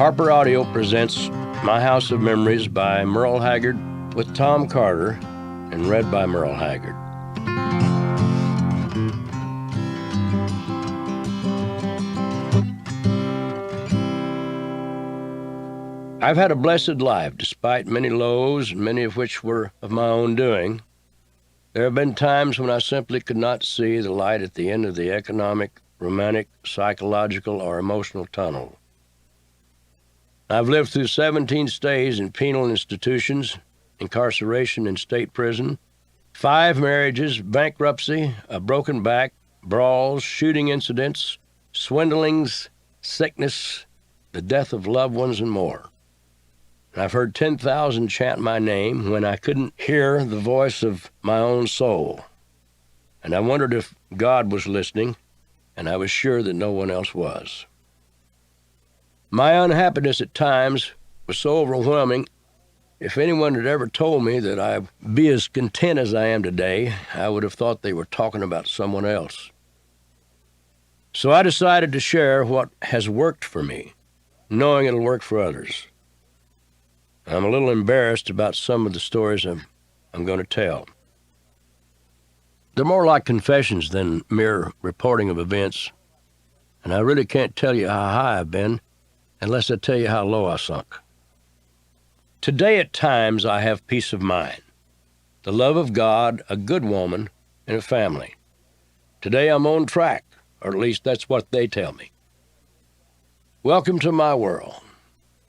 Harper Audio presents My House of Memories by Merle Haggard with Tom Carter and read by Merle Haggard. I've had a blessed life, despite many lows, many of which were of my own doing. There have been times when I simply could not see the light at the end of the economic, romantic, psychological, or emotional tunnel. I've lived through 17 stays in penal institutions, incarceration in state prison, 5 marriages, bankruptcy, a broken back, brawls, shooting incidents, swindlings, sickness, the death of loved ones, and more. I've heard 10,000 chant my name when I couldn't hear the voice of my own soul. And I wondered if God was listening, and I was sure that no one else was. My unhappiness at times was so overwhelming, if anyone had ever told me that I'd be as content as I am today, I would have thought they were talking about someone else. So I decided to share what has worked for me, knowing it'll work for others. I'm a little embarrassed about some of the stories I'm going to tell. They're more like confessions than mere reporting of events, and I really can't tell you how high I've been unless I tell you how low I sunk. Today, at times, I have peace of mind, the love of God, a good woman, and a family. Today, I'm on track, or at least that's what they tell me. Welcome to my world.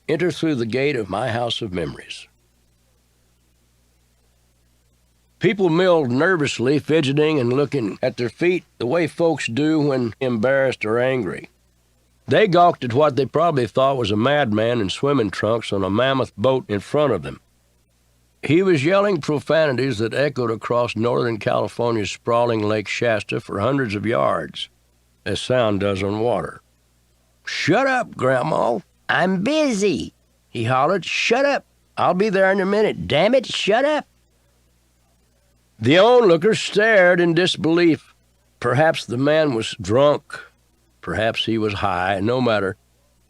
Enter through the gate of my house of memories. People milled nervously, fidgeting and looking at their feet the way folks do when embarrassed or angry. They gawked at what they probably thought was a madman in swimming trunks on a mammoth boat in front of them. He was yelling profanities that echoed across Northern California's sprawling Lake Shasta for hundreds of yards, as sound does on water. "Shut up, Grandma. I'm busy," he hollered. "Shut up. I'll be there in a minute. Damn it, shut up." The onlookers stared in disbelief. Perhaps the man was drunk. Perhaps he was high. No matter,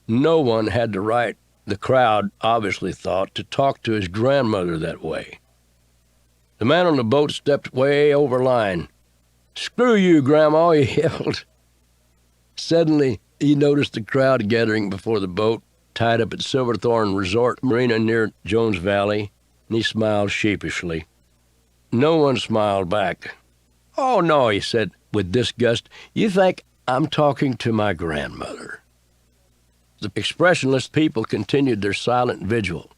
no one had the right, the crowd obviously thought, to talk to his grandmother that way. The man on the boat stepped way over line. "Screw you, Grandma," he yelled. Suddenly, he noticed the crowd gathering before the boat, tied up at Silverthorne Resort Marina near Jones Valley, and he smiled sheepishly. No one smiled back. "Oh, no," he said with disgust. "You think I'm talking to my grandmother." The expressionless people continued their silent vigil.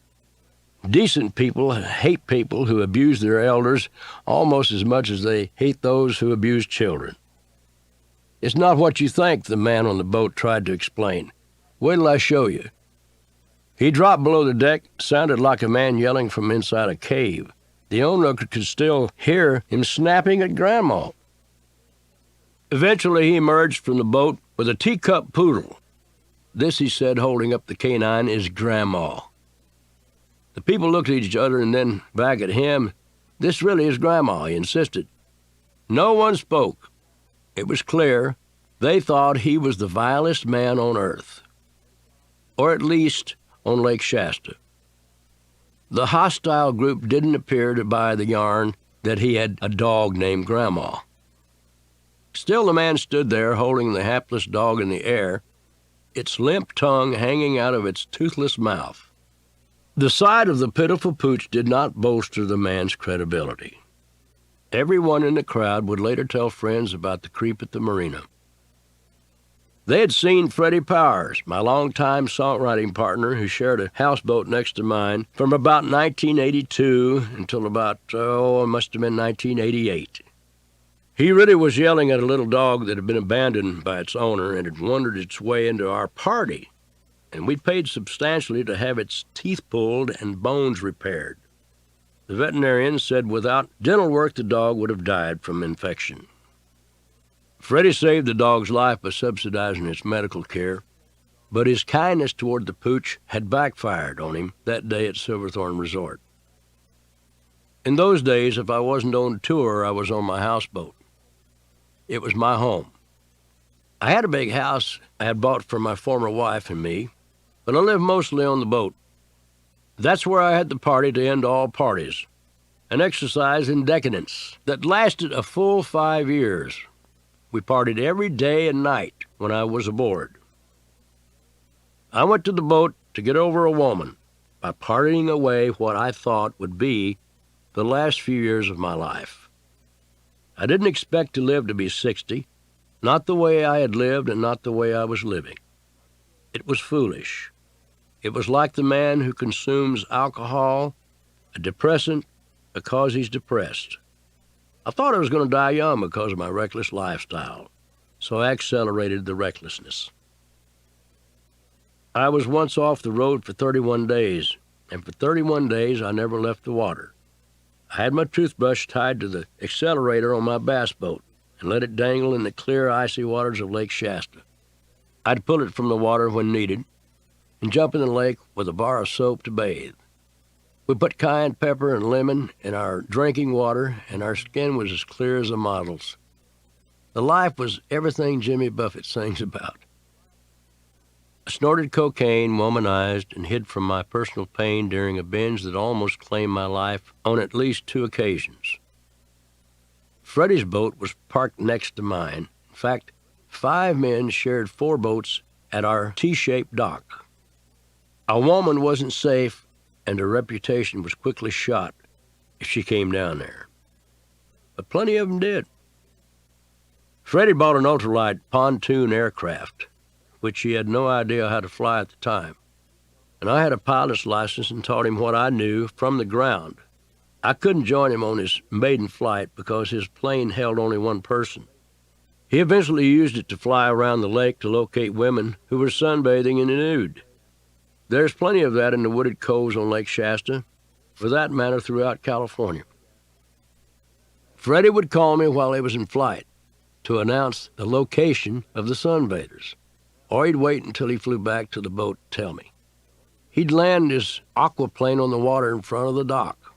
Decent people hate people who abuse their elders almost as much as they hate those who abuse children. "It's not what you think," the man on the boat tried to explain. "Wait till I show you." He dropped below the deck, sounded like a man yelling from inside a cave. The onlooker could still hear him snapping at Grandma. Eventually, he emerged from the boat with a teacup poodle. "This," he said, holding up the canine, "is Grandma." The people looked at each other and then back at him. "This really is Grandma," he insisted. No one spoke. It was clear they thought he was the vilest man on earth, or at least on Lake Shasta. The hostile group didn't appear to buy the yarn that he had a dog named Grandma. Still, the man stood there holding the hapless dog in the air, its limp tongue hanging out of its toothless mouth. The sight of the pitiful pooch did not bolster the man's credibility. Everyone in the crowd would later tell friends about the creep at the marina. They had seen Freddie Powers, my longtime songwriting partner who shared a houseboat next to mine, from about 1982 until about, it must have been 1988. He really was yelling at a little dog that had been abandoned by its owner and had wandered its way into our party, and we'd paid substantially to have its teeth pulled and bones repaired. The veterinarian said without dental work the dog would have died from infection. Freddie saved the dog's life by subsidizing its medical care, but his kindness toward the pooch had backfired on him that day at Silverthorne Resort. In those days, if I wasn't on tour, I was on my houseboat. It was my home. I had a big house I had bought for my former wife and me. but I lived mostly on the boat. That's where I had the party to end all parties, an exercise in decadence that lasted a full 5 years. We partied every day and night when I was aboard. I went to the boat to get over a woman by partying away what I thought would be the last few years of my life. I didn't expect to live to be 60, not the way I had lived and not the way I was living. It was foolish. It was like the man who consumes alcohol, a depressant, because he's depressed. I thought I was going to die young because of my reckless lifestyle, so I accelerated the recklessness. I was once off the road for 31 days, and for 31 days I never left the water. I had my toothbrush tied to the accelerator on my bass boat and let it dangle in the clear, icy waters of Lake Shasta. I'd pull it from the water when needed and jump in the lake with a bar of soap to bathe. We put cayenne pepper and lemon in our drinking water, and our skin was as clear as a model's. The life was everything Jimmy Buffett sings about. I snorted cocaine, womanized, and hid from my personal pain during a binge that almost claimed my life on at least 2 occasions. Freddie's boat was parked next to mine. In fact, 5 men shared 4 boats at our T-shaped dock. A woman wasn't safe, and her reputation was quickly shot if she came down there. But plenty of them did. Freddie bought an ultralight pontoon aircraft, which he had no idea how to fly at the time. And I had a pilot's license and taught him what I knew from the ground. I couldn't join him on his maiden flight because his plane held only 1 person. He eventually used it to fly around the lake to locate women who were sunbathing in the nude. There's plenty of that in the wooded coves on Lake Shasta, for that matter throughout California. Freddie would call me while he was in flight to announce the location of the sunbathers, or he'd wait until he flew back to the boat to tell me. He'd land his aquaplane on the water in front of the dock.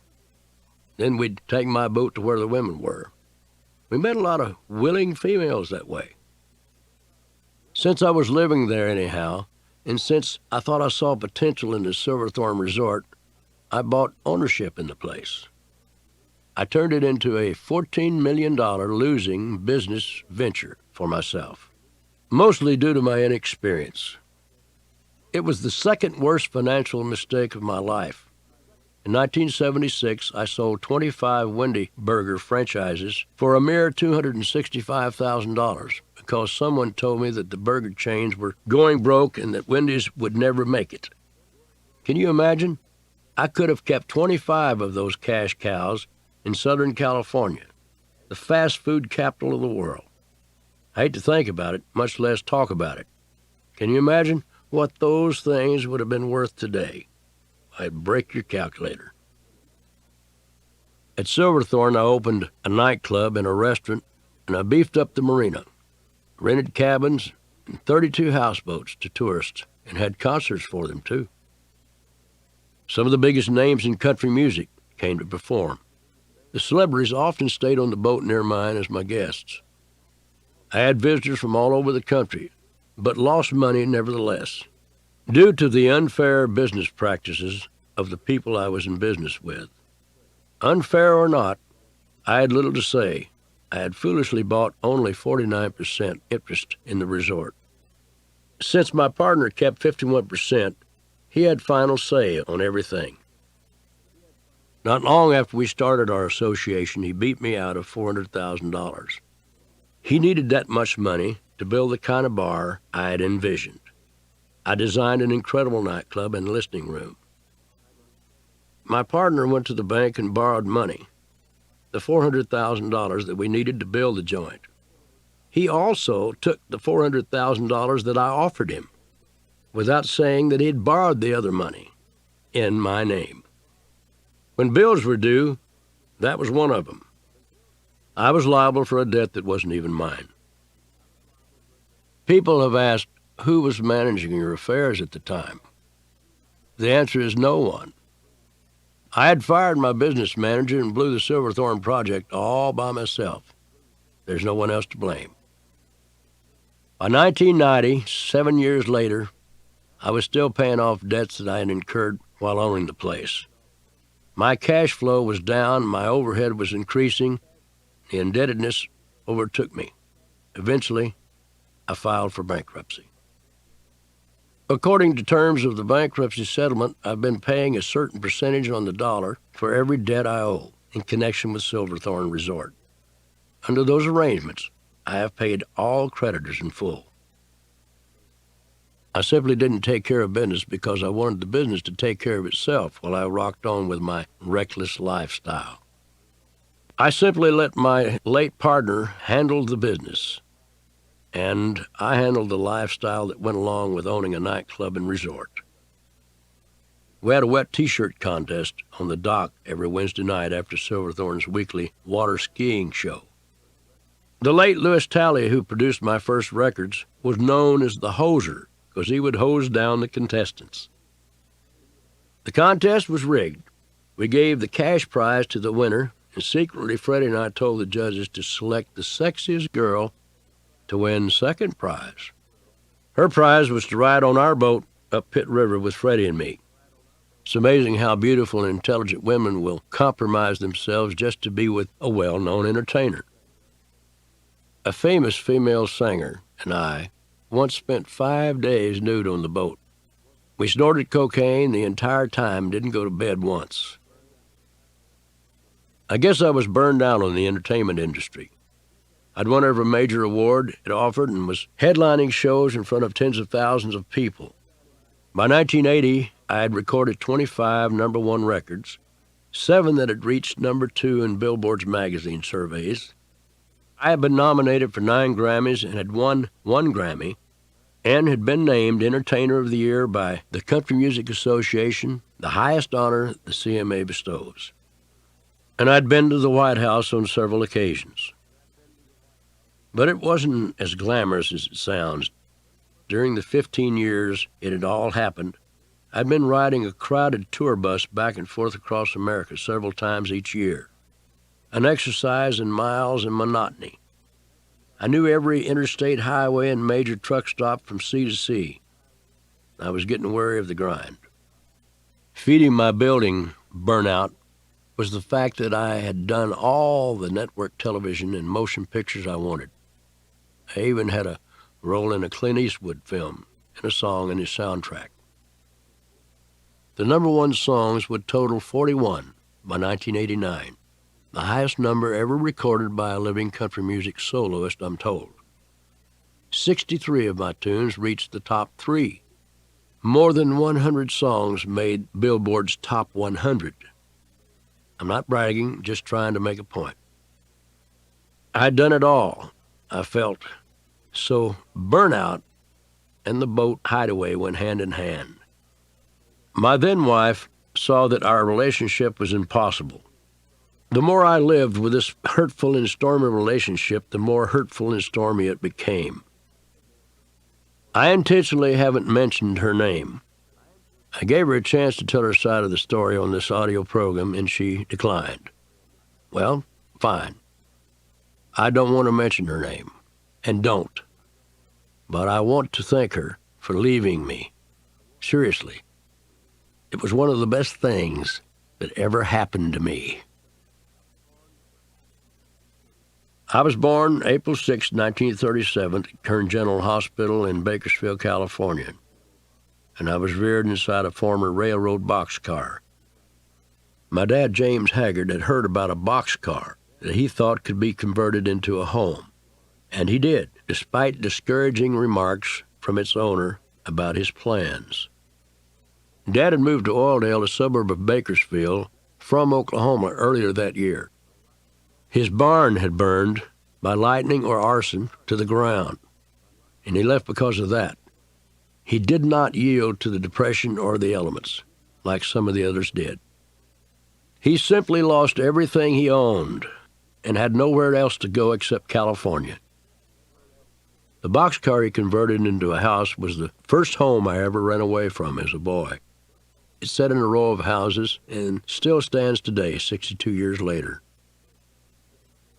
Then we'd take my boat to where the women were. We met a lot of willing females that way. Since I was living there anyhow, and since I thought I saw potential in the Silverthorne resort, I bought ownership in the place. I turned it into a $14 million losing business venture for myself, mostly due to my inexperience. It was the second worst financial mistake of my life. In 1976, I sold 25 Wendy Burger franchises for a mere $265,000 because someone told me that the burger chains were going broke and that Wendy's would never make it. Can you imagine? I could have kept 25 of those cash cows in Southern California, the fast food capital of the world. I hate to think about it, much less talk about it. Can you imagine what those things would have been worth today? I'd break your calculator. At Silverthorne, I opened a nightclub and a restaurant, and I beefed up the marina, rented cabins and 32 houseboats to tourists, and had concerts for them, too. Some of the biggest names in country music came to perform. The celebrities often stayed on the boat near mine as my guests. I had visitors from all over the country, but lost money nevertheless, due to the unfair business practices of the people I was in business with. Unfair or not, I had little to say. I had foolishly bought only 49% interest in the resort. Since my partner kept 51%, he had final say on everything. Not long after we started our association, he beat me out of $400,000. He needed that much money to build the kind of bar I had envisioned. I designed an incredible nightclub and listening room. My partner went to the bank and borrowed money, the $400,000 that we needed to build the joint. He also took the $400,000 that I offered him, without saying that he'd borrowed the other money in my name. When bills were due, that was one of them. I was liable for a debt that wasn't even mine. People have asked who was managing your affairs at the time. The answer is no one. I had fired my business manager and blew the Silverthorne project all by myself. There's no one else to blame. By 1990, 7 years later, I was still paying off debts that I had incurred while owning the place. My cash flow was down, my overhead was increasing, the indebtedness overtook me. Eventually, I filed for bankruptcy. According to terms of the bankruptcy settlement, I've been paying a certain percentage on the dollar for every debt I owe in connection with Silverthorne Resort. Under those arrangements, I have paid all creditors in full. I simply didn't take care of business because I wanted the business to take care of itself while I rocked on with my reckless lifestyle. I simply let my late partner handle the business, and I handled the lifestyle that went along with owning a nightclub and resort. We had a wet T-shirt contest on the dock every Wednesday night after Silverthorne's weekly water skiing show. The late Louis Talley, who produced my first records, was known as the hoser because he would hose down the contestants. The contest was rigged. We gave the cash prize to the winner, and secretly Freddie and I told the judges to select the sexiest girl to win second prize. Her prize was to ride on our boat up Pitt River with Freddie and me. It's amazing how beautiful and intelligent women will compromise themselves just to be with a well-known entertainer. A famous female singer and I once spent 5 days nude on the boat. We snorted cocaine the entire time, didn't go to bed once. I guess I was burned out on the entertainment industry. I'd won every major award it offered and was headlining shows in front of tens of thousands of people. By 1980, I had recorded 25 number one records, 7 that had reached number 2 in Billboard's magazine surveys. I had been nominated for 9 Grammys and had won 1 Grammy, and had been named Entertainer of the Year by the Country Music Association, the highest honor the CMA bestows. And I'd been to the White House on several occasions. But it wasn't as glamorous as it sounds. During the 15 years it had all happened, I'd been riding a crowded tour bus back and forth across America several times each year, an exercise in miles and monotony. I knew every interstate highway and major truck stop from sea to sea. I was getting weary of the grind. Feeding my building burnout was the fact that I had done all the network television and motion pictures I wanted. I even had a role in a Clint Eastwood film and a song in his soundtrack. The number one songs would total 41 by 1989, the highest number ever recorded by a living country music soloist, I'm told. 63 of my tunes reached the top 3. More than 100 songs made Billboard's Top 100. I'm not bragging, just trying to make a point. I'd done it all, I felt. So burnout and the boat hideaway went hand in hand. My then wife saw that our relationship was impossible. The more I lived with this hurtful and stormy relationship, the more hurtful and stormy it became. I intentionally haven't mentioned her name. I gave her a chance to tell her side of the story on this audio program, and she declined. Well, fine. I don't want to mention her name, and don't. But I want to thank her for leaving me. Seriously. It was one of the best things that ever happened to me. I was born April 6, 1937, at Kern General Hospital in Bakersfield, California, and I was reared inside a former railroad boxcar. My dad, James Haggard, had heard about a boxcar that he thought could be converted into a home, and he did, despite discouraging remarks from its owner about his plans. Dad had moved to Oildale, a suburb of Bakersfield, from Oklahoma earlier that year. His barn had burned by lightning or arson to the ground, and he left because of that. He did not yield to the depression or the elements, like some of the others did. He simply lost everything he owned and had nowhere else to go except California. The boxcar he converted into a house was the first home I ever ran away from as a boy. It sat in a row of houses and still stands today, 62 years later.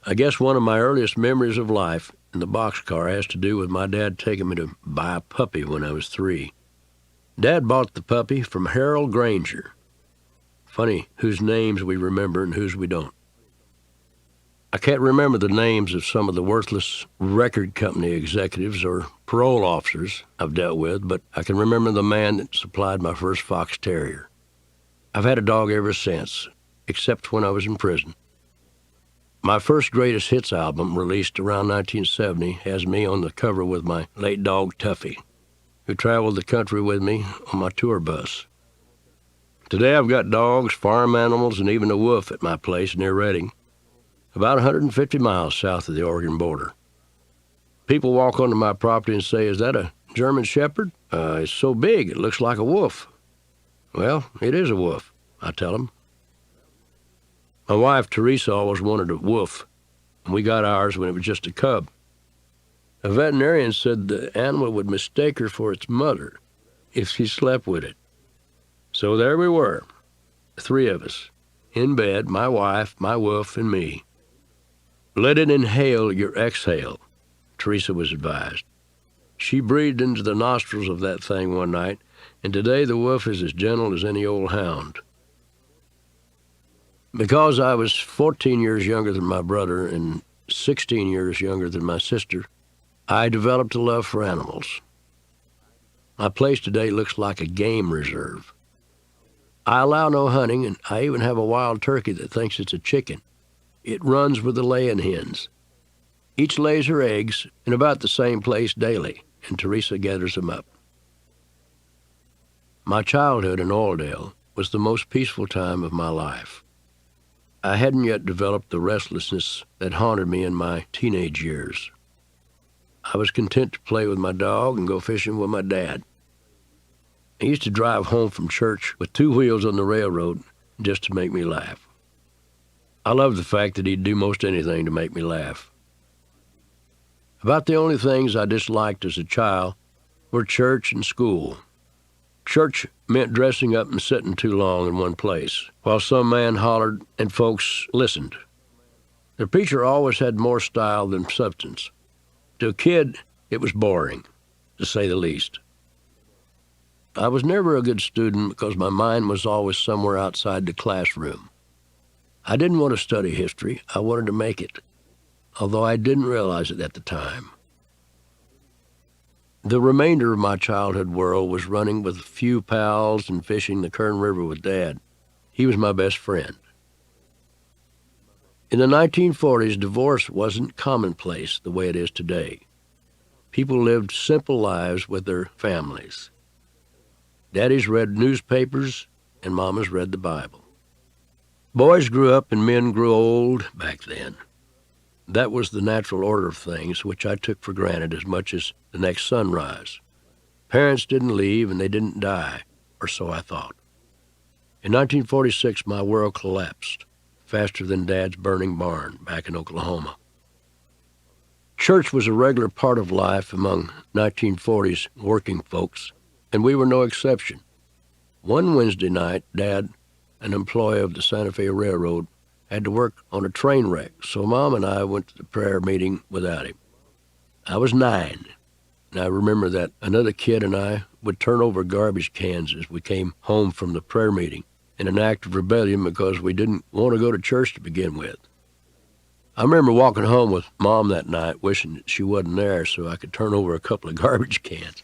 I guess one of my earliest memories of life in the boxcar has to do with my dad taking me to buy a puppy when I was 3. Dad bought the puppy from Harold Granger. Funny whose names we remember and whose we don't. I can't remember the names of some of the worthless record company executives or parole officers I've dealt with, but I can remember the man that supplied my first fox terrier. I've had a dog ever since, except when I was in prison. My first Greatest Hits album, released around 1970, has me on the cover with my late dog Tuffy, who traveled the country with me on my tour bus. Today I've got dogs, farm animals, and even a wolf at my place near Reading, about 150 miles south of the Oregon border. People walk onto my property and say, "Is that a German Shepherd? It's so big, it looks like a wolf." Well, it is a wolf, I tell them. My wife, Teresa, always wanted a wolf, and we got ours when it was just a cub. A veterinarian said the animal would mistake her for its mother if she slept with it. So there we were, the three of us, in bed, my wife, my wolf, and me. "Let it inhale your exhale," Teresa was advised. She breathed into the nostrils of that thing one night, and today the wolf is as gentle as any old hound. Because I was 14 years younger than my brother and 16 years younger than my sister, I developed a love for animals. My place today looks like a game reserve. I allow no hunting, and I even have a wild turkey that thinks it's a chicken. It runs with the laying hens. Each lays her eggs in about the same place daily, and Teresa gathers them up. My childhood in Oildale was the most peaceful time of my life. I hadn't yet developed the restlessness that haunted me in my teenage years. I was content to play with my dog and go fishing with my dad. I used to drive home from church with two wheels on the railroad just to make me laugh. I loved the fact that he'd do most anything to make me laugh. About the only things I disliked as a child were church and school. Church meant dressing up and sitting too long in one place, while some man hollered and folks listened. The preacher always had more style than substance. To a kid, it was boring, to say the least. I was never a good student because my mind was always somewhere outside the classroom. I didn't want to study history, I wanted to make it, although I didn't realize it at the time. The remainder of my childhood world was running with a few pals and fishing the Kern River with Dad. He was my best friend. In the 1940s, divorce wasn't commonplace the way it is today. People lived simple lives with their families. Daddies read newspapers and mamas read the Bible. Boys grew up and men grew old back then. That was the natural order of things, which I took for granted as much as the next sunrise. Parents didn't leave and they didn't die, or so I thought. In 1946, my world collapsed, faster than Dad's burning barn back in Oklahoma. Church was a regular part of life among 1940s working folks, and we were no exception. One Wednesday night, Dad, an employee of the Santa Fe Railroad, had to work on a train wreck, so Mom and I went to the prayer meeting without him. I was 9, and I remember that another kid and I would turn over garbage cans as we came home from the prayer meeting in an act of rebellion because we didn't want to go to church to begin with. I remember walking home with Mom that night, wishing that she wasn't there so I could turn over a couple of garbage cans.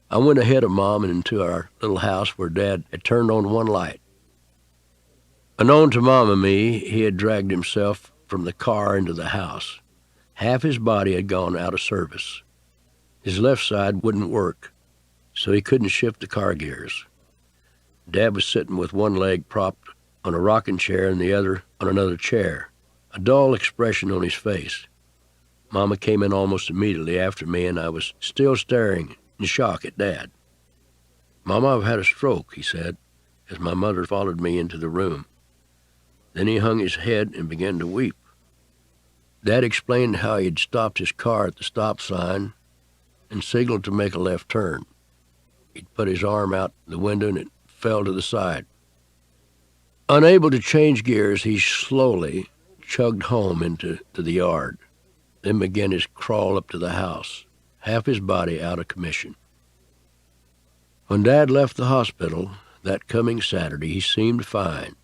I went ahead of Mom and into our little house where Dad had turned on one light. Unknown to Mom and me, he had dragged himself from the car into the house. Half his body had gone out of service. His left side wouldn't work, so he couldn't shift the car gears. Dad was sitting with one leg propped on a rocking chair and the other on another chair, a dull expression on his face. Mama came in almost immediately after me, and I was still staring in shock at Dad. "Mama, I've had a stroke," he said, as my mother followed me into the room. Then he hung his head and began to weep. Dad explained how he had stopped his car at the stop sign and signaled to make a left turn. He'd put his arm out the window and it fell to the side. Unable to change gears, he slowly chugged home into the yard, then began his crawl up to the house, half his body out of commission. When Dad left the hospital that coming Saturday, he seemed fine.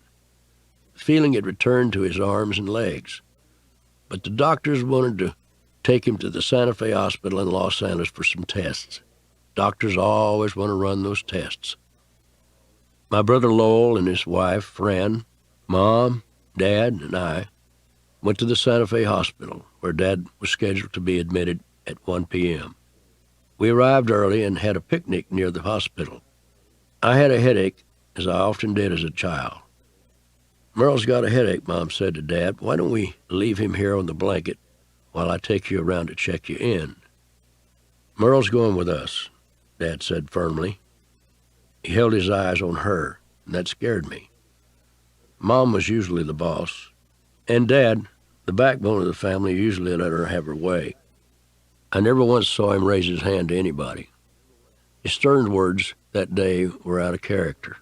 The feeling had returned to his arms and legs. But the doctors wanted to take him to the Santa Fe Hospital in Los Angeles for some tests. Doctors always want to run those tests. My brother Lowell and his wife, Fran, Mom, Dad, and I went to the Santa Fe Hospital, where Dad was scheduled to be admitted at 1 p.m. We arrived early and had a picnic near the hospital. I had a headache, as I often did as a child. Merle's got a headache, Mom said to Dad. Why don't we leave him here on the blanket while I take you around to check you in? Merle's going with us, Dad said firmly. He held his eyes on her, and that scared me. Mom was usually the boss, and Dad, the backbone of the family, usually let her have her way. I never once saw him raise his hand to anybody. His stern words that day were out of character.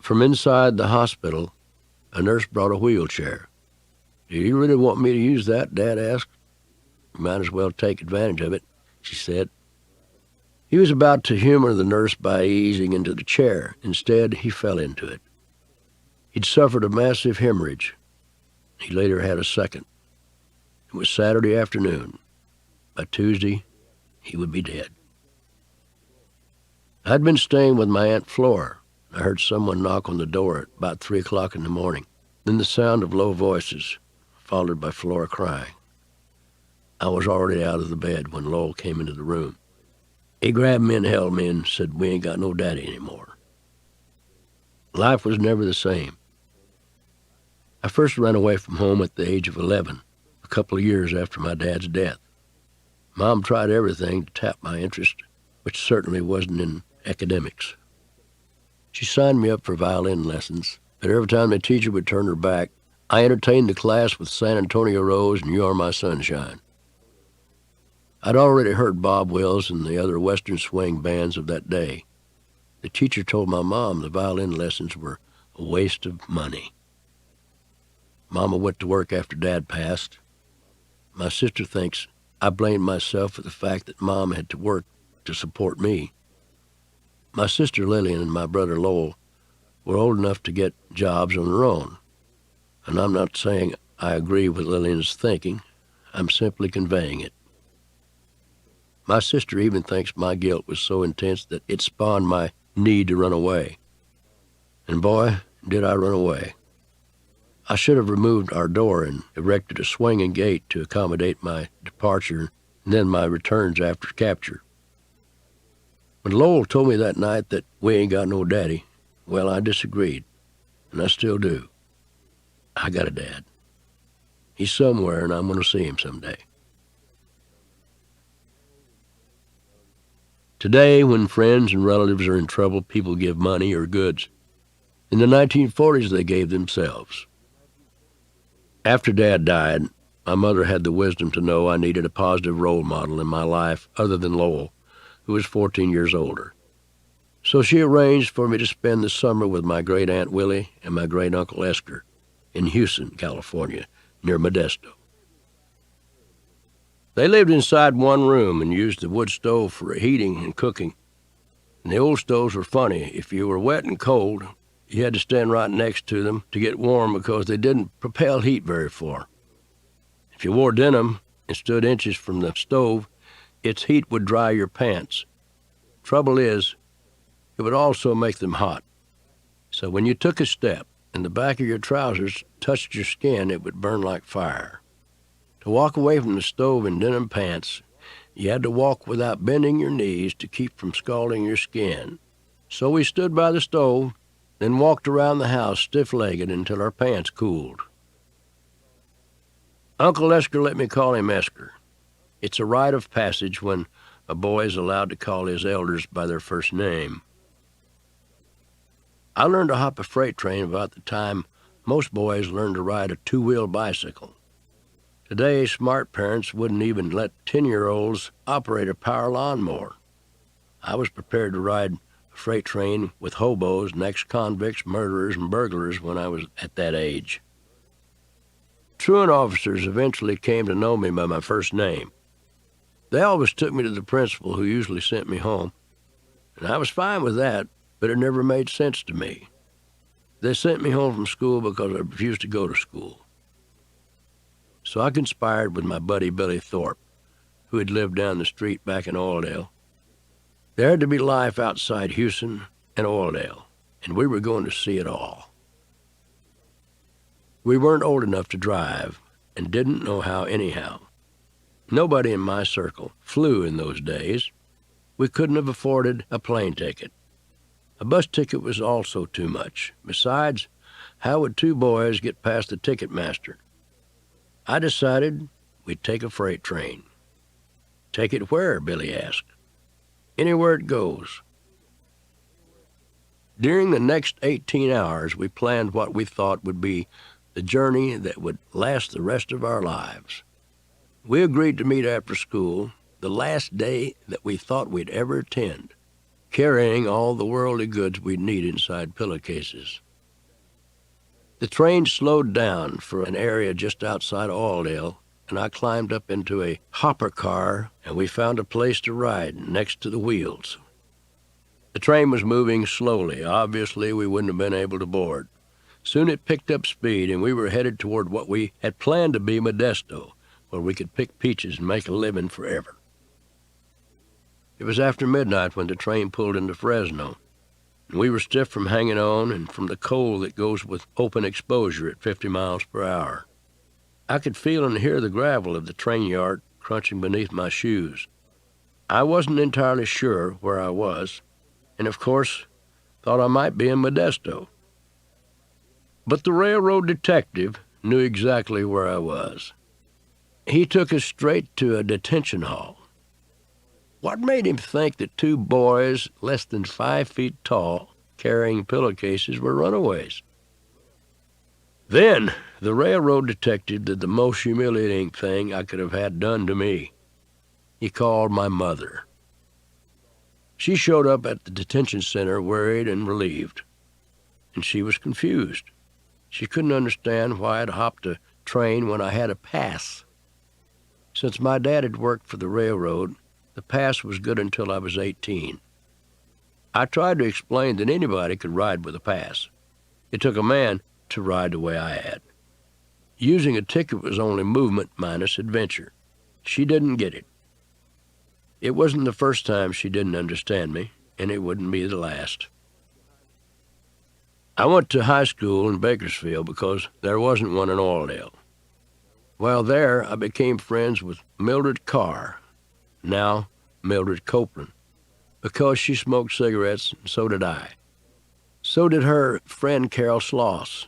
From inside the hospital, a nurse brought a wheelchair. Do you really want me to use that? Dad asked. You might as well take advantage of it, she said. He was about to humor the nurse by easing into the chair. Instead, he fell into it. He'd suffered a massive hemorrhage. He later had a second. It was Saturday afternoon. By Tuesday, he would be dead. I'd been staying with my Aunt Flora. I heard someone knock on the door at about 3 o'clock in the morning. Then the sound of low voices, followed by Flora crying. I was already out of the bed when Lowell came into the room. He grabbed me and held me and said, we ain't got no daddy anymore. Life was never the same. I first ran away from home at the age of 11, a couple of years after my dad's death. Mom tried everything to tap my interest, which certainly wasn't in academics. She signed me up for violin lessons, but every time the teacher would turn her back, I entertained the class with San Antonio Rose and You Are My Sunshine. I'd already heard Bob Wills and the other Western swing bands of that day. The teacher told my mom the violin lessons were a waste of money. Mama went to work after Dad passed. My sister thinks I blamed myself for the fact that Mom had to work to support me. My sister Lillian and my brother Lowell were old enough to get jobs on their own. And I'm not saying I agree with Lillian's thinking. I'm simply conveying it. My sister even thinks my guilt was so intense that it spawned my need to run away. And boy, did I run away. I should have removed our door and erected a swinging gate to accommodate my departure and then my returns after capture. When Lowell told me that night that we ain't got no daddy, well, I disagreed, and I still do. I got a dad. He's somewhere, and I'm going to see him someday. Today, when friends and relatives are in trouble, people give money or goods. In the 1940s, they gave themselves. After Dad died, my mother had the wisdom to know I needed a positive role model in my life other than Lowell, who was 14 years older. So she arranged for me to spend the summer with my great-aunt Willie and my great-uncle Esther in Houston, California, near Modesto. They lived inside one room and used the wood stove for heating and cooking. And the old stoves were funny. If you were wet and cold, you had to stand right next to them to get warm because they didn't propel heat very far. If you wore denim and stood inches from the stove, its heat would dry your pants. Trouble is, it would also make them hot. So when you took a step and the back of your trousers touched your skin, it would burn like fire. To walk away from the stove in denim pants, you had to walk without bending your knees to keep from scalding your skin. So we stood by the stove, then walked around the house stiff-legged until our pants cooled. Uncle Esker let me call him Esker. It's a rite of passage when a boy is allowed to call his elders by their first name. I learned to hop a freight train about the time most boys learn to ride a two-wheel bicycle. Today, smart parents wouldn't even let 10-year-olds operate a power lawnmower. I was prepared to ride a freight train with hobos and ex-convicts, murderers, and burglars when I was at that age. Truant officers eventually came to know me by my first name. They always took me to the principal, who usually sent me home. And I was fine with that, but it never made sense to me. They sent me home from school because I refused to go to school. So I conspired with my buddy Billy Thorpe, who had lived down the street back in Oildale. There had to be life outside Houston and Oildale, and we were going to see it all. We weren't old enough to drive and didn't know how anyhow. Nobody in my circle flew in those days. We couldn't have afforded a plane ticket. A bus ticket was also too much. Besides, how would two boys get past the ticket master? I decided we'd take a freight train. Take it where? Billy asked. Anywhere it goes. During the next 18 hours, we planned what we thought would be the journey that would last the rest of our lives. We agreed to meet after school, the last day that we thought we'd ever attend, carrying all the worldly goods we'd need inside pillowcases. The train slowed down for an area just outside Oildale, and I climbed up into a hopper car, and we found a place to ride next to the wheels. The train was moving slowly. Obviously, we wouldn't have been able to board. Soon it picked up speed, and we were headed toward what we had planned to be Modesto, where we could pick peaches and make a living forever. It was after midnight when the train pulled into Fresno, and we were stiff from hanging on and from the cold that goes with open exposure at 50 miles per hour. I could feel and hear the gravel of the train yard crunching beneath my shoes. I wasn't entirely sure where I was, and of course thought I might be in Modesto. But the railroad detective knew exactly where I was. He took us straight to a detention hall. What made him think that two boys less than 5 feet tall carrying pillowcases were runaways? Then the railroad detective did the most humiliating thing I could have had done to me. He called my mother. She showed up at the detention center worried and relieved, and she was confused. She couldn't understand why I'd hopped a train when I had a pass. Since my dad had worked for the railroad, the pass was good until I was 18. I tried to explain that anybody could ride with a pass. It took a man to ride the way I had. Using a ticket was only movement minus adventure. She didn't get it. It wasn't the first time she didn't understand me, and it wouldn't be the last. I went to high school in Bakersfield because there wasn't one in Oildale. While there, I became friends with Mildred Carr, now Mildred Copeland, because she smoked cigarettes, and so did I. So did her friend Carol Sloss.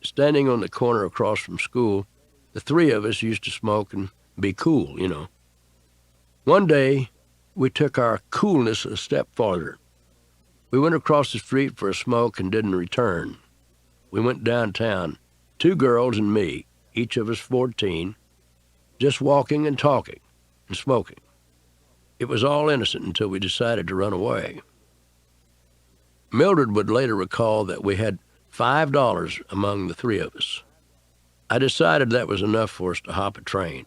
Standing on the corner across from school, the three of us used to smoke and be cool, you know. One day, we took our coolness a step farther. We went across the street for a smoke and didn't return. We went downtown, 2 girls and me, each of us 14, just walking and talking and smoking. It was all innocent until we decided to run away. Mildred would later recall that we had $5 among the 3 of us. I decided that was enough for us to hop a train.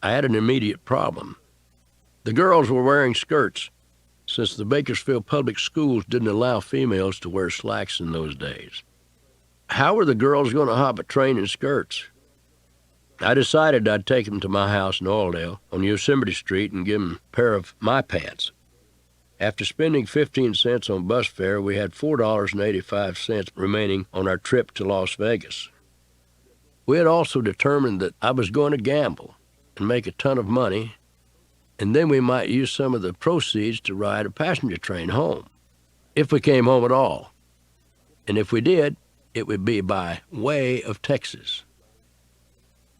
I had an immediate problem. The girls were wearing skirts, since the Bakersfield public schools didn't allow females to wear slacks in those days. How were the girls going to hop a train in skirts? I decided I'd take them to my house in Oildale on Yosemite Street and give them a pair of my pants. After spending 15 cents on bus fare, we had $4.85 remaining on our trip to Las Vegas. We had also determined that I was going to gamble and make a ton of money, and then we might use some of the proceeds to ride a passenger train home, if we came home at all. And if we did, it would be by way of Texas.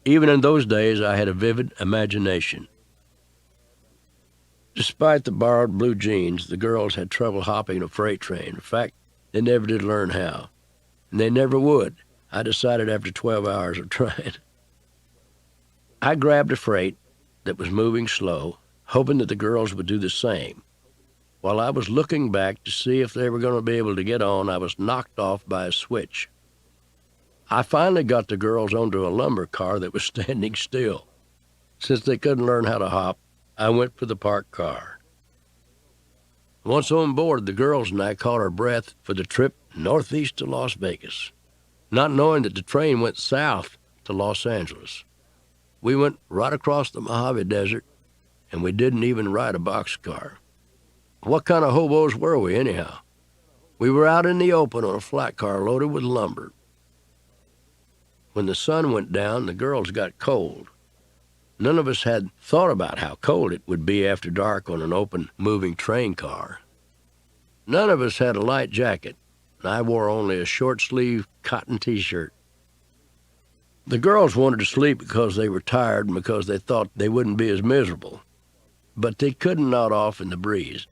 Even in those days, I had a vivid imagination. Despite the borrowed blue jeans, the girls had trouble hopping a freight train. In fact, they never did learn how. And they never would, I decided after 12 hours of trying. I grabbed a freight that was moving slow, hoping that the girls would do the same. While I was looking back to see if they were going to be able to get on, I was knocked off by a switch. I finally got the girls onto a lumber car that was standing still. Since they couldn't learn how to hop, I went for the parked car. Once on board, the girls and I caught our breath for the trip northeast to Las Vegas, not knowing that the train went south to Los Angeles. We went right across the Mojave Desert, and we didn't even ride a boxcar. What kind of hobos were we, anyhow? We were out in the open on a flat car loaded with lumber. When the sun went down, the girls got cold. None of us had thought about how cold it would be after dark on an open, moving train car. None of us had a light jacket, and I wore only a short-sleeved cotton T-shirt. The girls wanted to sleep because they were tired and because they thought they wouldn't be as miserable. But they couldn't nod off in the breeze.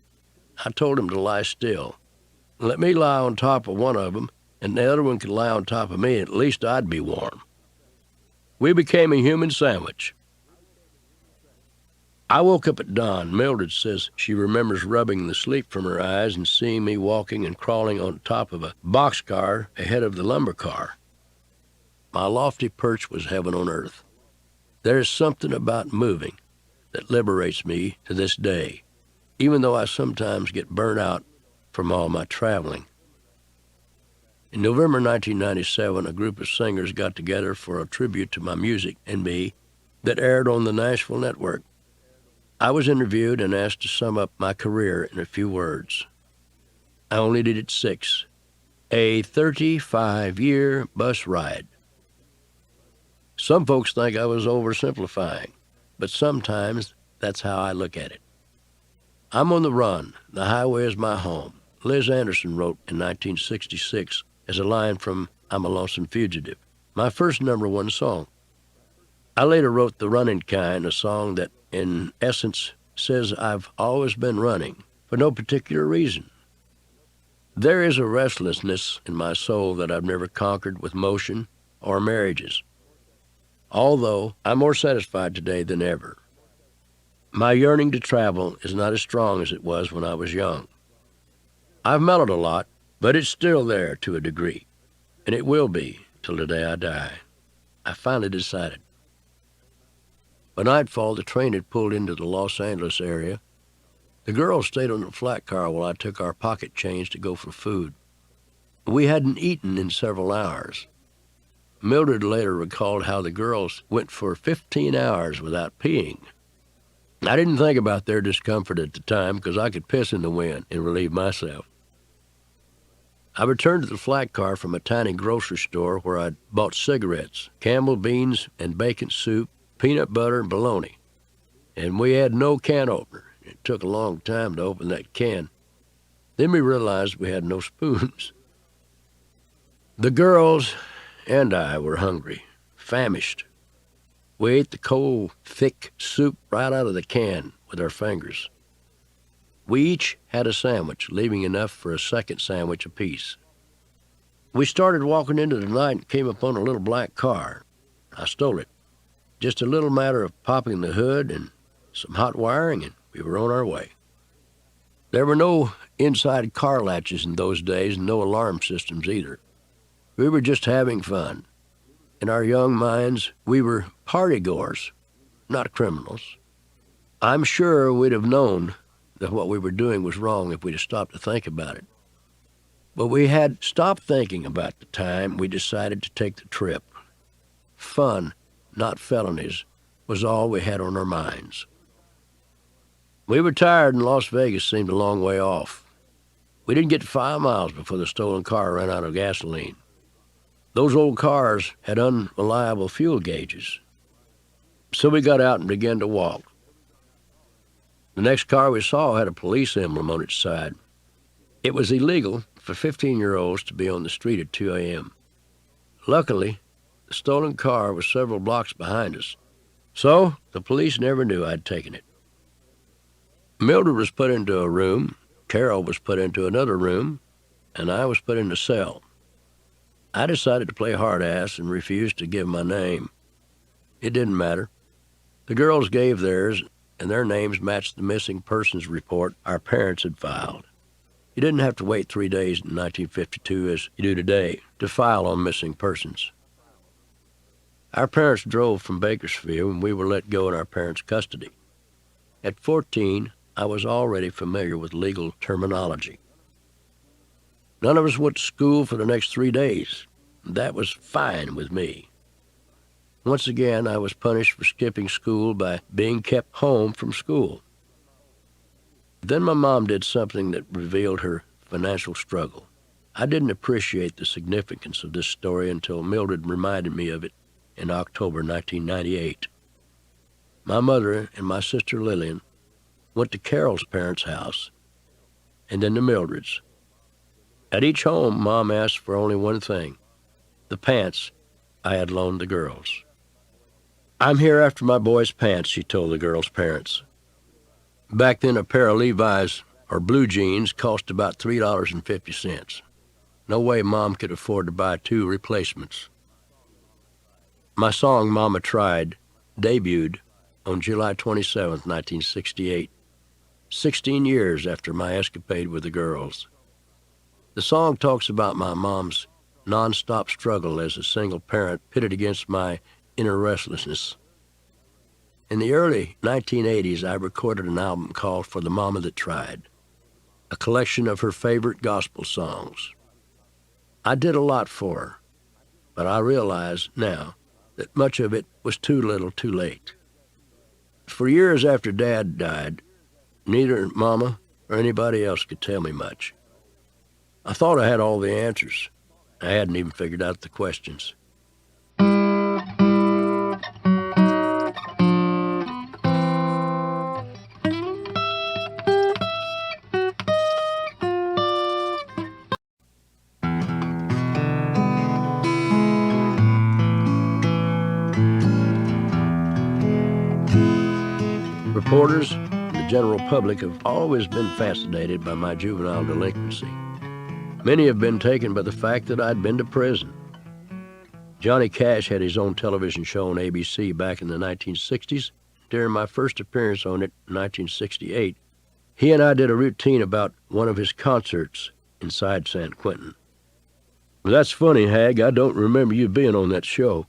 I told them to lie still. Let me lie on top of one of them, and the other one could lie on top of me, and at least I'd be warm. We became a human sandwich. I woke up at dawn. Mildred says she remembers rubbing the sleep from her eyes and seeing me walking and crawling on top of a boxcar ahead of the lumber car. My lofty perch was heaven on earth. There is something about moving that liberates me to this day, even though I sometimes get burnt out from all my traveling. In November 1997, a group of singers got together for a tribute to my music and me that aired on the Nashville network. I was interviewed and asked to sum up my career in a few words. I only needed 6. A 35-year bus ride. Some folks think I was oversimplifying, but sometimes that's how I look at it. I'm on the run. The highway is my home. Liz Anderson wrote in 1966 as a line from I'm a Lonesome Fugitive, my first #1 song. I later wrote The Running Kind, a song that, in essence, says I've always been running for no particular reason. There is a restlessness in my soul that I've never conquered with motion or marriages, although I'm more satisfied today than ever. My yearning to travel is not as strong as it was when I was young. I've mellowed a lot, but it's still there to a degree, and it will be till the day I die. I finally decided. By nightfall, the train had pulled into the Los Angeles area. The girls stayed on the flat car while I took our pocket change to go for food. We hadn't eaten in several hours. Mildred later recalled how the girls went for 15 hours without peeing. I didn't think about their discomfort at the time because I could piss in the wind and relieve myself. I returned to the flat car from a tiny grocery store where I'd bought cigarettes, Campbell beans and bacon soup, peanut butter, and bologna. And we had no can opener. It took a long time to open that can. Then we realized we had no spoons. The girls and I were hungry, famished. We ate the cold, thick soup right out of the can with our fingers. We each had a sandwich, leaving enough for a second sandwich apiece. We started walking into the night and came upon a little black car. I stole it. Just a little matter of popping the hood and some hot wiring, and we were on our way. There were no inside car latches in those days and no alarm systems either. We were just having fun. In our young minds, we were partygoers, not criminals. I'm sure we'd have known that what we were doing was wrong if we'd have stopped to think about it. But we had stopped thinking about the time we decided to take the trip. Fun, not felonies, was all we had on our minds. We were tired and Las Vegas seemed a long way off. We didn't get 5 miles before the stolen car ran out of gasoline. Those old cars had unreliable fuel gauges. So we got out and began to walk. The next car we saw had a police emblem on its side. It was illegal for 15-year-olds to be on the street at 2 a.m. Luckily, the stolen car was several blocks behind us, so the police never knew I'd taken it. Mildred was put into a room, Carol was put into another room, and I was put in a cell. I decided to play hard-ass and refused to give my name. It didn't matter. The girls gave theirs, and their names matched the missing persons report our parents had filed. You didn't have to wait 3 days in 1952, as you do today, to file on missing persons. Our parents drove from Bakersfield, and we were let go in our parents' custody. At 14, I was already familiar with legal terminology. None of us went to school for the next 3 days. That was fine with me. Once again, I was punished for skipping school by being kept home from school. Then my mom did something that revealed her financial struggle. I didn't appreciate the significance of this story until Mildred reminded me of it in October 1998. My mother and my sister Lillian went to Carol's parents' house and then to Mildred's. At each home, Mom asked for only one thing: the pants I had loaned the girls. "I'm here after my boys' pants," she told the girls' parents. Back then, a pair of Levi's or blue jeans cost about $3.50. No way Mom could afford to buy 2 replacements. My song, Mama Tried, debuted on July 27, 1968, 16 years after my escapade with the girls. The song talks about my mom's nonstop struggle as a single parent pitted against my inner restlessness. In the early 1980s, I recorded an album called For the Mama That Tried, a collection of her favorite gospel songs. I did a lot for her, but I realize now that much of it was too little too late. For years after Dad died, neither Mama or anybody else could tell me much. I thought I had all the answers. I hadn't even figured out the questions. Reporters and the general public have always been fascinated by my juvenile delinquency. Many have been taken by the fact that I'd been to prison. Johnny Cash had his own television show on ABC back in the 1960s. During my first appearance on it in 1968, he and I did a routine about one of his concerts inside San Quentin. "Well, that's funny, Hag. I don't remember you being on that show."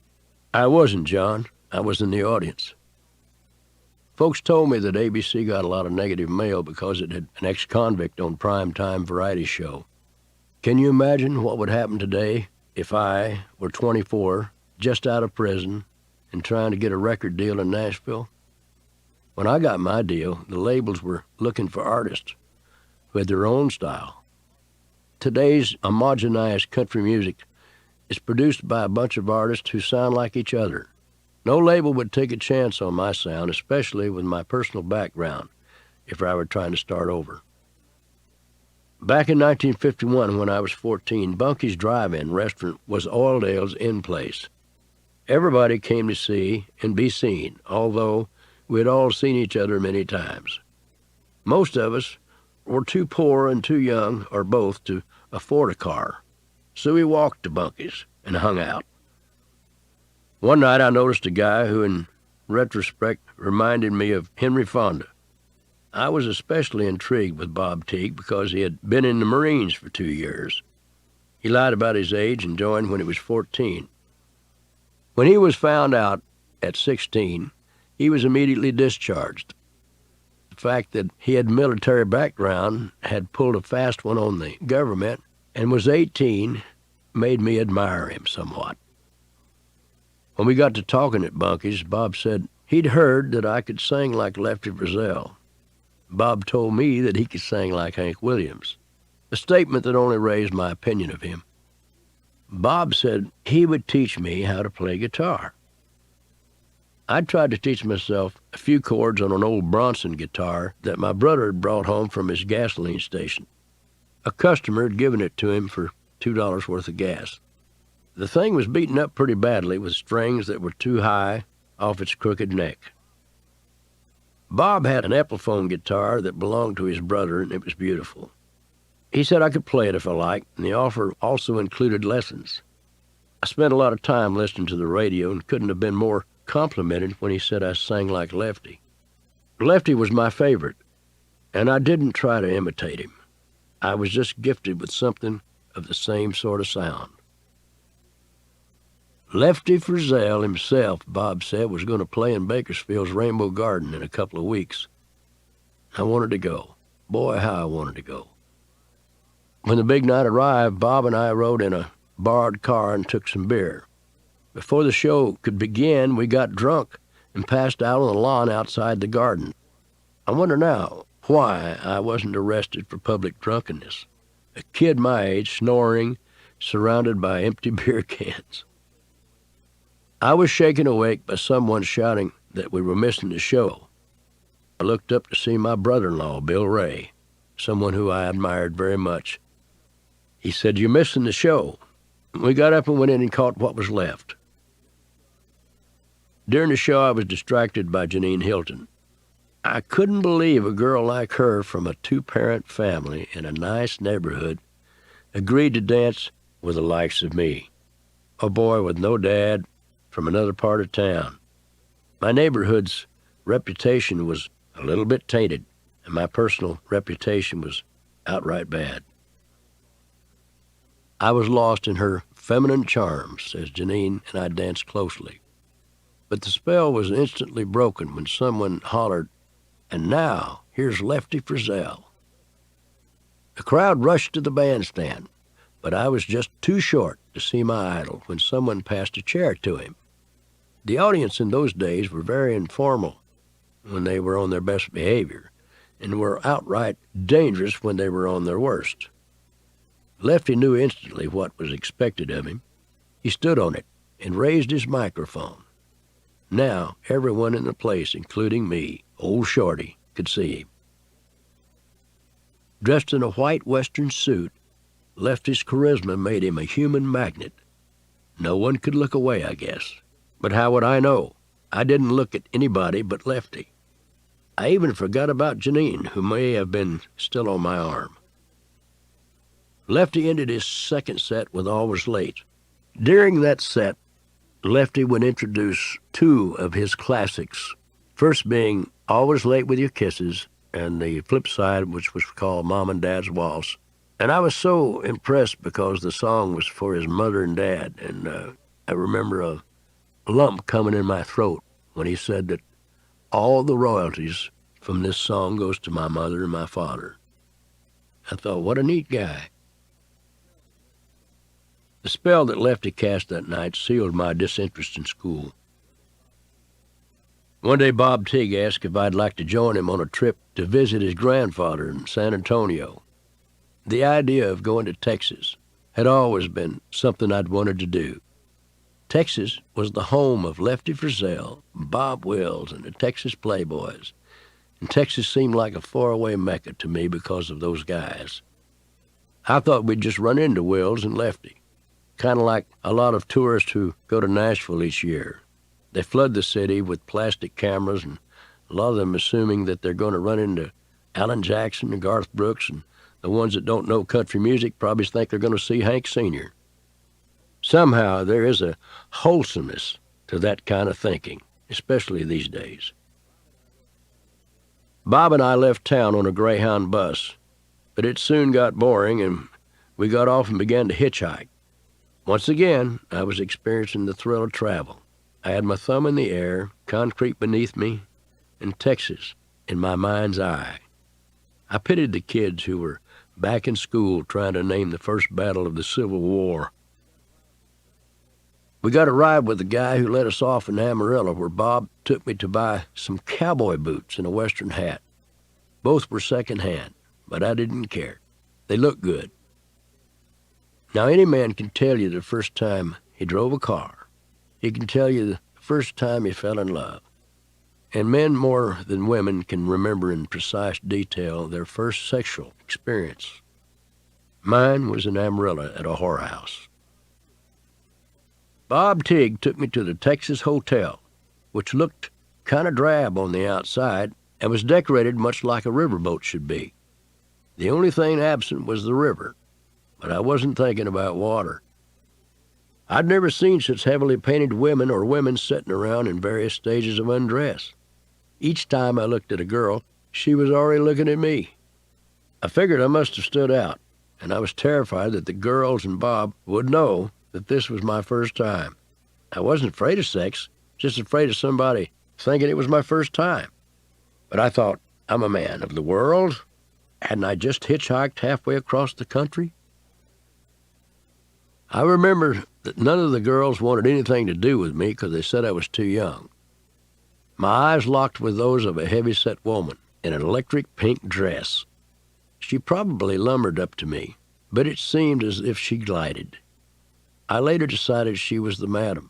"I wasn't, John. I was in the audience." Folks told me that ABC got a lot of negative mail because it had an ex-convict on primetime variety show. Can you imagine what would happen today if I were 24, just out of prison, and trying to get a record deal in Nashville? When I got my deal, the labels were looking for artists who had their own style. Today's homogenized country music is produced by a bunch of artists who sound like each other. No label would take a chance on my sound, especially with my personal background, if I were trying to start over. Back in 1951, when I was 14, Bunky's Drive-In restaurant was Oildale's in place. Everybody came to see and be seen, although we had all seen each other many times. Most of us were too poor and too young, or both, to afford a car, so we walked to Bunky's and hung out. One night I noticed a guy who, in retrospect, reminded me of Henry Fonda. I was especially intrigued with Bob Teague because he had been in the Marines for 2 years. He lied about his age and joined when he was 14. When he was found out at 16, he was immediately discharged. The fact that he had military background, had pulled a fast one on the government, and was 18 made me admire him somewhat. When we got to talking at Bunky's, Bob said he'd heard that I could sing like Lefty Frizzell. Bob told me that he could sing like Hank Williams, a statement that only raised my opinion of him. Bob said he would teach me how to play guitar. I tried to teach myself a few chords on an old Bronson guitar that my brother had brought home from his gasoline station. A customer had given it to him for $2 worth of gas. The thing was beaten up pretty badly with strings that were too high off its crooked neck. Bob had an Epiphone guitar that belonged to his brother, and it was beautiful. He said I could play it if I liked, and the offer also included lessons. I spent a lot of time listening to the radio and couldn't have been more complimented when he said I sang like Lefty. Lefty was my favorite, and I didn't try to imitate him. I was just gifted with something of the same sort of sound. Lefty Frizzell himself, Bob said, was going to play in Bakersfield's Rainbow Garden in a couple of weeks. I wanted to go. Boy, how I wanted to go. When the big night arrived, Bob and I rode in a borrowed car and took some beer. Before the show could begin, we got drunk and passed out on the lawn outside the garden. I wonder now why I wasn't arrested for public drunkenness. A kid my age snoring, surrounded by empty beer cans. I was shaken awake by someone shouting that we were missing the show. I looked up to see my brother-in-law, Bill Ray, someone who I admired very much. He said, "You're missing the show." We got up and went in and caught what was left. During the show, I was distracted by Janine Hilton. I couldn't believe a girl like her from a two-parent family in a nice neighborhood agreed to dance with the likes of me, a boy with no dad from another part of town. My neighborhood's reputation was a little bit tainted, and my personal reputation was outright bad. I was lost in her feminine charms as Janine and I danced closely. But the spell was instantly broken when someone hollered, "And now, here's Lefty Frizzell." The crowd rushed to the bandstand, but I was just too short to see my idol when someone passed a chair to him. The audience in those days were very informal when they were on their best behavior, and were outright dangerous when they were on their worst. Lefty knew instantly what was expected of him. He stood on it and raised his microphone. Now everyone in the place, including me, old Shorty, could see him. Dressed in a white Western suit, Lefty's charisma made him a human magnet. No one could look away, I guess. But how would I know? I didn't look at anybody but Lefty. I even forgot about Janine, who may have been still on my arm. Lefty ended his second set with "Always Late." During that set, Lefty would introduce two of his classics, first being "Always Late with Your Kisses," and the flip side, which was called "Mom and Dad's Waltz." And I was so impressed because the song was for his mother and dad, and I remember a lump coming in my throat when he said that all the royalties from this song goes to my mother and my father. I thought, what a neat guy. The spell that Lefty cast that night sealed my disinterest in school. One day Bob Tigg asked if I'd like to join him on a trip to visit his grandfather in San Antonio. The idea of going to Texas had always been something I'd wanted to do. Texas was the home of Lefty Frizzell, Bob Wills, and the Texas Playboys, and Texas seemed like a faraway Mecca to me because of those guys. I thought we'd just run into Wills and Lefty, kind of like a lot of tourists who go to Nashville each year. They flood the city with plastic cameras, and a lot of them assuming that they're going to run into Alan Jackson and Garth Brooks, and the ones that don't know country music probably think they're going to see Hank Sr. Somehow there is a wholesomeness to that kind of thinking, especially these days. Bob and I left town on a Greyhound bus, but it soon got boring, and we got off and began to hitchhike. Once again, I was experiencing the thrill of travel. I had my thumb in the air, concrete beneath me, and Texas in my mind's eye. I pitied the kids who were back in school trying to name the first battle of the Civil War. We got a ride with the guy who let us off in Amarillo, where Bob took me to buy some cowboy boots and a Western hat. Both were secondhand, but I didn't care. They looked good. Now, any man can tell you the first time he drove a car. He can tell you the first time he fell in love. And men more than women can remember in precise detail their first sexual experience. Mine was in Amarillo at a whorehouse. Bob Tigg took me to the Texas Hotel, which looked kind of drab on the outside and was decorated much like a riverboat should be. The only thing absent was the river, but I wasn't thinking about water. I'd never seen such heavily painted women or women sitting around in various stages of undress. Each time I looked at a girl, she was already looking at me. I figured I must have stood out, and I was terrified that the girls and Bob would know that this was my first time. I wasn't afraid of sex, just afraid of somebody thinking it was my first time. But I thought, I'm a man of the world. Hadn't I just hitchhiked halfway across the country? I remember that none of the girls wanted anything to do with me because they said I was too young. My eyes locked with those of a heavy-set woman in an electric pink dress. She probably lumbered up to me, but it seemed as if she glided. I later decided she was the madam.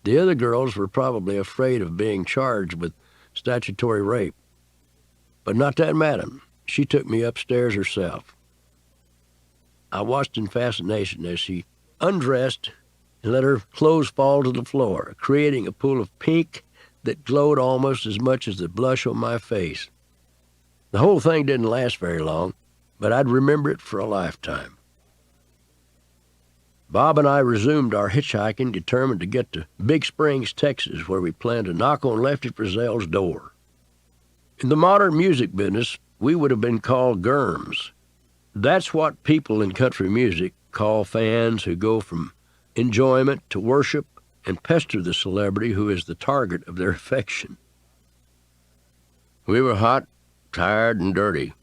The other girls were probably afraid of being charged with statutory rape. But not that madam. She took me upstairs herself. I watched in fascination as she undressed and let her clothes fall to the floor, creating a pool of pink that glowed almost as much as the blush on my face. The whole thing didn't last very long, but I'd remember it for a lifetime. Bob and I resumed our hitchhiking, determined to get to Big Springs, Texas, where we planned to knock on Lefty Frizzell's door. In the modern music business, we would have been called germs. That's what people in country music call fans who go from enjoyment to worship and pester the celebrity who is the target of their affection. We were hot, tired, and dirty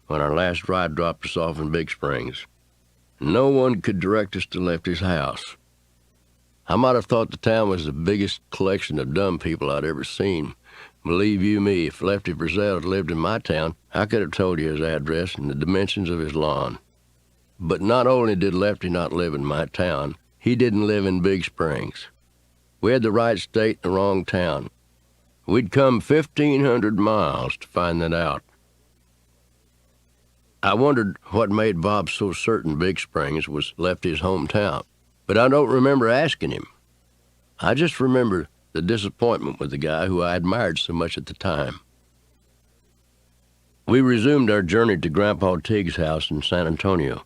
when our last ride dropped us off in Big Springs. No one could direct us to Lefty's house. I might have thought the town was the biggest collection of dumb people I'd ever seen. Believe you me, if Lefty Frizzell had lived in my town, I could have told you his address and the dimensions of his lawn. But not only did Lefty not live in my town, he didn't live in Big Springs. We had the right state and the wrong town. We'd come 1,500 miles to find that out. I wondered what made Bob so certain Big Springs was Lefty's hometown, but I don't remember asking him. I just remember the disappointment with the guy who I admired so much at the time. We resumed our journey to Grandpa Tigg's house in San Antonio.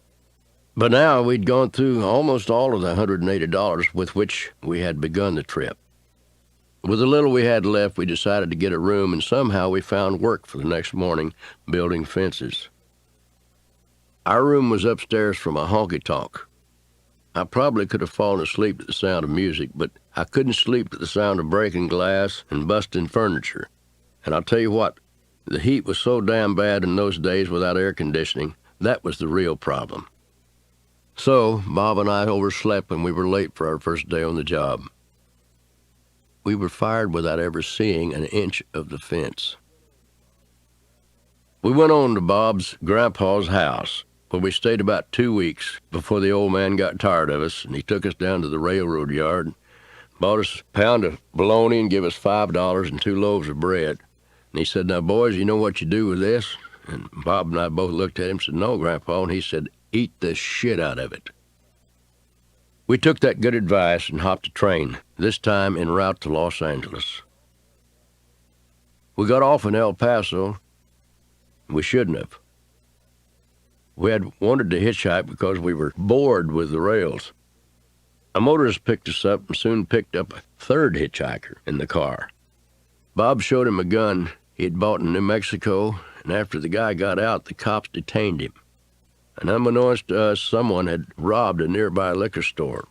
But now we'd gone through almost all of the $180 with which we had begun the trip. With the little we had left, we decided to get a room, and somehow we found work for the next morning building fences. Our room was upstairs from a honky-tonk. I probably could have fallen asleep to the sound of music, but I couldn't sleep to the sound of breaking glass and busting furniture. And I'll tell you what, the heat was so damn bad in those days without air conditioning, that was the real problem. So, Bob and I overslept when we were late for our first day on the job. We were fired without ever seeing an inch of the fence. We went on to Bob's grandpa's house, where we stayed about 2 weeks before the old man got tired of us, and he took us down to the railroad yard, bought us a pound of bologna and gave us $5 and 2 loaves of bread. And he said, "Now, boys, you know what you do with this?" And Bob and I both looked at him and said, "No, Grandpa." And he said, "Eat the shit out of it." We took that good advice and hopped a train, this time en route to Los Angeles. We got off in El Paso. We shouldn't have. We had wanted to hitchhike because we were bored with the rails. A motorist picked us up and soon picked up a third hitchhiker in the car. Bob showed him a gun he had bought in New Mexico, and after the guy got out, the cops detained him. And unbeknownst to us, someone had robbed a nearby liquor store.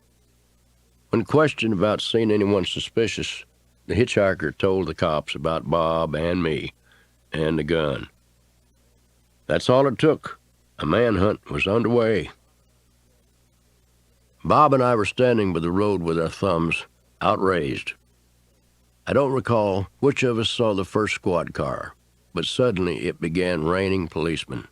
When questioned about seeing anyone suspicious, the hitchhiker told the cops about Bob and me and the gun. That's all it took. A manhunt was underway. Bob and I were standing by the road with our thumbs outraised. I don't recall which of us saw the first squad car, but suddenly it began raining policemen.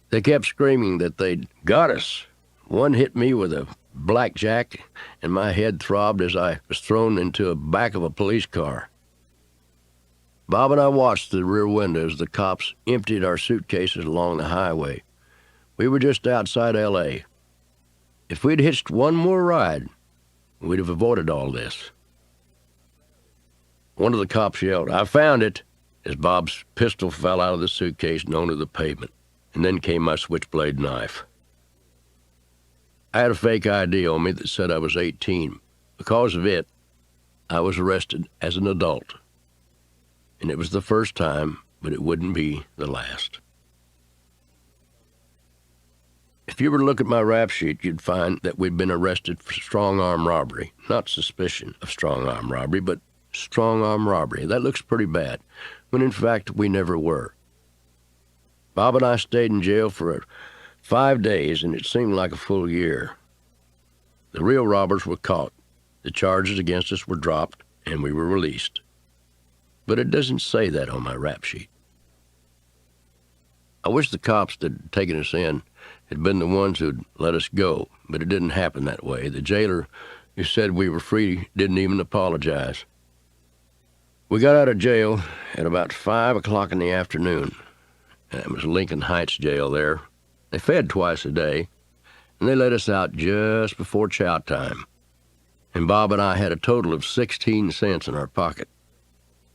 They kept screaming that they'd got us. One hit me with a blackjack, and my head throbbed as I was thrown into the back of a police car. Bob and I watched the rear window as the cops emptied our suitcases along the highway. We were just outside L.A. If we'd hitched one more ride, we'd have avoided all this. One of the cops yelled, "I found it," as Bob's pistol fell out of the suitcase and onto the pavement, and then came my switchblade knife. I had a fake ID on me that said I was 18. Because of it, I was arrested as an adult. And it was the first time, but it wouldn't be the last. If you were to look at my rap sheet, you'd find that we'd been arrested for strong-arm robbery. Not suspicion of strong-arm robbery, but strong-arm robbery. That looks pretty bad. when in fact we never were. Bob and I stayed in jail for 5 days, and it seemed like a full year. The real robbers were caught, the charges against us were dropped, and we were released. But it doesn't say that on my rap sheet. I wish the cops that had taken us in had been the ones who'd let us go, but it didn't happen that way. The jailer who said we were free didn't even apologize. We got out of jail at about 5 o'clock in the afternoon. It was Lincoln Heights jail there. They fed twice a day, and they let us out just before chow time. And Bob and I had a total of 16 cents in our pocket.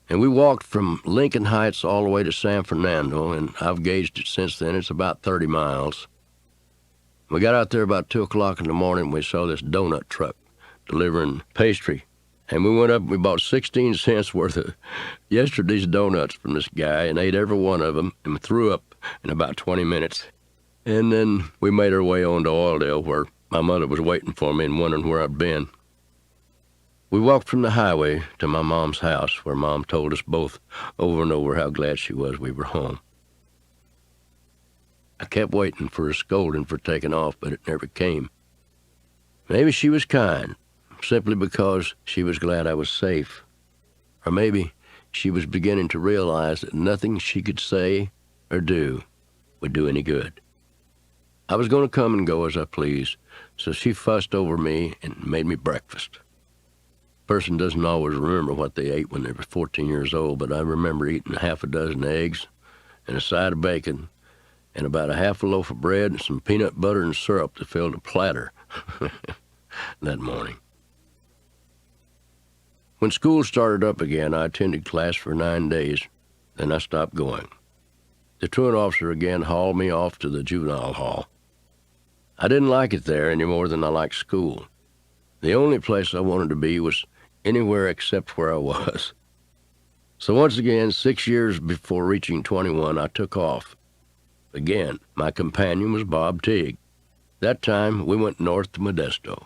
And we walked from Lincoln Heights all the way to San Fernando, and I've gauged it since then. It's about 30 miles. We got out there about 2 o'clock in the morning, and we saw this donut truck delivering pastry. And we went up and we bought 16 cents worth of yesterday's donuts from this guy and ate every one of them and threw up in about 20 minutes. And then we made our way on to Oildale, where my mother was waiting for me and wondering where I'd been. We walked from the highway to my mom's house, where Mom told us both over and over how glad she was we were home. I kept waiting for a scolding for taking off, but it never came. Maybe she was kind, simply because she was glad I was safe. Or maybe she was beginning to realize that nothing she could say or do would do any good. I was going to come and go as I pleased, so she fussed over me and made me breakfast. A person doesn't always remember what they ate when they were 14 years old, but I remember eating half a dozen eggs and a side of bacon and about a half a loaf of bread and some peanut butter and syrup that filled a platter that morning. When school started up again, I attended class for 9 days. Then I stopped going. The truant officer again hauled me off to the juvenile hall. I didn't like it there any more than I liked school. The only place I wanted to be was anywhere except where I was. So once again, 6 years before reaching 21, I took off. Again, my companion was Bob Teague. That time, we went north to Modesto.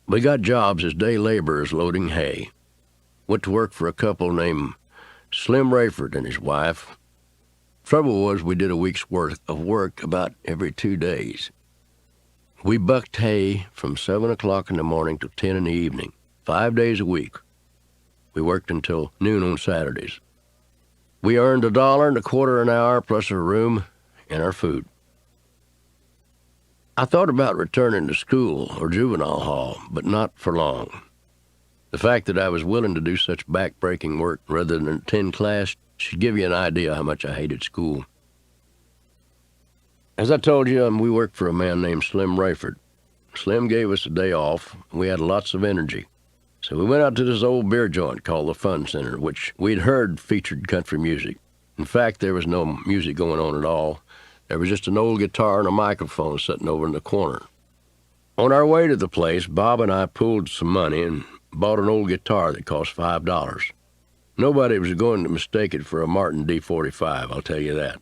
We got jobs as day laborers loading hay. Went to work for a couple named Slim Rayford and his wife. Trouble was we did a week's worth of work about every 2 days. We bucked hay from 7 o'clock in the morning till 10 in the evening, 5 days a week. We worked until noon on Saturdays. We earned $1.25 an hour plus our room and our food. I thought about returning to school or juvenile hall, but not for long. The fact that I was willing to do such back-breaking work rather than attend class should give you an idea how much I hated school. As I told you, we worked for a man named Slim Rayford. Slim gave us a day off, and we had lots of energy. So we went out to this old beer joint called the Fun Center, which we'd heard featured country music. In fact, there was no music going on at all. There was just an old guitar and a microphone sitting over in the corner. On our way to the place, Bob and I pooled some money and bought an old guitar that cost $5. Nobody was going to mistake it for a Martin D45, I'll tell you that.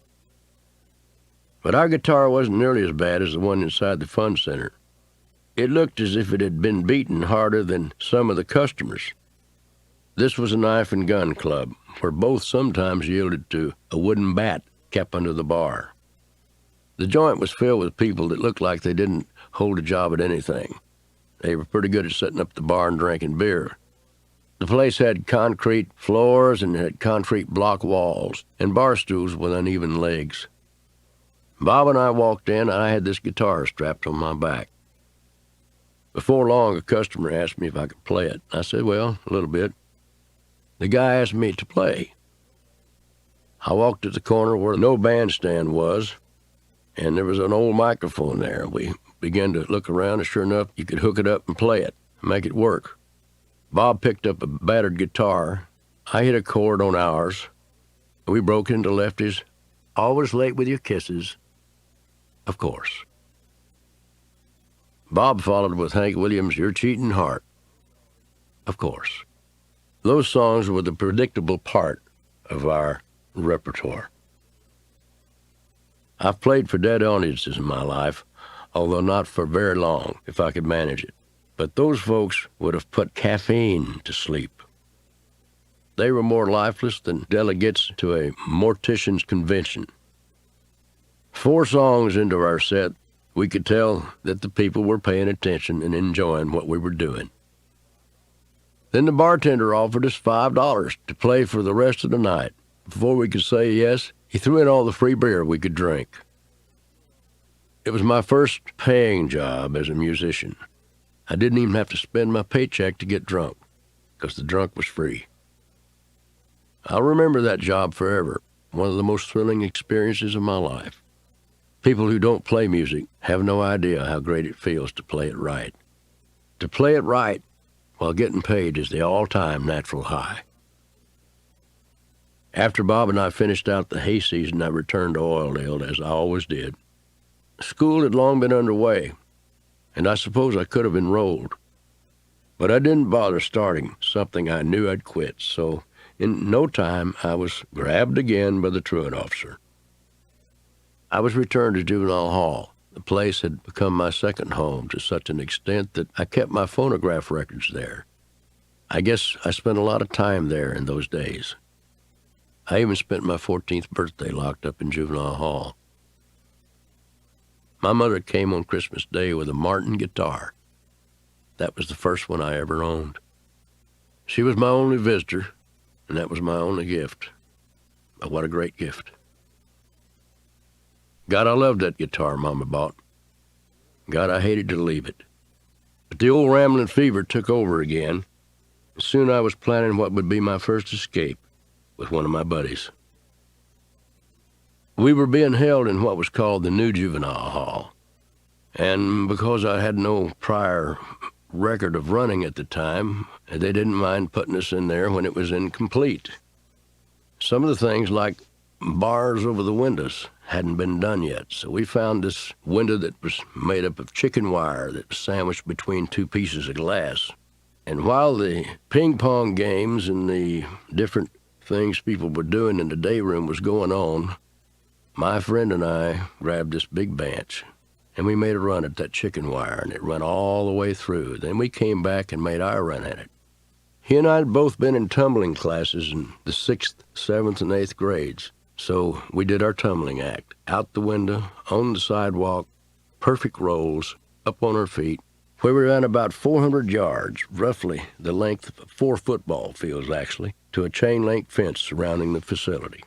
But our guitar wasn't nearly as bad as the one inside the Fun Center. It looked as if it had been beaten harder than some of the customers. This was a knife and gun club, where both sometimes yielded to a wooden bat kept under the bar. The joint was filled with people that looked like they didn't hold a job at anything. They were pretty good at setting up the bar and drinking beer. The place had concrete floors and had concrete block walls and bar stools with uneven legs. Bob and I walked in, and I had this guitar strapped on my back. Before long, a customer asked me if I could play it. I said, well, a little bit. The guy asked me to play. I walked to the corner where no bandstand was, and there was an old microphone there. We began to look around, and sure enough, you could hook it up and play it, make it work. Bob picked up a battered guitar. I hit a chord on ours. We broke into Lefty's Always Late With Your Kisses, of course. Bob followed with Hank Williams' Your Cheating Heart, of course. Those songs were the predictable part of our repertoire. I've played for dead audiences in my life, although not for very long, if I could manage it. But those folks would have put caffeine to sleep. They were more lifeless than delegates to a mortician's convention. 4 songs into our set, we could tell that the people were paying attention and enjoying what we were doing. Then the bartender offered us $5 to play for the rest of the night. Before we could say yes, he threw in all the free beer we could drink. It was my first paying job as a musician. I didn't even have to spend my paycheck to get drunk, because the drunk was free. I'll remember that job forever, one of the most thrilling experiences of my life. People who don't play music have no idea how great it feels to play it right. To play it right while getting paid is the all-time natural high. After Bob and I finished out the hay season, I returned to Oildale, as I always did. School had long been underway, and I suppose I could have enrolled. But I didn't bother starting something I knew I'd quit, so in no time I was grabbed again by the truant officer. I was returned to juvenile hall. The place had become my second home to such an extent that I kept my phonograph records there. I guess I spent a lot of time there in those days. I even spent my 14th birthday locked up in juvenile hall. My mother came on Christmas Day with a Martin guitar. That was the first one I ever owned. She was my only visitor, and that was my only gift. But what a great gift. God, I loved that guitar Mama bought. God, I hated to leave it. But the old rambling fever took over again. Soon I was planning what would be my first escape with one of my buddies. We were being held in what was called the New Juvenile Hall. And because I had no prior record of running at the time, they didn't mind putting us in there when it was incomplete. Some of the things, like bars over the windows, hadn't been done yet, so we found this window that was made up of chicken wire that was sandwiched between 2 pieces of glass. And while the ping pong games and the different things people were doing in the day room was going on, my friend and I grabbed this big bench, and we made a run at that chicken wire, and it ran all the way through. Then we came back and made our run at it. He and I had both been in tumbling classes in the 6th, 7th, and 8th grades. So we did our tumbling act, out the window, on the sidewalk, perfect rolls, up on our feet. We ran about 400 yards, roughly the length of 4 football fields, actually, to a chain-link fence surrounding the facility.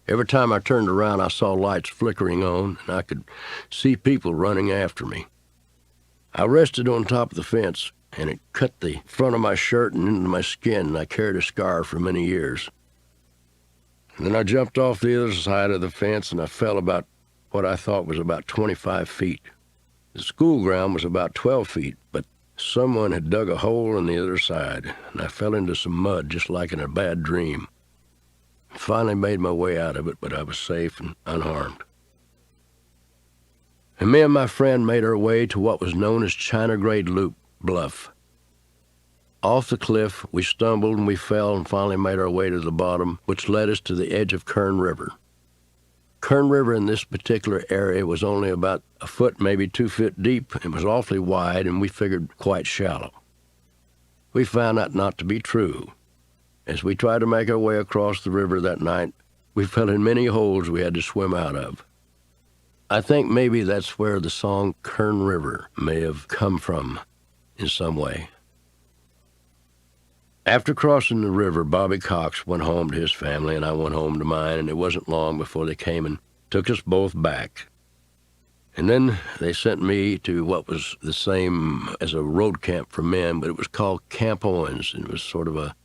Every time I turned around, I saw lights flickering on, and I could see people running after me. I rested on top of the fence, and it cut the front of my shirt and into my skin, and I carried a scar for many years. And then I jumped off the other side of the fence, and I fell about what I thought was about 25 feet. The school ground was about 12 feet, but someone had dug a hole on the other side, and I fell into some mud just like in a bad dream. I finally made my way out of it, but I was safe and unharmed. And me and my friend made our way to what was known as China Grade Loop Bluff. Off the cliff, we stumbled and we fell and finally made our way to the bottom, which led us to the edge of Kern River. Kern River in this particular area was only about a foot, maybe 2 feet deep. It was awfully wide, and we figured quite shallow. We found that not to be true. As we tried to make our way across the river that night, we fell in many holes we had to swim out of. I think maybe that's where the song Kern River may have come from in some way. After crossing the river, Bobby Cox went home to his family, and I went home to mine, and it wasn't long before they came and took us both back. And then they sent me to what was the same as a road camp for men, but it was called Camp Owens, and it was sort of a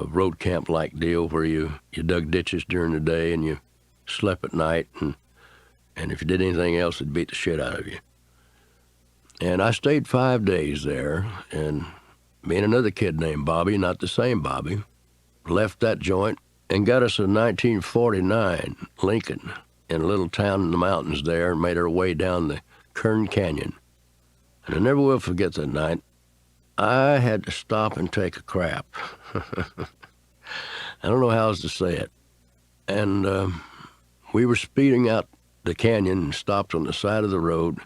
road camp-like deal where you dug ditches during the day and you slept at night, and if you did anything else, it'd beat the shit out of you. And I stayed 5 days there, and me and another kid named Bobby, not the same Bobby, left that joint and got us a 1949 Lincoln in a little town in the mountains there, and made our way down the Kern Canyon. And I never will forget that night. I had to stop and take a crap. I don't know how else to say it. And we were speeding out the canyon and stopped on the side of the road.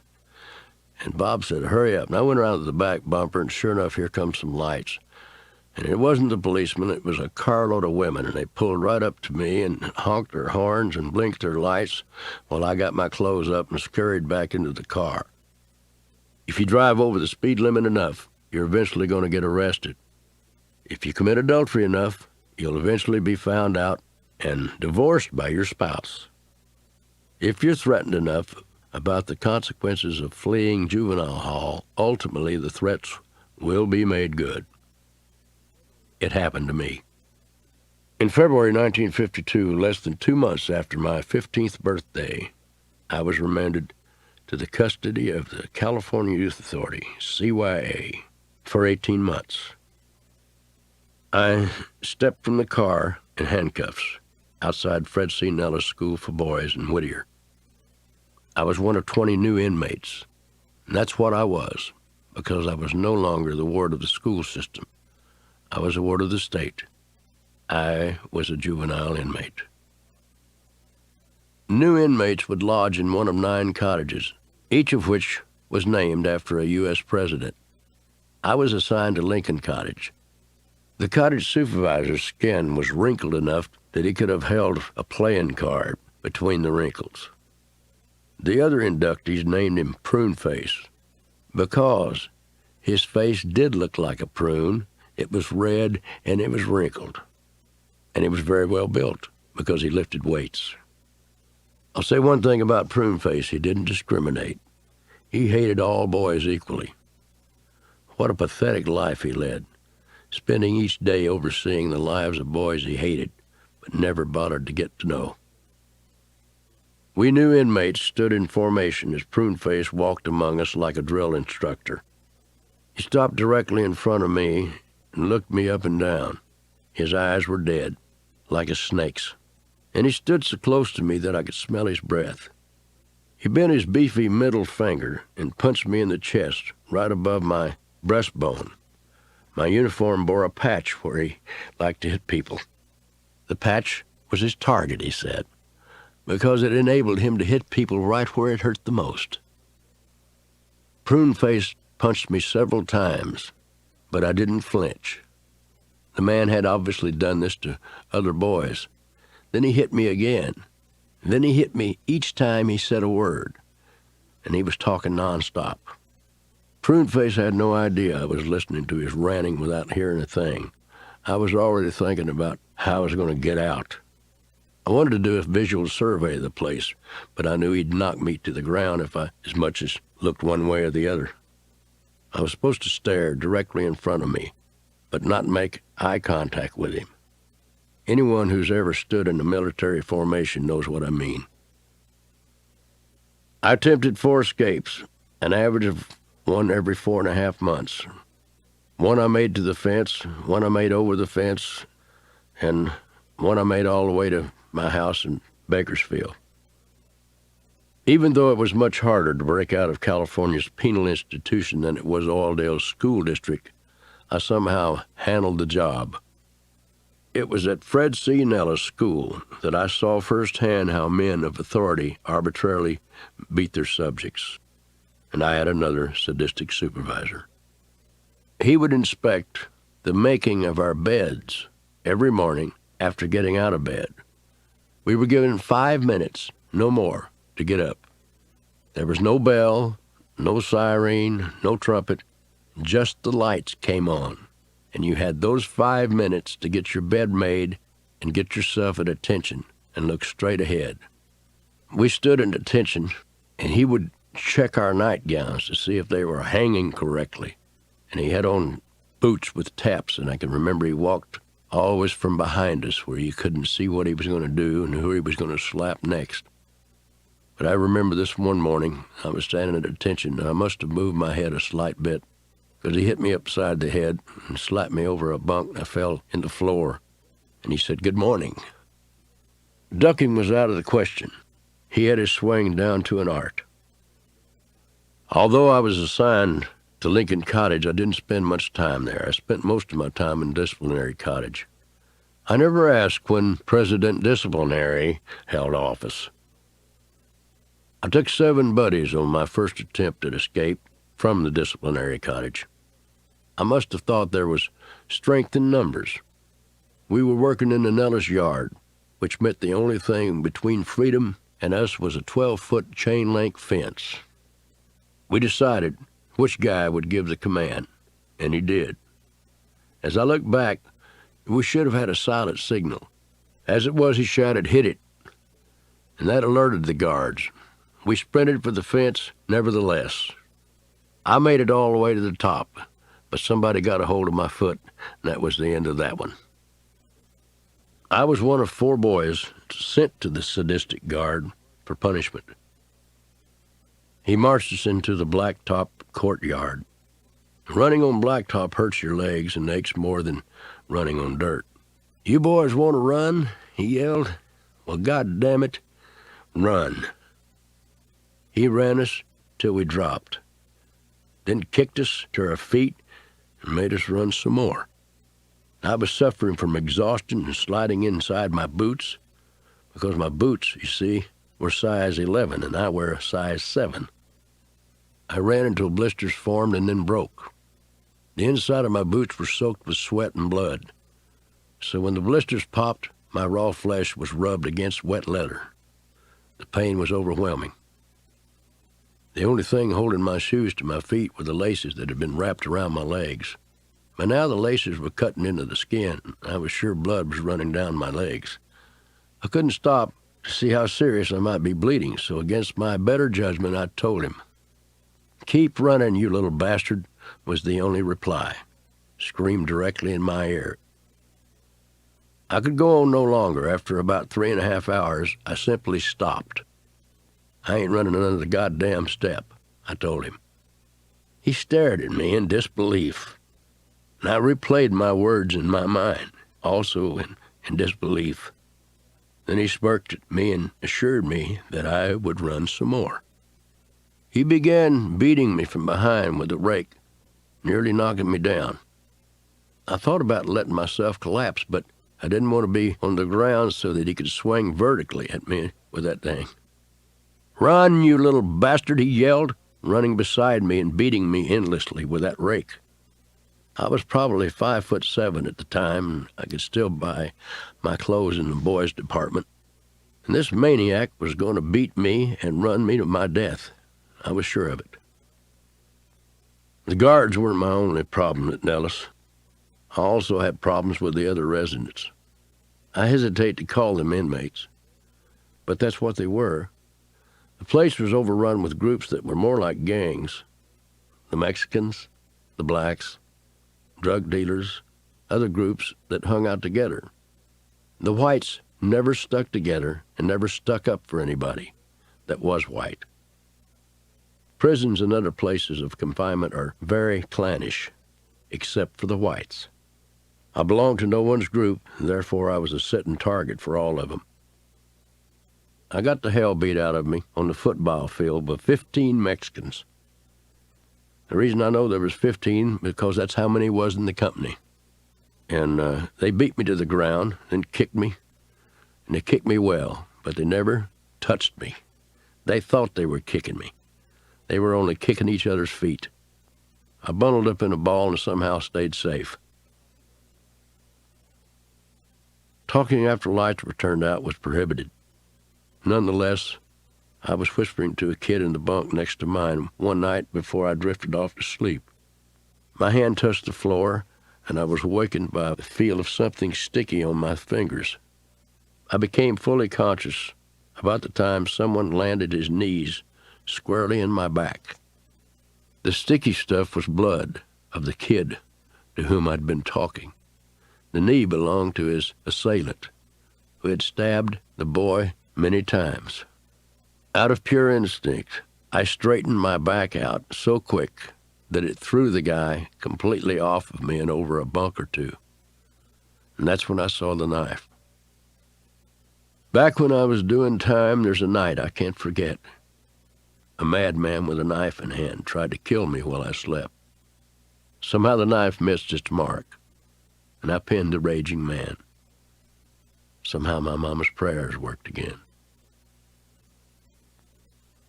And Bob said, "Hurry up." And I went around to the back bumper, and sure enough, here comes some lights. And it wasn't the policeman, it was a carload of women, and they pulled right up to me and honked their horns and blinked their lights while I got my clothes up and scurried back into the car. If you drive over the speed limit enough, you're eventually going to get arrested. If you commit adultery enough, you'll eventually be found out and divorced by your spouse. If you're threatened enough about the consequences of fleeing juvenile hall, ultimately the threats will be made good. It happened to me. In February 1952, less than 2 months after my 15th birthday, I was remanded to the custody of the California Youth Authority, CYA, for 18 months. I stepped from the car in handcuffs outside Fred C. Nellis School for Boys in Whittier. I was one of 20 new inmates, and that's what I was, because I was no longer the ward of the school system. I was a ward of the state. I was a juvenile inmate. New inmates would lodge in one of 9 cottages, each of which was named after a U.S. president. I was assigned to Lincoln Cottage. The cottage supervisor's skin was wrinkled enough that he could have held a playing card between the wrinkles. The other inductees named him Prune Face because his face did look like a prune. It was red and it was wrinkled. And he was very well built because he lifted weights. I'll say one thing about Prune Face: he didn't discriminate. He hated all boys equally. What a pathetic life he led, spending each day overseeing the lives of boys he hated, but never bothered to get to know. We new inmates stood in formation as Prune Face walked among us like a drill instructor. He stopped directly in front of me and looked me up and down. His eyes were dead, like a snake's, and he stood so close to me that I could smell his breath. He bent his beefy middle finger and punched me in the chest, right above my breastbone. My uniform bore a patch where he liked to hit people. The patch was his target, he said, because it enabled him to hit people right where it hurt the most. Prune Face punched me several times, but I didn't flinch. The man had obviously done this to other boys. Then he hit me again. Then he hit me each time he said a word, and he was talking nonstop. Prune Face had no idea I was listening to his ranting without hearing a thing. I was already thinking about how I was going to get out. I wanted to do a visual survey of the place, but I knew he'd knock me to the ground if I as much as looked one way or the other. I was supposed to stare directly in front of me, but not make eye contact with him. Anyone who's ever stood in a military formation knows what I mean. I attempted 4 escapes, an average of one every 4.5 months. One I made to the fence, one I made over the fence, and one I made all the way to my house in Bakersfield. Even though it was much harder to break out of California's penal institution than it was Oildale's school district, I somehow handled the job. It was at Fred C. Nellis School that I saw firsthand how men of authority arbitrarily beat their subjects, and I had another sadistic supervisor. He would inspect the making of our beds every morning after getting out of bed. We were given 5 minutes, no more, to get up. There was no bell, no siren, no trumpet, just the lights came on, and you had those 5 minutes to get your bed made and get yourself at attention and look straight ahead. We stood at attention, and he would check our nightgowns to see if they were hanging correctly, and he had on boots with taps, and I can remember he walked always from behind us where you couldn't see what he was going to do and who he was going to slap next. But I remember this one morning, I was standing at attention, and I must have moved my head a slight bit, because he hit me upside the head and slapped me over a bunk, and I fell in the floor, and he said, "Good morning." Ducking was out of the question. He had his swing down to an art. Although I was assigned to Lincoln Cottage, I didn't spend much time there. I spent most of my time in Disciplinary Cottage. I never asked when President Disciplinary held office. I took 7 buddies on my first attempt at escape from the Disciplinary Cottage. I must have thought there was strength in numbers. We were working in the Nellis yard, which meant the only thing between freedom and us was a 12-foot chain-link fence. We decided which guy would give the command, and he did. As I look back, we should have had a silent signal. As it was, he shouted, "Hit it," and that alerted the guards. We sprinted for the fence, nevertheless. I made it all the way to the top, but somebody got a hold of my foot, and that was the end of that one. I was one of 4 boys sent to the sadistic guard for punishment. He marched us into the blacktop courtyard. Running on blacktop hurts your legs and aches more than running on dirt. "You boys want to run?" he yelled. "Well, God damn it, run." He ran us till we dropped, then kicked us to our feet and made us run some more. I was suffering from exhaustion and sliding inside my boots, because my boots, you see, were size 11 and I wear a size 7. I ran until blisters formed and then broke. The inside of my boots were soaked with sweat and blood, so when the blisters popped, my raw flesh was rubbed against wet leather. The pain was overwhelming. The only thing holding my shoes to my feet were the laces that had been wrapped around my legs. By now the laces were cutting into the skin. I was sure blood was running down my legs. I couldn't stop to see how serious I might be bleeding, so against my better judgment I told him. "Keep running, you little bastard," was the only reply, screamed directly in my ear. I could go on no longer. After about 3.5 hours, I simply stopped. "I ain't running another goddamn step," I told him. He stared at me in disbelief, and I replayed my words in my mind, also in disbelief. Then he smirked at me and assured me that I would run some more. He began beating me from behind with a rake, nearly knocking me down. I thought about letting myself collapse, but I didn't want to be on the ground so that he could swing vertically at me with that thing. "Run, you little bastard," he yelled, running beside me and beating me endlessly with that rake. I was probably 5'7" at the time, and I could still buy my clothes in the boys' department. And this maniac was going to beat me and run me to my death. I was sure of it. The guards weren't my only problem at Nellis. I also had problems with the other residents. I hesitate to call them inmates, but that's what they were. The place was overrun with groups that were more like gangs. The Mexicans, the blacks, drug dealers, other groups that hung out together. The whites never stuck together and never stuck up for anybody that was white. Prisons and other places of confinement are very clannish, except for the whites. I belonged to no one's group, and therefore I was a sitting target for all of them. I got the hell beat out of me on the football field by 15 Mexicans. The reason I know there was 15 because that's how many was in the company. And they beat me to the ground, then kicked me, and they kicked me well, but they never touched me. They thought they were kicking me. They were only kicking each other's feet. I bundled up in a ball and somehow stayed safe. Talking after lights were turned out was prohibited. Nonetheless, I was whispering to a kid in the bunk next to mine one night before I drifted off to sleep. My hand touched the floor, and I was awakened by the feel of something sticky on my fingers. I became fully conscious about the time someone landed his knees squarely in my back. The sticky stuff was blood of the kid to whom I'd been talking. The knee belonged to his assailant, who had stabbed the boy many times. Out of pure instinct, I straightened my back out so quick that it threw the guy completely off of me and over a bunk or two. And that's when I saw the knife. Back when I was doing time, there's a night I can't forget. A madman with a knife in hand tried to kill me while I slept. Somehow the knife missed its mark, and I pinned the raging man. Somehow my mama's prayers worked again.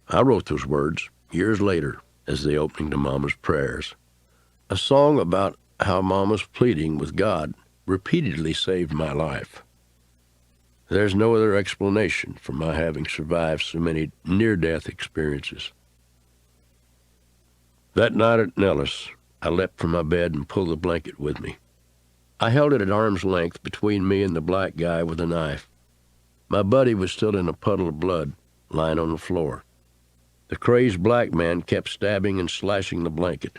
I wrote those words years later as the opening to Mama's prayers, a song about how Mama's pleading with God repeatedly saved my life. There's no other explanation for my having survived so many near-death experiences. That night at Nellis, I leapt from my bed and pulled the blanket with me. I held it at arm's length between me and the black guy with the knife. My buddy was still in a puddle of blood, lying on the floor. The crazed black man kept stabbing and slashing the blanket.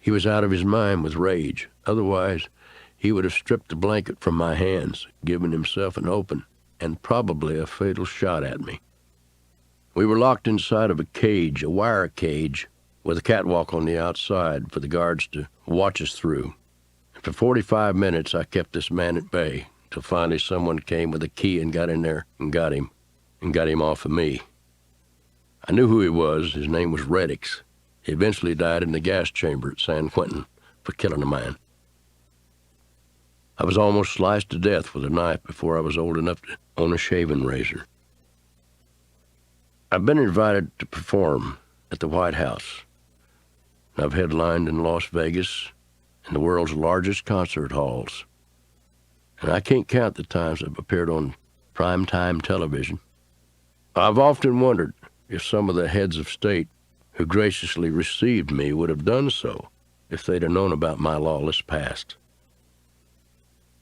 He was out of his mind with rage. Otherwise, he would have stripped the blanket from my hands, given himself an open and probably a fatal shot at me. We were locked inside of a cage, a wire cage, with a catwalk on the outside for the guards to watch us through. For 45 minutes, I kept this man at bay, till finally someone came with a key and got in there and got him off of me. I knew who he was. His name was Reddix. He eventually died in the gas chamber at San Quentin for killing a man. I was almost sliced to death with a knife before I was old enough to own a shaving razor. I've been invited to perform at the White House. I've headlined in Las Vegas, in the world's largest concert halls. And I can't count the times I've appeared on primetime television. I've often wondered if some of the heads of state who graciously received me would have done so if they'd have known about my lawless past.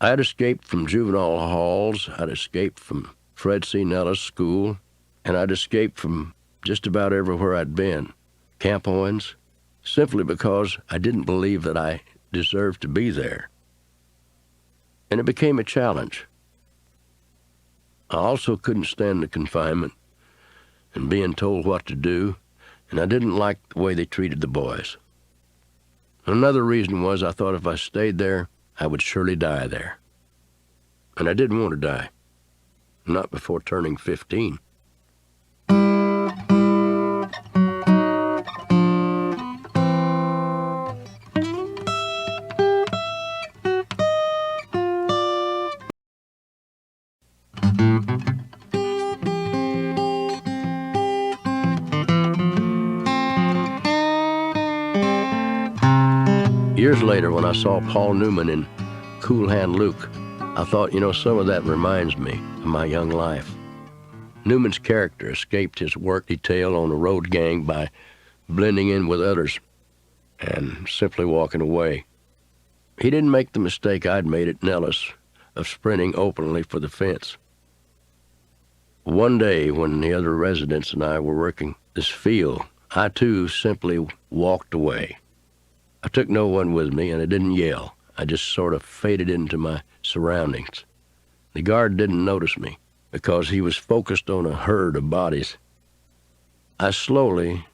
I had escaped from juvenile halls, I'd escaped from Fred C. Nellis School, and I'd escaped from just about everywhere I'd been, Camp Owens, simply because I didn't believe that I deserved to be there. And it became a challenge. I also couldn't stand the confinement and being told what to do, and I didn't like the way they treated the boys. Another reason was I thought if I stayed there, I would surely die there. And I didn't want to die. Not before turning 15. Years later, when I saw Paul Newman in Cool Hand Luke, I thought, some of that reminds me of my young life. Newman's character escaped his work detail on a road gang by blending in with others and simply walking away. He didn't make the mistake I'd made at Nellis of sprinting openly for the fence. One day, when the other residents and I were working this field, I too simply walked away. I took no one with me, and I didn't yell. I just sort of faded into my surroundings. The guard didn't notice me because he was focused on a herd of bodies. I slowly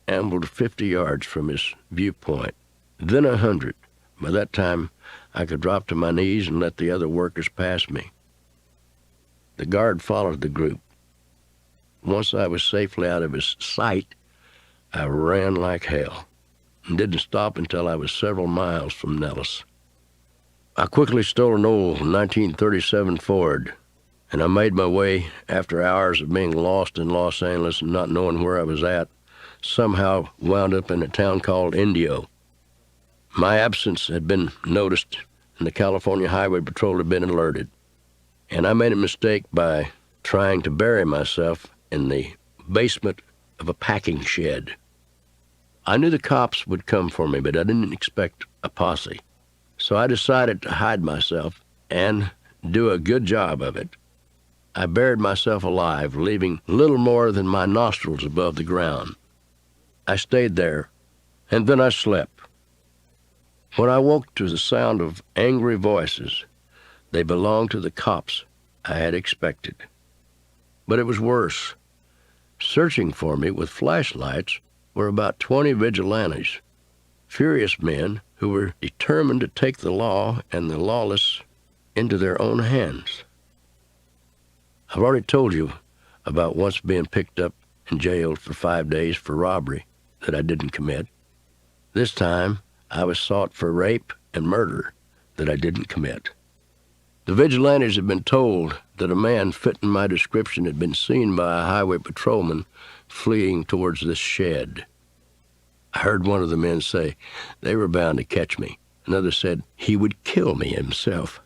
ambled 50 yards from his viewpoint, then 100. By that time, I could drop to my knees and let the other workers pass me. The guard followed the group. Once I was safely out of his sight, I ran like hell and didn't stop until I was several miles from Nellis. I quickly stole an old 1937 Ford, and I made my way, after hours of being lost in Los Angeles and not knowing where I was at, somehow wound up in a town called Indio. My absence had been noticed, and the California Highway Patrol had been alerted, and I made a mistake by trying to bury myself in the basement of a packing shed. I knew the cops would come for me, but I didn't expect a posse. So I decided to hide myself and do a good job of it. I buried myself alive, leaving little more than my nostrils above the ground. I stayed there, and then I slept. When I woke to the sound of angry voices, they belonged to the cops I had expected. But it was worse. Searching for me with flashlights were about 20 vigilantes, furious men who were determined to take the law and the lawless into their own hands. I've already told you about once being picked up and jailed for 5 days for robbery that I didn't commit. This time, I was sought for rape and murder that I didn't commit. The vigilantes had been told that a man fitting my description had been seen by a highway patrolman fleeing towards this shed. I heard one of the men say they were bound to catch me, Another said he would kill me himself.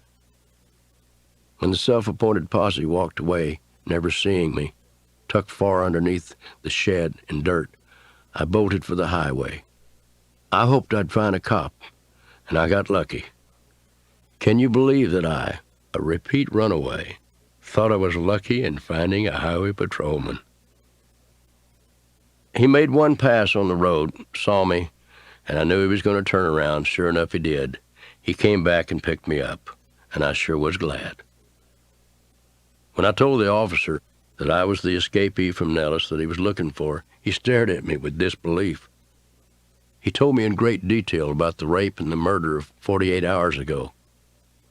When the self-appointed posse walked away, never seeing me, tucked far underneath the shed in dirt, I bolted for the highway. I hoped I'd find a cop, and I got lucky. Can you believe that I, a repeat runaway, thought I was lucky in finding a highway patrolman? He made one pass on the road, saw me, and I knew he was going to turn around. Sure enough, he did. He came back and picked me up, and I sure was glad. When I told the officer that I was the escapee from Nellis that he was looking for, he stared at me with disbelief. He told me in great detail about the rape and the murder of 48 hours ago.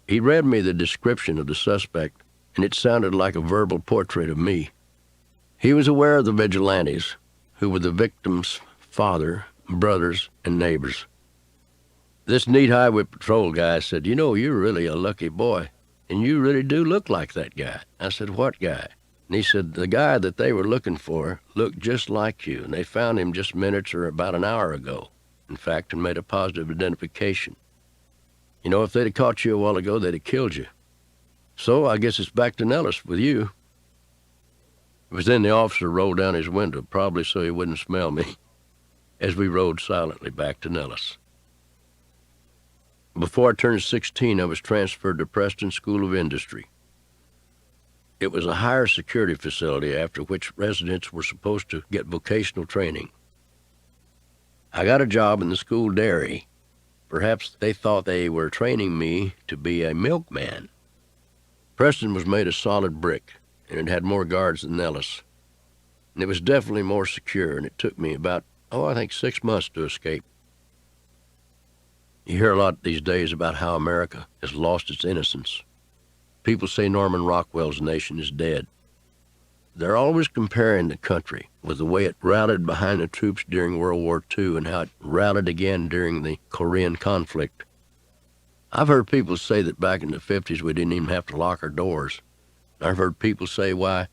He read me the description of the suspect, and it sounded like a verbal portrait of me. He was aware of the vigilantes, who were the victim's father, brothers, and neighbors. This neat highway patrol guy said, "You know, you're really a lucky boy, and you really do look like that guy." I said, "What guy?" And he said, "The guy that they were looking for looked just like you, and they found him just minutes or about an hour ago, in fact, and made a positive identification. You know, if they'd have caught you a while ago, they'd have killed you. So I guess it's back to Nellis with you." It was then the officer rolled down his window, probably so he wouldn't smell me, as we rode silently back to Nellis. Before I turned 16, I was transferred to Preston School of Industry. It was a higher security facility after which residents were supposed to get vocational training. I got a job in the school dairy. Perhaps they thought they were training me to be a milkman. Preston was made of solid brick, and it had more guards than Nellis. And it was definitely more secure, and it took me about, I think 6 months to escape. You hear a lot these days about how America has lost its innocence. People say Norman Rockwell's nation is dead. They're always comparing the country with the way it rallied behind the troops during World War II and how it rallied again during the Korean conflict. I've heard people say that back in the 50s we didn't even have to lock our doors. I've heard people say, why,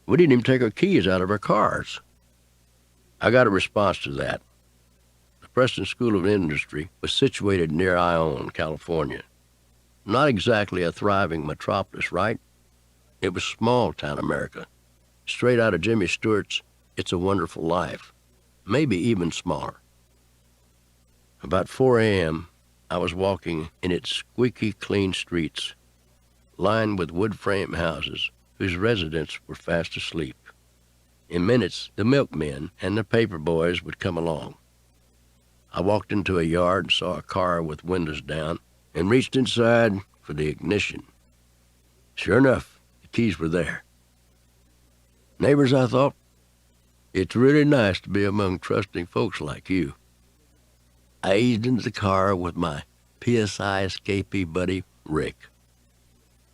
we didn't even take our keys out of our cars. I got a response to that. The Preston School of Industry was situated near Ione, California. Not exactly a thriving metropolis, right? It was small-town America. Straight out of Jimmy Stewart's It's a Wonderful Life. Maybe even smaller. About 4 a.m., I was walking in its squeaky clean streets, lined with wood-frame houses whose residents were fast asleep. In minutes, the milkmen and the paper boys would come along. I walked into a yard and saw a car with windows down and reached inside for the ignition. Sure enough, the keys were there. Neighbors, I thought, it's really nice to be among trusting folks like you. I eased into the car with my PSI escapee buddy, Rick.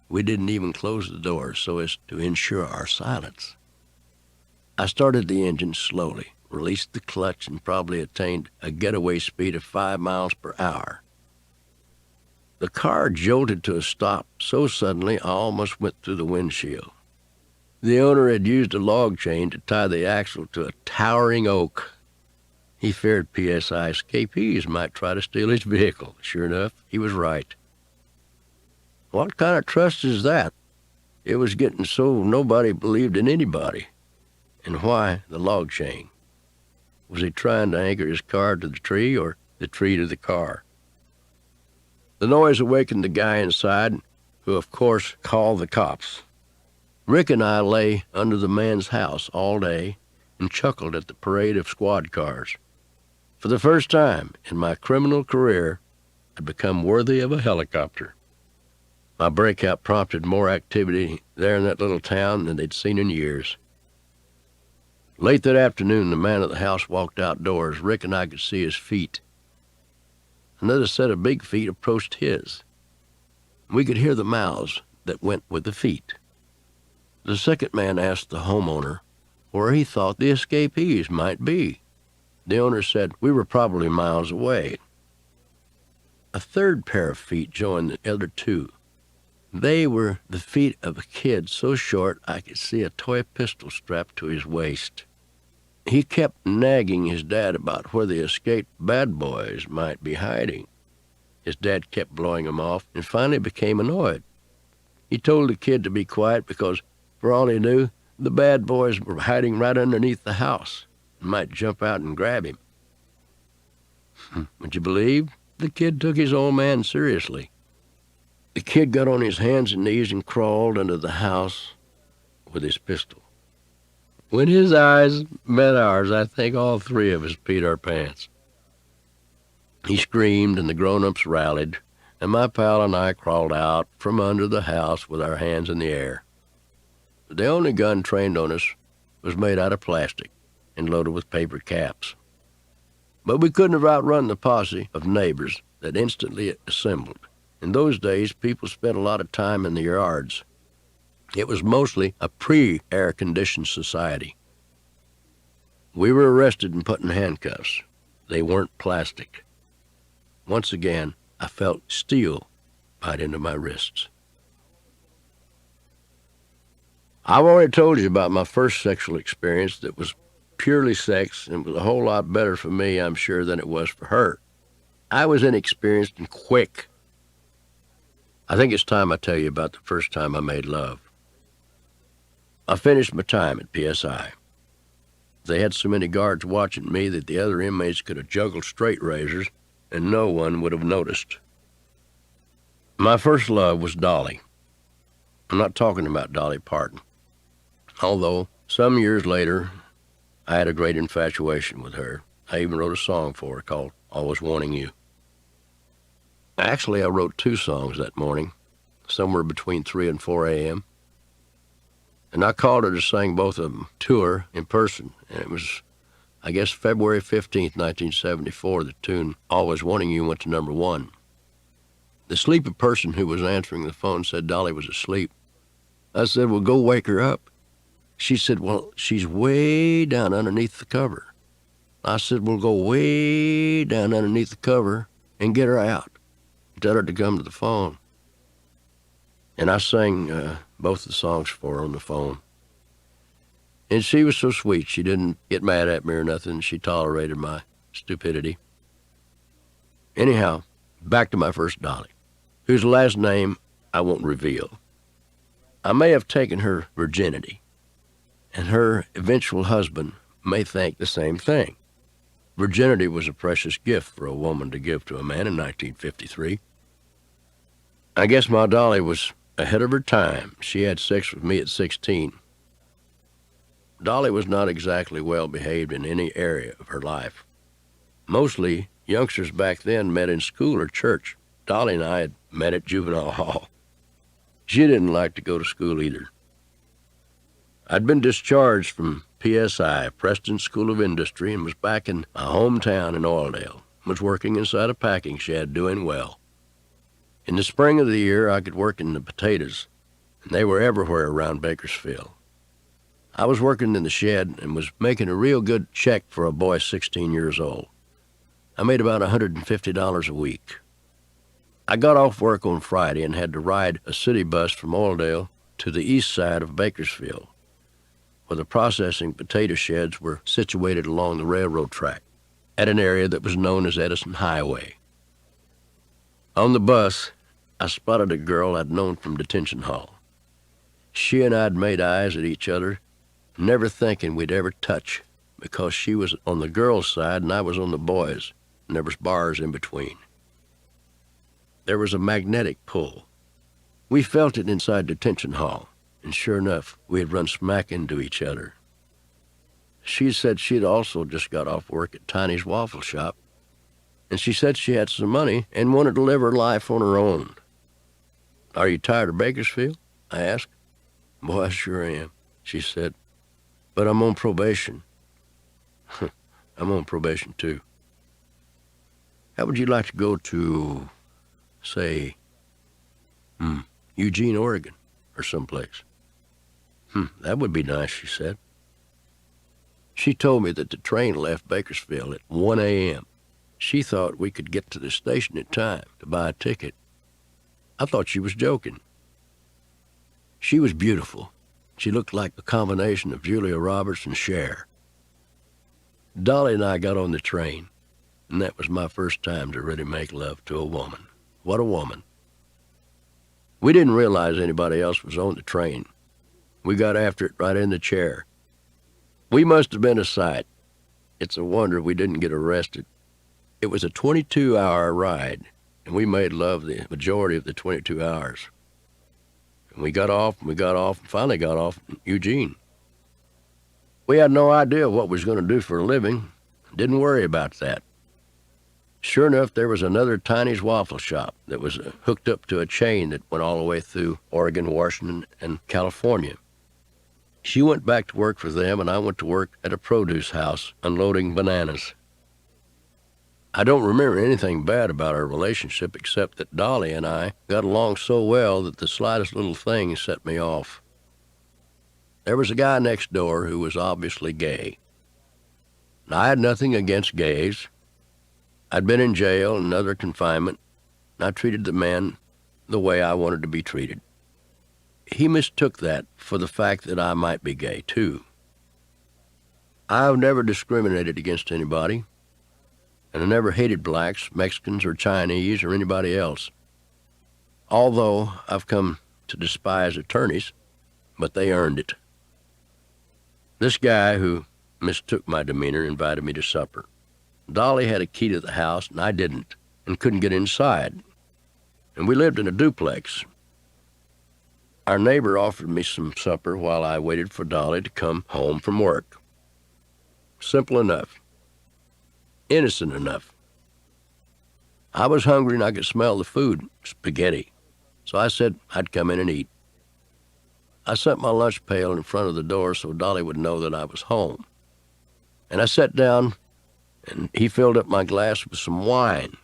We didn't even close the doors so as to ensure our silence. I started the engine slowly, released the clutch, and probably attained a getaway speed of 5 miles per hour. The car jolted to a stop so suddenly I almost went through the windshield. The owner had used a log chain to tie the axle to a towering oak. He feared PSI escapees might try to steal his vehicle. Sure enough, he was right. What kind of trust is that? It was getting so nobody believed in anybody. And why the log chain? Was he trying to anchor his car to the tree or the tree to the car? The noise awakened the guy inside, who of course called the cops. Rick and I lay under the man's house all day and chuckled at the parade of squad cars. For the first time in my criminal career, I'd become worthy of a helicopter. My breakout prompted more activity there in that little town than they'd seen in years. Late that afternoon, the man at the house walked outdoors. Rick and I could see his feet. Another set of big feet approached his. We could hear the mouths that went with the feet. The second man asked the homeowner where he thought the escapees might be. The owner said we were probably miles away. A third pair of feet joined the other two. They were the feet of a kid so short I could see a toy pistol strapped to his waist. He kept nagging his dad about where the escaped bad boys might be hiding. His dad kept blowing him off and finally became annoyed. He told the kid to be quiet because, for all he knew, the bad boys were hiding right underneath the house and might jump out and grab him. Would you believe? The kid took his old man seriously. The kid got on his hands and knees and crawled under the house with his pistol. When his eyes met ours, I think all three of us peed our pants. He screamed and the grown-ups rallied, and my pal and I crawled out from under the house with our hands in the air. The only gun trained on us was made out of plastic and loaded with paper caps. But we couldn't have outrun the posse of neighbors that instantly assembled. In those days, people spent a lot of time in the yards. It was mostly a pre-air-conditioned society. We were arrested and put in handcuffs. They weren't plastic. Once again, I felt steel bite into my wrists. I've already told you about my first sexual experience that was purely sex and was a whole lot better for me, I'm sure, than it was for her. I was inexperienced and quick. I think it's time I tell you about the first time I made love. I finished my time at PSI. They had so many guards watching me that the other inmates could have juggled straight razors and no one would have noticed. My first love was Dolly. I'm not talking about Dolly Parton, although some years later I had a great infatuation with her. I even wrote a song for her called Always Wanting You. Actually, I wrote 2 songs that morning, somewhere between 3 and 4 a.m., and I called her to sing both of them to her in person, and it was, I guess, February 15th, 1974, the tune Always Wanting You went to number 1. The sleepy person who was answering the phone said Dolly was asleep. I said, well, go wake her up. She said, well, she's way down underneath the cover. I said, well, go way down underneath the cover and get her out. Tell her to come to the phone. And I sang both the songs for her on the phone. And she was so sweet. She didn't get mad at me or nothing. She tolerated my stupidity. Anyhow, back to my first Dolly, whose last name I won't reveal. I may have taken her virginity, and her eventual husband may think the same thing. Virginity was a precious gift for a woman to give to a man in 1953. I guess my Dolly was ahead of her time. She had sex with me at 16. Dolly was not exactly well behaved in any area of her life. Mostly, youngsters back then met in school or church. Dolly and I had met at juvenile hall. She didn't like to go to school either. I'd been discharged from PSI, Preston School of Industry, and was back in my hometown in Oildale. Was working inside a packing shed, doing well. In the spring of the year, I could work in the potatoes, and they were everywhere around Bakersfield. I was working in the shed and was making a real good check for a boy 16 years old. I made about $150 a week. I got off work on Friday and had to ride a city bus from Oildale to the east side of Bakersfield, where the processing potato sheds were situated along the railroad track at an area that was known as Edison Highway. On the bus, I spotted a girl I'd known from detention hall. She and I'd made eyes at each other, never thinking we'd ever touch, because she was on the girls' side and I was on the boys', and there was bars in between. There was a magnetic pull. We felt it inside detention hall, and sure enough, we had run smack into each other. She said she'd also just got off work at Tiny's Waffle Shop, and she said she had some money and wanted to live her life on her own. Are you tired of Bakersfield? I asked. Boy, I sure am, she said, but I'm on probation. I'm on probation too. How would you like to go to, say, Eugene, Oregon, or someplace? That would be nice, she said. She told me that the train left Bakersfield at 1 a.m. She thought we could get to the station in time to buy a ticket. I thought she was joking. She was beautiful. She looked like a combination of Julia Roberts and Cher. Dolly and I got on the train, and that was my first time to really make love to a woman. What a woman. We didn't realize anybody else was on the train. We got after it right in the chair. We must have been a sight. It's a wonder we didn't get arrested. It was a 22-hour ride, and we made love the majority of the 22 hours. And we got off, and finally got off in Eugene. We had no idea what we was going to do for a living. Didn't worry about that. Sure enough, there was another Tiny's waffle shop that was hooked up to a chain that went all the way through Oregon, Washington, and California. She went back to work for them, and I went to work at a produce house unloading bananas. I don't remember anything bad about our relationship except that Dolly and I got along so well that the slightest little thing set me off. There was a guy next door who was obviously gay. And I had nothing against gays. I'd been in jail and other confinement, and I treated the man the way I wanted to be treated. He mistook that for the fact that I might be gay, too. I've never discriminated against anybody, and I never hated blacks, Mexicans, or Chinese, or anybody else. Although I've come to despise attorneys, but they earned it. This guy who mistook my demeanor invited me to supper. Dolly had a key to the house, and I didn't, and couldn't get inside. And we lived in a duplex. Our neighbor offered me some supper while I waited for Dolly to come home from work. Simple enough. Innocent enough. I was hungry and I could smell the food, spaghetti, so I said I'd come in and eat. I set my lunch pail in front of the door so Dolly would know that I was home. And I sat down, and he filled up my glass with some wine.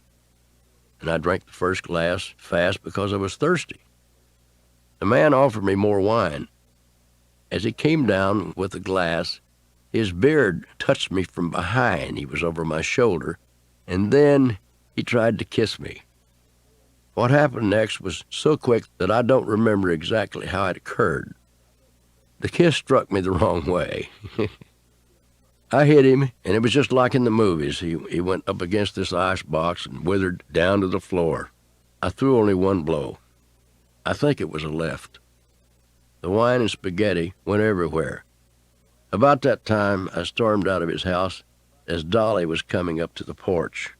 And I drank the first glass fast because I was thirsty. The man offered me more wine. As he came down with the glass, his beard touched me from behind. He was over my shoulder, and then he tried to kiss me. What happened next was so quick that I don't remember exactly how it occurred. The kiss struck me the wrong way. I hit him, and it was just like in the movies. He went up against this ice box and withered down to the floor. I threw only one blow. I think it was a left. The wine and spaghetti went everywhere. About that time, I stormed out of his house as Dolly was coming up to the porch.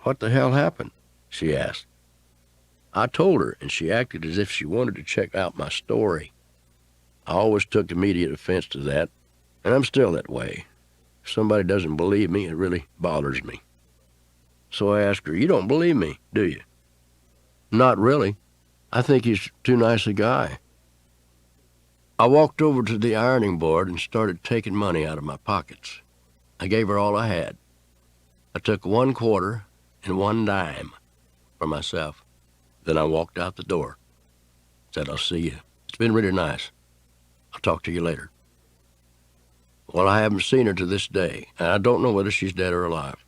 "What the hell happened?" she asked. I told her, and she acted as if she wanted to check out my story. I always took immediate offense to that, and I'm still that way. If somebody doesn't believe me, it really bothers me. So I asked her, "You don't believe me, do you?" "Not really. I think he's too nice a guy." I walked over to the ironing board and started taking money out of my pockets. I gave her all I had. I took 1 quarter and 1 dime for myself. Then I walked out the door. Said, "I'll see you. It's been really nice. I'll talk to you later." Well, I haven't seen her to this day, and I don't know whether she's dead or alive.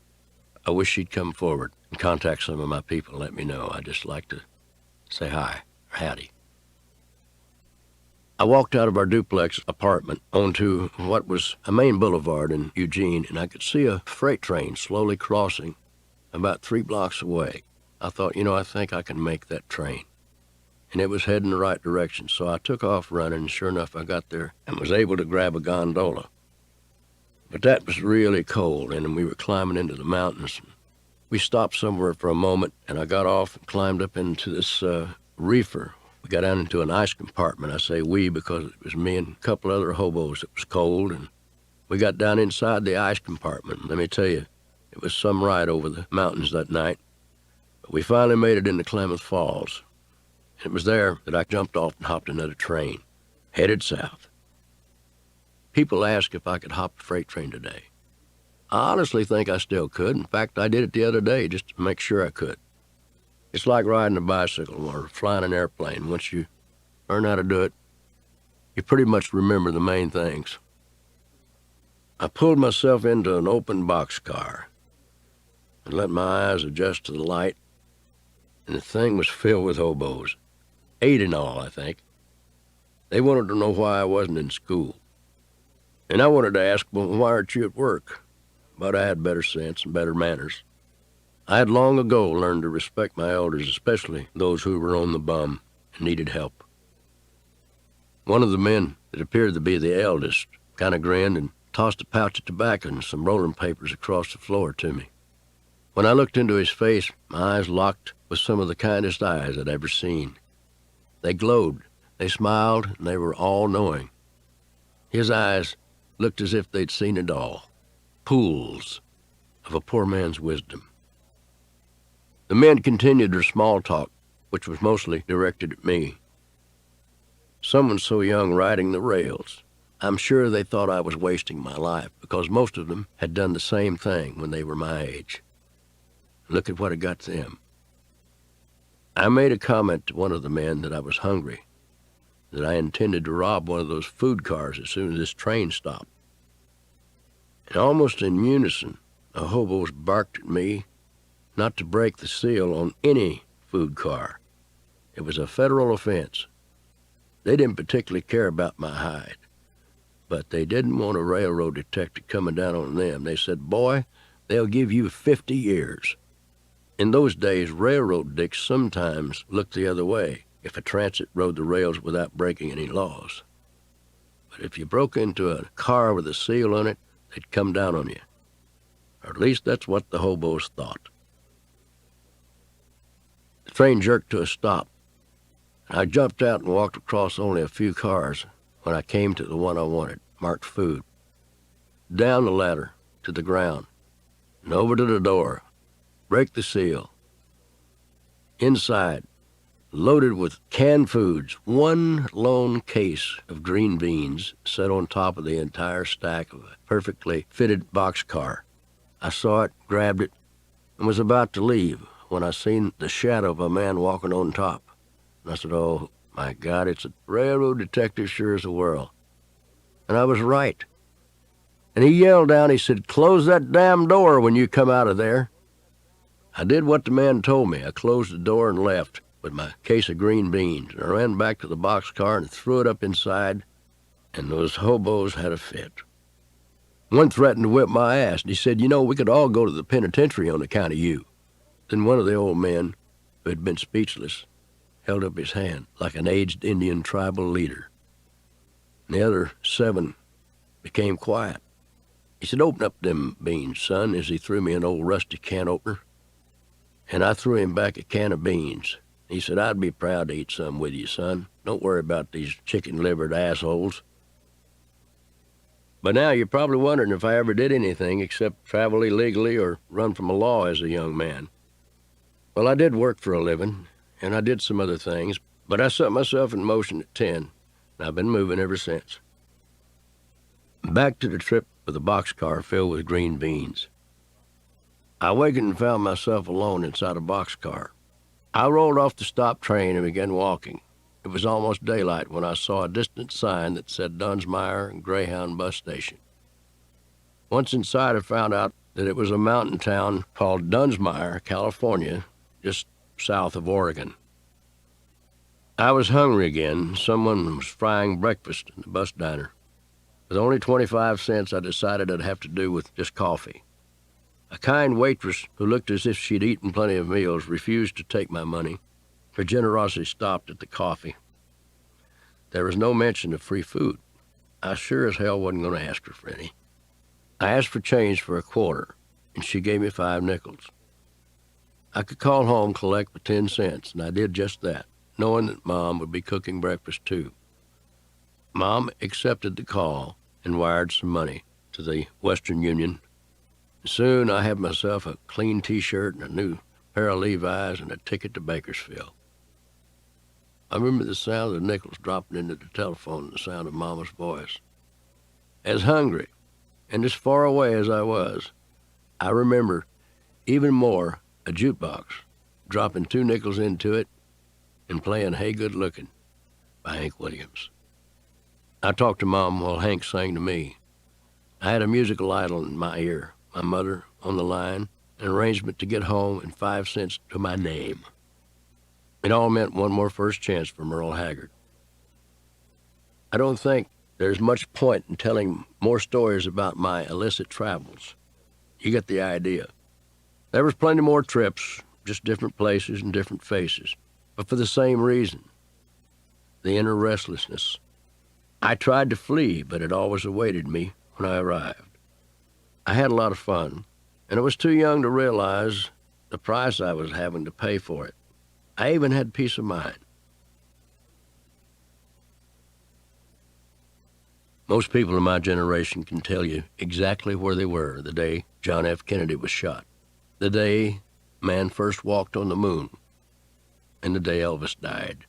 I wish she'd come forward and contact some of my people and let me know. I'd just like to say hi or howdy. I walked out of our duplex apartment onto what was a main boulevard in Eugene, and I could see a freight train slowly crossing about 3 blocks away. I thought, I think I can make that train. And it was heading the right direction, so I took off running, and sure enough, I got there and was able to grab a gondola. But that was really cold, and we were climbing into the mountains. We stopped somewhere for a moment, and I got off and climbed up into this reefer. We got down into an ice compartment. I say we because it was me and a couple other hobos. It was cold, and we got down inside the ice compartment. Let me tell you, it was some ride over the mountains that night. But we finally made it into Klamath Falls. And it was there that I jumped off and hopped another train, headed south. People ask if I could hop a freight train today. I honestly think I still could. In fact, I did it the other day just to make sure I could. It's like riding a bicycle or flying an airplane. Once you learn how to do it, you pretty much remember the main things. I pulled myself into an open boxcar and let my eyes adjust to the light, and the thing was filled with hobos. 8 in all, I think. They wanted to know why I wasn't in school. And I wanted to ask, well, why aren't you at work? But I had better sense and better manners. I had long ago learned to respect my elders, especially those who were on the bum and needed help. One of the men that appeared to be the eldest kind of grinned and tossed a pouch of tobacco and some rolling papers across the floor to me. When I looked into his face, my eyes locked with some of the kindest eyes I'd ever seen. They glowed, they smiled, and they were all-knowing. His eyes looked as if they'd seen it all, pools of a poor man's wisdom. The men continued their small talk, which was mostly directed at me. Someone so young riding the rails. I'm sure they thought I was wasting my life, because most of them had done the same thing when they were my age. Look at what it got them. I made a comment to one of the men that I was hungry, that I intended to rob one of those food cars as soon as this train stopped. And almost in unison, the hobos barked at me not to break the seal on any food car. It was a federal offense. They didn't particularly care about my hide, but they didn't want a railroad detective coming down on them. They said, "Boy, they'll give you 50 years. In those days, railroad dicks sometimes looked the other way if a transit rode the rails without breaking any laws. But if you broke into a car with a seal on it, they'd come down on you. Or at least that's what the hobos thought." The train jerked to a stop. I jumped out and walked across only a few cars when I came to the one I wanted, marked food. Down the ladder to the ground and over to the door. Break the seal. Inside, loaded with canned foods, one lone case of green beans set on top of the entire stack of a perfectly fitted boxcar. I saw it, grabbed it, and was about to leave when I seen the shadow of a man walking on top. And I said, "Oh, my God, it's a railroad detective sure as the world." And I was right. And he yelled down, he said, "Close that damn door when you come out of there." I did what the man told me. I closed the door and left with my case of green beans. And I ran back to the boxcar and threw it up inside, and those hobos had a fit. One threatened to whip my ass, and he said, "You know, we could all go to the penitentiary on account of you." Then one of the old men, who had been speechless, held up his hand like an aged Indian tribal leader. And the other 7 became quiet. He said, "Open up them beans, son," as he threw me an old rusty can opener. And I threw him back a can of beans. He said, "I'd be proud to eat some with you, son. Don't worry about these chicken-livered assholes." But now you're probably wondering if I ever did anything except travel illegally or run from the law as a young man. Well, I did work for a living, and I did some other things, but I set myself in motion at 10, and I've been moving ever since. Back to the trip with a boxcar filled with green beans. I awakened and found myself alone inside a boxcar. I rolled off the stop train and began walking. It was almost daylight when I saw a distant sign that said Dunsmire and Greyhound Bus Station. Once inside, I found out that it was a mountain town called Dunsmire, California, just south of Oregon. I was hungry again. Someone was frying breakfast in the bus diner. With only 25 cents, I decided I'd have to do with just coffee. A kind waitress who looked as if she'd eaten plenty of meals refused to take my money. Her generosity stopped at the coffee. There was no mention of free food. I sure as hell wasn't going to ask her for any. I asked for change for a quarter, and she gave me 5 nickels. I could call home, collect for 10 cents, and I did just that, knowing that Mom would be cooking breakfast too. Mom accepted the call and wired some money to the Western Union. Soon I had myself a clean T-shirt and a new pair of Levi's and a ticket to Bakersfield. I remember the sound of the nickels dropping into the telephone and the sound of Mama's voice. As hungry and as far away as I was, I remember even more a jukebox, dropping 2 nickels into it and playing "Hey Good Lookin'" by Hank Williams. I talked to Mom while Hank sang to me. I had a musical idol in my ear, my mother on the line, an arrangement to get home, and 5 cents to my name. It all meant one more first chance for Merle Haggard. I don't think there's much point in telling more stories about my illicit travels. You get the idea. There was plenty more trips, just different places and different faces, but for the same reason, the inner restlessness. I tried to flee, but it always awaited me when I arrived. I had a lot of fun, and I was too young to realize the price I was having to pay for it. I even had peace of mind. Most people in my generation can tell you exactly where they were the day John F. Kennedy was shot, the day man first walked on the moon, and the day Elvis died.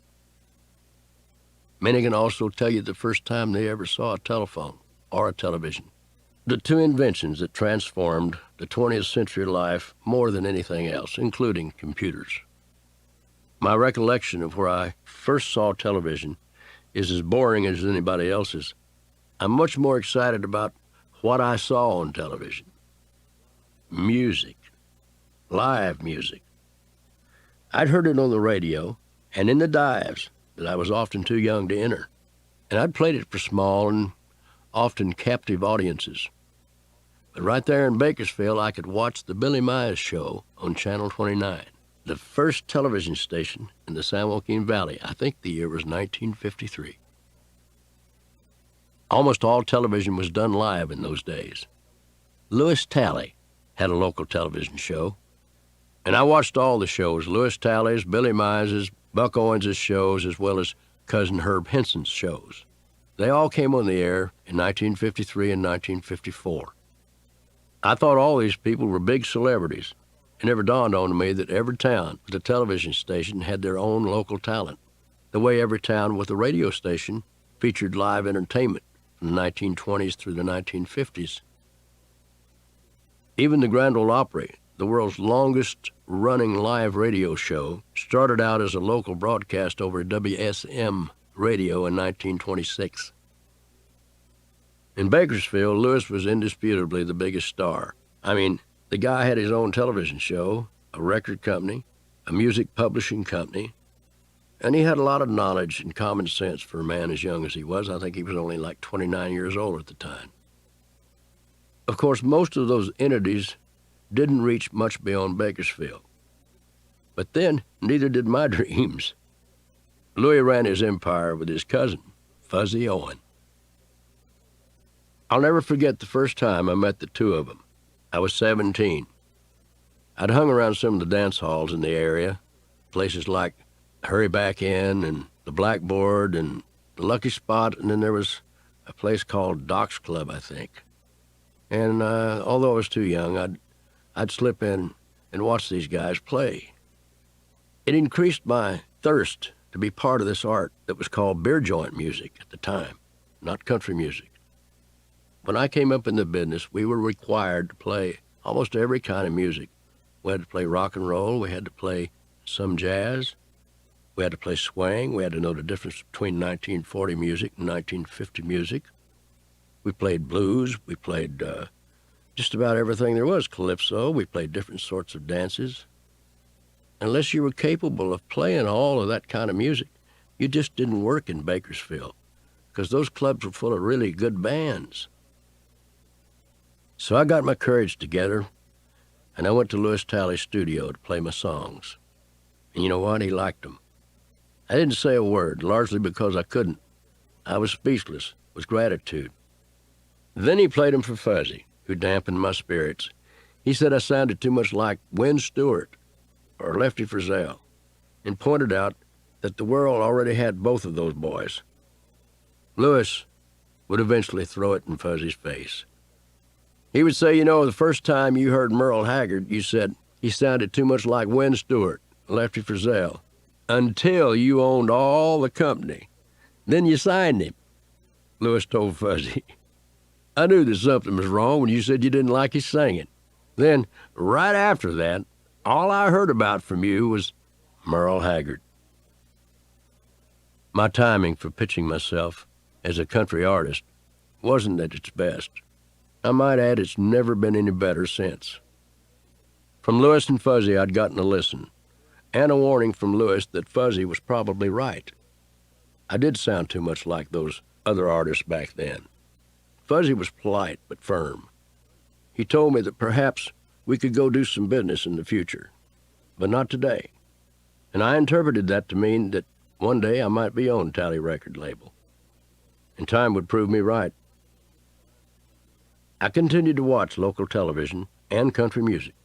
Many can also tell you the first time they ever saw a telephone or a television, the two inventions that transformed the 20th century life more than anything else, including computers. My recollection of where I first saw television is as boring as anybody else's. I'm much more excited about what I saw on television. Music. Live music. I'd heard it on the radio and in the dives that I was often too young to enter, and I'd played it for small and often captive audiences. But right there in Bakersfield, I could watch the Billy Mize show on Channel 29, the first television station in the San Joaquin Valley. I think the year was 1953. Almost all television was done live in those days. Lewis Talley had a local television show, and I watched all the shows, Lewis Talley's, Billy Mize's, Buck Owens' shows, as well as Cousin Herb Henson's shows. They all came on the air in 1953 and 1954. I thought all these people were big celebrities. It never dawned on me that every town with a television station had their own local talent, the way every town with a radio station featured live entertainment from the 1920s through the 1950s. Even the Grand Ole Opry, the world's longest-running live radio show, started out as a local broadcast over WSM radio in 1926. In Bakersfield, Lewis was indisputably the biggest star. I mean, the guy had his own television show, a record company, a music publishing company, and he had a lot of knowledge and common sense for a man as young as he was. I think he was only like 29 years old at the time. Of course, most of those entities didn't reach much beyond Bakersfield. But then, neither did my dreams. Louis ran his empire with his cousin, Fuzzy Owen. I'll never forget the first time I met the two of them. I was 17. I'd hung around some of the dance halls in the area, places like Hurry Back In and the Blackboard and the Lucky Spot, and then there was a place called Doc's Club, I think. And although I was too young, I'd slip in and watch these guys play. It increased my thirst to be part of this art that was called beer joint music at the time, not country music. When I came up in the business, we were required to play almost every kind of music. We had to play rock and roll, we had to play some jazz, we had to play swing, we had to know the difference between 1940 music and 1950 music. We played blues, we played just about everything there was, calypso, we played different sorts of dances. Unless you were capable of playing all of that kind of music, you just didn't work in Bakersfield, because those clubs were full of really good bands. So I got my courage together, and I went to Lewis Talley's studio to play my songs. And you know what? He liked them. I didn't say a word, largely because I couldn't. I was speechless with gratitude. Then he played them for Fuzzy, who dampened my spirits. He said I sounded too much like Win Stewart or Lefty Frizzell, and pointed out that the world already had both of those boys. Lewis would eventually throw it in Fuzzy's face. He would say, you know, the first time you heard Merle Haggard, you said he sounded too much like Win Stewart, Lefty Frizzell, until you owned all the company. Then you signed him, Lewis told Fuzzy. I knew that something was wrong when you said you didn't like his singing. Then, right after that, all I heard about from you was Merle Haggard. My timing for pitching myself as a country artist wasn't at its best. I might add it's never been any better since. From Lewis and Fuzzy, I'd gotten a listen, and a warning from Lewis that Fuzzy was probably right. I did sound too much like those other artists back then. Fuzzy was polite but firm. He told me that perhaps we could go do some business in the future, but not today. And I interpreted that to mean that one day I might be on Tally record label, and time would prove me right. I continued to watch local television and country music.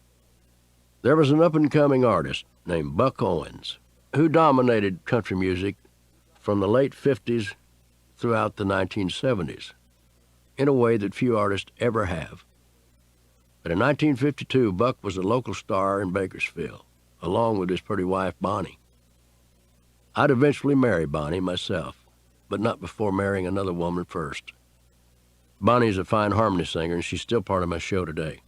There was an up-and-coming artist named Buck Owens who dominated country music from the late 50s throughout the 1970s in a way that few artists ever have. But in 1952, Buck was a local star in Bakersfield, along with his pretty wife, Bonnie. I'd eventually marry Bonnie myself, but not before marrying another woman first. Bonnie's a fine harmony singer, and she's still part of my show today.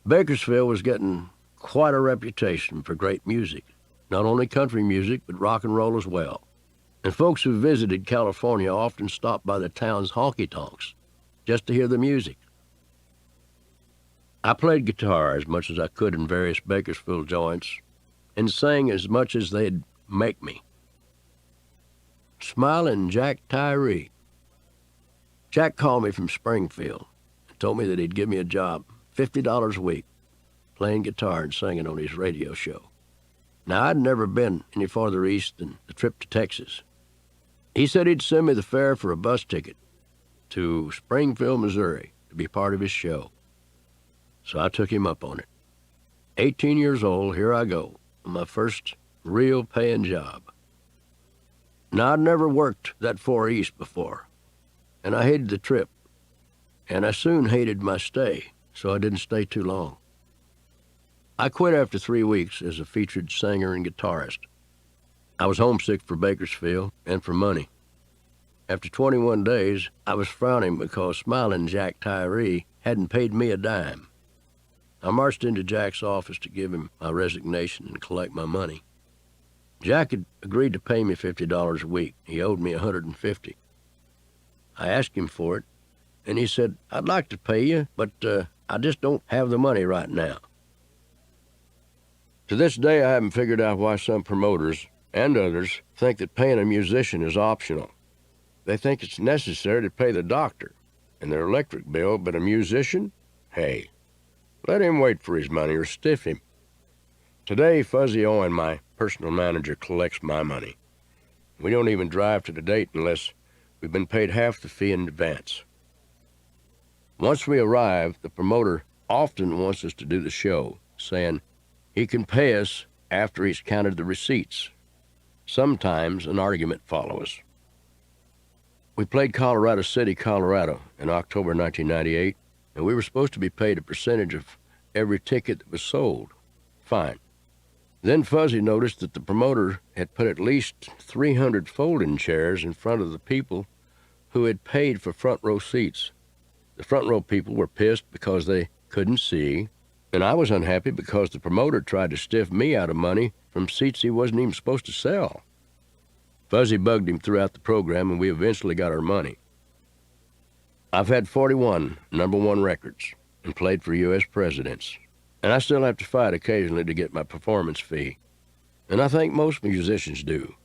Bakersfield was getting quite a reputation for great music, not only country music, but rock and roll as well. And folks who visited California often stopped by the town's honky-tonks just to hear the music. I played guitar as much as I could in various Bakersfield joints and sang as much as they'd make me. Smiling Jack Tyree. Jack called me from Springfield and told me that he'd give me a job, $50 a week, playing guitar and singing on his radio show. Now, I'd never been any farther east than the trip to Texas. He said he'd send me the fare for a bus ticket to Springfield, Missouri, to be part of his show. So I took him up on it. 18 years old, here I go, on my first real paying job. Now, I'd never worked that far east before, and I hated the trip, and I soon hated my stay, so I didn't stay too long. I quit after 3 weeks as a featured singer and guitarist. I was homesick for Bakersfield and for money. After 21 days, I was frowning because Smiling Jack Tyree hadn't paid me a dime. I marched into Jack's office to give him my resignation and collect my money. Jack had agreed to pay me $50 a week. He owed me $150. I asked him for it, and he said, "I'd like to pay you, but I just don't have the money right now." To this day, I haven't figured out why some promoters and others think that paying a musician is optional. They think it's necessary to pay the doctor and their electric bill, but a musician? Hey, let him wait for his money or stiff him. Today, Fuzzy Owen, my personal manager, collects my money. We don't even drive to the date unless we've been paid half the fee in advance. Once we arrive, the promoter often wants us to do the show, saying he can pay us after he's counted the receipts. Sometimes an argument follows. We played Colorado City, Colorado in October 1998, and we were supposed to be paid a percentage of every ticket that was sold. Fine. Then Fuzzy noticed that the promoter had put at least 300 folding chairs in front of the people who had paid for front row seats. The front row people were pissed because they couldn't see, and I was unhappy because the promoter tried to stiff me out of money from seats he wasn't even supposed to sell. Fuzzy bugged him throughout the program, and we eventually got our money. I've had 41 #1 records and played for U.S. presidents, and I still have to fight occasionally to get my performance fee, and I think most musicians do.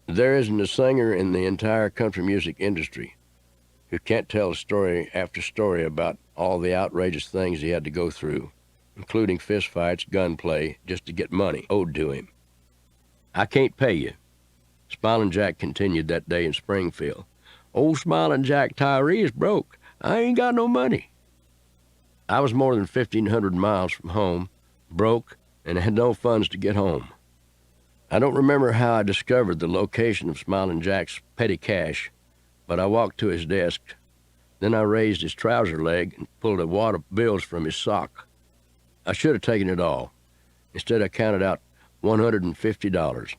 There isn't a singer in the entire country music industry who can't tell story after story about all the outrageous things he had to go through, including fistfights, gunplay, just to get money owed to him. "I can't pay you," Smiling Jack continued that day in Springfield. "Old Smiling Jack Tyree is broke. I ain't got no money." I was more than 1,500 miles from home, broke, and had no funds to get home. I don't remember how I discovered the location of Smiling Jack's petty cash, but I walked to his desk. Then I raised his trouser leg and pulled a wad of bills from his sock. I should have taken it all. Instead, I counted out $150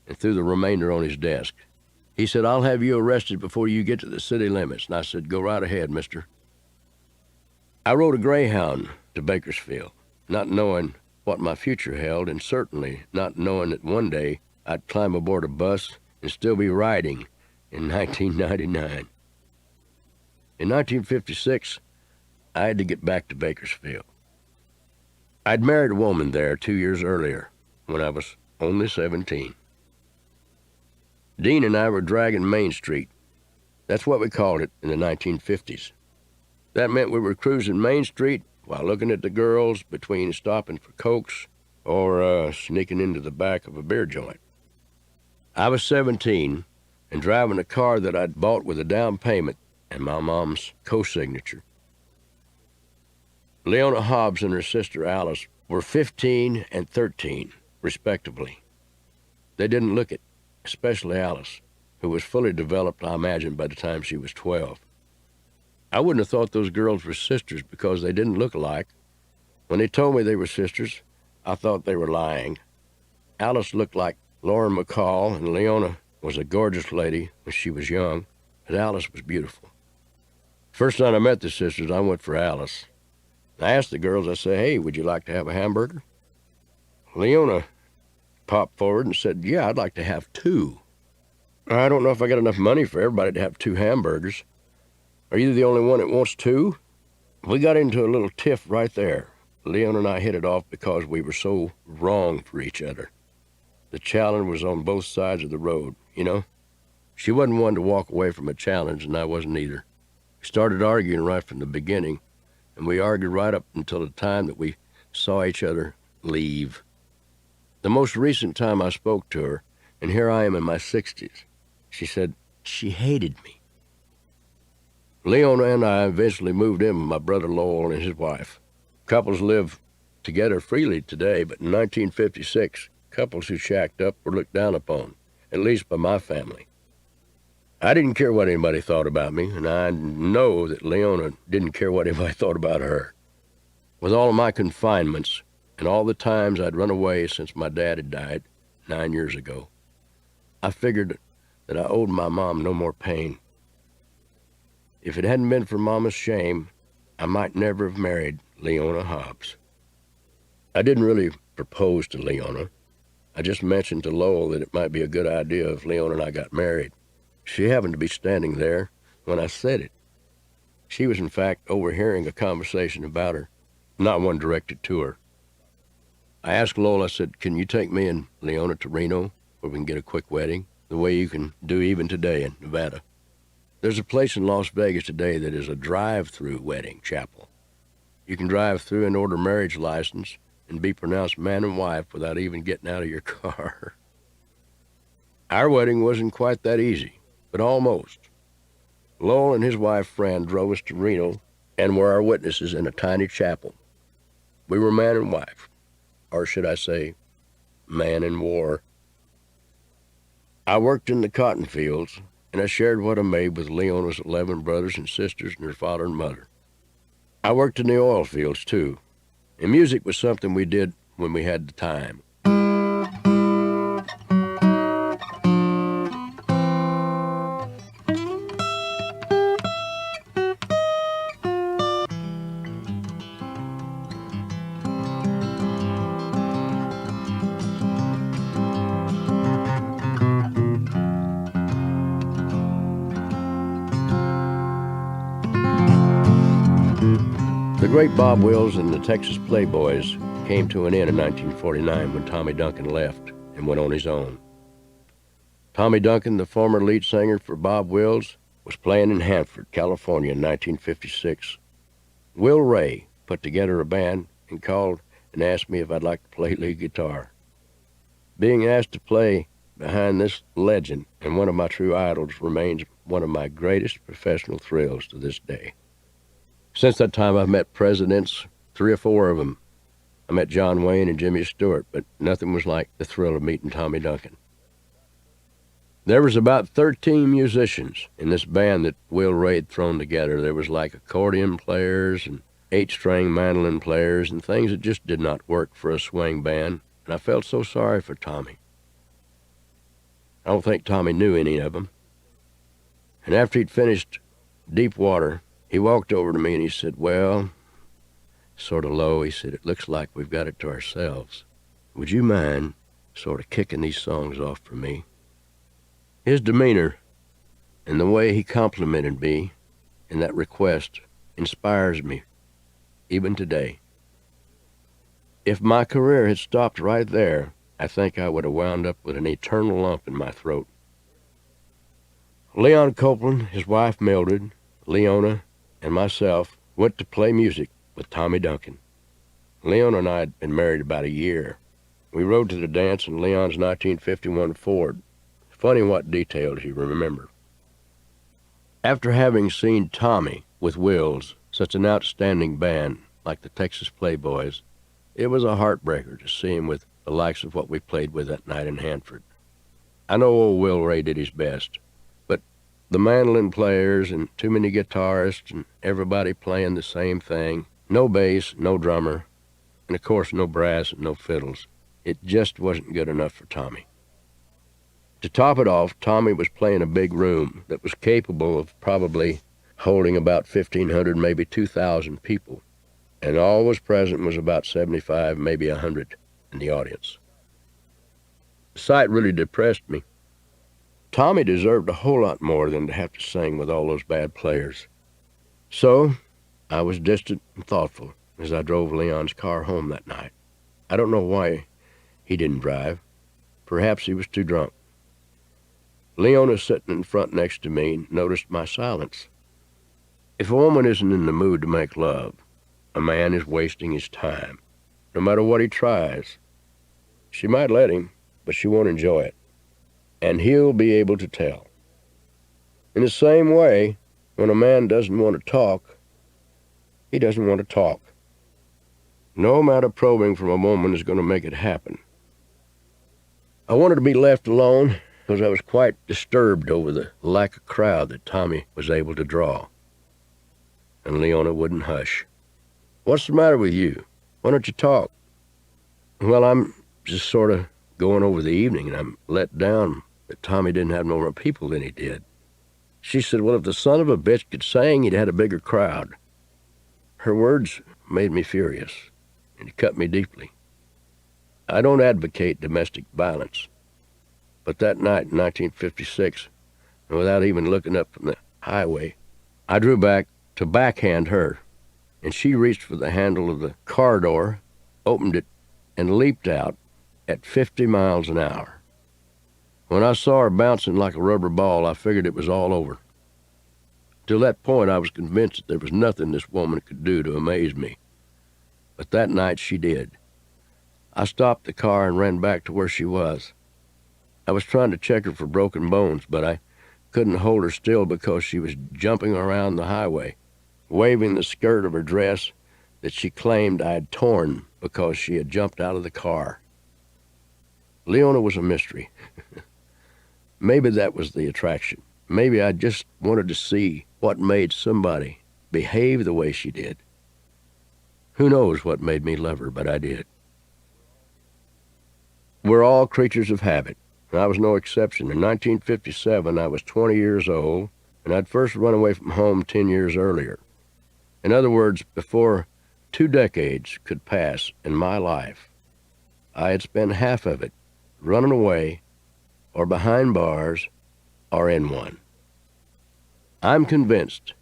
and threw the remainder on his desk. He said, "I'll have you arrested before you get to the city limits." And I said, "Go right ahead, mister." I rode a Greyhound to Bakersfield, not knowing what my future held, and certainly not knowing that one day I'd climb aboard a bus and still be riding in 1999. In 1956, I had to get back to Bakersfield. I'd married a woman there 2 years earlier, when I was only 17. Dean and I were dragging Main Street. That's what we called it in the 1950s. That meant we were cruising Main Street while looking at the girls between stopping for Cokes or sneaking into the back of a beer joint. I was 17 and driving a car that I'd bought with a down payment and my mom's co-signature. Leona Hobbs and her sister Alice were 15 and 13, respectively. They didn't look it, especially Alice, who was fully developed, I imagine, by the time she was 12. I wouldn't have thought those girls were sisters because they didn't look alike. When they told me they were sisters, I thought they were lying. Alice looked like Lauren McCall, and Leona was a gorgeous lady when she was young, but Alice was beautiful. First night I met the sisters, I went for Alice. I asked the girls, I said, "Hey, would you like to have a hamburger?" Leona popped forward and said, "Yeah, I'd like to have 2. I don't know if I got enough money for everybody to have 2 hamburgers. Are you the only one that wants 2? We got into a little tiff right there. Leona and I hit it off because we were so wrong for each other. The challenge was on both sides of the road, you know? She wasn't one to walk away from a challenge, and I wasn't either. We started arguing right from the beginning, and we argued right up until the time that we saw each other leave. The most recent time I spoke to her, and here I am in my 60s, she said she hated me. Leona and I eventually moved in with my brother Lowell and his wife. Couples live together freely today, but in 1956, couples who shacked up were looked down upon, at least by my family. I didn't care what anybody thought about me, and I know that Leona didn't care what anybody thought about her. With all of my confinements and all the times I'd run away since my dad had died 9 years ago, I figured that I owed my mom no more pain. If it hadn't been for Mama's shame, I might never have married Leona Hobbs. I didn't really propose to Leona. I just mentioned to Lowell that it might be a good idea if Leona and I got married. She happened to be standing there when I said it. She was, in fact, overhearing a conversation about her, not one directed to her. I asked Lowell, I said, "Can you take me and Leona to Reno where we can get a quick wedding, the way you can do even today in Nevada?" There's a place in Las Vegas today that is a drive-through wedding chapel. You can drive through and order marriage license and be pronounced man and wife without even getting out of your car. Our wedding wasn't quite that easy, but almost. Lowell and his wife Fran drove us to Reno and were our witnesses in a tiny chapel. We were man and wife, or should I say, man and war. I worked in the cotton fields, and I shared what I made with Leona's 11 brothers and sisters and her father and mother. I worked in the oil fields, too, and music was something we did when we had the time. The great Bob Wills and the Texas Playboys came to an end in 1949 when Tommy Duncan left and went on his own. Tommy Duncan, the former lead singer for Bob Wills, was playing in Hanford, California in 1956. Will Ray put together a band and called and asked me if I'd like to play lead guitar. Being asked to play behind this legend and one of my true idols remains one of my greatest professional thrills to this day. Since that time, I've met presidents, 3 or 4 of them. I met John Wayne and Jimmy Stewart, but nothing was like the thrill of meeting Tommy Duncan. There was about 13 musicians in this band that Will Ray had thrown together. There was like accordion players and 8-string mandolin players and things that just did not work for a swing band, and I felt so sorry for Tommy. I don't think Tommy knew any of them. And after he'd finished Deep Water, he walked over to me and he said, "Well," sort of low, he said, "it looks like we've got it to ourselves. Would you mind sort of kicking these songs off for me?" His demeanor and the way he complimented me in that request inspires me, even today. If my career had stopped right there, I think I would have wound up with an eternal lump in my throat. Leon Copeland, his wife Mildred, Leona, and myself went to play music with Tommy Duncan. Leon and I had been married about a year. We rode to the dance in Leon's 1951 Ford. Funny what details you remember. After having seen Tommy with Wills, such an outstanding band like the Texas Playboys, it was a heartbreaker to see him with the likes of what we played with that night in Hanford. I know old Will Ray did his best, but the mandolin players and too many guitarists and everybody playing the same thing, no bass, no drummer, and of course no brass and no fiddles. It just wasn't good enough for Tommy. To top it off, Tommy was playing a big room that was capable of probably holding about 1,500, maybe 2,000 people, and all was present was about 75, maybe 100 in the audience. The sight really depressed me. Tommy deserved a whole lot more than to have to sing with all those bad players. So I was distant and thoughtful as I drove Leon's car home that night. I don't know why he didn't drive. Perhaps he was too drunk. Leona, sitting in front next to me, noticed my silence. If a woman isn't in the mood to make love, a man is wasting his time. No matter what he tries, she might let him, but she won't enjoy it. And he'll be able to tell. In the same way, when a man doesn't want to talk, he doesn't want to talk. No amount of probing from a woman is going to make it happen. I wanted to be left alone because I was quite disturbed over the lack of crowd that Tommy was able to draw. And Leona wouldn't hush. "What's the matter with you? Why don't you talk?" "Well, I'm just sort of going over the evening, and I'm let down that Tommy didn't have no more people than he did." She said, "Well, if the son of a bitch could sing, he'd had a bigger crowd." Her words made me furious, and it cut me deeply. I don't advocate domestic violence, but that night in 1956, and without even looking up from the highway, I drew back to backhand her, and she reached for the handle of the car door, opened it, and leaped out at 50 miles an hour. When I saw her bouncing like a rubber ball, I figured it was all over. Till that point, I was convinced that there was nothing this woman could do to amaze me. But that night she did. I stopped the car and ran back to where she was. I was trying to check her for broken bones, but I couldn't hold her still because she was jumping around the highway, waving the skirt of her dress that she claimed I had torn because she had jumped out of the car. Leona was a mystery. Maybe that was the attraction. Maybe I just wanted to see what made somebody behave the way she did. Who knows what made me love her, but I did. We're all creatures of habit, and I was no exception. In 1957, I was 20 years old, and I'd first run away from home 10 years earlier. In other words, before 2 decades could pass in my life, I had spent half of it running away or behind bars or in one. I'm convinced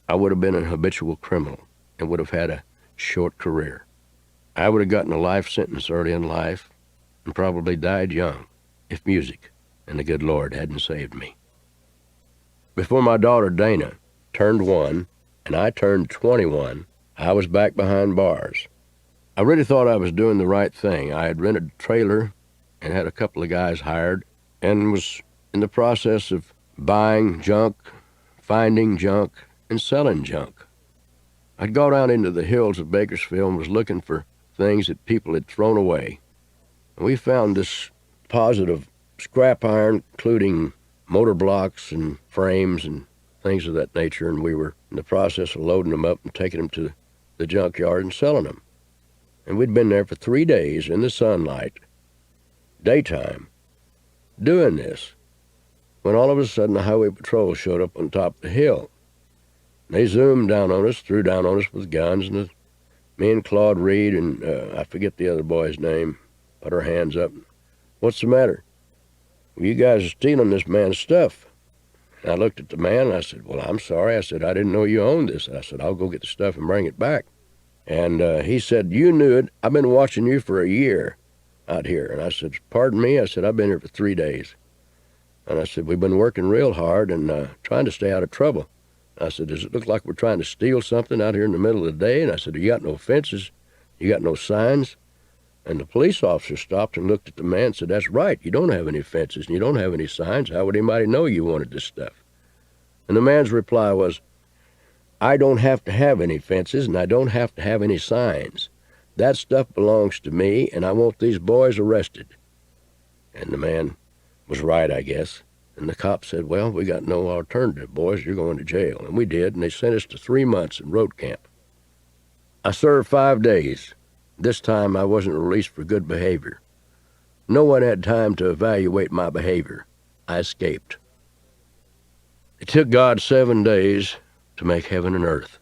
I would have been an habitual criminal and would have had a short career. I would have gotten a life sentence early in life and probably died young if music and the good Lord hadn't saved me. Before my daughter Dana turned 1 and I turned 21, I was back behind bars. I really thought I was doing the right thing. I had rented a trailer and had a couple of guys hired and was in the process of buying junk, finding junk, and selling junk. I'd gone out into the hills of Bakersfield and was looking for things that people had thrown away. And we found this deposit of scrap iron, including motor blocks and frames and things of that nature, and we were in the process of loading them up and taking them to the junkyard and selling them. And we'd been there for 3 days in the sunlight, daytime, doing this, when all of a sudden the highway patrol showed up on top of the hill. They zoomed down on us, threw down on us with guns, and me and Claude Reed and I forget the other boy's name, put our hands up. "What's the matter?" "Well, you guys are stealing this man's stuff." And I looked at the man and I said, "Well, I'm sorry." I said, "I didn't know you owned this." I said, "I'll go get the stuff and bring it back." And he said, "You knew it. I've been watching you for a year out here." And I said, "Pardon me?" I said, "I've been here for 3 days. And I said, "We've been working real hard and trying to stay out of trouble." I said, does it look like we're trying to steal something out here in the middle of the day? And I said, you got no fences? You got no signs? And the police officer stopped and looked at the man and said, that's right, you don't have any fences and you don't have any signs. How would anybody know you wanted this stuff? And the man's reply was, I don't have to have any fences and I don't have to have any signs. That stuff belongs to me and I want these boys arrested. And the man was right, I guess. And the cop said, well, we got no alternative, boys. You're going to jail. And we did, and they sent us to 3 months in road camp. I served 5 days. This time I wasn't released for good behavior. No one had time to evaluate my behavior. I escaped. It took God 7 days to make heaven and earth.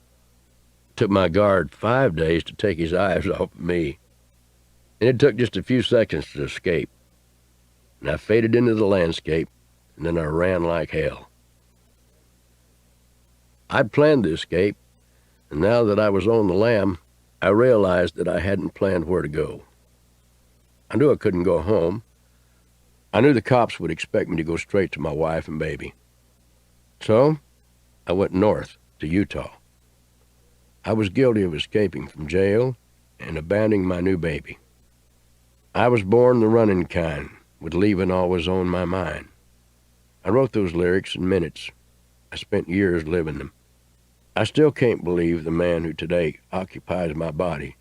It took my guard 5 days to take his eyes off of me. And it took just a few seconds to escape. And I faded into the landscape, and then I ran like hell. I'd planned the escape, and now that I was on the lam, I realized that I hadn't planned where to go. I knew I couldn't go home. I knew the cops would expect me to go straight to my wife and baby. So, I went north to Utah. I was guilty of escaping from jail and abandoning my new baby. I was born the running kind, with leaving always on my mind. I wrote those lyrics in minutes. I spent years living them. I still can't believe the man who today occupies my body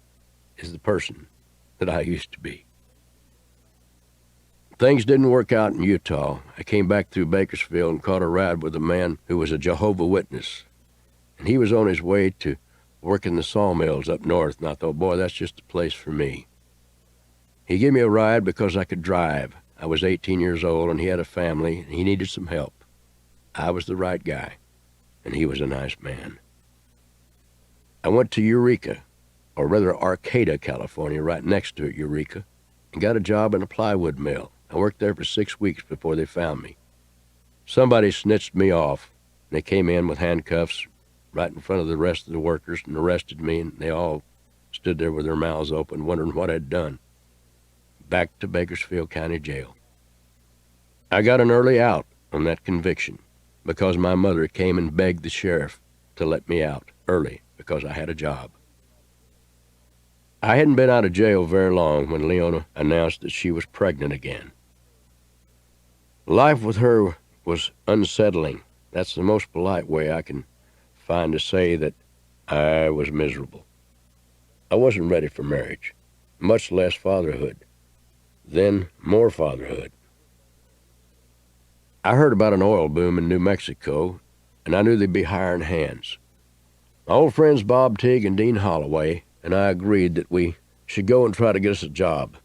is the person that I used to be. Things didn't work out in Utah. I came back through Bakersfield and caught a ride with a man who was a Jehovah's Witness. And he was on his way to working the sawmills up north, and I thought, boy, that's just the place for me. He gave me a ride because I could drive. I was 18 years old, and he had a family, and he needed some help. I was the right guy, and he was a nice man. I went to Eureka, or rather Arcata, California, right next to Eureka, and got a job in a plywood mill. I worked there for 6 weeks before they found me. Somebody snitched me off, and they came in with handcuffs right in front of the rest of the workers and arrested me, and they all stood there with their mouths open, wondering what I'd done. Back to Bakersfield County Jail. I got an early out on that conviction because my mother came and begged the sheriff to let me out early because I had a job. I hadn't been out of jail very long when Leona announced that she was pregnant again. Life with her was unsettling. That's the most polite way I can find to say that I was miserable. I wasn't ready for marriage, much less fatherhood. Then more fatherhood. I heard about an oil boom in New Mexico, and I knew they'd be hiring hands. My old friends Bob Tigg and Dean Holloway and I agreed that we should go and try to get us a job.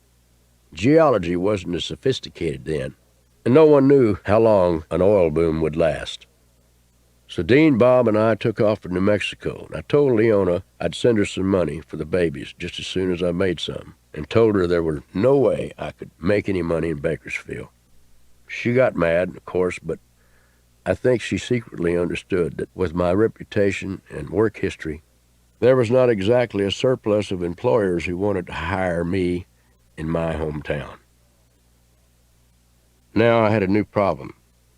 Geology wasn't as sophisticated then, and no one knew how long an oil boom would last. So Dean, Bob, and I took off for New Mexico, and I told Leona I'd send her some money for the babies just as soon as I made some, and told her there was no way I could make any money in Bakersfield. She got mad, of course, but I think she secretly understood that with my reputation and work history, there was not exactly a surplus of employers who wanted to hire me in my hometown. Now I had a new problem.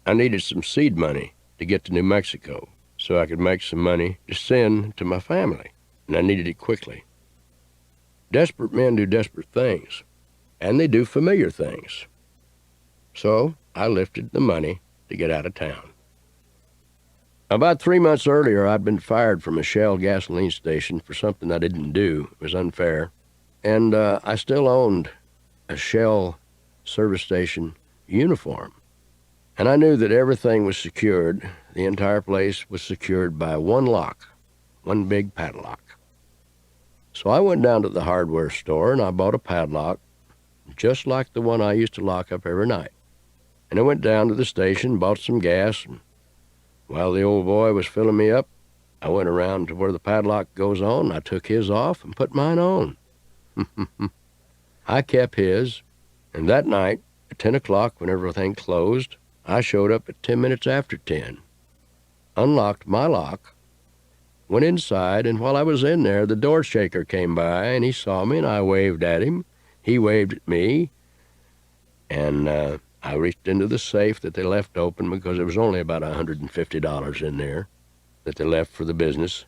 I needed some seed money to get to New Mexico so I could make some money to send to my family, and I needed it quickly. Desperate men do desperate things, and they do familiar things. So I lifted the money to get out of town. About 3 months earlier, I'd been fired from a Shell gasoline station for something I didn't do. It was unfair. And I still owned a Shell service station uniform. And I knew that everything was secured. The entire place was secured by one lock, one big padlock. So I went down to the hardware store and I bought a padlock just like the one I used to lock up every night. And I went down to the station, bought some gas, and while the old boy was filling me up, I went around to where the padlock goes on. I took his off and put mine on. I kept his, and that night, at 10 o'clock when everything closed, I showed up at 10 minutes after 10, unlocked my lock, went inside, and while I was in there, the door shaker came by, and he saw me, and I waved at him. He waved at me, and I reached into the safe that they left open because there was only about $150 in there. that they left for the business.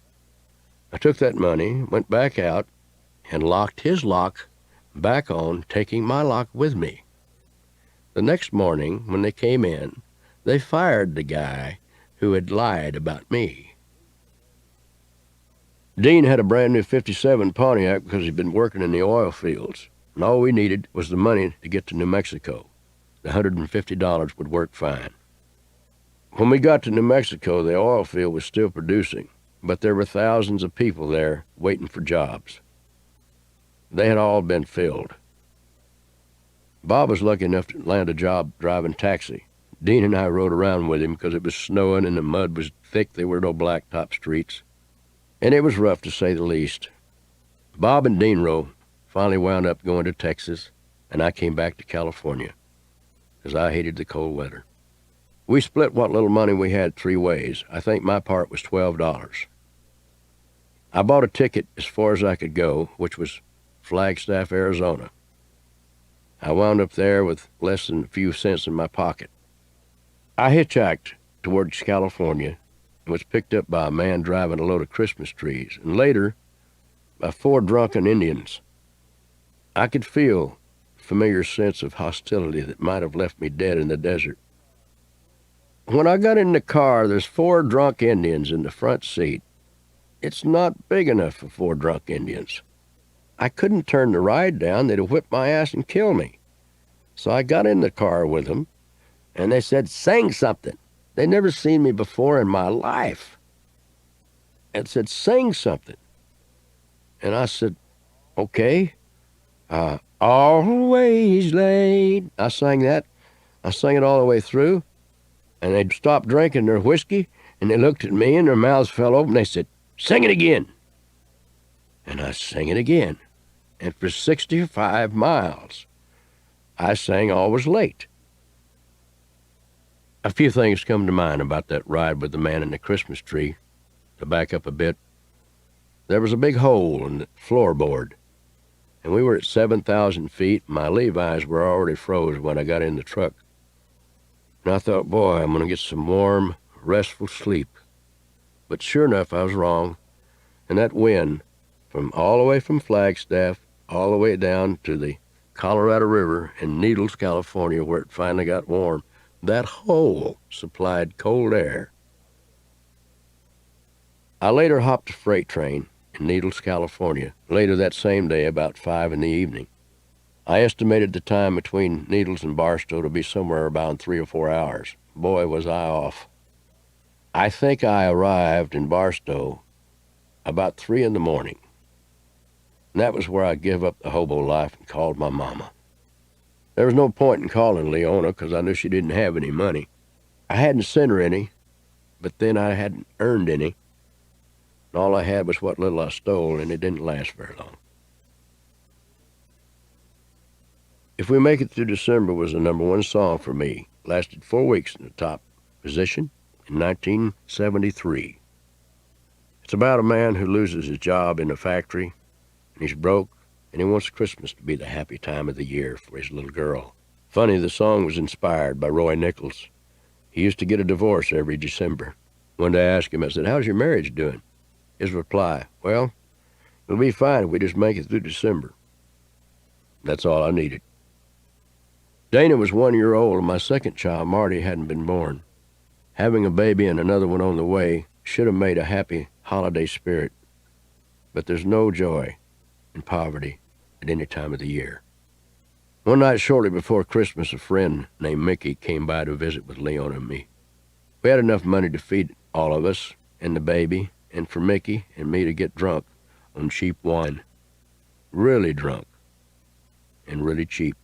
I took that money, went back out, and locked his lock back on, taking my lock with me. The next morning, when they came in, they fired the guy who had lied about me. Dean had a brand new '57 Pontiac because he'd been working in the oil fields, and all we needed was the money to get to New Mexico. The $150 would work fine. When we got to New Mexico, the oil field was still producing, but there were thousands of people there waiting for jobs. They had all been filled. Bob was lucky enough to land a job driving taxi. Dean and I rode around with him because it was snowing and the mud was thick. There were no blacktop streets, and it was rough to say the least. Bob and Dean finally wound up going to Texas, and I came back to California because I hated the cold weather. We split what little money we had 3 ways. I think my part was $12. I bought a ticket as far as I could go, which was Flagstaff, Arizona. I wound up there with less than a few cents in my pocket. I hitchhiked towards California and was picked up by a man driving a load of Christmas trees, and later by 4 drunken Indians. I could feel a familiar sense of hostility that might have left me dead in the desert. When I got in the car, there's 4 drunk Indians in the front seat. It's not big enough for 4 drunk Indians. I couldn't turn the ride down. They'd have whipped my ass and killed me. So I got in the car with them, and they said, "Sing something." They'd never seen me before in my life. And said, "Sing something." And I said, "Okay." Always late. I sang that. I sang it all the way through. And they'd stopped drinking their whiskey, and they looked at me, and their mouths fell open. They said, "Sing it again." And I sang it again. And for 65 miles, I sang Always Late. A few things come to mind about that ride with the man in the Christmas tree. To back up a bit, there was a big hole in the floorboard, and we were at 7,000 feet. My Levi's were already froze when I got in the truck. And I thought, boy, I'm going to get some warm, restful sleep. But sure enough, I was wrong. And that wind, from all the way from Flagstaff, all the way down to the Colorado River in Needles, California, where it finally got warm, that hole supplied cold air. I later hopped a freight train in Needles, California, later that same day about 5 in the evening. I estimated the time between Needles and Barstow to be somewhere about 3 or 4 hours. Boy, was I off. I think I arrived in Barstow about 3 in the morning. And that was where I gave up the hobo life and called my mama. There was no point in calling Leona because I knew she didn't have any money. I hadn't sent her any, but then I hadn't earned any. And all I had was what little I stole, and it didn't last very long. If We Make It Through December was the #1 song for me. Lasted 4 weeks in the top position in 1973. It's about a man who loses his job in a factory, and he's broke, and he wants Christmas to be the happy time of the year for his little girl. Funny, the song was inspired by Roy Nichols. He used to get a divorce every December. One day I asked him, I said, "How's your marriage doing?" His reply, "Well, it'll be fine if we just make it through December." That's all I needed. Dana was 1 year old, and my second child, Marty, hadn't been born. Having a baby and another one on the way should have made a happy holiday spirit. But there's no joy in poverty at any time of the year. One night shortly before Christmas, a friend named Mickey came by to visit with Leona and me. We had enough money to feed all of us and the baby, and for Mickey and me to get drunk on cheap wine. Really drunk and really cheap.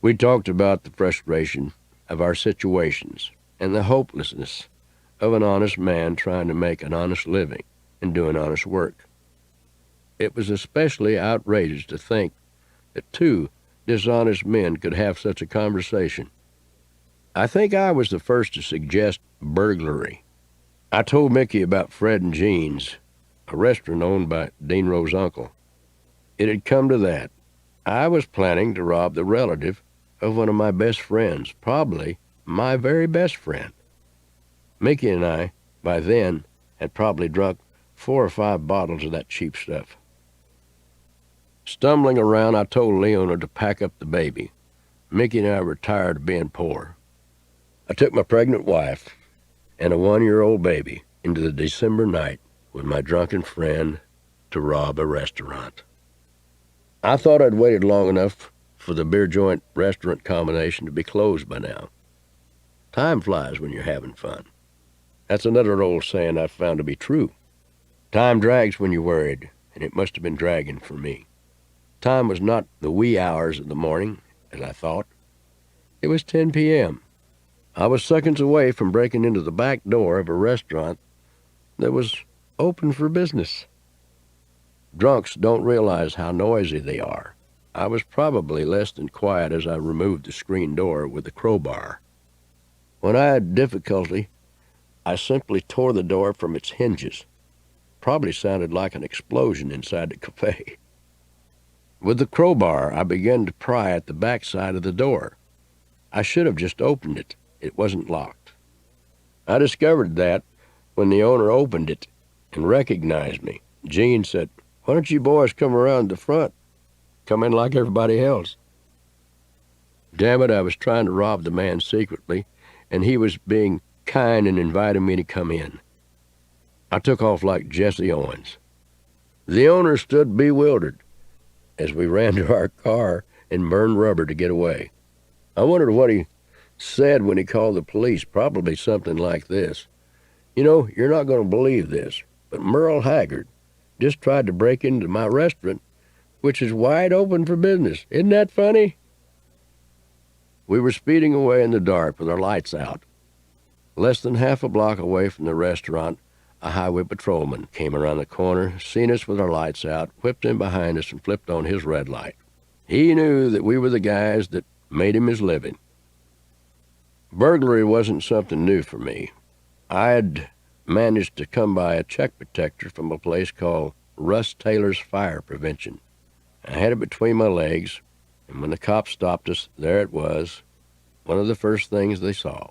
We talked about the frustration of our situations and the hopelessness of an honest man trying to make an honest living and doing honest work. It was especially outrageous to think that 2 dishonest men could have such a conversation. I think I was the first to suggest burglary. I told Mickey about Fred and Jean's, a restaurant owned by Dean Rowe's uncle. It had come to that. I was planning to rob the relative of one of my best friends, probably my very best friend. Mickey and I by then had probably drunk 4 or 5 bottles of that cheap stuff. Stumbling around, I told Leona to pack up the baby. Mickey and I were tired of being poor. I took my pregnant wife and a 1-year-old baby into the December night with my drunken friend to rob a restaurant. I thought I'd waited long enough for the beer joint restaurant combination to be closed by now. Time flies when you're having fun. That's another old saying I've found to be true. Time drags when you're worried, and it must have been dragging for me. Time was not the wee hours of the morning, as I thought. It was 10 p.m. I was seconds away from breaking into the back door of a restaurant that was open for business. Drunks don't realize how noisy they are. I was probably less than quiet as I removed the screen door with the crowbar. When I had difficulty, I simply tore the door from its hinges. Probably sounded like an explosion inside the cafe. With the crowbar, I began to pry at the back side of the door. I should have just opened it. It wasn't locked. I discovered that when the owner opened it and recognized me. Gene said, "Why don't you boys come around the front? Come in like everybody else." Damn it, I was trying to rob the man secretly, and he was being kind and inviting me to come in. I took off like Jesse Owens. The owner stood bewildered as we ran to our car and burned rubber to get away. I wondered what he said when he called the police, probably something like this. "You know, you're not going to believe this, but Merle Haggard just tried to break into my restaurant, which is wide open for business. Isn't that funny?" We were speeding away in the dark with our lights out. Less than half a block away from the restaurant, a highway patrolman came around the corner, seen us with our lights out, whipped in behind us, and flipped on his red light. He knew that we were the guys that made him his living. Burglary wasn't something new for me. I had managed to come by a check protector from a place called Russ Taylor's Fire Prevention. I had it between my legs, and when the cops stopped us, there it was, one of the first things they saw.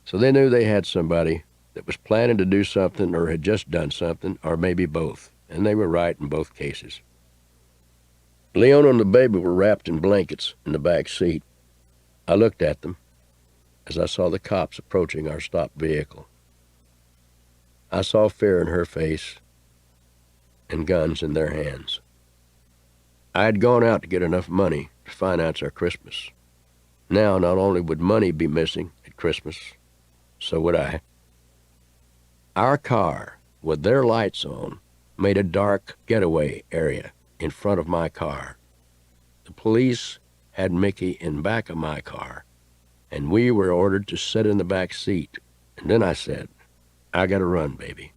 So they knew they had somebody that was planning to do something or had just done something, or maybe both, and they were right in both cases. Leona and the baby were wrapped in blankets in the back seat. I looked at them as I saw the cops approaching our stopped vehicle. I saw fear in her face and guns in their hands. I had gone out to get enough money to finance our Christmas. Now, not only would money be missing at Christmas, so would I. Our car, with their lights on, made a dark getaway area in front of my car. The police had Mickey in back of my car, and we were ordered to sit in the back seat. And then I said, "I gotta run, baby.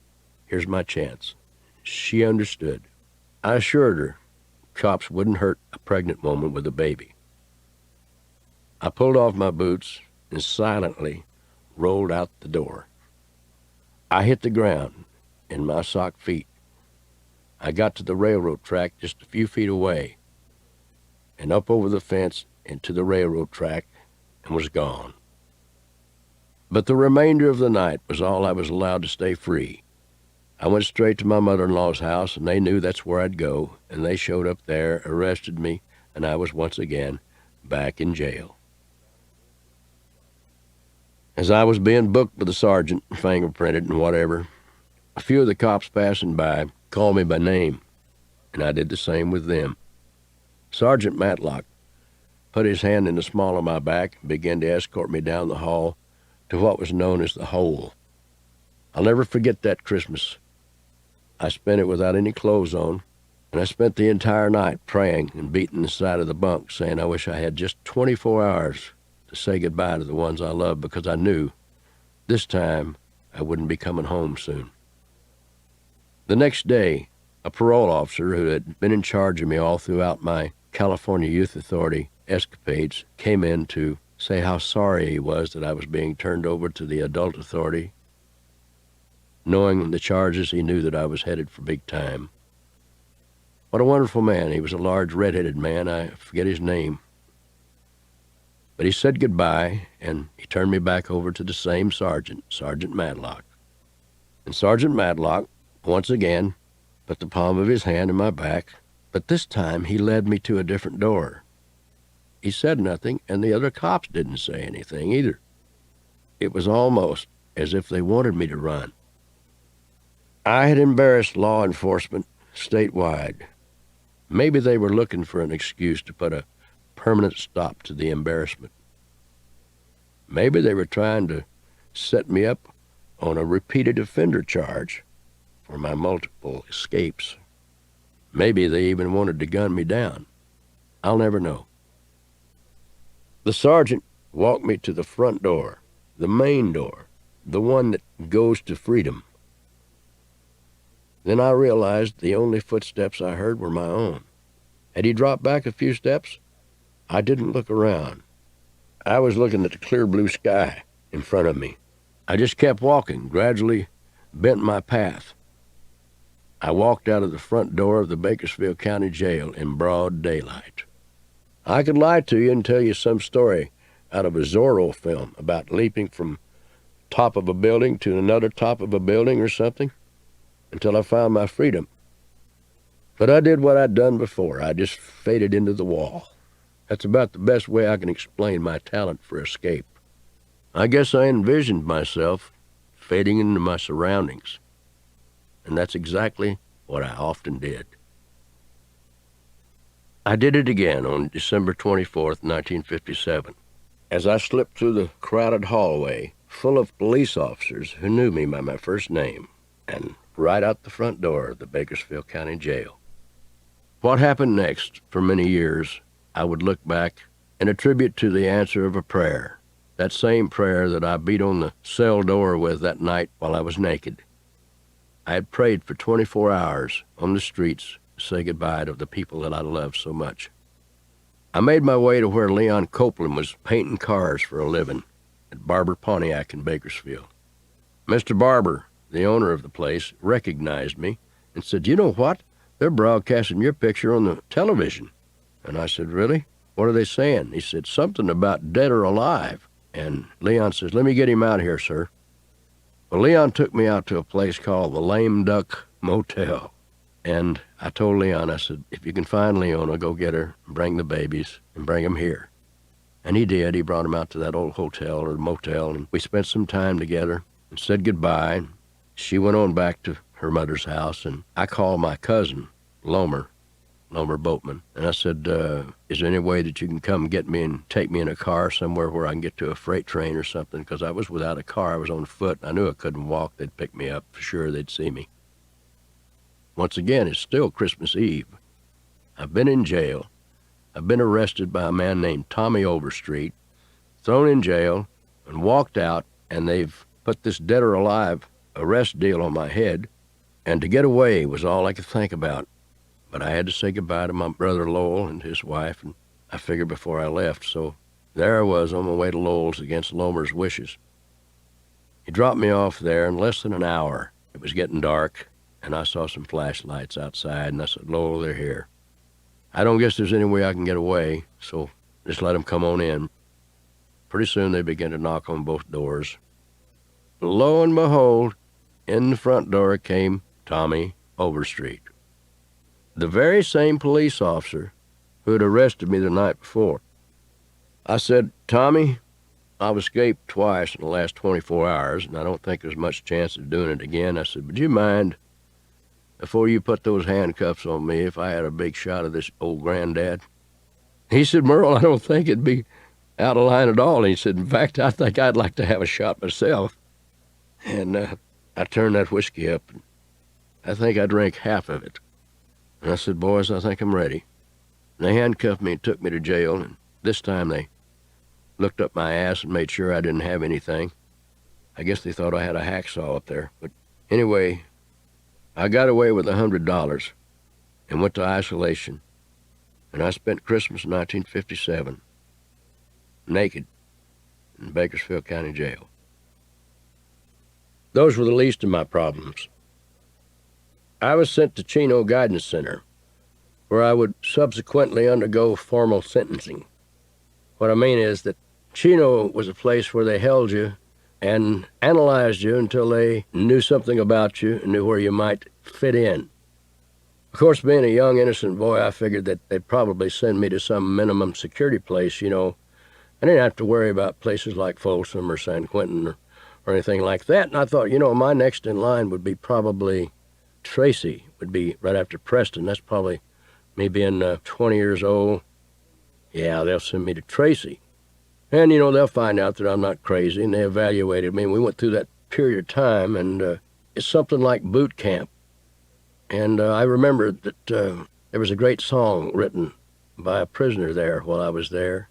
Here's my chance." She understood. I assured her cops wouldn't hurt a pregnant woman with a baby. I pulled off my boots and silently rolled out the door. I hit the ground in my socked feet. I got to the railroad track just a few feet away and up over the fence into the railroad track and was gone. But the remainder of the night was all I was allowed to stay free. I went straight to my mother-in-law's house, and they knew that's where I'd go, and they showed up there, arrested me, and I was once again back in jail. As I was being booked with the sergeant, fingerprinted and whatever, a few of the cops passing by called me by name, and I did the same with them. Sergeant Matlock put his hand in the small of my back and began to escort me down the hall to what was known as the hole. I'll never forget that Christmas. I spent it without any clothes on, and I spent the entire night praying and beating the side of the bunk, saying I wish I had just 24 hours to say goodbye to the ones I loved, because I knew this time I wouldn't be coming home soon. The next day, a parole officer who had been in charge of me all throughout my California Youth Authority escapades came in to say how sorry he was that I was being turned over to the Adult Authority. Knowing the charges, he knew that I was headed for big time. What a wonderful man. He was a large, red-headed man. I forget his name. But he said goodbye, and he turned me back over to the same sergeant, Sergeant Matlock. And Sergeant Matlock, once again, put the palm of his hand in my back, but this time he led me to a different door. He said nothing, and the other cops didn't say anything either. It was almost as if they wanted me to run. I had embarrassed law enforcement statewide. Maybe they were looking for an excuse to put a permanent stop to the embarrassment. Maybe they were trying to set me up on a repeated offender charge for my multiple escapes. Maybe they even wanted to gun me down. I'll never know. The sergeant walked me to the front door, the main door, the one that goes to freedom. Then I realized the only footsteps I heard were my own. Had he dropped back a few steps? I didn't look around. I was looking at the clear blue sky in front of me. I just kept walking, gradually bent my path. I walked out of the front door of the Bakersfield County Jail in broad daylight. I could lie to you and tell you some story out of a Zorro film about leaping from top of a building to another top of a building or something until I found my freedom. But I did what I'd done before. I just faded into the wall. That's about the best way I can explain my talent for escape. I guess I envisioned myself fading into my surroundings, and that's exactly what I often did. I did it again on December 24th, 1957, as I slipped through the crowded hallway full of police officers who knew me by my first name, and right out the front door of the Bakersfield County Jail. What happened next, for many years, I would look back and attribute to the answer of a prayer, that same prayer that I beat on the cell door with that night while I was naked. I had prayed for 24 hours on the streets to say goodbye to the people that I loved so much. I made my way to where Leon Copeland was painting cars for a living, at Barber Pontiac in Bakersfield. Mr. Barber, the owner of the place, recognized me and said, "You know what? They're broadcasting your picture on the television." And I said, "Really? What are they saying?" He said, "Something about dead or alive." And Leon says, "Let me get him out here, sir." Well, Leon took me out to a place called the Lame Duck Motel. And I told Leon, I said, "If you can find Leona, go get her, bring the babies, and bring them here." And he did. He brought them out to that old hotel or motel, and we spent some time together and said goodbye. She went on back to her mother's house, and I called my cousin, Lomer Boatman, and I said, "Is there any way that you can come get me and take me in a car somewhere where I can get to a freight train or something?" Because I was without a car. I was on foot. I knew I couldn't walk. They'd pick me up. For sure, they'd see me. Once again, it's still Christmas Eve. I've been in jail. I've been arrested by a man named Tommy Overstreet, thrown in jail, and walked out, and they've put this dead or alive arrest deal on my head, and to get away was all I could think about. But I had to say goodbye to my brother Lowell and his wife, and I figured before I left, so there I was on my way to Lowell's against Lomer's wishes. He dropped me off there in less than an hour. It was getting dark, and I saw some flashlights outside, and I said, "Lowell, they're here. I don't guess there's any way I can get away, so just let them come on in." Pretty soon they began to knock on both doors. Lo and behold, in the front door came Tommy Overstreet, the very same police officer who had arrested me the night before. I said, "Tommy, I've escaped twice in the last 24 hours, and I don't think there's much chance of doing it again." I said, "Would you mind, before you put those handcuffs on me, if I had a big shot of this old granddad?" He said, "Merle, I don't think it'd be out of line at all." And he said, "In fact, I think I'd like to have a shot myself." And I turned that whiskey up, and I think I drank half of it. And I said, "Boys, I think I'm ready." And they handcuffed me and took me to jail, and this time they looked up my ass and made sure I didn't have anything. I guess they thought I had a hacksaw up there. But anyway, I got away with $100 and went to isolation, and I spent Christmas in 1957 naked in Bakersfield County Jail. Those were the least of my problems. I was sent to Chino Guidance Center, where I would subsequently undergo formal sentencing. What I mean is that Chino was a place where they held you and analyzed you until they knew something about you and knew where you might fit in. Of course, being a young, innocent boy, I figured that they'd probably send me to some minimum security place, I didn't have to worry about places like Folsom or San Quentin or anything like that. And I thought, my next in line would be probably Tracy, would be right after Preston. That's probably me being 20 years old. Yeah, they'll send me to Tracy. And, they'll find out that I'm not crazy, and they evaluated me. And we went through that period of time, and it's something like boot camp. And I remember that there was a great song written by a prisoner there while I was there.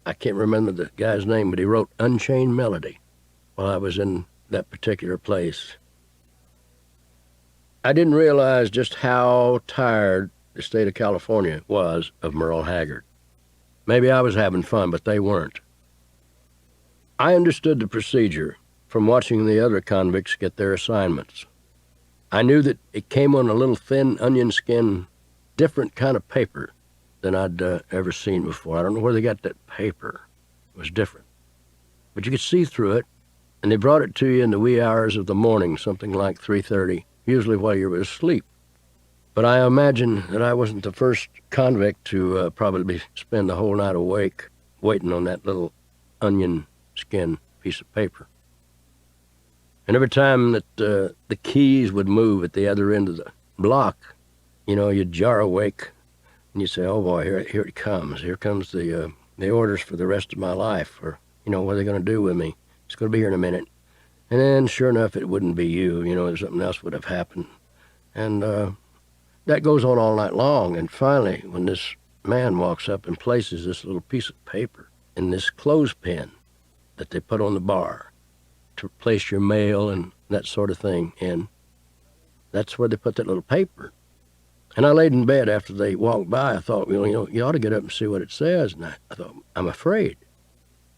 I can't remember the guy's name, but he wrote Unchained Melody while I was in that particular place. I didn't realize just how tired the state of California was of Merle Haggard. Maybe I was having fun, but they weren't. I understood the procedure from watching the other convicts get their assignments. I knew that it came on a little thin onion skin, different kind of paper than I'd ever seen before. I don't know where they got that paper. It was different. But you could see through it, and they brought it to you in the wee hours of the morning, something like 3:30, usually while you were asleep. But I imagine that I wasn't the first convict to probably spend the whole night awake waiting on that little onion skin piece of paper. And every time that the keys would move at the other end of the block, you'd jar awake, and you'd say, oh boy, here it comes. Here comes the orders for the rest of my life, or, what are they going to do with me? It's going to be here in a minute. And then, sure enough, it wouldn't be you. Something else would have happened. And that goes on all night long. And finally, when this man walks up and places this little piece of paper in this clothespin that they put on the bar to place your mail and that sort of thing in, that's where they put that little paper. And I laid in bed after they walked by. I thought, you ought to get up and see what it says. And I thought, I'm afraid.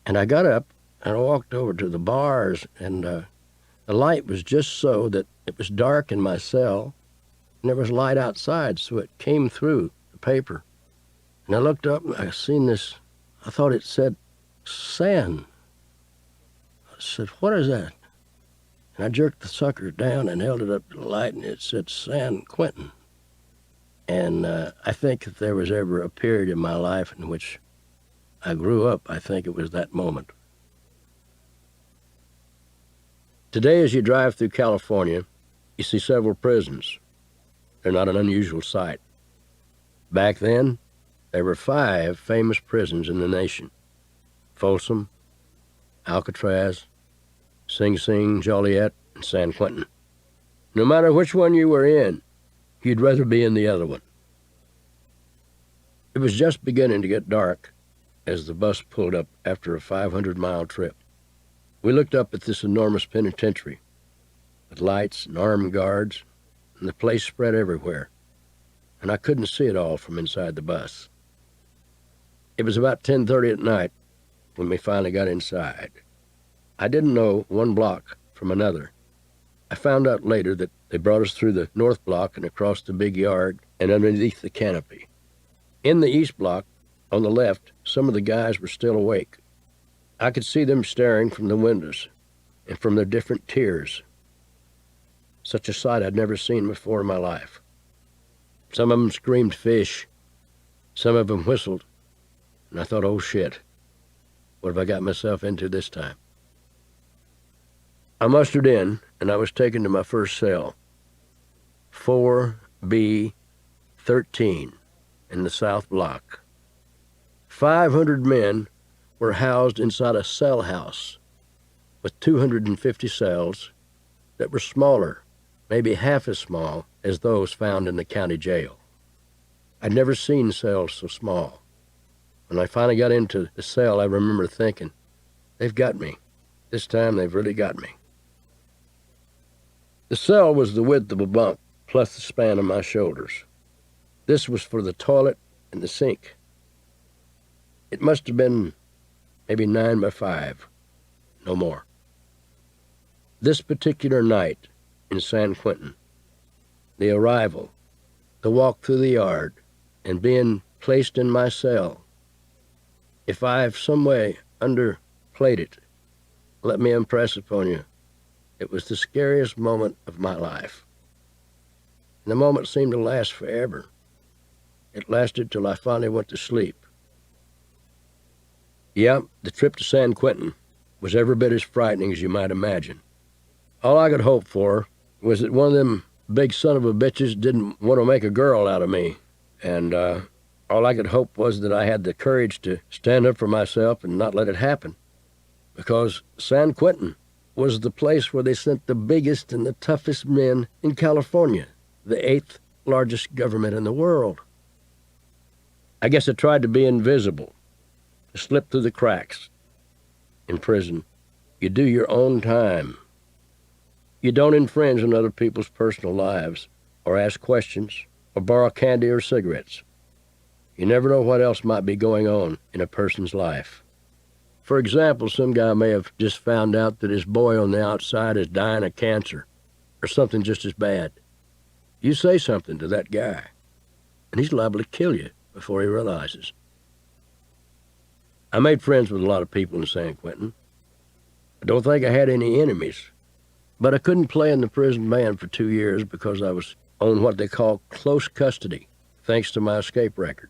And I got up and I walked over to the bars, and the light was just so that it was dark in my cell, and there was light outside, so it came through the paper. And I looked up and I seen this, I thought it said San. I said, what is that? And I jerked the sucker down and held it up to the light, and it said San Quentin. And I think if there was ever a period in my life in which I grew up, I think it was that moment. Today, as you drive through California, you see several prisons. They're not an unusual sight. Back then, there were 5 famous prisons in the nation: Folsom, Alcatraz, Sing Sing, Joliet, and San Quentin. No matter which one you were in, you'd rather be in the other one. It was just beginning to get dark as the bus pulled up after a 500-mile trip. We looked up at this enormous penitentiary with lights and armed guards, and the place spread everywhere, and I couldn't see it all from inside the bus. It was about 10:30 at night when we finally got inside. I didn't know one block from another. I found out later that they brought us through the north block and across the big yard and underneath the canopy. In the east block, on the left, some of the guys were still awake. I could see them staring from the windows and from their different tiers. Such a sight I'd never seen before in my life. Some of them screamed fish. Some of them whistled. And I thought, oh shit, what have I got myself into this time? I mustered in, and I was taken to my first cell, 4B13 in the south block. 500 men were housed inside a cell house with 250 cells that were smaller, maybe half as small as those found in the county jail. I'd never seen cells so small. When I finally got into the cell, I remember thinking, they've got me. This time they've really got me. The cell was the width of a bunk, plus the span of my shoulders. This was for the toilet and the sink. It must have been maybe 9 by 5, no more. This particular night in San Quentin, the arrival, the walk through the yard, and being placed in my cell, if I've some way underplayed it, let me impress upon you, it was the scariest moment of my life. And the moment seemed to last forever. It lasted till I finally went to sleep. Yeah, the trip to San Quentin was every bit as frightening as you might imagine. All I could hope for was that one of them big son of a bitches didn't want to make a girl out of me. And all I could hope was that I had the courage to stand up for myself and not let it happen. Because San Quentin was the place where they sent the biggest and the toughest men in California, the 8th largest government in the world. I guess I tried to be invisible, to slip through the cracks. In prison, you do your own time. You don't infringe on other people's personal lives, or ask questions, or borrow candy or cigarettes. You never know what else might be going on in a person's life. For example, some guy may have just found out that his boy on the outside is dying of cancer, or something just as bad. You say something to that guy, and he's liable to kill you before he realizes. I made friends with a lot of people in San Quentin. I don't think I had any enemies, but I couldn't play in the prison band for 2 years because I was on what they call close custody, thanks to my escape record.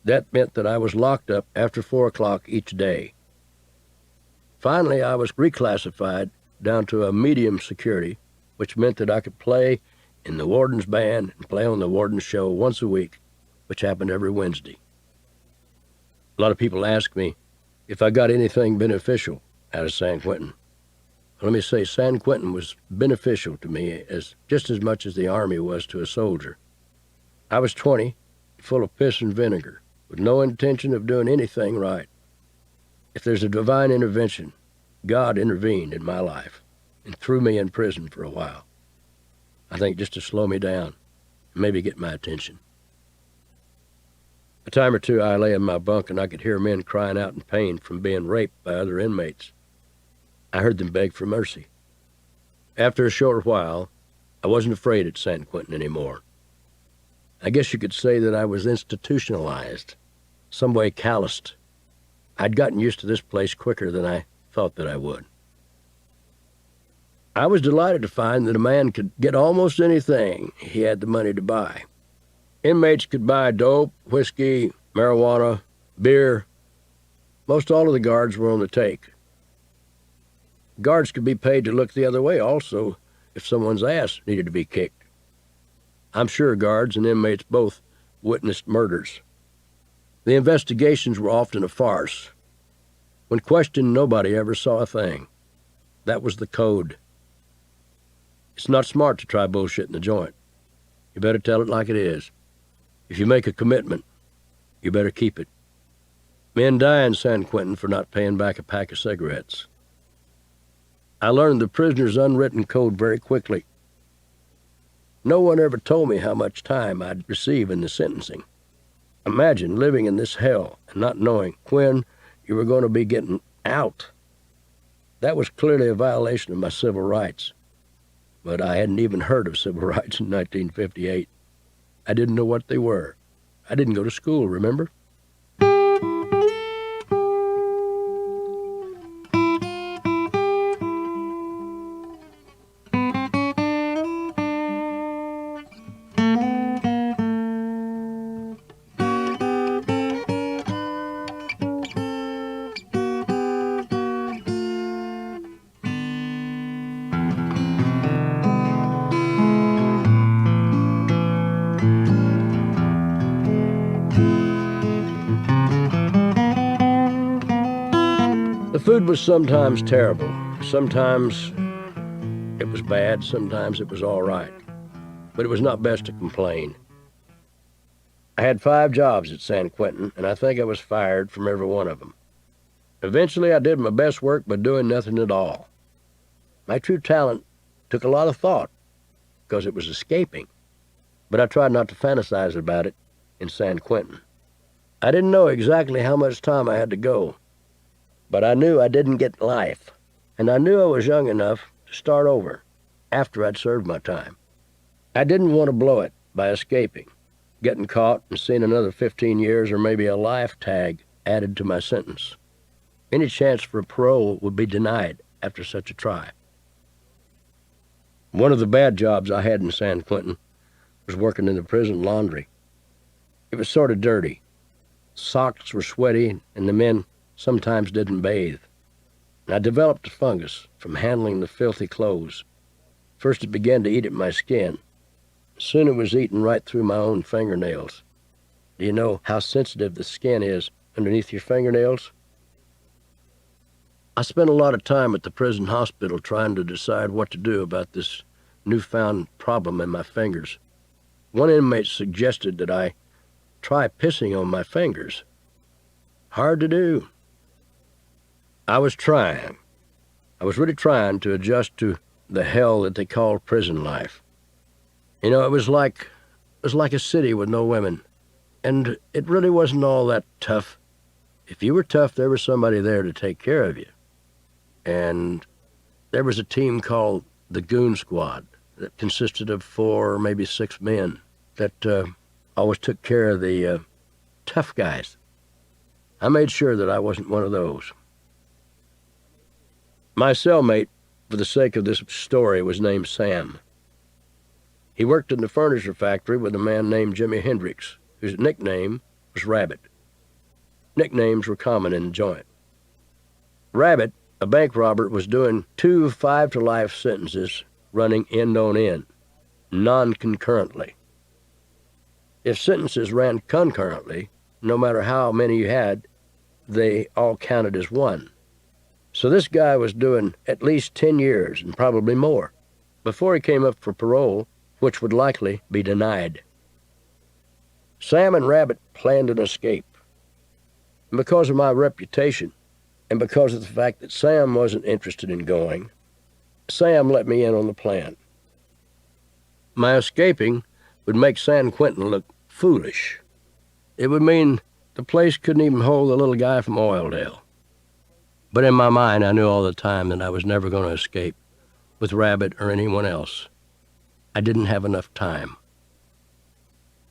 That meant that I was locked up after 4 o'clock each day. Finally, I was reclassified down to a medium security, which meant that I could play in the warden's band and play on the warden's show once a week, which happened every Wednesday. A lot of people ask me if I got anything beneficial out of San Quentin. Let me say, San Quentin was beneficial to me just as much as the Army was to a soldier. I was 20, full of piss and vinegar, with no intention of doing anything right. If there's a divine intervention, God intervened in my life and threw me in prison for a while. I think just to slow me down, and maybe get my attention. A time or two I lay in my bunk and I could hear men crying out in pain from being raped by other inmates. I heard them beg for mercy. After a short while, I wasn't afraid at San Quentin anymore. I guess you could say that I was institutionalized, some way calloused. I'd gotten used to this place quicker than I thought that I would. I was delighted to find that a man could get almost anything he had the money to buy. Inmates could buy dope, whiskey, marijuana, beer. Most all of the guards were on the take. Guards could be paid to look the other way also if someone's ass needed to be kicked. I'm sure guards and inmates both witnessed murders. The investigations were often a farce. When questioned, nobody ever saw a thing. That was the code. It's not smart to try bullshit in the joint. You better tell it like it is. If you make a commitment, you better keep it. Men die in San Quentin for not paying back a pack of cigarettes. I learned the prisoner's unwritten code very quickly. No one ever told me how much time I'd receive in the sentencing. Imagine living in this hell and not knowing when you were going to be getting out. That was clearly a violation of my civil rights. But I hadn't even heard of civil rights in 1958. I didn't know what they were. I didn't go to school, remember? The food was sometimes terrible. Sometimes it was bad. Sometimes it was all right. But it was not best to complain. I had 5 jobs at San Quentin, and I think I was fired from every one of them. Eventually, I did my best work by doing nothing at all. My true talent took a lot of thought, because it was escaping. But I tried not to fantasize about it in San Quentin. I didn't know exactly how much time I had to go. But I knew I didn't get life, and I knew I was young enough to start over after I'd served my time. I didn't want to blow it by escaping, getting caught and seeing another 15 years or maybe a life tag added to my sentence. Any chance for parole would be denied. after such a try. One of the bad jobs I had in San Quentin was working in the prison laundry. It was sort of dirty. Socks were sweaty, and the men sometimes didn't bathe. And I developed a fungus from handling the filthy clothes. First it began to eat at my skin. Soon it was eating right through my own fingernails. Do you know how sensitive the skin is underneath your fingernails? I spent a lot of time at the prison hospital trying to decide what to do about this newfound problem in my fingers. One inmate suggested that I try pissing on my fingers. Hard to do. I was trying. I was really trying to adjust to the hell that they call prison life. You know, it was like a city with no women, and it really wasn't all that tough. If you were tough, there was somebody there to take care of you. And there was a team called the Goon Squad that consisted of 4 or maybe 6 men that always took care of the tough guys. I made sure that I wasn't one of those. My cellmate, for the sake of this story, was named Sam. He worked in the furniture factory with a man named Jimi Hendrix, whose nickname was Rabbit. Nicknames were common in the joint. Rabbit, a bank robber, was doing 2 5-to-life sentences running end on end, non-concurrently. If sentences ran concurrently, no matter how many you had, they all counted as one. So this guy was doing at least 10 years, and probably more, before he came up for parole, which would likely be denied. Sam and Rabbit planned an escape. And because of my reputation, and because of the fact that Sam wasn't interested in going, Sam let me in on the plan. My escaping would make San Quentin look foolish. It would mean the place couldn't even hold the little guy from Oildale. But in my mind, I knew all the time that I was never going to escape with Rabbit or anyone else. I didn't have enough time.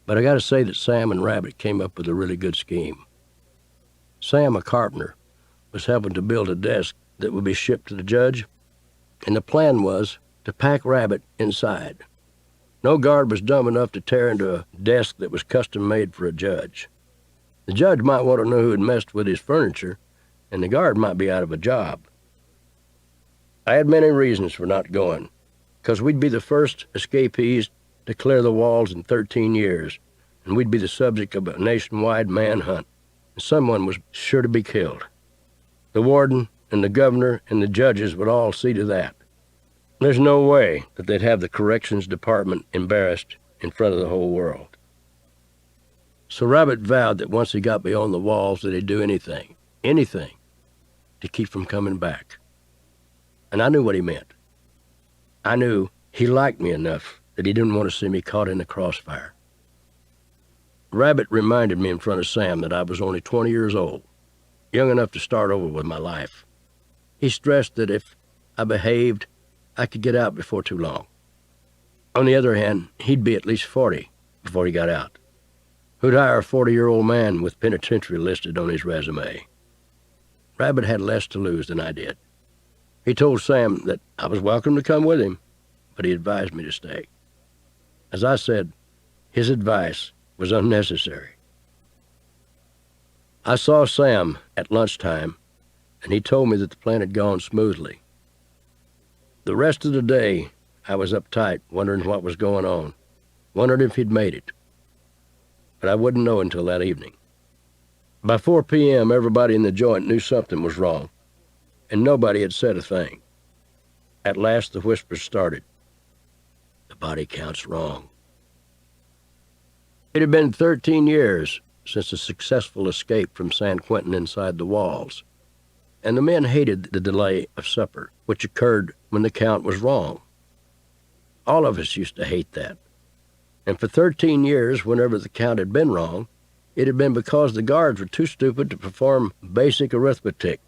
But I got to say that Sam and Rabbit came up with a really good scheme. Sam, a carpenter, was helping to build a desk that would be shipped to the judge, and the plan was to pack Rabbit inside. No guard was dumb enough to tear into a desk that was custom-made for a judge. The judge might want to know who had messed with his furniture, and the guard might be out of a job. I had many reasons for not going, because we'd be the first escapees to clear the walls in 13 years, and we'd be the subject of a nationwide manhunt, and someone was sure to be killed. The warden and the governor and the judges would all see to that. There's no way that they'd have the corrections department embarrassed in front of the whole world. So Rabbit vowed that once he got beyond the walls that he'd do anything, to keep from coming back. And I knew what he meant. I knew he liked me enough that he didn't want to see me caught in the crossfire. Rabbit reminded me in front of Sam that I was only 20 years old, young enough to start over with my life. He stressed that if I behaved, I could get out before too long. On the other hand, he'd be at least 40 before he got out. Who'd hire a 40-year-old man with penitentiary listed on his resume? Rabbit had less to lose than I did. He told Sam that I was welcome to come with him, but he advised me to stay. As I said, his advice was unnecessary. I saw Sam at lunchtime, and he told me that the plan had gone smoothly. The rest of the day, I was uptight, wondering what was going on, wondering if he'd made it. But I wouldn't know until that evening. By 4 p.m., everybody in the joint knew something was wrong, and nobody had said a thing. At last, the whispers started. The body count's wrong. It had been 13 years since a successful escape from San Quentin inside the walls, and the men hated the delay of supper, which occurred when the count was wrong. All of us used to hate that. And for 13 years, whenever the count had been wrong, it had been because the guards were too stupid to perform basic arithmetic.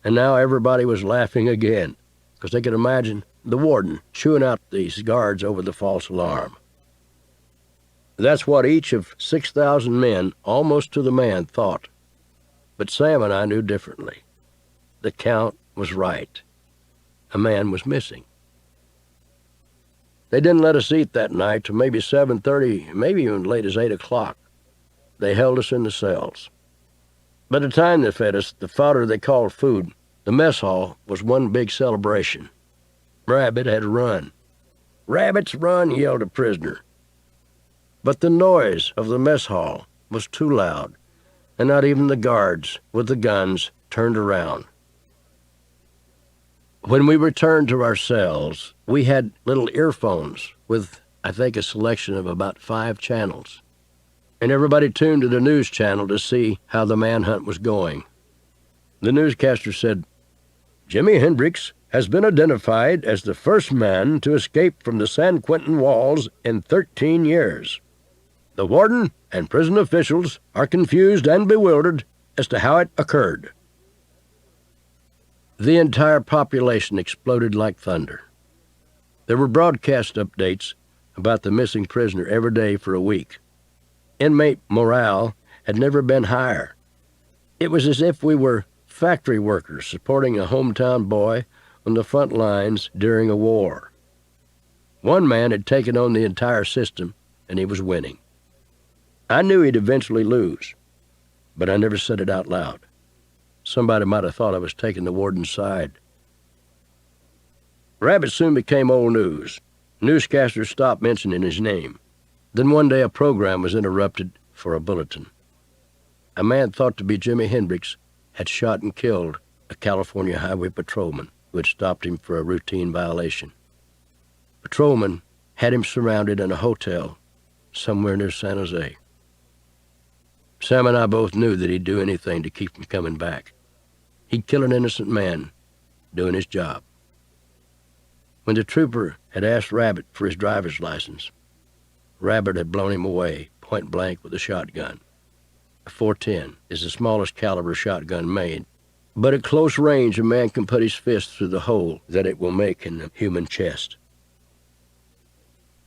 And now everybody was laughing again, because they could imagine the warden chewing out these guards over the false alarm. That's what each of 6,000 men, almost to the man, thought. But Sam and I knew differently. The count was right. A man was missing. They didn't let us eat that night till maybe 7:30, maybe even late as 8 o'clock. They held us in the cells. By the time they fed us, the fodder they called food, the mess hall was one big celebration. Rabbit had run. "Rabbits, run!" yelled a prisoner. But the noise of the mess hall was too loud, and not even the guards with the guns turned around. When we returned to our cells, we had little earphones with, I think, a selection of about 5 channels. And everybody tuned to the news channel to see how the manhunt was going. The newscaster said, "Jimi Hendrix has been identified as the first man to escape from the San Quentin walls in 13 years. The warden and prison officials are confused and bewildered as to how it occurred." The entire population exploded like thunder. There were broadcast updates about the missing prisoner every day for a week. Inmate morale had never been higher. It was as if we were factory workers supporting a hometown boy on the front lines during a war. One man had taken on the entire system, and he was winning. I knew he'd eventually lose, but I never said it out loud. Somebody might have thought I was taking the warden's side. Rabbit soon became old news. Newscasters stopped mentioning his name. Then one day a program was interrupted for a bulletin. A man thought to be Jimi Hendrix had shot and killed a California highway patrolman who had stopped him for a routine violation. Patrolman had him surrounded in a hotel somewhere near San Jose. Sam and I both knew that he'd do anything to keep him coming back. He'd kill an innocent man doing his job. When the trooper had asked Rabbit for his driver's license, Rabbit had blown him away point blank with a shotgun. A .410 is the smallest caliber shotgun made, but at close range a man can put his fist through the hole that it will make in the human chest.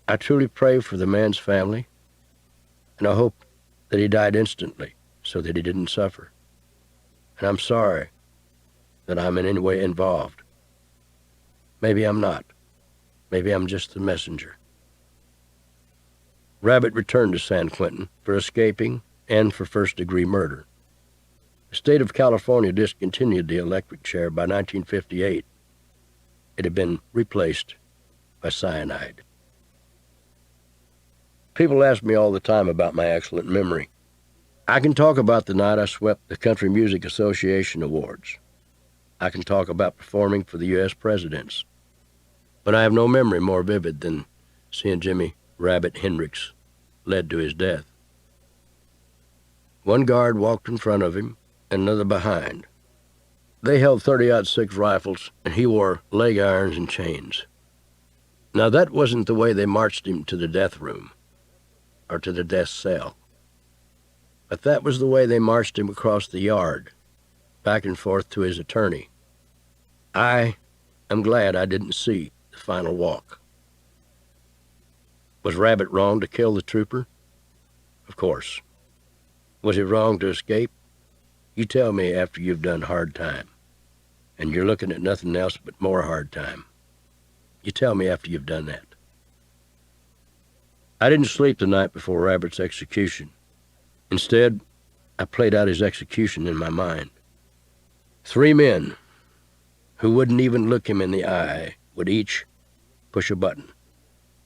I truly pray for the man's family, and I hope that he died instantly so that he didn't suffer. And I'm sorry that I'm in any way involved. Maybe I'm not. Maybe I'm just the messenger. Rabbit returned to San Quentin for escaping and for first-degree murder. The state of California discontinued the electric chair by 1958. It had been replaced by cyanide. People ask me all the time about my excellent memory. I can talk about the night I swept the Country Music Association Awards. I can talk about performing for the U.S. presidents. But I have no memory more vivid than seeing Jimi "Rabbit" Hendrix led to his death. One guard walked in front of him, and another behind. They held .30-06 rifles, and he wore leg irons and chains. Now that wasn't the way they marched him to the death room, or to the death cell. But that was the way they marched him across the yard, back and forth to his attorney. I am glad I didn't see the final walk. Was Rabbit wrong to kill the trooper? Of course. Was he wrong to escape? You tell me after you've done hard time, and you're looking at nothing else but more hard time. You tell me after you've done that. I didn't sleep the night before Rabbit's execution. Instead, I played out his execution in my mind. 3 men who wouldn't even look him in the eye would each push a button,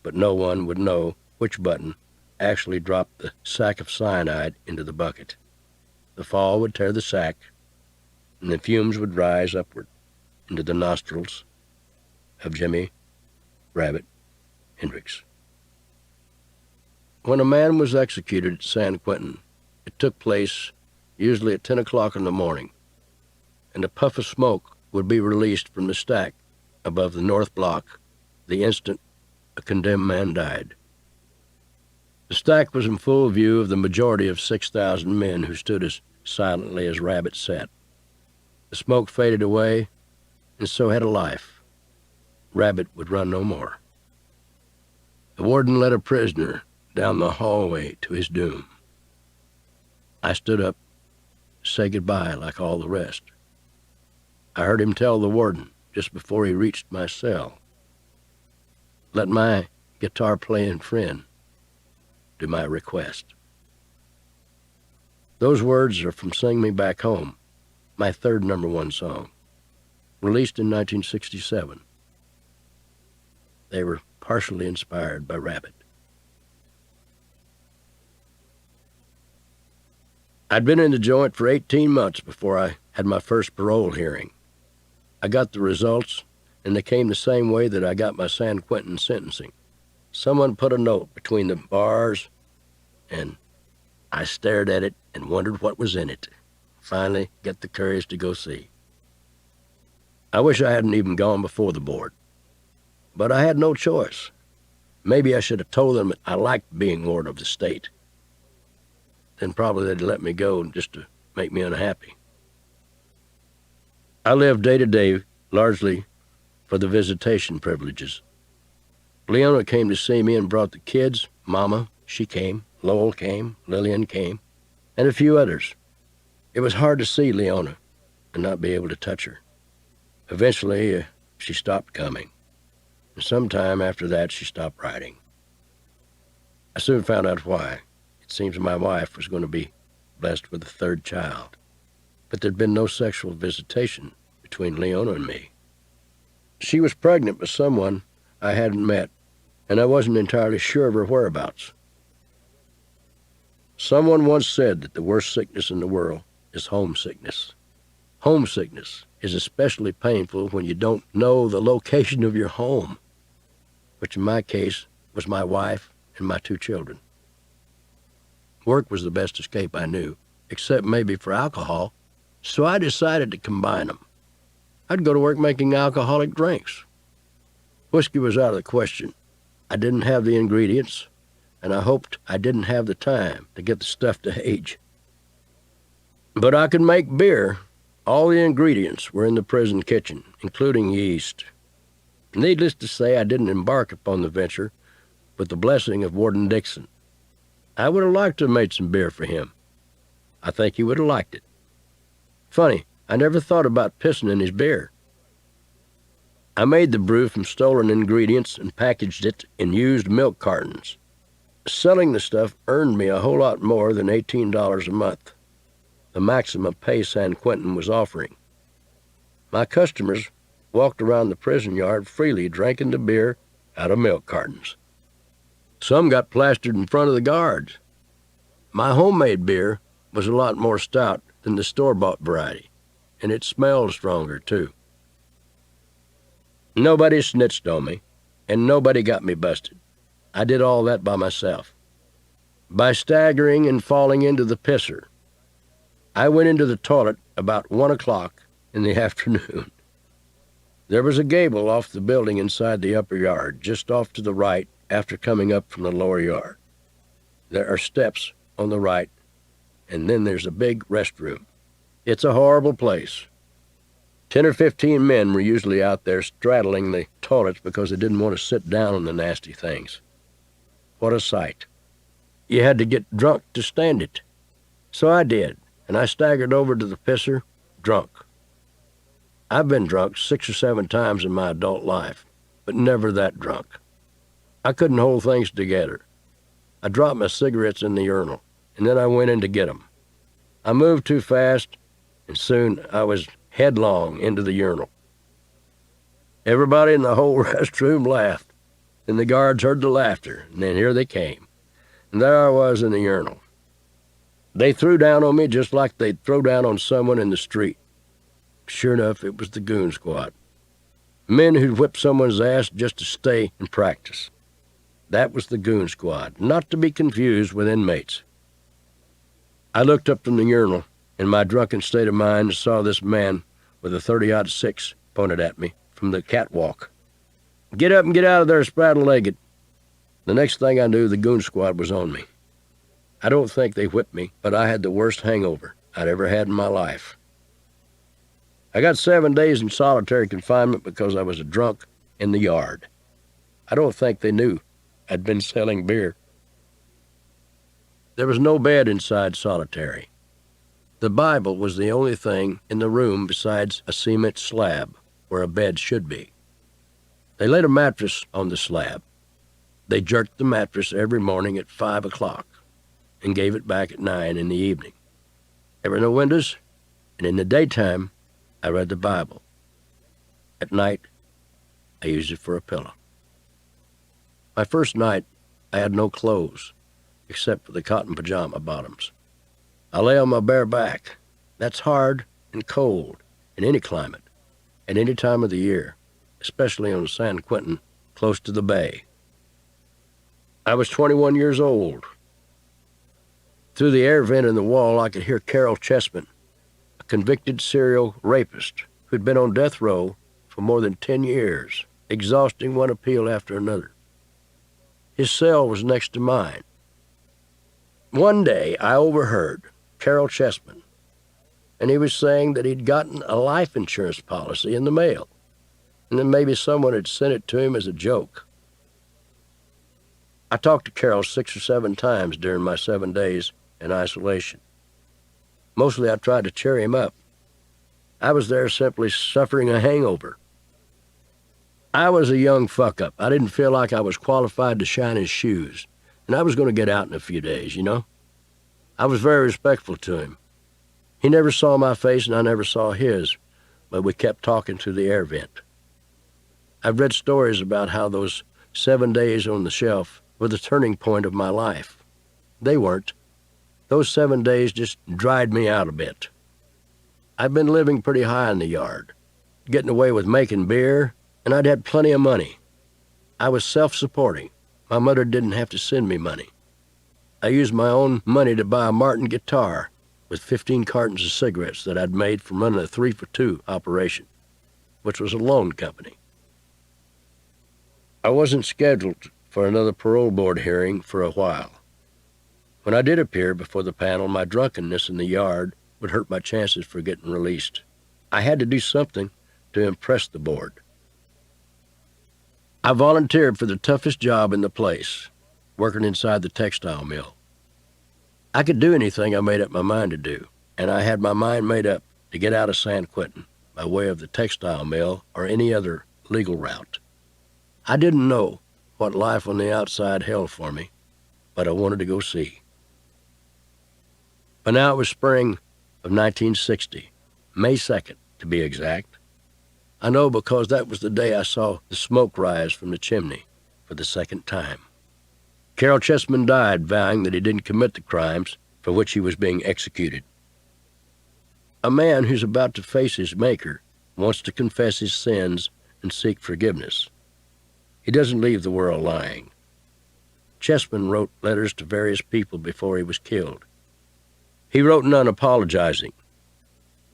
but no one would know which button actually dropped the sack of cyanide into the bucket. The fall would tear the sack, and the fumes would rise upward into the nostrils of Jimi "Rabbit" Hendrix. When a man was executed at San Quentin, it took place usually at 10 o'clock in the morning, and a puff of smoke would be released from the stack above the north block the instant a condemned man died. The stack was in full view of the majority of 6,000 men who stood as silently as Rabbit sat. The smoke faded away, and so had a life. Rabbit would run no more. The warden led a prisoner down the hallway to his doom. I stood up to say goodbye like all the rest. I heard him tell the warden, just before he reached my cell. Let my guitar-playing friend do my request. Those words are from Sing Me Back Home, my third #1 song, released in 1967. They were partially inspired by Rabbit. I'd been in the joint for 18 months before I had my first parole hearing. I got the results, and they came the same way that I got my San Quentin sentencing. Someone put a note between the bars, and I stared at it and wondered what was in it. Finally, get the courage to go see. I wish I hadn't even gone before the board. But I had no choice. Maybe I should have told them that I liked being ward of the state. Then probably they'd let me go just to make me unhappy. I lived day to day largely for the visitation privileges. Leona came to see me and brought the kids. Mama, she came. Lowell came. Lillian came. And a few others. It was hard to see Leona and not be able to touch her. Eventually, she stopped coming. And sometime after that, she stopped writing. I soon found out why. It seems my wife was going to be blessed with a third child. But there'd been no sexual visitation between Leona and me. She was pregnant with someone I hadn't met, and I wasn't entirely sure of her whereabouts. Someone once said that the worst sickness in the world is homesickness. Homesickness is especially painful when you don't know the location of your home, which in my case was my wife and my 2 children. Work was the best escape I knew, except maybe for alcohol, so I decided to combine them. I'd go to work making alcoholic drinks. Whiskey was out of the question. I didn't have the ingredients, and I hoped I didn't have the time to get the stuff to age. But I could make beer. All the ingredients were in the prison kitchen, including yeast. Needless to say, I didn't embark upon the venture with the blessing of Warden Dixon. I would have liked to have made some beer for him. I think he would have liked it. Funny, I never thought about pissing in his beer. I made the brew from stolen ingredients and packaged it in used milk cartons. Selling the stuff earned me a whole lot more than $18 a month, the maximum pay San Quentin was offering. My customers walked around the prison yard freely drinking the beer out of milk cartons. Some got plastered in front of the guards. My homemade beer was a lot more stout than the store-bought variety, and it smelled stronger, too. Nobody snitched on me, and nobody got me busted. I did all that by myself. By staggering and falling into the pisser. I went into the toilet about 1 o'clock in the afternoon. There was a gable off the building inside the upper yard, just off to the right after coming up from the lower yard. There are steps on the right, and then there's a big restroom. It's a horrible place. 10 or 15 men were usually out there straddling the toilets because they didn't want to sit down on the nasty things. What a sight. You had to get drunk to stand it. So I did, and I staggered over to the pisser, drunk. I've been drunk 6 or 7 times in my adult life, but never that drunk. I couldn't hold things together. I dropped my cigarettes in the urinal, and then I went in to get them. I moved too fast, and soon I was headlong into the urinal. Everybody in the whole restroom laughed, and the guards heard the laughter, and then here they came. And there I was in the urinal. They threw down on me just like they'd throw down on someone in the street. Sure enough, it was the goon squad. Men who'd whip someone's ass just to stay and practice. That was the goon squad, not to be confused with inmates. I looked up from the urinal. In my drunken state of mind, saw this man with a .30-06 pointed at me from the catwalk. "Get up and get out of there, spraddle-legged." The next thing I knew, the goon squad was on me. I don't think they whipped me, but I had the worst hangover I'd ever had in my life. I got 7 days in solitary confinement because I was a drunk in the yard. I don't think they knew I'd been selling beer. There was no bed inside solitary. The Bible was the only thing in the room besides a cement slab, where a bed should be. They laid a mattress on the slab. They jerked the mattress every morning at 5 o'clock and gave it back at 9 in the evening. There were no windows, and in the daytime, I read the Bible. At night, I used it for a pillow. My first night, I had no clothes, except for the cotton pajama bottoms. I lay on my bare back. That's hard and cold in any climate, at any time of the year, especially on San Quentin, close to the bay. I was 21 years old. Through the air vent in the wall, I could hear Carol Chessman, a convicted serial rapist who'd been on death row for more than 10 years, exhausting one appeal after another. His cell was next to mine. One day, I overheard Carol Chessman, and he was saying that he'd gotten a life insurance policy in the mail, and then maybe someone had sent it to him as a joke. I talked to Carol 6 or 7 times during my 7 days in isolation. Mostly I tried to cheer him up. I was there simply suffering a hangover. I was a young fuck-up. I didn't feel like I was qualified to shine his shoes, and I was going to get out in a few days, you know? I was very respectful to him. He never saw my face, and I never saw his, but we kept talking through the air vent. I've read stories about how those 7 days on the shelf were the turning point of my life. They weren't. Those 7 days just dried me out a bit. I'd been living pretty high in the yard, getting away with making beer, and I'd had plenty of money. I was self-supporting. My mother didn't have to send me money. I used my own money to buy a Martin guitar with 15 cartons of cigarettes that I'd made from running a 3-for-2 operation, which was a loan company. I wasn't scheduled for another parole board hearing for a while. When I did appear before the panel, my drunkenness in the yard would hurt my chances for getting released. I had to do something to impress the board. I volunteered for the toughest job in the place, working inside the textile mill. I could do anything I made up my mind to do, and I had my mind made up to get out of San Quentin by way of the textile mill or any other legal route. I didn't know what life on the outside held for me, but I wanted to go see. But now it was spring of 1960, May 2nd, to be exact. I know because that was the day I saw the smoke rise from the chimney for the second time. Carol Chessman died vowing that he didn't commit the crimes for which he was being executed. A man who's about to face his maker wants to confess his sins and seek forgiveness. He doesn't leave the world lying. Chessman wrote letters to various people before he was killed. He wrote none apologizing.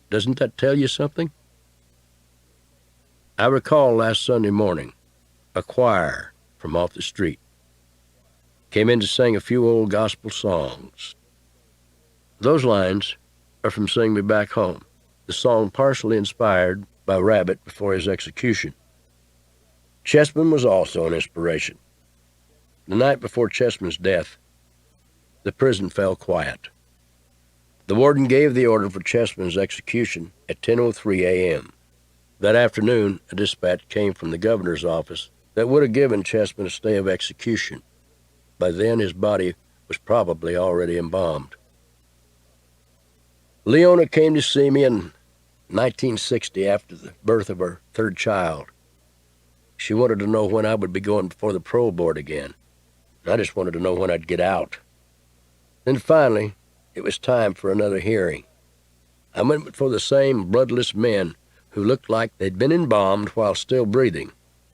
Doesn't that tell you something? I recall last Sunday morning, a choir from off the street came in to sing a few old gospel songs. Those lines are from Sing Me Back Home, the song partially inspired by Rabbit before his execution. Chessman was also an inspiration. The night before Chessman's death, the prison fell quiet. The warden gave the order for Chessman's execution at 10:03 a.m. That afternoon, a dispatch came from the governor's office that would have given Chessman a stay of execution. By then, his body was probably already embalmed. Leona came to see me in 1960 after the birth of her 3rd child. She wanted to know when I would be going before the parole board again. I just wanted to know when I'd get out. Then finally, it was time for another hearing. I went before the same bloodless men who looked like they'd been embalmed while still breathing,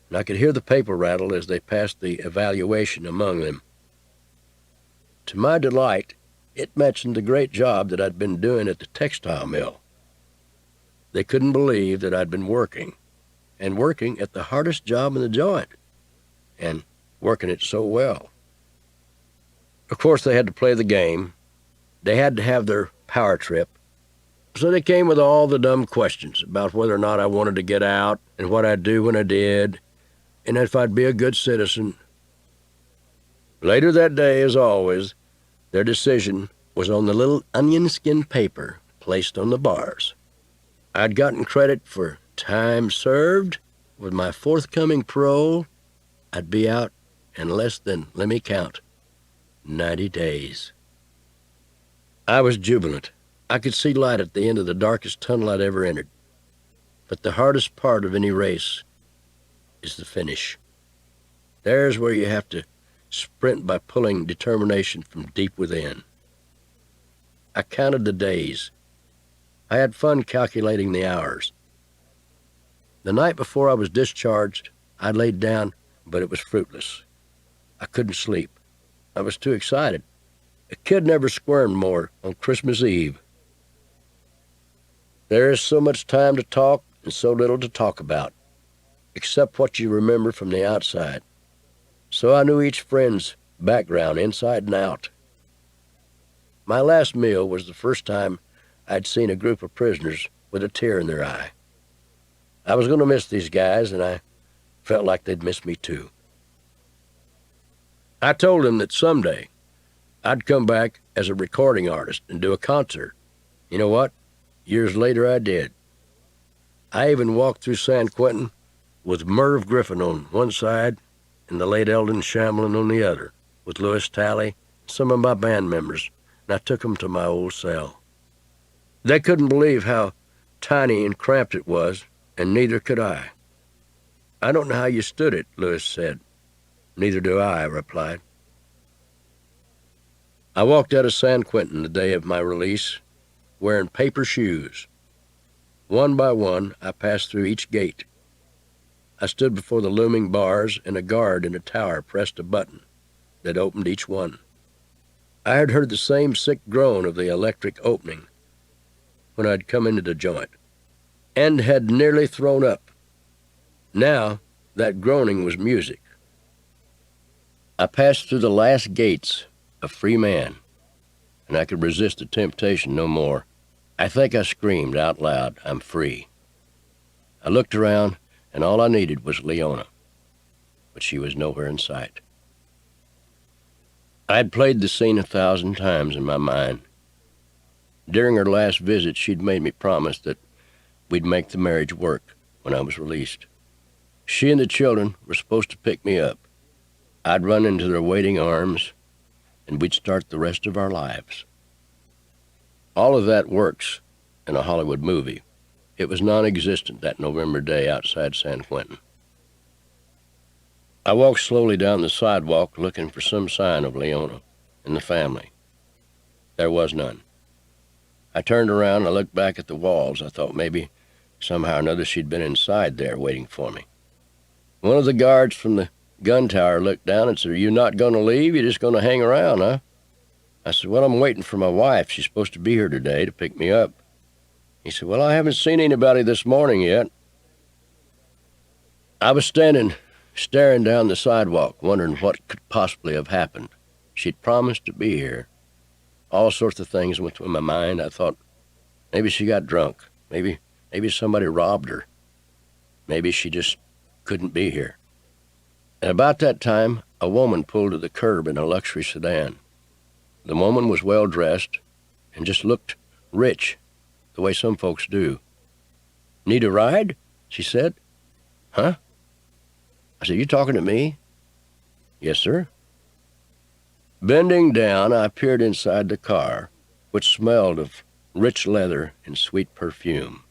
and I could hear the paper rattle as they passed the evaluation among them. To my delight, it mentioned the great job that I'd been doing at the textile mill. They couldn't believe that I'd been working, and working at the hardest job in the joint, and working it so well. Of course, they had to play the game. They had to have their power trip. So they came with all the dumb questions about whether or not I wanted to get out and what I'd do when I did, and if I'd be a good citizen. Later that day, as always, their decision was on the little onion skin paper placed on the bars. I'd gotten credit for Time served. With my forthcoming parole, I'd be out in less than, let me count, 90 days. I was jubilant. I could see light at the end of the darkest tunnel I'd ever entered. But the hardest part of any race is the finish. There's where you have to sprint by pulling determination from deep within. I counted the days. I had fun calculating the hours. The night before I was discharged, I laid down, but it was fruitless. I couldn't sleep. I was too excited. A kid never squirmed more on Christmas Eve. There is so much time to talk and so little to talk about, except what you remember from the outside. So I knew each friend's background inside and out. My last meal was the first time I'd seen a group of prisoners with a tear in their eye. I was going to miss these guys, and I felt like they'd miss me too. I told them that someday I'd come back as a recording artist and do a concert. You know what? Years later I did. I even walked through San Quentin with Merv Griffin on one side and the late Eldon Shamlin on the other, with Louis Talley and some of my band members, and I took them to my old cell. They couldn't believe how tiny and cramped it was, and neither could I. I don't know how you stood it, Louis said. Neither do I replied. I walked out of San Quentin the day of my release, wearing paper shoes. One by one, I passed through each gate. I stood before the looming bars, and a guard in a tower pressed a button that opened each one. I had heard the same sick groan of the electric opening when I'd come into the joint, and had nearly thrown up. Now, that groaning was music. I passed through the last gates, a free man, and I could resist the temptation no more. I think I screamed out loud, "I'm free." I looked around, and all I needed was Leona, but she was nowhere in sight. I had played the scene 1,000 times in my mind. During her last visit, she'd made me promise that we'd make the marriage work when I was released. She and the children were supposed to pick me up. I'd run into their waiting arms, and we'd start the rest of our lives. All of that works in a Hollywood movie. It was non-existent that November day outside San Quentin. I walked slowly down the sidewalk looking for some sign of Leona and the family. There was none. I turned around and I looked back at the walls. I thought maybe somehow or another she'd been inside there waiting for me. One of the guards from the gun tower looked down and said, "Are you not going to leave? You're just going to hang around, huh?" I said, "Well, I'm waiting for my wife. She's supposed to be here today to pick me up." He said, "Well, I haven't seen anybody this morning yet." I was standing, staring down the sidewalk, wondering what could possibly have happened. She'd promised to be here. All sorts of things went through my mind. I thought, maybe she got drunk. Maybe somebody robbed her. Maybe she just couldn't be here. And about that time, a woman pulled to the curb in a luxury sedan. The woman was well-dressed and just looked rich, the way some folks do. "Need a ride?" she said. "Huh?" I said, "You talking to me?" "Yes, sir." Bending down, I peered inside the car, which smelled of rich leather and sweet perfume.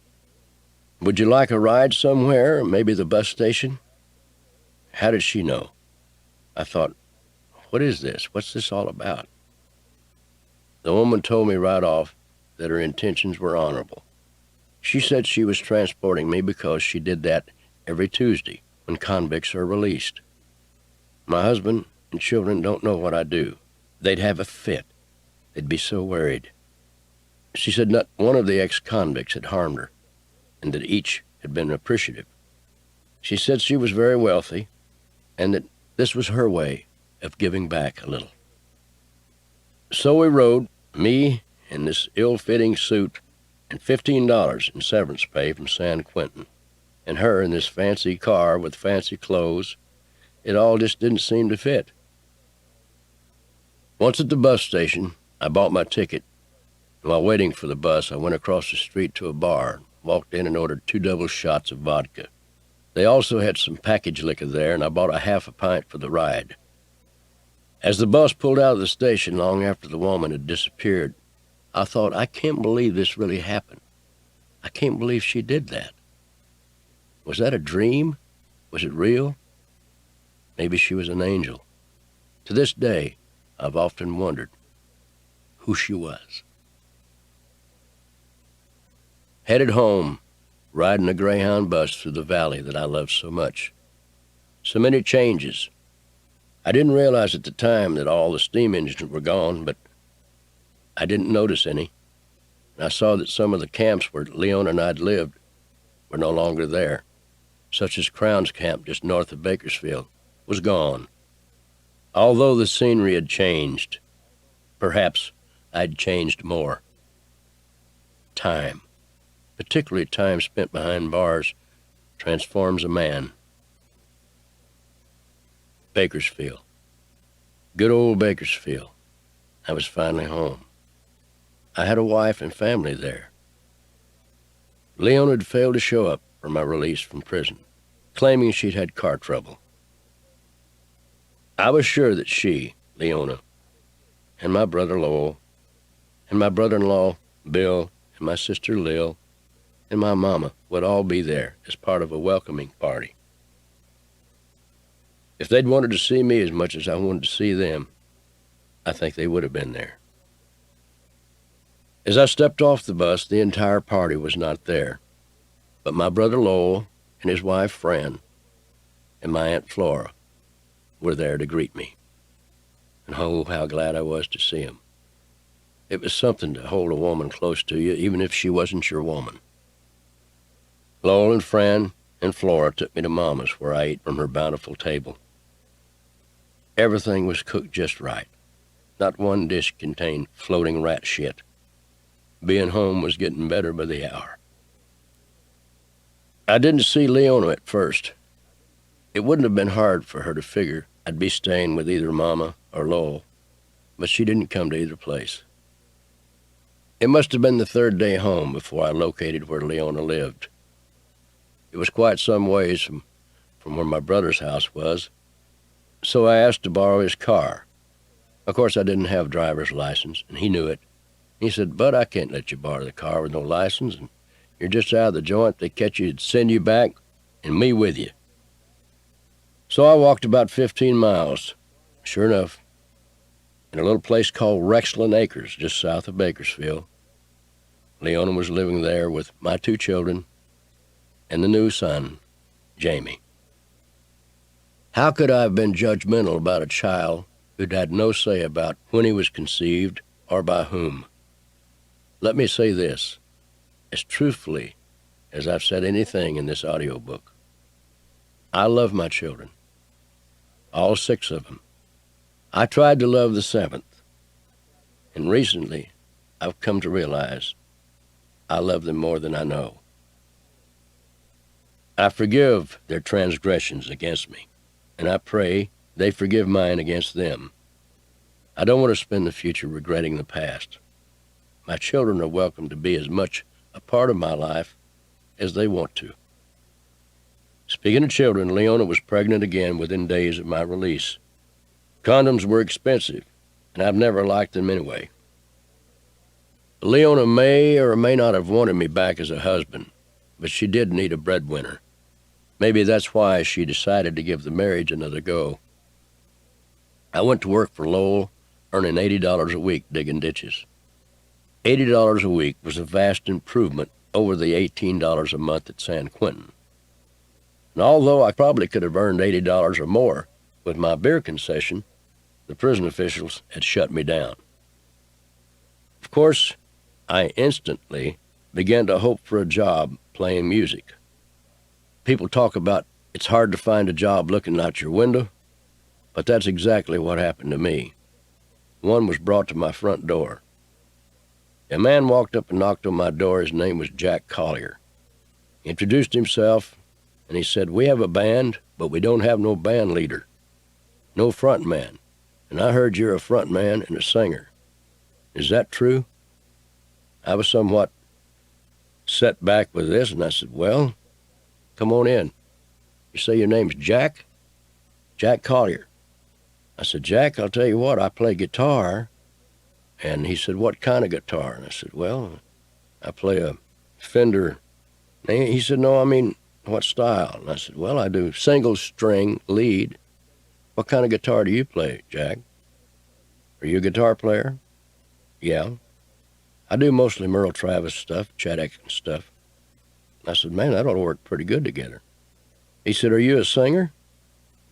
"Would you like a ride somewhere, maybe the bus station?" How did she know? I thought, what is this? What's this all about? The woman told me right off that her intentions were honorable. She said she was transporting me because she did that every Tuesday when convicts are released. My husband and children don't know what I do. They'd have a fit. They'd be so worried. She said not one of the ex-convicts had harmed her, and that each had been appreciative. She said she was very wealthy, and that this was her way of giving back a little. So we rode, me in this ill-fitting suit and $15 in severance pay from San Quentin, and her in this fancy car with fancy clothes. It all just didn't seem to fit. Once at the bus station, I bought my ticket. While waiting for the bus, I went across the street to a bar walked in and ordered 2 double shots of vodka. They also had some packaged liquor there, and I bought a half a pint for the ride. As the bus pulled out of the station long after the woman had disappeared, I thought, I can't believe this really happened. I can't believe she did that. Was that a dream? Was it real? Maybe she was an angel. To this day, I've often wondered who she was. Headed home, riding a Greyhound bus through the valley that I loved so much. So many changes. I didn't realize at the time that all the steam engines were gone, but I didn't notice any. And I saw that some of the camps where Leona and I'd lived were no longer there, such as Crown's Camp just north of Bakersfield was gone. Although the scenery had changed, perhaps I'd changed more. Time, particularly time spent behind bars, transforms a man. Bakersfield. Good old Bakersfield. I was finally home. I had a wife and family there. Leona had failed to show up for my release from prison, claiming she'd had car trouble. I was sure that she, Leona, and my brother Lowell, and my brother-in-law Bill, and my sister Lil, and my mama would all be there as part of a welcoming party. If they'd wanted to see me as much as I wanted to see them, I think they would have been there. As I stepped off the bus, the entire party was not there, but my brother Lowell and his wife Fran and my Aunt Flora were there to greet me. And oh, how glad I was to see them. It was something to hold a woman close to you, even if she wasn't your woman. Lowell and Fran and Flora took me to Mama's, where I ate from her bountiful table. Everything was cooked just right. Not one dish contained floating rat shit. Being home was getting better by the hour. I didn't see Leona at first. It wouldn't have been hard for her to figure I'd be staying with either Mama or Lowell, but she didn't come to either place. It must have been the 3rd day home before I located where Leona lived. It was quite some ways from where my brother's house was, so I asked to borrow his car. Of course, I didn't have a driver's license, and he knew it. He said, "Bud, I can't let you borrow the car with no license, and you're just out of the joint. They catch you, send you back, and me with you." So I walked about 15 miles, sure enough, in a little place called Rexland Acres, just south of Bakersfield. Leona was living there with my 2 children and the new son, Jamie. How could I have been judgmental about a child who'd had no say about when he was conceived or by whom? Let me say this, as truthfully as I've said anything in this audiobook. I love my children, all 6 of them. I tried to love the 7th, and recently I've come to realize I love them more than I know. I forgive their transgressions against me, and I pray they forgive mine against them. I don't want to spend the future regretting the past. My children are welcome to be as much a part of my life as they want to. Speaking of children, Leona was pregnant again within days of my release. Condoms were expensive, and I've never liked them anyway. Leona may or may not have wanted me back as a husband, but she did need a breadwinner. Maybe that's why she decided to give the marriage another go. I went to work for Lowell, earning $80 a week digging ditches. $80 a week was a vast improvement over the $18 a month at San Quentin. And although I probably could have earned $80 or more with my beer concession, the prison officials had shut me down. Of course, I instantly began to hope for a job playing music. People talk about it's hard to find a job looking out your window, but that's exactly what happened to me. One was brought to my front door. A man walked up and knocked on my door. His name was Jack Collier. He introduced himself, and he said, "We have a band, but we don't have no band leader, no front man. And I heard you're a front man and a singer. Is that true?" I was somewhat sat back with this, and I said, well, come on in. You say your name's Jack? Jack Collier. I said, Jack, I'll tell you what, I play guitar. And he said, what kind of guitar? And I said, well, I play a Fender. And he said, no, I mean, what style? And I said, well, I do single string lead. What kind of guitar do you play, Jack? Are you a guitar player? Yeah. I do mostly Merle Travis stuff, Chet Atkins stuff. I said, man, that ought to work pretty good together. He said, are you a singer?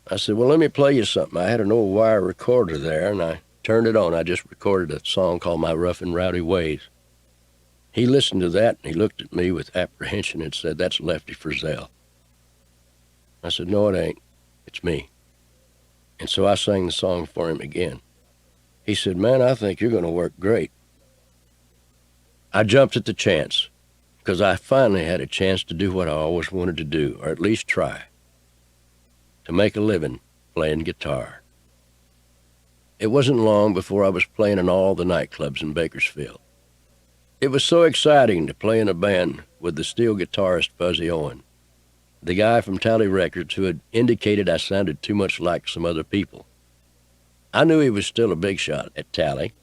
I said, well, let me play you something. I had an old wire recorder there, and I turned it on. I just recorded a song called My Rough and Rowdy Ways. He listened to that, and he looked at me with apprehension and said, that's Lefty Frizzell. I said, no, it ain't. It's me. And so I sang the song for him again. He said, man, I think you're going to work great. I jumped at the chance, because I finally had a chance to do what I always wanted to do, or at least try, to make a living playing guitar. It wasn't long before I was playing in all the nightclubs in Bakersfield. It was so exciting to play in a band with the steel guitarist Fuzzy Owen, the guy from Tally Records who had indicated I sounded too much like some other people. I knew he was still a big shot at Tally,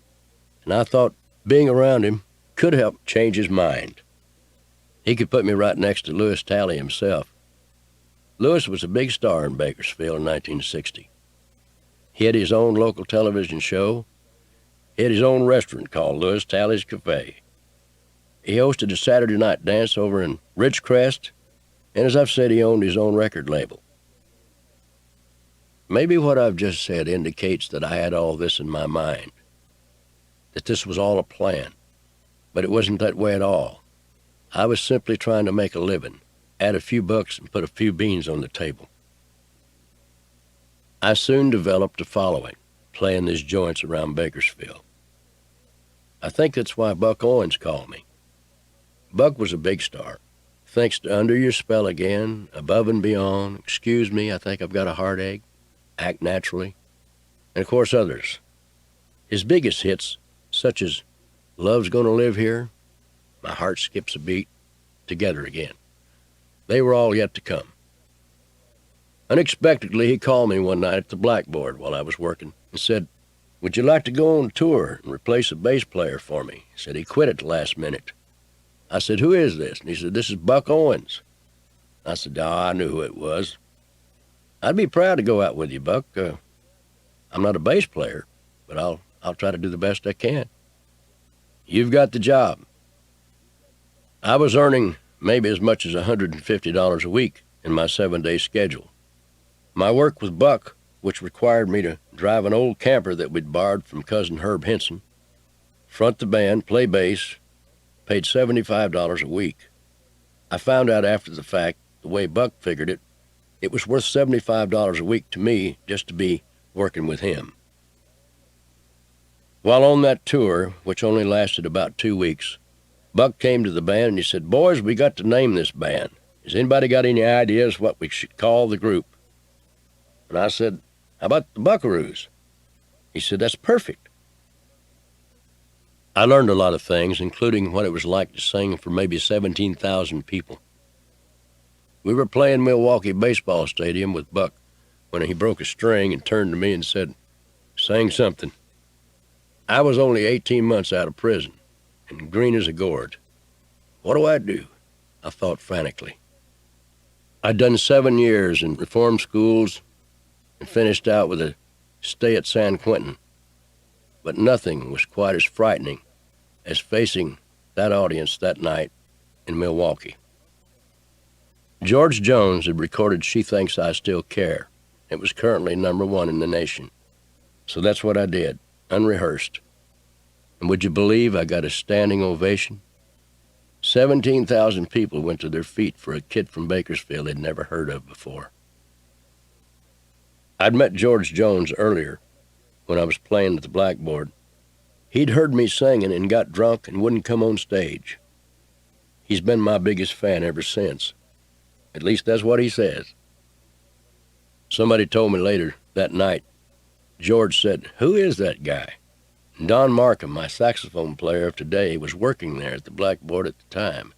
and I thought being around him could help change his mind. He could put me right next to Louis Tally himself. Louis was a big star in Bakersfield in 1960. He had his own local television show. He had his own restaurant called Louis Tally's Cafe. He hosted a Saturday night dance over in Ridgecrest, and as I've said, he owned his own record label. Maybe what I've just said indicates that I had all this in my mind, that this was all a plan, but it wasn't that way at all. I was simply trying to make a living, add a few bucks, and put a few beans on the table. I soon developed a following, playing these joints around Bakersfield. I think that's why Buck Owens called me. Buck was a big star. Thanks to Under Your Spell Again, Above and Beyond, Excuse Me, I Think I've Got a Heartache, Act Naturally, and of course others. His biggest hits, such as Love's Gonna Live Here, My Heart Skips a Beat, Together Again. They were all yet to come. Unexpectedly, he called me one night at the blackboard while I was working and said, would you like to go on tour and replace a bass player for me? He said he quit at the last minute. I said, who is this? And he said, this is Buck Owens. I said, oh, I knew who it was. I'd be proud to go out with you, Buck. I'm not a bass player, but I'll try to do the best I can. You've got the job. I was earning maybe as much as $150 a week in my 7-day schedule. My work with Buck, which required me to drive an old camper that we'd borrowed from cousin Herb Henson, front the band, play bass, paid $75 a week. I found out after the fact, the way Buck figured it, it was worth $75 a week to me just to be working with him. While on that tour, which only lasted about 2 weeks, Buck came to the band and he said, boys, we got to name this band. Has anybody got any ideas what we should call the group? And I said, how about the Buckaroos? He said, that's perfect. I learned a lot of things, including what it was like to sing for maybe 17,000 people. We were playing Milwaukee Baseball Stadium with Buck when he broke a string and turned to me and said, sing something. I was only 18 months out of prison and green as a gourd. What do I do? I thought frantically. I'd done 7 years in reform schools and finished out with a stay at San Quentin. But nothing was quite as frightening as facing that audience that night in Milwaukee. George Jones had recorded She Thinks I Still Care. It was currently #1 in the nation. So that's what I did, unrehearsed. And would you believe I got a standing ovation? 17,000 people went to their feet for a kid from Bakersfield they'd never heard of before. I'd met George Jones earlier when I was playing at the blackboard. He'd heard me singing and got drunk and wouldn't come on stage. He's been my biggest fan ever since. At least that's what he says. Somebody told me later that night, George said, who is that guy? And Don Markham, my saxophone player of today, was working there at the blackboard at the time.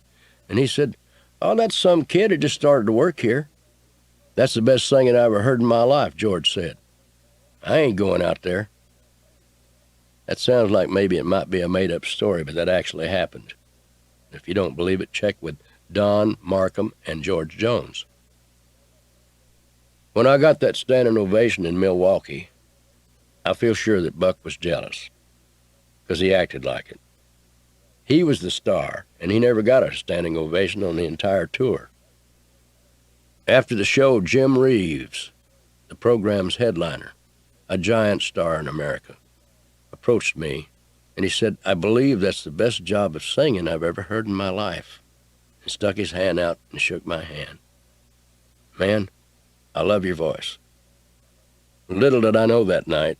And he said, "Oh, that's some kid who just started to work here." "That's the best singing I ever heard in my life," George said. "I ain't going out there." That sounds like maybe it might be a made-up story, but that actually happened. If you don't believe it, check with Don, Markham, and George Jones. When I got that standing ovation in Milwaukee, I feel sure that Buck was jealous, because he acted like it. He was the star, and he never got a standing ovation on the entire tour. After the show, Jim Reeves, the program's headliner, a giant star in America, approached me, and he said, "I believe that's the best job of singing I've ever heard in my life," and stuck his hand out and shook my hand. "Man, I love your voice." Little did I know that night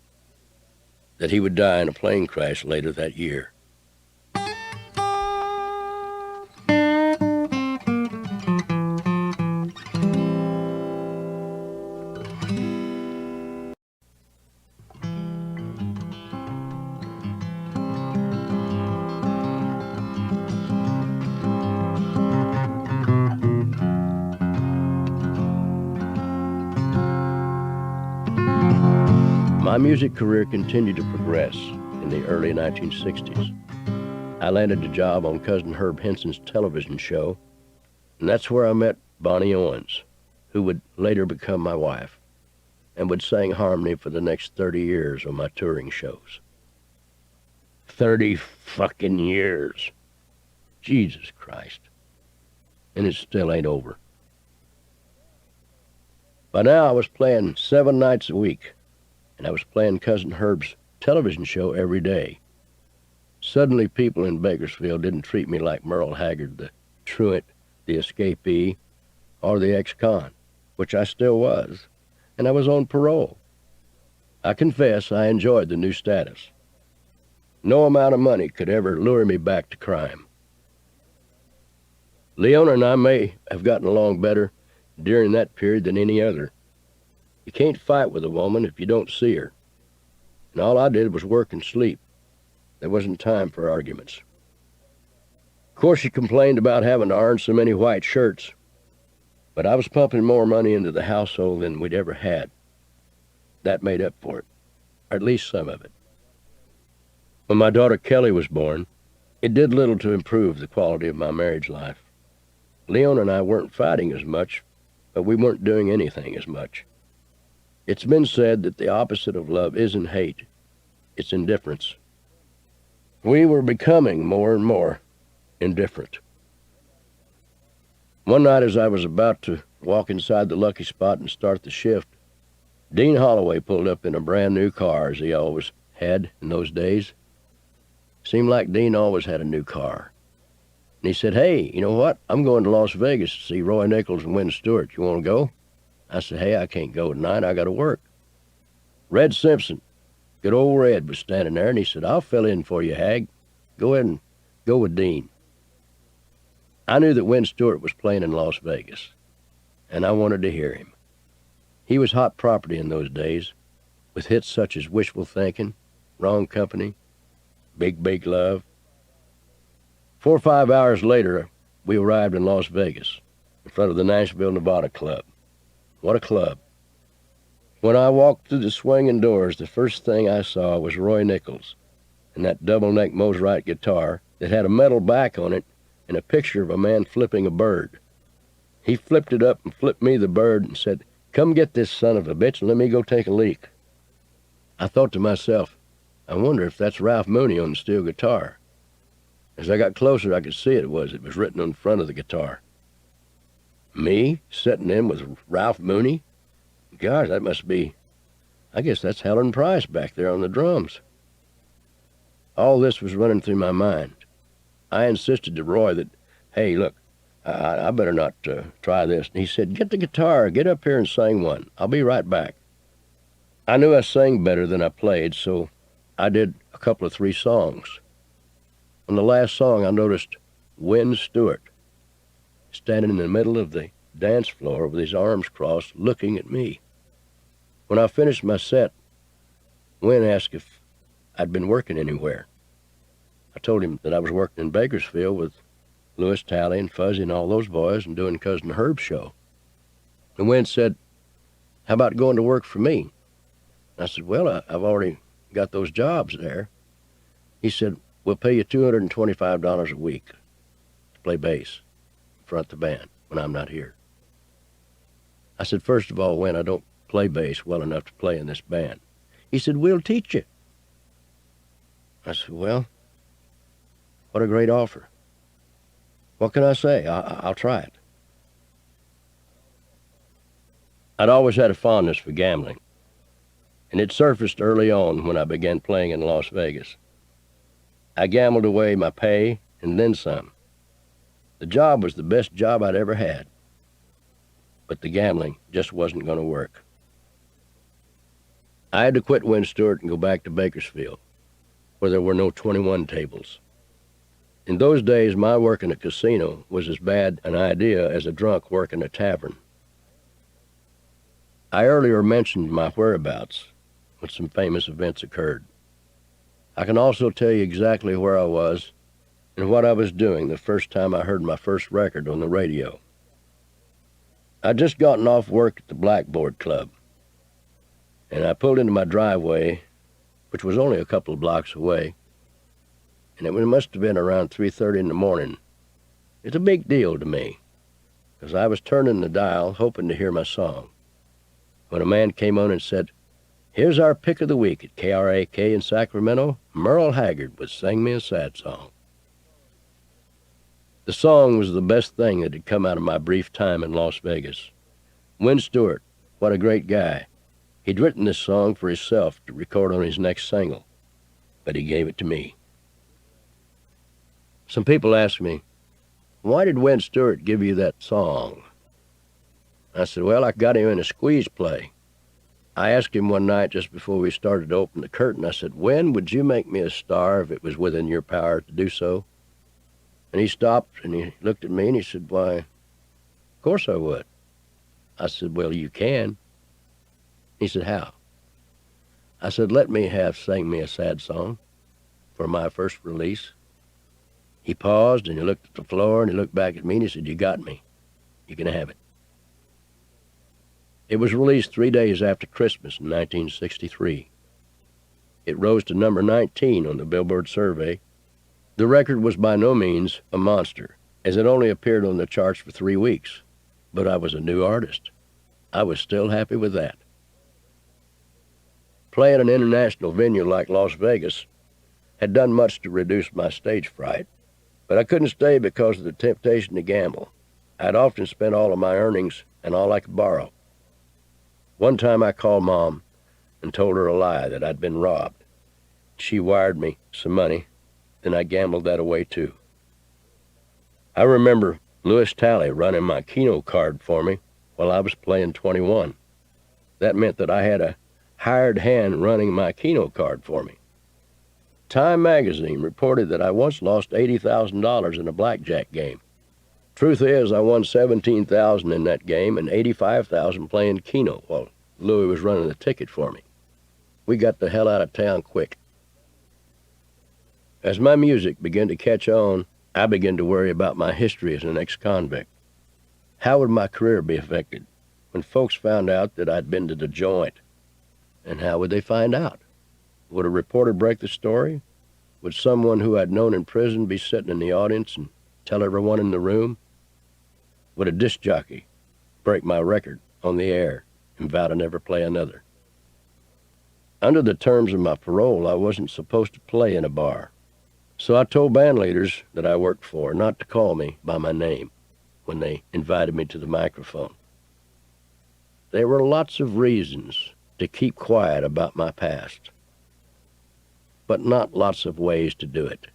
that he would die in a plane crash later that year. My music career continued to progress in the early 1960s. I landed a job on Cousin Herb Henson's television show, and that's where I met Bonnie Owens, who would later become my wife, and would sing harmony for the next 30 years on my touring shows. 30 fucking years. Jesus Christ. And it still ain't over. By now I was playing 7 nights a week, and I was playing Cousin Herb's television show every day. Suddenly people in Bakersfield didn't treat me like Merle Haggard, the truant, the escapee, or the ex-con, which I still was, and I was on parole. I confess I enjoyed the new status. No amount of money could ever lure me back to crime. Leona and I may have gotten along better during that period than any other. You can't fight with a woman if you don't see her. And all I did was work and sleep. There wasn't time for arguments. Of course, she complained about having to earn so many white shirts, but I was pumping more money into the household than we'd ever had. That made up for it, or at least some of it. When my daughter Kelly was born, it did little to improve the quality of my marriage life. Leona and I weren't fighting as much, but we weren't doing anything as much. It's been said that the opposite of love isn't hate, it's indifference. We were becoming more and more indifferent. One night as I was about to walk inside the lucky spot and start the shift, Dean Holloway pulled up in a brand new car, as he always had in those days. Seemed like Dean always had a new car. And he said, "Hey, you know what? I'm going to Las Vegas to see Roy Nichols and Wynn Stewart. You want to go?" I said, "Hey, I can't go tonight. I got to work." Red Simpson, good old Red, was standing there, and he said, "I'll fill in for you, Hag. Go ahead and go with Dean." I knew that Wynn Stewart was playing in Las Vegas, and I wanted to hear him. He was hot property in those days, with hits such as Wishful Thinking, Wrong Company, Big Big Love. 4 or 5 hours later, we arrived in Las Vegas, in front of the Nashville, Nevada Club. What a club. When I walked through the swinging doors, the first thing I saw was Roy Nichols and that double-neck Mosrite guitar that had a metal back on it and a picture of a man flipping a bird. He flipped it up and flipped me the bird and said, "Come get this son of a bitch and let me go take a leak." I thought to myself, I wonder if that's Ralph Mooney on the steel guitar. As I got closer, I could see it was. It was written on the front of the guitar. Me sitting in with Ralph Mooney? Gosh, that must be, I guess that's Helen Price back there on the drums. All this was running through my mind. I insisted to Roy that, "Hey, look, I better not try this." And he said, "Get the guitar, get up here and sing one. I'll be right back." I knew I sang better than I played, so I did a couple of 3 songs. On the last song, I noticed Wynn Stewart standing in the middle of the dance floor with his arms crossed, looking at me. When I finished my set, Wynn asked if I'd been working anywhere. I told him that I was working in Bakersfield with Lewis Talley and Fuzzy and all those boys and doing Cousin Herb's show. And Win said, how about going to work for me? I said, well, I've already got those jobs there. He said, we'll pay you $225 a week to play bass in front of the band when I'm not here. I said, first of all, Win, I don't play bass well enough to play in this band. He said, we'll teach you. I said, well, what a great offer. What can I say? I'll try it. I'd always had a fondness for gambling, and it surfaced early on when I began playing in Las Vegas. I gambled away my pay and then some. The job was the best job I'd ever had, but the gambling just wasn't going to work. I had to quit Win Stewart and go back to Bakersfield, where there were no 21 tables. In those days, my work in a casino was as bad an idea as a drunk working a tavern. I earlier mentioned my whereabouts when some famous events occurred. I can also tell you exactly where I was and what I was doing the first time I heard my first record on the radio. I'd just gotten off work at the Blackboard Club, and I pulled into my driveway, which was only a couple of blocks away, and it must have been around 3:30 in the morning. It's a big deal to me, because I was turning the dial hoping to hear my song, when a man came on and said, here's our pick of the week at KRAK in Sacramento. Merle Haggard would sing me a sad song. The song was the best thing that had come out of my brief time in Las Vegas. Win Stewart, what a great guy. He'd written this song for himself to record on his next single, but he gave it to me. Some people ask me, why did Win Stewart give you that song? I said, well, I got him in a squeeze play. I asked him one night just before we started to open the curtain, I said, Win, would you make me a star if it was within your power to do so? And he stopped and he looked at me and he said, why, of course I would. I said, well, you can. He said, how? I said, let me have Sing Me a Sad Song for my first release. He paused and he looked at the floor and he looked back at me and he said, you got me. You can have it. It was released 3 days after Christmas in 1963. It rose to number 19 on the Billboard survey. The record was by no means a monster, as it only appeared on the charts for 3 weeks. But I was a new artist. I was still happy with that. Playing an international venue like Las Vegas had done much to reduce my stage fright, but I couldn't stay because of the temptation to gamble. I'd often spent all of my earnings and all I could borrow. One time I called Mom and told her a lie that I'd been robbed. She wired me some money, then I gambled that away too. I remember Lewis Talley running my Keno card for me while I was playing 21. That meant that I had a hired hand running my Keno card for me. Time magazine reported that I once lost $80,000 in a blackjack game. Truth is, I won $17,000 in that game and $85,000 playing Keno while Louis was running the ticket for me. We got the hell out of town quick. As my music began to catch on, I began to worry about my history as an ex-convict. How would my career be affected when folks found out that I'd been to the joint? And how would they find out? Would a reporter break the story? Would someone who I'd known in prison be sitting in the audience and tell everyone in the room? Would a disc jockey break my record on the air and vow to never play another? Under the terms of my parole, I wasn't supposed to play in a bar. So I told band leaders that I worked for not to call me by my name when they invited me to the microphone. There were lots of reasons to keep quiet about my past, but not lots of ways to do it.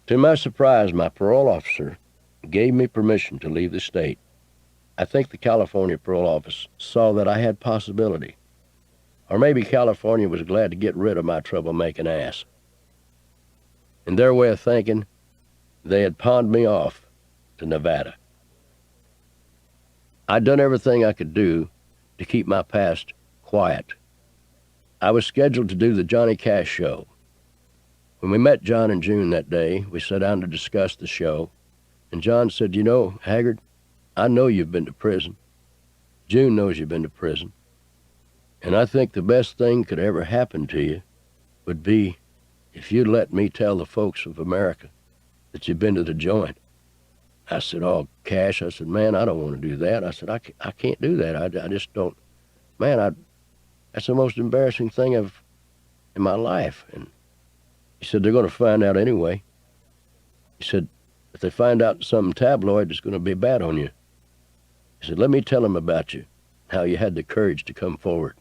To my surprise, my parole officer gave me permission to leave the state. I think the California parole office saw that I had possibility. Or maybe California was glad to get rid of my troublemaking ass. In their way of thinking, they had pawned me off to Nevada. I'd done everything I could do to keep my past quiet. I was scheduled to do the Johnny Cash show. When we met John and June that day, we sat down to discuss the show, and John said, "You know, Haggard, I know you've been to prison. June knows you've been to prison. And I think the best thing could ever happen to you would be if you'd let me tell the folks of America that you've been to the joint." I said, "Oh, Cash," I said, "man, I don't want to do that." I said, I can't do that. I just don't. Man, that's the most embarrassing thing in my life. And he said, "They're going to find out anyway." He said, "If they find out something tabloid, it's going to be bad on you." He said, "Let me tell them about you, how you had the courage to come forward."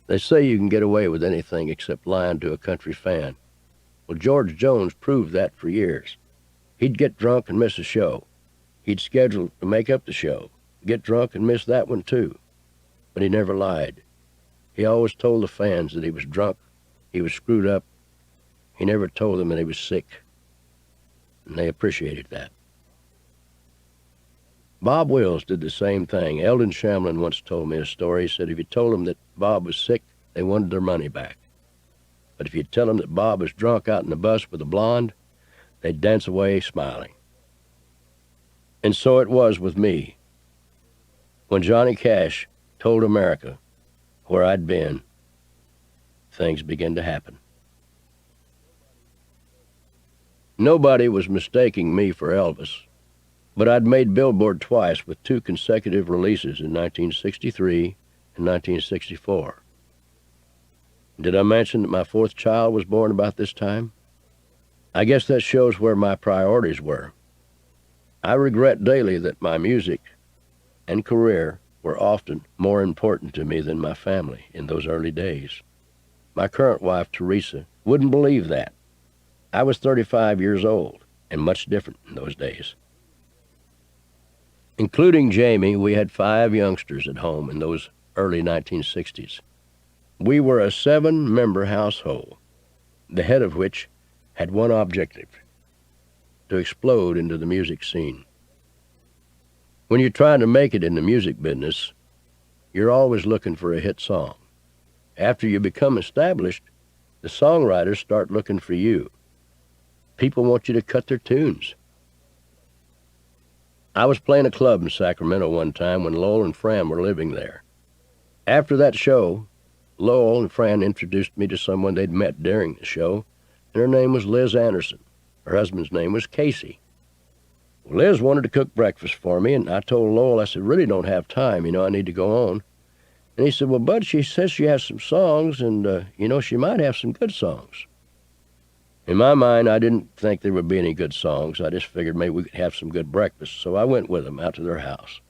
They say you can get away with anything except lying to a country fan. Well, George Jones proved that for years. He'd get drunk and miss a show. He'd schedule to make up the show, get drunk and miss that one too. But he never lied. He always told the fans that he was drunk, he was screwed up. He never told them that he was sick. And they appreciated that. Bob Wills did the same thing. Eldon Shamlin once told me a story. He said if you told them that Bob was sick, they wanted their money back. But if you tell them that Bob was drunk out in the bus with a blonde, they'd dance away smiling. And so it was with me. When Johnny Cash told America where I'd been, things began to happen. Nobody was mistaking me for Elvis, but I'd made Billboard twice with 2 consecutive releases in 1963 and 1964. Did I mention that my 4th child was born about this time? I guess that shows where my priorities were. I regret daily that my music and career were often more important to me than my family in those early days. My current wife, Teresa, wouldn't believe that. I was 35 years old and much different in those days. Including Jamie, we had 5 youngsters at home in those early 1960s. We were a 7-member household, the head of which had one objective: to explode into the music scene. When you're trying to make it in the music business, you're always looking for a hit song. After you become established, the songwriters start looking for you. People want you to cut their tunes. I was playing a club in Sacramento one time when Lowell and Fran were living there. After that show, Lowell and Fran introduced me to someone they'd met during the show, and her name was Liz Anderson. Her husband's name was Casey. Well, Liz wanted to cook breakfast for me, and I told Lowell, I said, "Really don't have time, I need to go on." And he said, "Well, Bud, she says she has some songs, and, she might have some good songs." In my mind, I didn't think there would be any good songs. I just figured maybe we could have some good breakfast, so I went with them out to their house.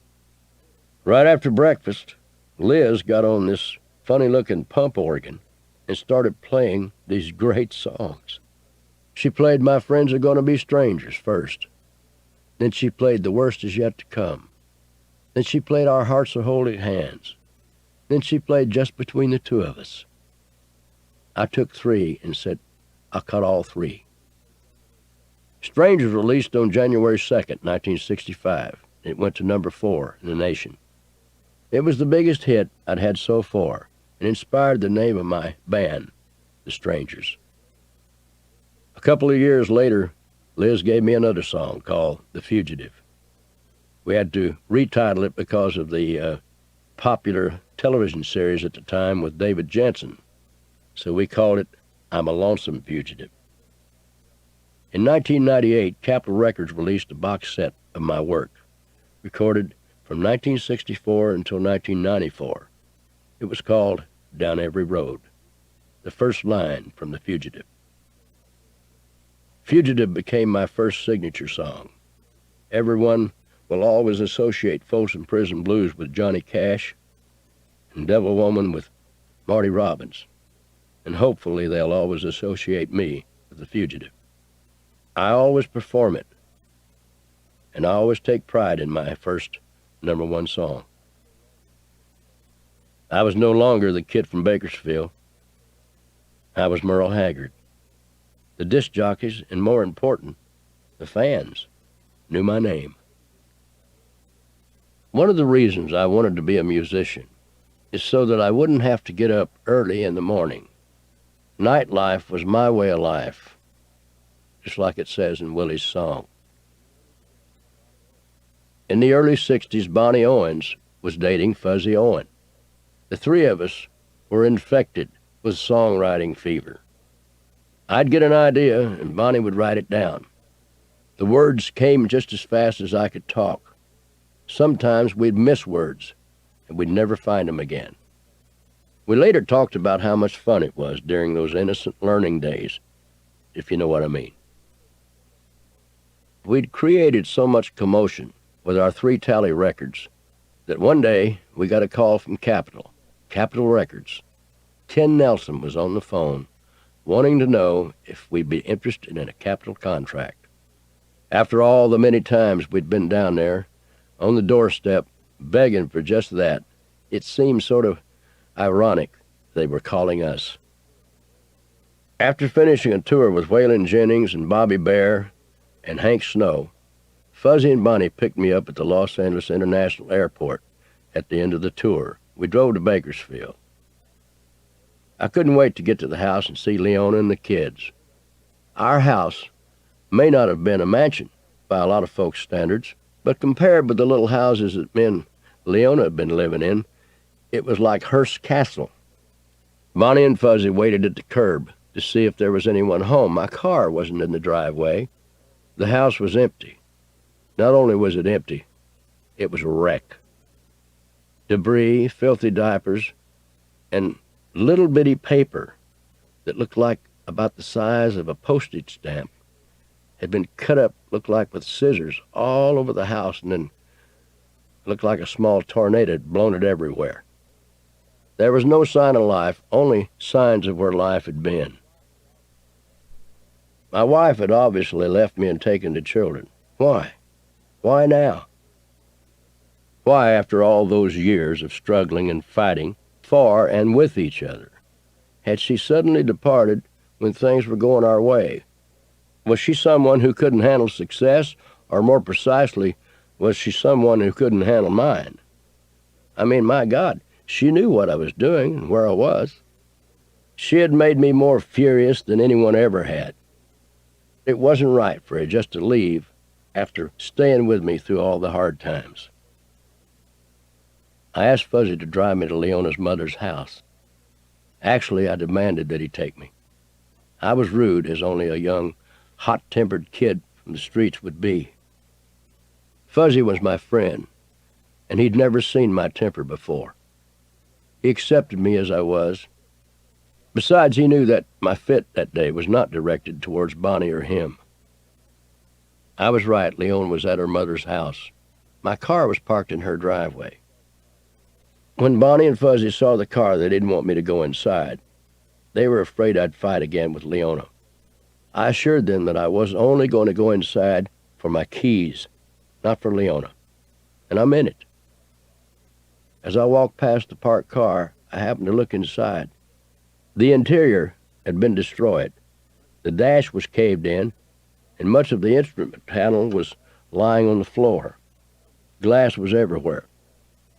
Right after breakfast, Liz got on this funny-looking pump organ and started playing these great songs. She played "My Friends Are Gonna Be Strangers" first. Then she played "The Worst Is Yet to Come." Then she played "Our Hearts Are Holding Hands." Then she played "Just Between the Two of Us." I took 3 and said, I'll cut all 3. Strangers released on January 2nd, 1965. It went to number 4 in the nation. It was the biggest hit I'd had so far and inspired the name of my band, The Strangers. A couple of years later, Liz gave me another song called "The Fugitive." We had to retitle it because of the popular television series at the time with David Jensen, so we called it "I'm a Lonesome Fugitive." In 1998, Capitol Records released a box set of my work, recorded from 1964 until 1994. It was called "Down Every Road," the first line from "The Fugitive." "Fugitive" became my first signature song. Everyone will always associate Folsom Prison Blues with Johnny Cash and "Devil Woman" with Marty Robbins, and hopefully they'll always associate me with "The Fugitive." I always perform it, and I always take pride in my first #1 song. I was no longer the kid from Bakersfield. I was Merle Haggard. The disc jockeys, and more important, the fans, knew my name. One of the reasons I wanted to be a musician is so that I wouldn't have to get up early in the morning. Nightlife was my way of life, just like it says in Willie's song. In the early 60s, Bonnie Owens was dating Fuzzy Owen. The three of us were infected with songwriting fever. I'd get an idea, and Bonnie would write it down. The words came just as fast as I could talk. Sometimes we'd miss words, and we'd never find them again. We later talked about how much fun it was during those innocent learning days, if you know what I mean. We'd created so much commotion with our three-tally records that one day we got a call from Capitol Records. Ken Nelson was on the phone wanting to know if we'd be interested in a Capitol contract. After all the many times we'd been down there on the doorstep begging for just that, it seemed sort of ironic they were calling us. After finishing a tour with Waylon Jennings and Bobby Bare and Hank Snow, Fuzzy and Bonnie picked me up at the Los Angeles International Airport at the end of the tour. We drove to Bakersfield. I couldn't wait to get to the house and see Leona and the kids. Our house may not have been a mansion by a lot of folks' standards, but compared with the little houses that me and Leona had been living in, it was like Hearst Castle. Bonnie and Fuzzy waited at the curb to see if there was anyone home. My car wasn't in the driveway. The house was empty. Not only was it empty, it was a wreck. Debris, filthy diapers, and little bitty paper that looked like about the size of a postage stamp had been cut up, looked like with scissors, all over the house, and then looked like a small tornado had blown it everywhere. There was no sign of life, only signs of where life had been. My wife had obviously left me and taken the children. Why? Why now? Why, after all those years of struggling and fighting for and with each other, had she suddenly departed when things were going our way? Was she someone who couldn't handle success, or more precisely, was she someone who couldn't handle mine? I mean, my God, she knew what I was doing and where I was. She had made me more furious than anyone ever had. It wasn't right for her just to leave after staying with me through all the hard times. I asked Fuzzy to drive me to Leona's mother's house. Actually, I demanded that he take me. I was rude, as only a young, hot-tempered kid from the streets would be. Fuzzy was my friend, and he'd never seen my temper before. He accepted me as I was. Besides, he knew that my fit that day was not directed towards Bonnie or him. I was right. Leona was at her mother's house. My car was parked in her driveway. When Bonnie and Fuzzy saw the car, they didn't want me to go inside. They were afraid I'd fight again with Leona. I assured them that I was only going to go inside for my keys, not for Leona. And I meant it. As I walked past the parked car, I happened to look inside. The interior had been destroyed. The dash was caved in, and much of the instrument panel was lying on the floor. Glass was everywhere.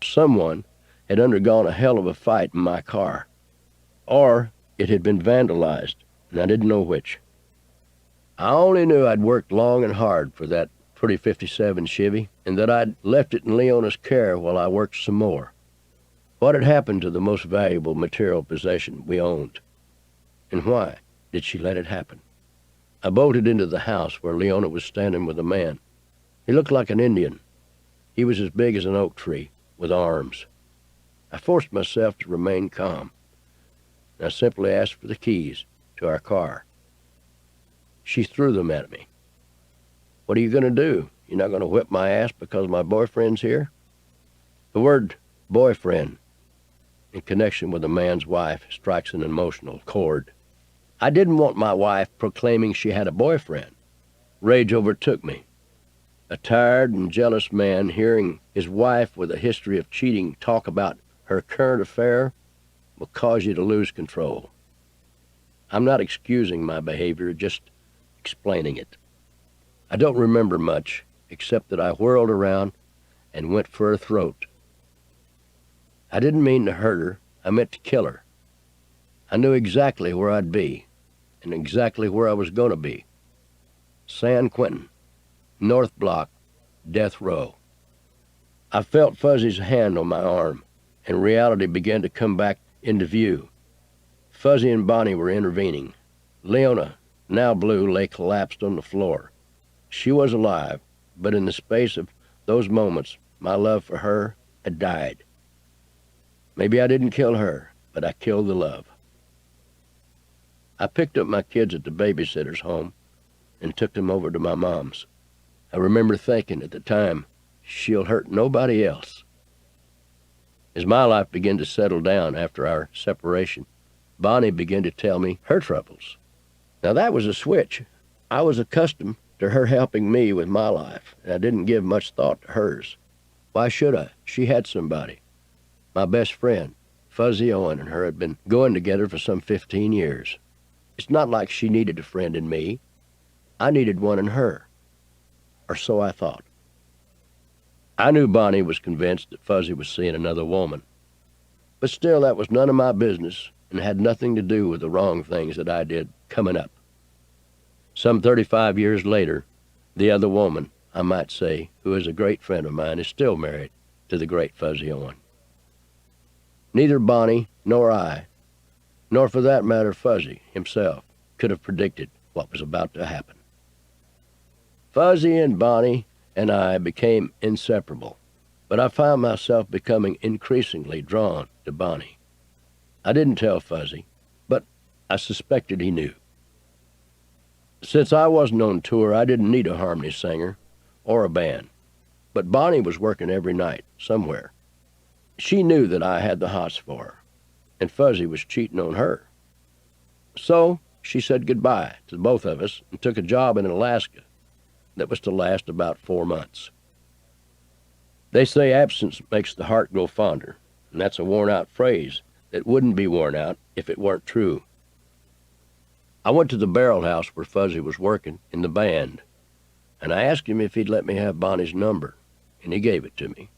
Someone had undergone a hell of a fight in my car, or it had been vandalized, and I didn't know which. I only knew I'd worked long and hard for that pretty 57 Chevy, and that I'd left it in Leona's care while I worked some more. What had happened to the most valuable material possession we owned? And why did she let it happen? I bolted into the house where Leona was standing with a man. He looked like an Indian. He was as big as an oak tree, with arms. I forced myself to remain calm. I simply asked for the keys to our car. She threw them at me. What are you going to do? You're not going to whip my ass because my boyfriend's here? The word boyfriend, in connection with a man's wife, strikes an emotional chord. I didn't want my wife proclaiming she had a boyfriend. Rage overtook me. A tired and jealous man hearing his wife with a history of cheating talk about her current affair will cause you to lose control. I'm not excusing my behavior, just explaining it. I don't remember much, except that I whirled around and went for her throat. I didn't mean to hurt her. I meant to kill her. I knew exactly where I'd be and exactly where I was going to be. San Quentin, North Block, Death Row. I felt Fuzzy's hand on my arm, and reality began to come back into view. Fuzzy and Bonnie were intervening. Leona, now blue, lay collapsed on the floor. She was alive, but in the space of those moments, my love for her had died. Maybe I didn't kill her, but I killed the love. I picked up my kids at the babysitter's home and took them over to my mom's. I remember thinking at the time, she'll hurt nobody else. As my life began to settle down after our separation, Bonnie began to tell me her troubles. Now that was a switch. I was accustomed to her helping me with my life, and I didn't give much thought to hers. Why should I? She had somebody. My best friend, Fuzzy Owen, and her had been going together for some 15 years. It's not like she needed a friend in me. I needed one in her. Or so I thought. I knew Bonnie was convinced that Fuzzy was seeing another woman. But still, that was none of my business and had nothing to do with the wrong things that I did coming up. Some 35 years later, the other woman, I might say, who is a great friend of mine, is still married to the great Fuzzy Owen. Neither Bonnie nor I, nor for that matter Fuzzy himself, could have predicted what was about to happen. Fuzzy and Bonnie and I became inseparable, but I found myself becoming increasingly drawn to Bonnie. I didn't tell Fuzzy, but I suspected he knew. Since I wasn't on tour, I didn't need a harmony singer or a band, but Bonnie was working every night somewhere. She knew that I had the hots for her, and Fuzzy was cheating on her. So she said goodbye to both of us and took a job in Alaska that was to last about 4 months. They say absence makes the heart grow fonder, and that's a worn-out phrase that wouldn't be worn out if it weren't true. I went to the barrel house where Fuzzy was working in the band, and I asked him if he'd let me have Bonnie's number, and he gave it to me.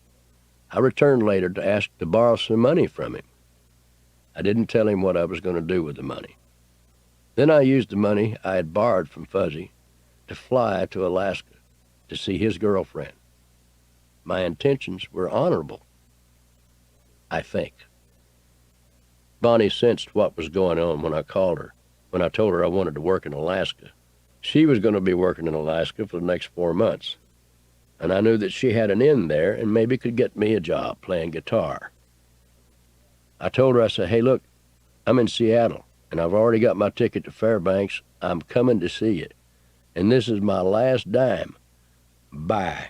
I returned later to ask to borrow some money from him. I didn't tell him what I was going to do with the money. Then I used the money I had borrowed from Fuzzy to fly to Alaska to see his girlfriend. My intentions were honorable, I think. Bonnie sensed what was going on when I called her, when I told her I wanted to work in Alaska. She was going to be working in Alaska for the next 4 months, and I knew that she had an in there and maybe could get me a job playing guitar. I told her, I said, hey, look, I'm in Seattle, and I've already got my ticket to Fairbanks. I'm coming to see you, and this is my last dime. Bye.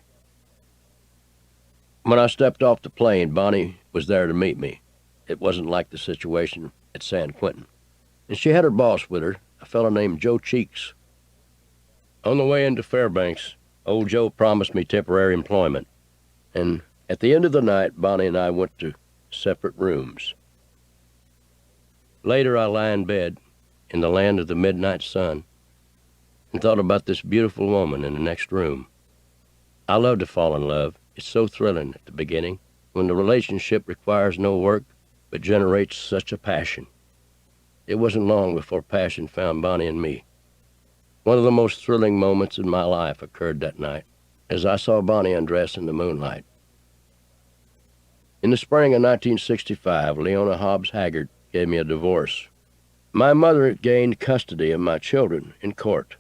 When I stepped off the plane, Bonnie was there to meet me. It wasn't like the situation at San Quentin. And she had her boss with her, a fellow named Joe Cheeks. On the way into Fairbanks, old Joe promised me temporary employment. And at the end of the night, Bonnie and I went to separate rooms. Later, I lay in bed in the land of the midnight sun and thought about this beautiful woman in the next room. I love to fall in love. It's so thrilling at the beginning when the relationship requires no work but generates such a passion. It wasn't long before passion found Bonnie and me. One of the most thrilling moments in my life occurred that night as I saw Bonnie undress in the moonlight. In the spring of 1965, Leona Hobbs Haggard gave me a divorce. My mother gained custody of my children in court.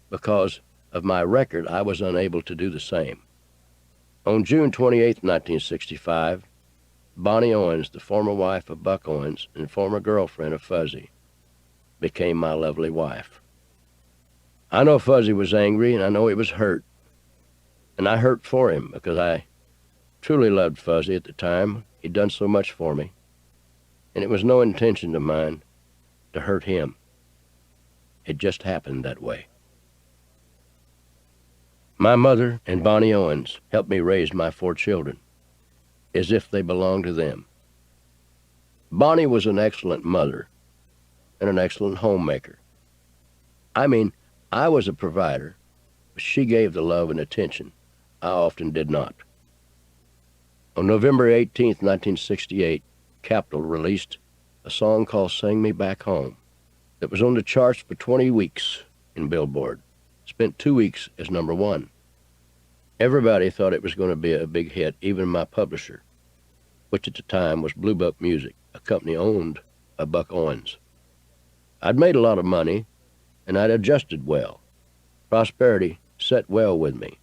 Because of my record, I was unable to do the same. On June 28, 1965, Bonnie Owens, the former wife of Buck Owens and former girlfriend of Fuzzy, became my lovely wife. I know Fuzzy was angry, and I know he was hurt. And I hurt for him because I truly loved Fuzzy at the time. He'd done so much for me. And it was no intention of mine to hurt him. It just happened that way. My mother and Bonnie Owens helped me raise my 4 children, as if they belonged to them. Bonnie was an excellent mother and an excellent homemaker. I mean, I was a provider, but she gave the love and attention I often did not. On November 18, 1968, Capitol released a song called Sing Me Back Home that was on the charts for 20 weeks in Billboard. Spent 2 weeks as number one. Everybody thought it was going to be a big hit, even my publisher, which at the time was Blue Buck Music, a company owned by Buck Owens. I'd made a lot of money, and I'd adjusted well. Prosperity set well with me.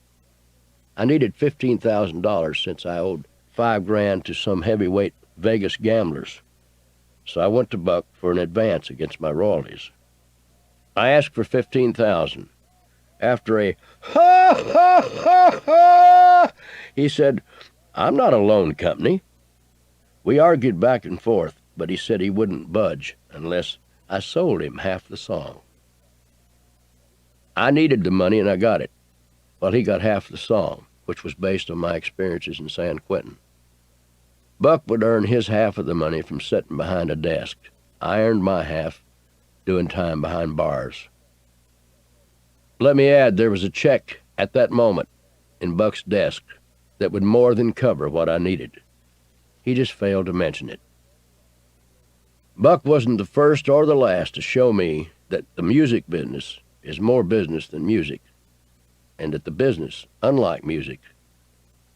I needed $15,000 since I owed $5,000 to some heavyweight Vegas gamblers, so I went to Buck for an advance against my royalties. I asked for $15,000. After a ha ha ha ha, he said, "I'm not a loan company." We argued back and forth, but he said he wouldn't budge unless I sold him half the song. I needed the money, and I got it, while he got half the song, which was based on my experiences in San Quentin. Buck would earn his half of the money from sitting behind a desk. I earned my half doing time behind bars. Let me add, there was a check at that moment in Buck's desk that would more than cover what I needed. He just failed to mention it. Buck wasn't the first or the last to show me that the music business is more business than music, and that the business, unlike music,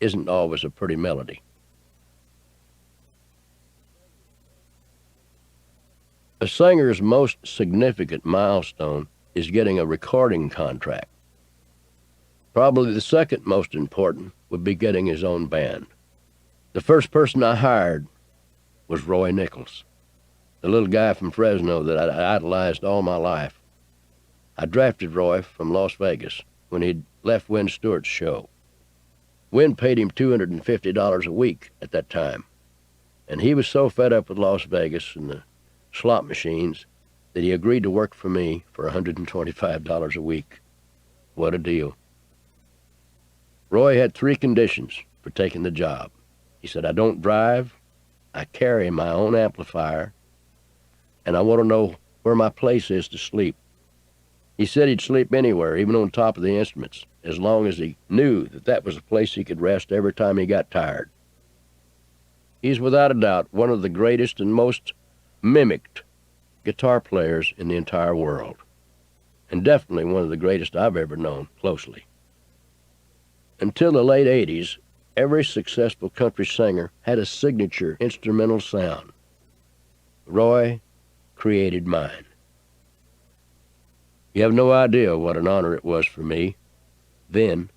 isn't always a pretty melody. A singer's most significant milestone is getting a recording contract. Probably the second most important would be getting his own band. The first person I hired was Roy Nichols, the little guy from Fresno that I idolized all my life. I drafted Roy from Las Vegas when he'd left Win Stewart's show. Win paid him $250 a week at that time, and he was so fed up with Las Vegas and the slot machines that he agreed to work for me for $125 a week. What a deal. Roy had 3 conditions for taking the job. He said, "I don't drive, I carry my own amplifier, and I want to know where my place is to sleep." He said he'd sleep anywhere, even on top of the instruments, as long as he knew that that was a place he could rest every time he got tired. He's without a doubt one of the greatest and most mimicked guitar players in the entire world, and definitely one of the greatest I've ever known closely. Until the late 80s, every successful country singer had a signature instrumental sound. Roy created mine. You have no idea what an honor it was for me, then,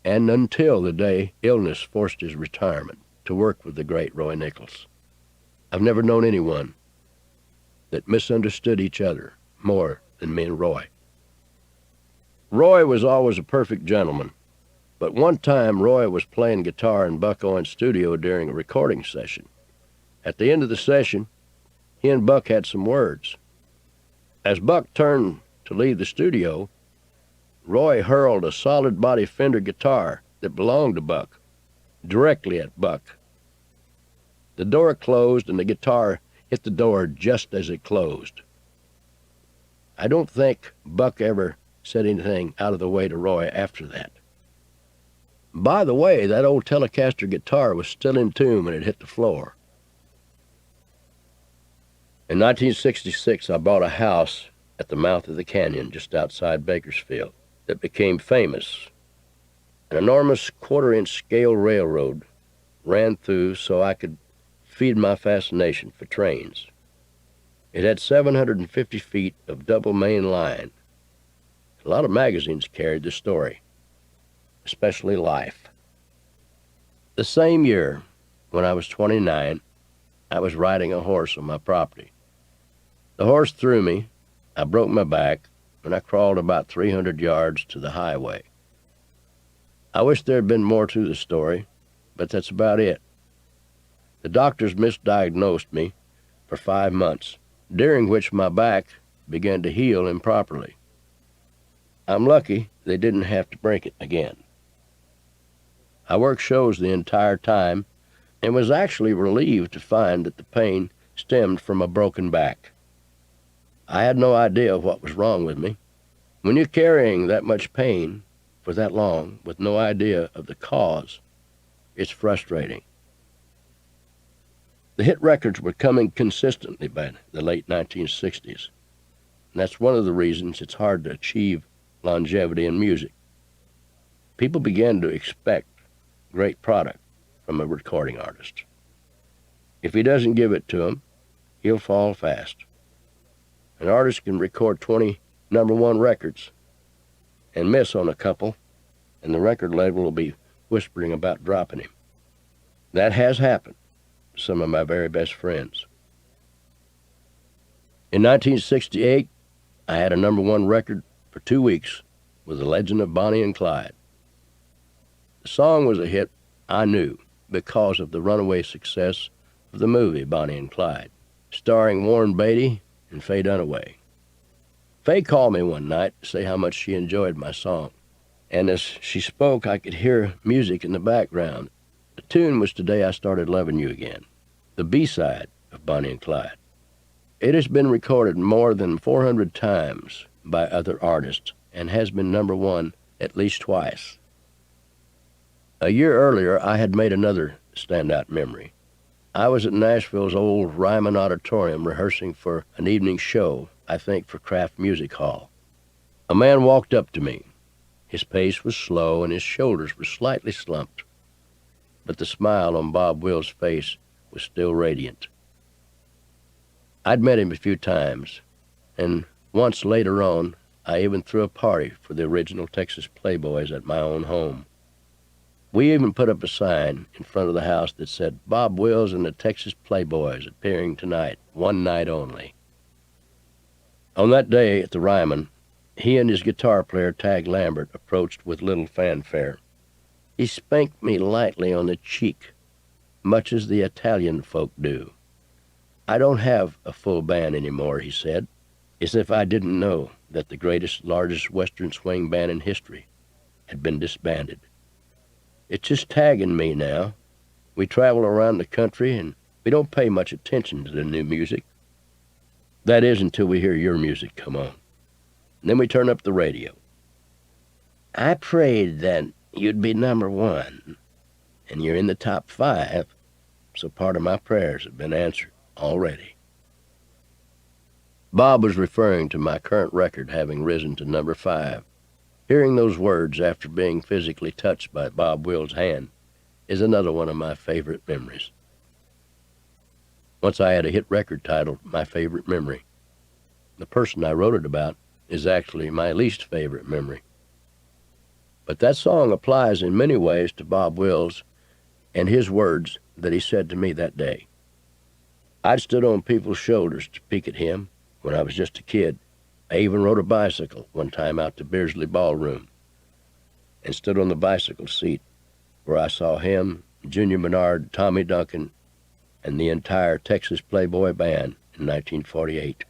and until the day illness forced his retirement, to work with the great Roy Nichols. I've never known anyone that misunderstood each other more than me and Roy. Roy was always a perfect gentleman, but one time Roy was playing guitar in Buck Owens' studio during a recording session. At the end of the session, he and Buck had some words. As Buck turned to leave the studio, Roy hurled a solid body Fender guitar that belonged to Buck directly at Buck. The door closed and the guitar hit the door just as it closed. I don't think Buck ever said anything out of the way to Roy after that. By the way, that old Telecaster guitar was still in tune when it hit the floor. In 1966, I bought a house at the mouth of the canyon just outside Bakersfield that became famous. An enormous quarter-inch scale railroad ran through so I could feed my fascination for trains. It had 750 feet of double main line. A lot of magazines carried the story, especially Life. The same year, when I was 29, I was riding a horse on my property. The horse threw me, I broke my back, and I crawled about 300 yards to the highway. I wish there had been more to the story, but that's about it. The doctors misdiagnosed me for 5 months, during which my back began to heal improperly. I'm lucky they didn't have to break it again. I worked shows the entire time and was actually relieved to find that the pain stemmed from a broken back. I had no idea what was wrong with me. When you're carrying that much pain for that long with no idea of the cause, it's frustrating. The hit records were coming consistently by the late 1960s, and that's one of the reasons it's hard to achieve longevity in music. People began to expect great product from a recording artist. If he doesn't give it to them, he'll fall fast. An artist can record 20 number one records and miss on a couple, and the record label will be whispering about dropping him. That has happened to some of my very best friends. In 1968, I had a number one record for 2 weeks with The Legend of Bonnie and Clyde. The song was a hit, I knew, because of the runaway success of the movie Bonnie and Clyde, starring Warren Beatty and Faye Dunaway. Faye called me one night to say how much she enjoyed my song, and as she spoke, I could hear music in the background. The tune was Today I Started Loving You Again, the B-side of Bonnie and Clyde. It has been recorded more than 400 times by other artists and has been number one at least twice. A year earlier, I had made another standout memory. I was at Nashville's old Ryman Auditorium rehearsing for an evening show, I think for Kraft Music Hall. A man walked up to me. His pace was slow and his shoulders were slightly slumped, but the smile on Bob Wills' face was still radiant. I'd met him a few times, and once later on, I even threw a party for the original Texas Playboys at my own home. We even put up a sign in front of the house that said, Bob Wills and the Texas Playboys appearing tonight, one night only. On that day at the Ryman, he and his guitar player, Tigg Lambert, approached with little fanfare. He spanked me lightly on the cheek, much as the Italian folk do. I don't have a full band anymore, he said, as if I didn't know that the greatest, largest Western swing band in history had been disbanded. It's just Tigg and me now. We travel around the country and we don't pay much attention to the new music. That is until we hear your music come on. And then we turn up the radio. I prayed that you'd be number one, and you're in the top 5, so part of my prayers have been answered already. Bob was referring to my current record having risen to number 5. Hearing those words after being physically touched by Bob Wills' hand is another one of my favorite memories. Once I had a hit record titled My Favorite Memory. The person I wrote it about is actually my least favorite memory. But that song applies in many ways to Bob Wills and his words that he said to me that day. I'd stood on people's shoulders to peek at him when I was just a kid. I even rode a bicycle one time out to Beardsley Ballroom and stood on the bicycle seat where I saw him, Junior Menard, Tommy Duncan, and the entire Texas Playboy Band in 1948.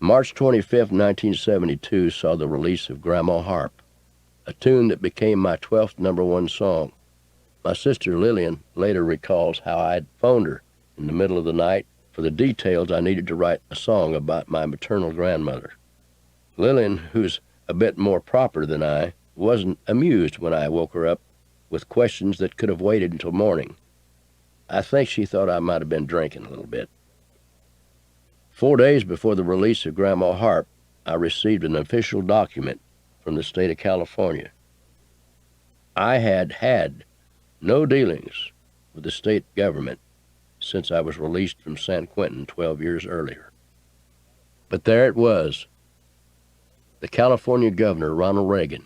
March 25, 1972 saw the release of Grandma Harp, a tune that became my 12th number one song. My sister Lillian later recalls how I'd phoned her in the middle of the night for the details I needed to write a song about my maternal grandmother. Lillian, who's a bit more proper than I, wasn't amused when I woke her up with questions that could have waited until morning. I think she thought I might have been drinking a little bit. 4 days before the release of Grandma Harp, I received an official document from the state of California. I had no dealings with the state government since I was released from San Quentin 12 years earlier. But there it was. The California governor, Ronald Reagan,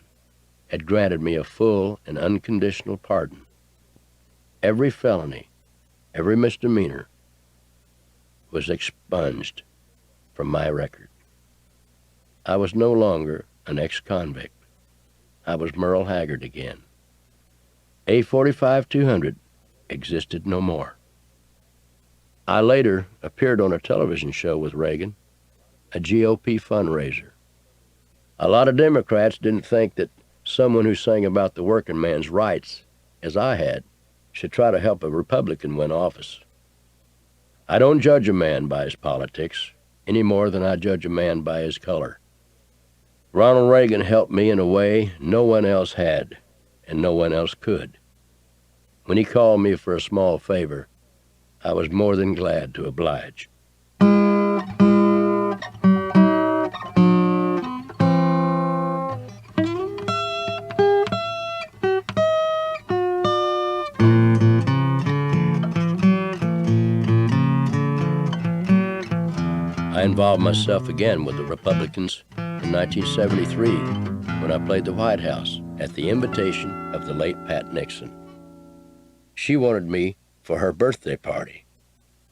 had granted me a full and unconditional pardon. Every felony, every misdemeanor was expunged from my record. I was no longer an ex-convict. I was Merle Haggard again. A45-200 existed no more. I later appeared on a television show with Reagan, a GOP fundraiser. A lot of Democrats didn't think that someone who sang about the working man's rights, as I had, should try to help a Republican win office. I don't judge a man by his politics any more than I judge a man by his color. Ronald Reagan helped me in a way no one else had, and no one else could. When he called me for a small favor, I was more than glad to oblige. I involved myself again with the Republicans in 1973 when I played the White House at the invitation of the late Pat Nixon. She wanted me for her birthday party.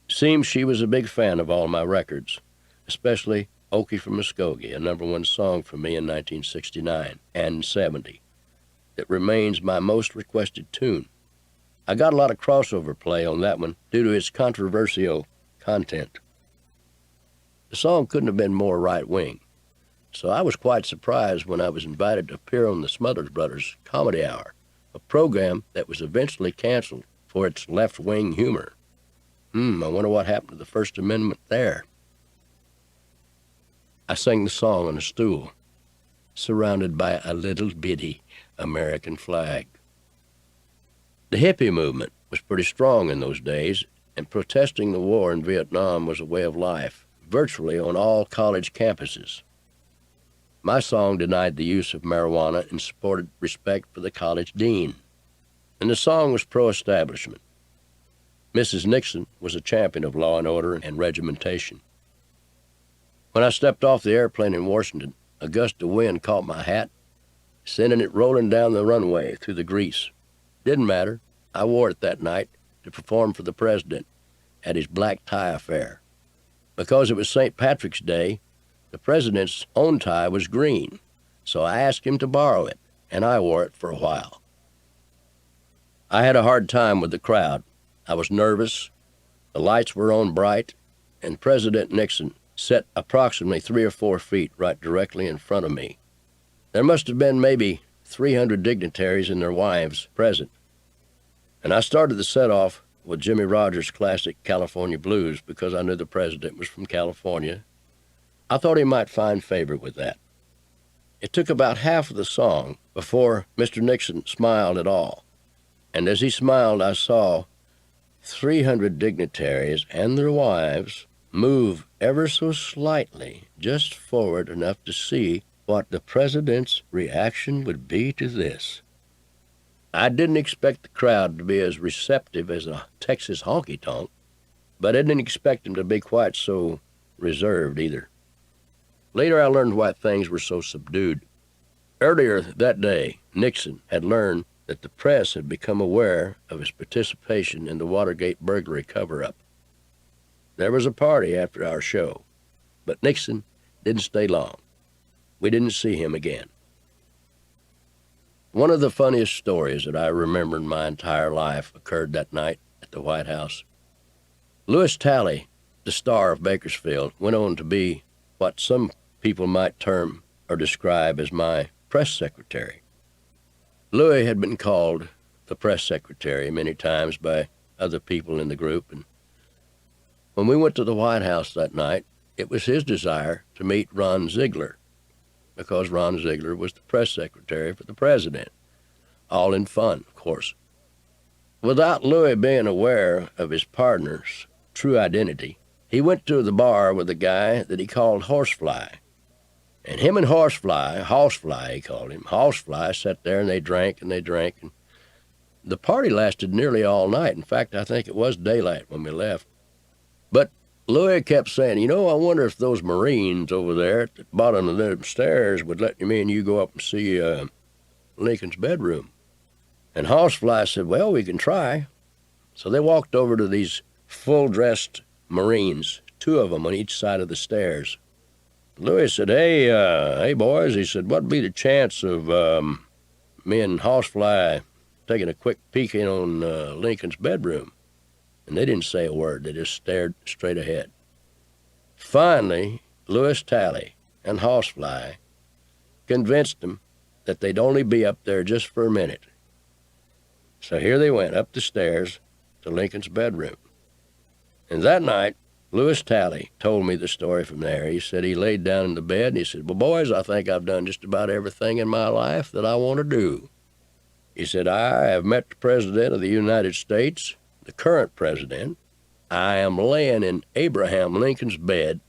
Seems she was a big fan of all my records, especially Okie from Muskogee, a #1 song for me in 1969 and 70. It remains my most requested tune. I got a lot of crossover play on that one due to its controversial content. The song couldn't have been more right-wing, so I was quite surprised when I was invited to appear on the Smothers Brothers Comedy Hour, a program that was eventually canceled for its left-wing humor. I wonder what happened to the First Amendment there. I sang the song on a stool, surrounded by a little bitty American flag. The hippie movement was pretty strong in those days, and protesting the war in Vietnam was a way of life, virtually on all college campuses. My song denied the use of marijuana and supported respect for the college dean, and the song was pro-establishment. Mrs. Nixon was a champion of law and order and regimentation. When I stepped off the airplane in Washington, a gust of wind caught my hat, sending it rolling down the runway through the grease. Didn't matter. I wore it that night to perform for the president at his black tie affair. Because it was St. Patrick's Day, the president's own tie was green, so I asked him to borrow it, and I wore it for a while. I had a hard time with the crowd. I was nervous, the lights were on bright, and President Nixon sat approximately 3 or 4 feet right directly in front of me. There must have been maybe 300 dignitaries and their wives present, and I started the set off with Jimmy Rogers' classic California Blues because I knew the president was from California. I thought he might find favor with that. It took about half of the song before Mr. Nixon smiled at all, and as he smiled, I saw 300 dignitaries and their wives move ever so slightly, just forward enough to see what the president's reaction would be to this. I didn't expect the crowd to be as receptive as a Texas honky-tonk, but I didn't expect them to be quite so reserved either. Later I learned why things were so subdued. Earlier that day, Nixon had learned that the press had become aware of his participation in the Watergate burglary cover-up. There was a party after our show, but Nixon didn't stay long. We didn't see him again. One of the funniest stories that I remember in my entire life occurred that night at the White House. Louis Talley, the star of Bakersfield, went on to be what some people might term or describe as my press secretary. Louis had been called the press secretary many times by other people in the group, and when we went to the White House that night, it was his desire to meet Ron Ziegler, because Ron Ziegler was the press secretary for the president. All in fun, of course. Without Louis being aware of his partner's true identity, he went to the bar with a guy that he called Horsefly. And him and Horsefly he called him, Horsefly sat there and they drank. And the party lasted nearly all night. In fact, I think it was daylight when we left. But Louis kept saying, I wonder if those Marines over there at the bottom of them stairs would let me and you go up and see Lincoln's bedroom. And Horsefly said, well, we can try. So they walked over to these full-dressed Marines, 2 of them on each side of the stairs. Louis said, hey boys, he said, what'd be the chance of me and Horsefly taking a quick peek in on Lincoln's bedroom? And they didn't say a word. They just stared straight ahead. Finally, Louis Talley and Horsefly convinced them that they'd only be up there just for a minute. So here they went up the stairs to Lincoln's bedroom. And that night, Louis Talley told me the story from there. He said he laid down in the bed and he said, well, boys, I think I've done just about everything in my life that I want to do. He said, I have met the President of the United States, the current president. I am laying in Abraham Lincoln's bed.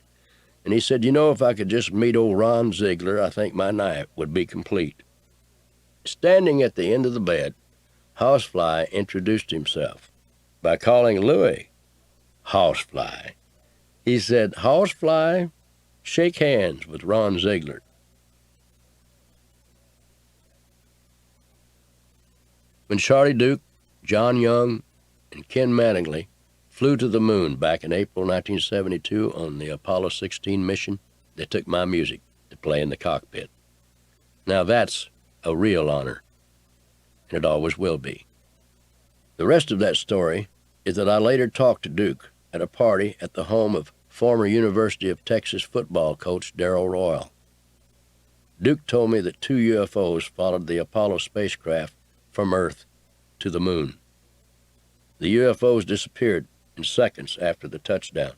And he said, you know, if I could just meet old Ron Ziegler, I think my night would be complete. Standing at the end of the bed, Housefly introduced himself by calling Louis Housefly. He said, Housefly, shake hands with Ron Ziegler. When Charlie Duke, John Young, and Ken Mattingly flew to the moon back in April 1972 on the Apollo 16 mission, they took my music to play in the cockpit. Now that's a real honor, and it always will be. The rest of that story is that I later talked to Duke at a party at the home of former University of Texas football coach Darrell Royal. Duke told me that 2 UFOs followed the Apollo spacecraft from Earth to the moon. The UFOs disappeared in seconds after the touchdown.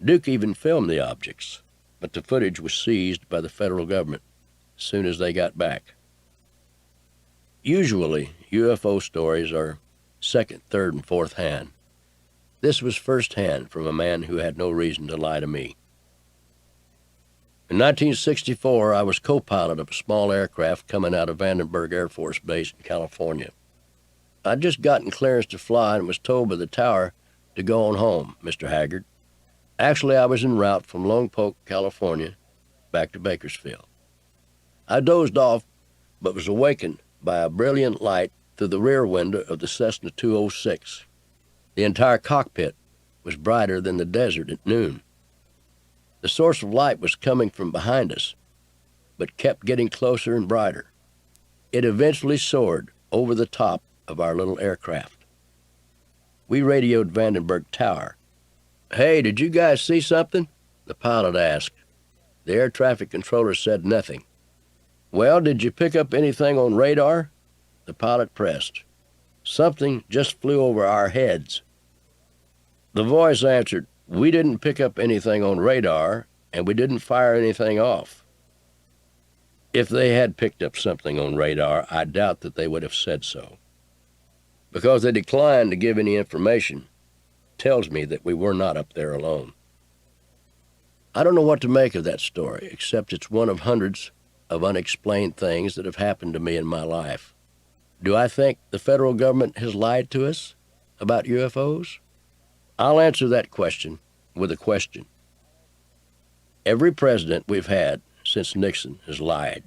Duke even filmed the objects, but the footage was seized by the federal government as soon as they got back. Usually, UFO stories are second, third, and fourth hand. This was first hand from a man who had no reason to lie to me. In 1964, I was co-pilot of a small aircraft coming out of Vandenberg Air Force Base in California. I'd just gotten clearance to fly and was told by the tower to go on home, Mr. Haggard. Actually, I was en route from Lompoc, California, back to Bakersfield. I dozed off, but was awakened by a brilliant light through the rear window of the Cessna 206. The entire cockpit was brighter than the desert at noon. The source of light was coming from behind us, but kept getting closer and brighter. It eventually soared over the top of our little aircraft. We radioed Vandenberg Tower. Hey, did you guys see something? The pilot asked. The air traffic controller said nothing. Well, did you pick up anything on radar? The pilot pressed. Something just flew over our heads. The voice answered, we didn't pick up anything on radar, and we didn't fire anything off. If they had picked up something on radar, I doubt that they would have said so. Because they declined to give any information, tells me that we were not up there alone. I don't know what to make of that story, except it's one of hundreds of unexplained things that have happened to me in my life. Do I think the federal government has lied to us about UFOs? I'll answer that question with a question. Every president we've had since Nixon has lied.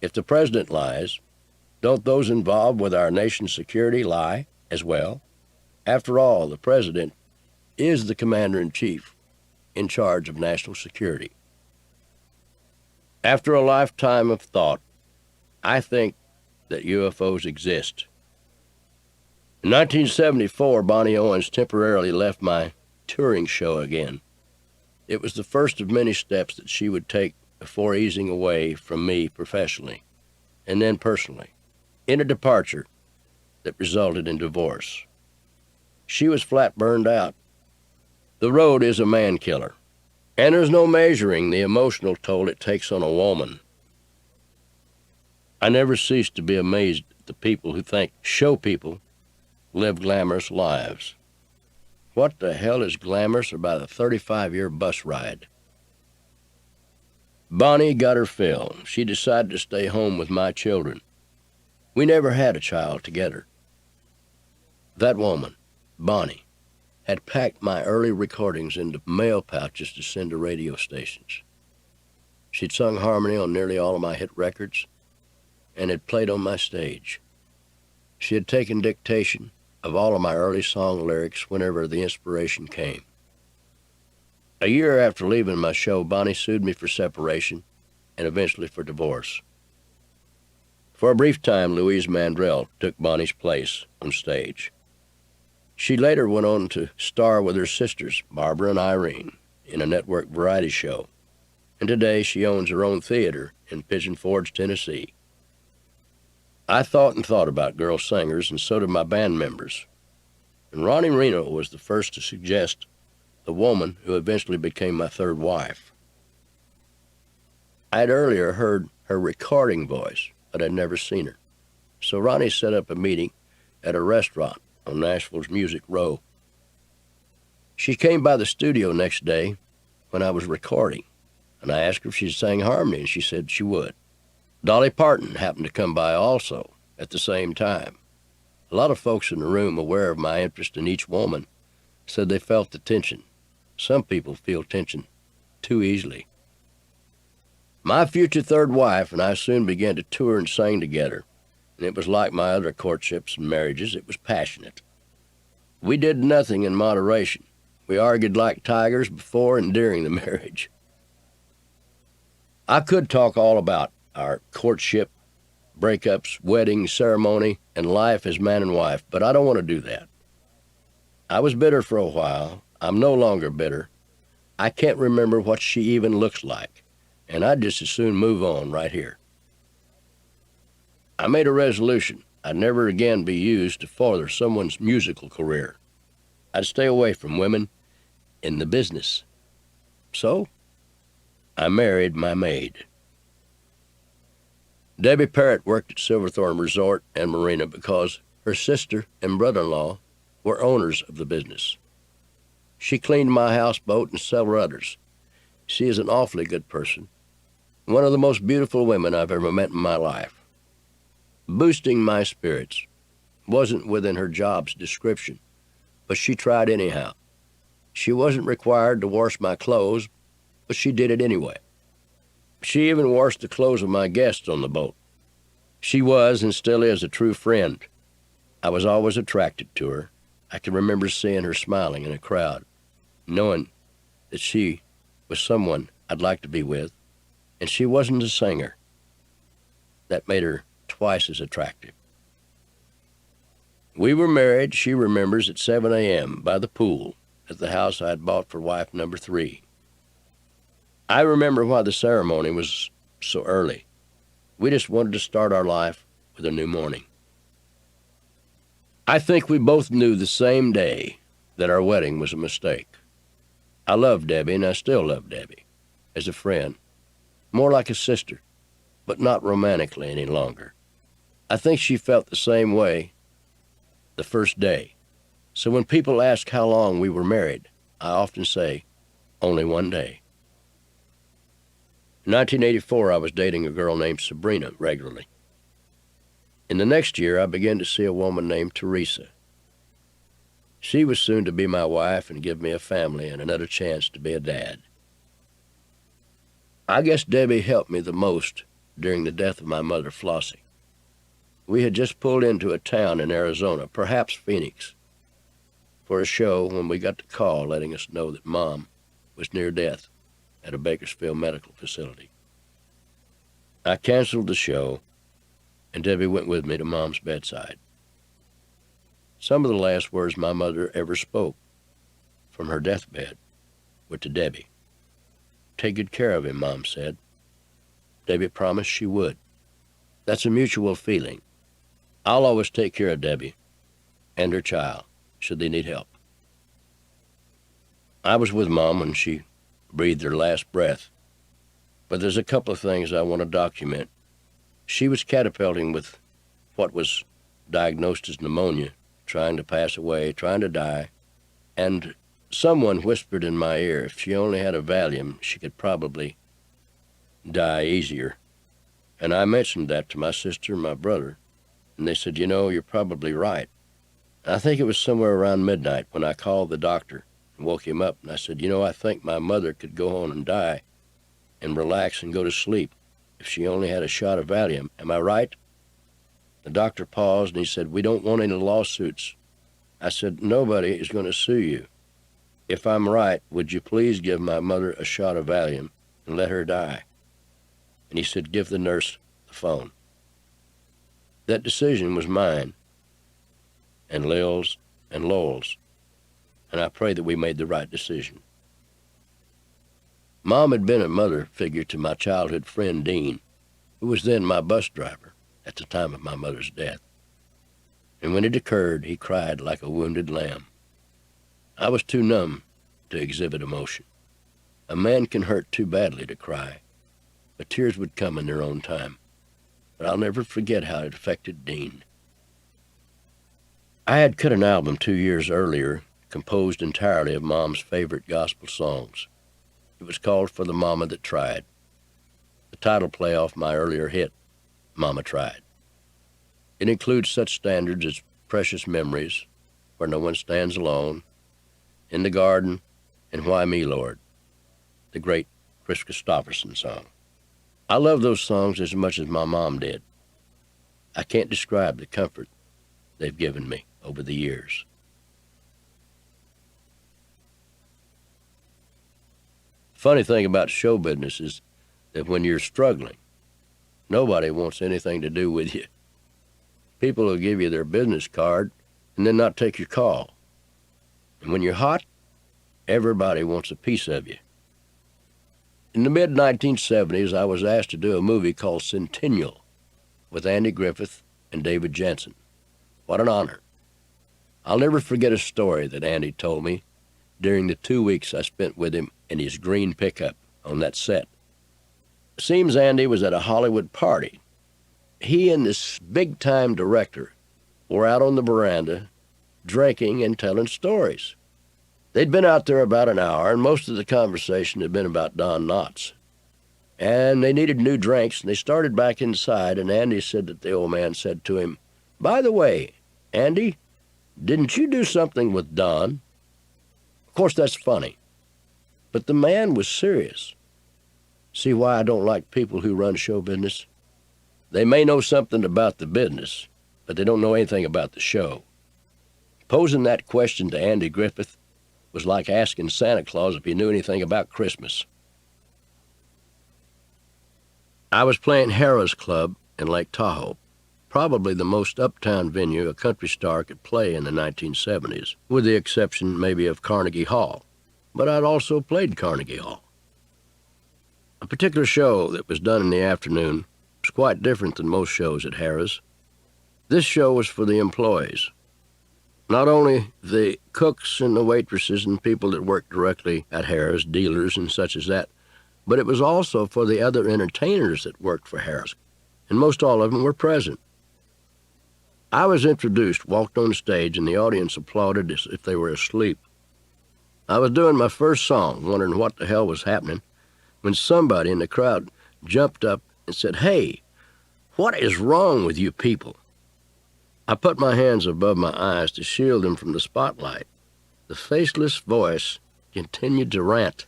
If the president lies, don't those involved with our nation's security lie as well? After all, the president is the commander-in-chief in charge of national security. After a lifetime of thought, I think that UFOs exist. In 1974, Bonnie Owens temporarily left my touring show again. It was the first of many steps that she would take before easing away from me professionally, and then personally, in a departure that resulted in divorce. She was flat burned out. The road is a man killer, and there's no measuring the emotional toll it takes on a woman. I never cease to be amazed at the people who think show people live glamorous lives. What the hell is glamorous about a 35-year bus ride? Bonnie got her fill. She decided to stay home with my children. We never had a child together. That woman, Bonnie, had packed my early recordings into mail pouches to send to radio stations. She'd sung harmony on nearly all of my hit records and had played on my stage. She had taken dictation of all of my early song lyrics whenever the inspiration came. A year after leaving my show, Bonnie sued me for separation and eventually for divorce. For a brief time, Louise Mandrell took Bonnie's place on stage. She later went on to star with her sisters, Barbara and Irene, in a network variety show, and today she owns her own theater in Pigeon Forge, Tennessee. I thought and thought about girl singers, and so did my band members. And Ronnie Reno was the first to suggest the woman who eventually became my third wife. I had earlier heard her recording voice, but I'd never seen her. So Ronnie set up a meeting at a restaurant on Nashville's Music Row. She came by the studio next day when I was recording, and I asked her if she sang harmony, and she said she would. Dolly Parton happened to come by also at the same time. A lot of folks in the room, aware of my interest in each woman, said they felt the tension. Some people feel tension too easily. My future third wife and I soon began to tour and sing together, and it was like my other courtships and marriages. It was passionate. We did nothing in moderation. We argued like tigers before and during the marriage. I could talk all about our courtship, breakups, wedding, ceremony, and life as man and wife, but I don't want to do that. I was bitter for a while. I'm no longer bitter. I can't remember what she even looks like, and I'd just as soon move on right here. I made a resolution I'd never again be used to further someone's musical career. I'd stay away from women in the business. So, I married my maid. Debbie Parrott worked at Silverthorne Resort and Marina because her sister and brother-in-law were owners of the business. She cleaned my houseboat and several others. She is an awfully good person, one of the most beautiful women I've ever met in my life. Boosting my spirits wasn't within her job's description, but she tried anyhow. She wasn't required to wash my clothes, but she did it anyway. She even washed the clothes of my guests on the boat. She was and still is a true friend. I was always attracted to her. I can remember seeing her smiling in a crowd, knowing that she was someone I'd like to be with, and she wasn't a singer. That made her twice as attractive. We were married, she remembers, at 7 a.m. by the pool at the house I had bought for wife number 3. I remember why the ceremony was so early. We just wanted to start our life with a new morning. I think we both knew the same day that our wedding was a mistake. I loved Debbie, and I still love Debbie, as a friend, more like a sister, but not romantically any longer. I think she felt the same way the first day. So when people ask how long we were married, I often say, only one day. In 1984, I was dating a girl named Sabrina regularly. In the next year, I began to see a woman named Teresa. She was soon to be my wife and give me a family and another chance to be a dad. I guess Debbie helped me the most during the death of my mother, Flossie. We had just pulled into a town in Arizona, perhaps Phoenix, for a show when we got the call letting us know that Mom was near death at a Bakersfield medical facility. I canceled the show, and Debbie went with me to Mom's bedside. Some of the last words my mother ever spoke from her deathbed were to Debbie. "Take good care of him," Mom said. Debbie promised she would. That's a mutual feeling. I'll always take care of Debbie and her child, should they need help. I was with Mom when she breathed her last breath, but there's a couple of things I want to document. She was catapulting with what was diagnosed as pneumonia, trying to pass away, trying to die, and someone whispered in my ear if she only had a Valium, she could probably die easier. And I mentioned that to my sister and my brother, and they said, you're probably right. I think it was somewhere around midnight when I called the doctor and woke him up, and I said, I think my mother could go on and die and relax and go to sleep if she only had a shot of Valium. Am I right? The doctor paused, and he said, "We don't want any lawsuits." I said, "Nobody is going to sue you. If I'm right, would you please give my mother a shot of Valium and let her die?" And he said, "Give the nurse the phone." That decision was mine, and Lil's and Lowell's, and I pray that we made the right decision. Mom had been a mother figure to my childhood friend Dean, who was then my bus driver at the time of my mother's death. And when it occurred, he cried like a wounded lamb. I was too numb to exhibit emotion. A man can hurt too badly to cry, but tears would come in their own time. but I'll never forget how it affected Dean. I had cut an album 2 years earlier, composed entirely of Mom's favorite gospel songs. It was called For the Mama That Tried, the title play off my earlier hit, Mama Tried. It includes such standards as Precious Memories, Where No One Stands Alone, In the Garden, and Why Me, Lord, the great Chris Christopherson song. I love those songs as much as my mom did. I can't describe the comfort they've given me over the years. Funny thing about show business is that when you're struggling, nobody wants anything to do with you. People will give you their business card and then not take your call. And when you're hot, everybody wants a piece of you. In the mid-1970s, I was asked to do a movie called Centennial with Andy Griffith and David Jensen. What an honor. I'll never forget a story that Andy told me during the 2 weeks I spent with him in his green pickup on that set. It seems Andy was at a Hollywood party. He and this big-time director were out on the veranda drinking and telling stories. They'd been out there about an hour, and most of the conversation had been about Don Knotts. And they needed new drinks, and they started back inside, and Andy said that the old man said to him, "By the way, Andy, didn't you do something with Don?" Of course, that's funny. But the man was serious. See why I don't like people who run show business? They may know something about the business, but they don't know anything about the show. Posing that question to Andy Griffith was like asking Santa Claus if he knew anything about Christmas. I was playing Harrah's Club in Lake Tahoe, probably the most uptown venue a country star could play in the 1970s, with the exception maybe of Carnegie Hall. But I'd also played Carnegie Hall. A particular show that was done in the afternoon was quite different than most shows at Harrah's. This show was for the employees. Not only the cooks and the waitresses and people that worked directly at Harrah's, dealers and such as that, but it was also for the other entertainers that worked for Harrah's, and most all of them were present. I was introduced, walked on stage, and the audience applauded as if they were asleep. I was doing my first song, wondering what the hell was happening, when somebody in the crowd jumped up and said, "Hey, what is wrong with you people?" I put my hands above my eyes to shield them from the spotlight. The faceless voice continued to rant.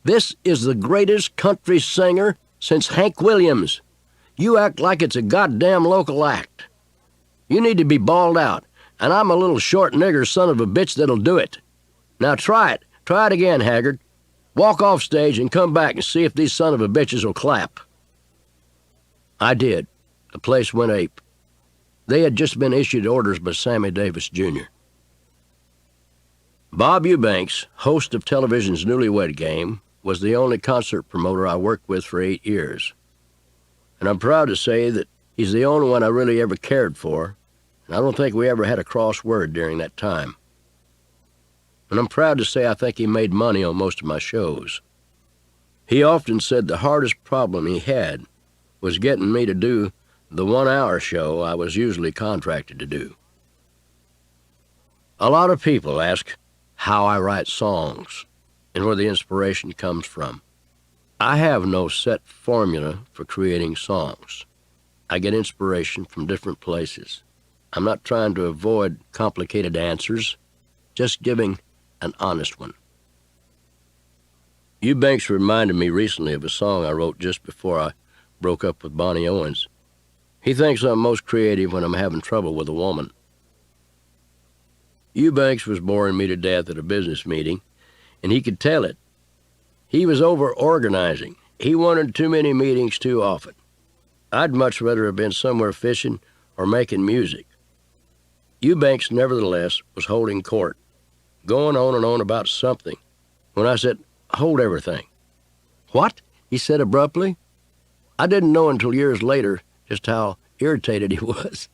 "This is the greatest country singer since Hank Williams. You act like it's a goddamn local act. You need to be bawled out, and I'm a little short nigger son of a bitch that'll do it. Now try it. Try it again, Haggard. Walk off stage and come back and see if these son of a bitches will clap." I did. The place went ape. They had just been issued orders by Sammy Davis, Jr. Bob Eubanks, host of television's Newlywed Game, was the only concert promoter I worked with for 8 years. And I'm proud to say that he's the only one I really ever cared for, and I don't think we ever had a cross word during that time. And I'm proud to say I think he made money on most of my shows. He often said the hardest problem he had was getting me to do the 1-hour show I was usually contracted to do. A lot of people ask how I write songs and where the inspiration comes from. I have no set formula for creating songs. I get inspiration from different places. I'm not trying to avoid complicated answers, just giving an honest one. Eubanks reminded me recently of a song I wrote just before I broke up with Bonnie Owens. He thinks I'm most creative when I'm having trouble with a woman. Eubanks was boring me to death at a business meeting, and he could tell it. He was over-organizing. He wanted too many meetings too often. I'd much rather have been somewhere fishing or making music. Eubanks, nevertheless, was holding court, going on and on about something, when I said, "Hold everything." "What?" he said abruptly. I didn't know until years later just how irritated he was.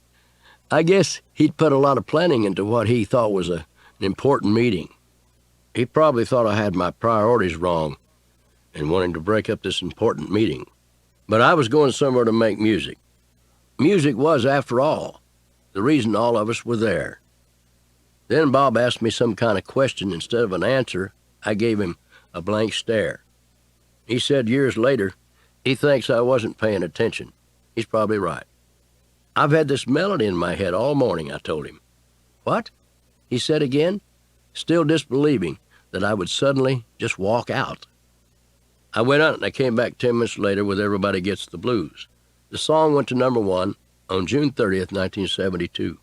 I guess he'd put a lot of planning into what he thought was an important meeting. He probably thought I had my priorities wrong and wanting to break up this important meeting. But I was going somewhere to make music, Music was, after all, the reason all of us were there. Then Bob asked me some kind of question. Instead of an answer, I gave him a blank stare. He said years later, he thinks I wasn't paying attention. He's probably right. I've had this melody in my head all morning, I told him. What? He said again, still disbelieving that I would suddenly just walk out. I went out and I came back 10 minutes later with Everybody Gets the Blues. The song went to #1 on June 30th, 1972.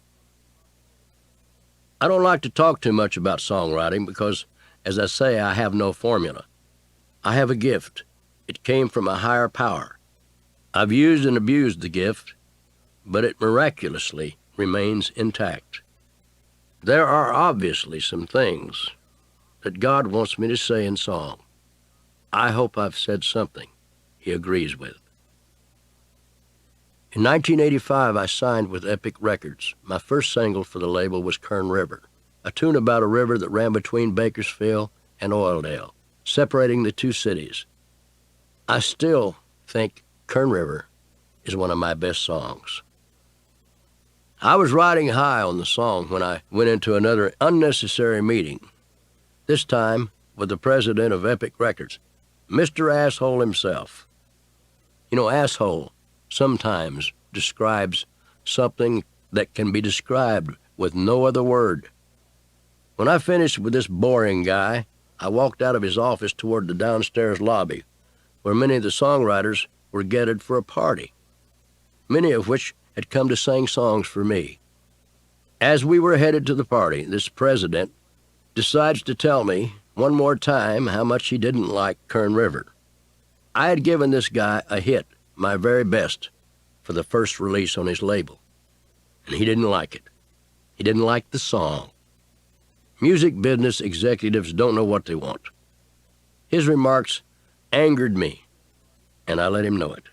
I don't like to talk too much about songwriting because, as I say, I have no formula. I have a gift. It came from a higher power. I've used and abused the gift, but it miraculously remains intact. There are obviously some things that God wants me to say in song. I hope I've said something he agrees with. In 1985, I signed with Epic Records. My first single for the label was Kern River, a tune about a river that ran between Bakersfield and Oildale, separating the two cities. I still think Kern River is one of my best songs. I was riding high on the song when I went into another unnecessary meeting, this time with the president of Epic Records, Mr. Asshole himself. You know, asshole sometimes describes something that can be described with no other word. When I finished with this boring guy, I walked out of his office toward the downstairs lobby, where many of the songwriters were gathered for a party, many of which had come to sing songs for me. As we were headed to the party, this president decides to tell me one more time how much he didn't like Kern River. I had given this guy a hit, my very best, for the first release on his label, and he didn't like it. He didn't like the song. Music business executives don't know what they want. His remarks angered me, and I let him know it.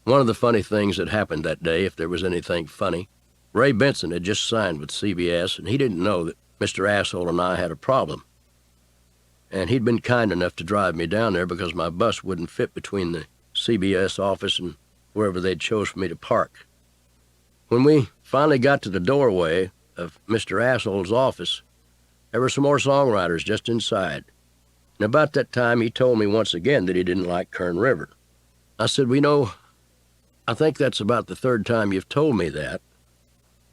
One of the funny things that happened that day, if there was anything funny, Ray Benson had just signed with CBS, and he didn't know that Mr. Asshole and I had a problem. And he'd been kind enough to drive me down there because my bus wouldn't fit between the CBS office and wherever they'd chose for me to park. When we finally got to the doorway of Mr. Asshole's office, there were some more songwriters just inside. And about that time, he told me once again that he didn't like Kern River. I said, well, I think that's about the third time you've told me that.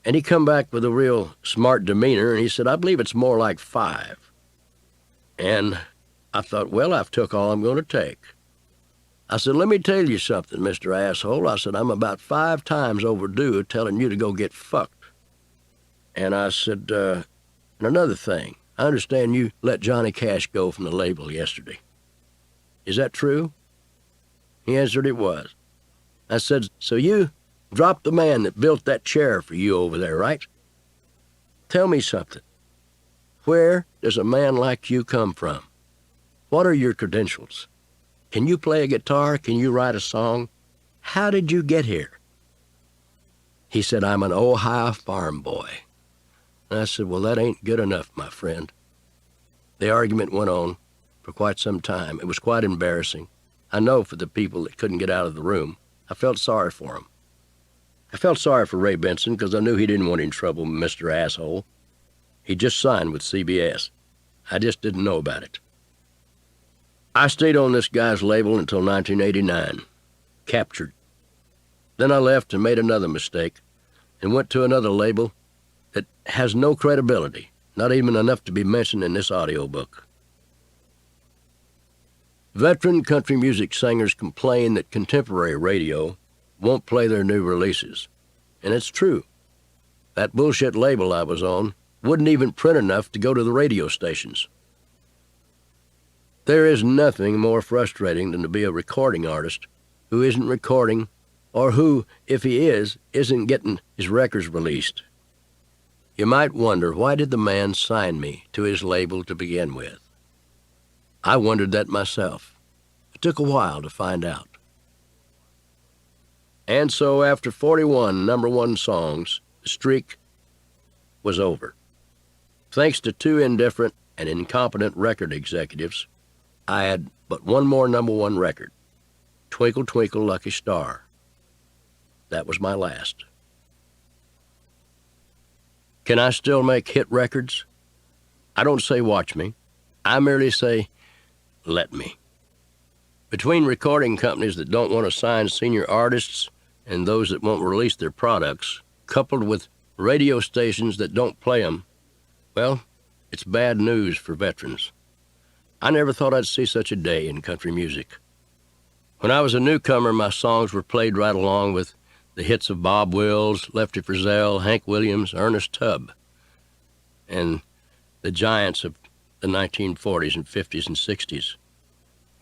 And he come back with a real smart demeanor, and he said, I believe it's more like 5. And I thought, well, I've took all I'm going to take. I said, let me tell you something, Mr. Asshole. I said, I'm about 5 times overdue telling you to go get fucked. And I said, and another thing, I understand you let Johnny Cash go from the label yesterday. Is that true? He answered it was. I said, so you dropped the man that built that chair for you over there, right? Tell me something. Where does a man like you come from? What are your credentials? Can you play a guitar? Can you write a song? How did you get here? He said, I'm an Ohio farm boy. And I said, well, that ain't good enough, my friend. The argument went on for quite some time. It was quite embarrassing. I know for the people that couldn't get out of the room. I felt sorry for him. I felt sorry for Ray Benson because I knew he didn't want any trouble with Mr. Asshole. He just signed with CBS. I just didn't know about it. I stayed on this guy's label until 1989, captured. Then I left and made another mistake and went to another label that has no credibility, not even enough to be mentioned in this audiobook. Veteran country music singers complain that contemporary radio won't play their new releases. And it's true. That bullshit label I was on wouldn't even print enough to go to the radio stations. There is nothing more frustrating than to be a recording artist who isn't recording, or who, if he is, isn't getting his records released. You might wonder, why did the man sign me to his label to begin with? I wondered that myself. It took a while to find out. And so after 41 #1 songs, the streak was over. Thanks to 2 indifferent and incompetent record executives, I had but one more #1 record, Twinkle, Twinkle, Lucky Star. that was my last. Can I still make hit records? I don't say watch me. I merely say let me. Between recording companies that don't want to sign senior artists and those that won't release their products, coupled with radio stations that don't play them, well, it's bad news for veterans. I never thought I'd see such a day in country music. When I was a newcomer, my songs were played right along with the hits of Bob Wills, Lefty Frizzell, Hank Williams, Ernest Tubb, and the giants of the 1940s and 50s and 60s.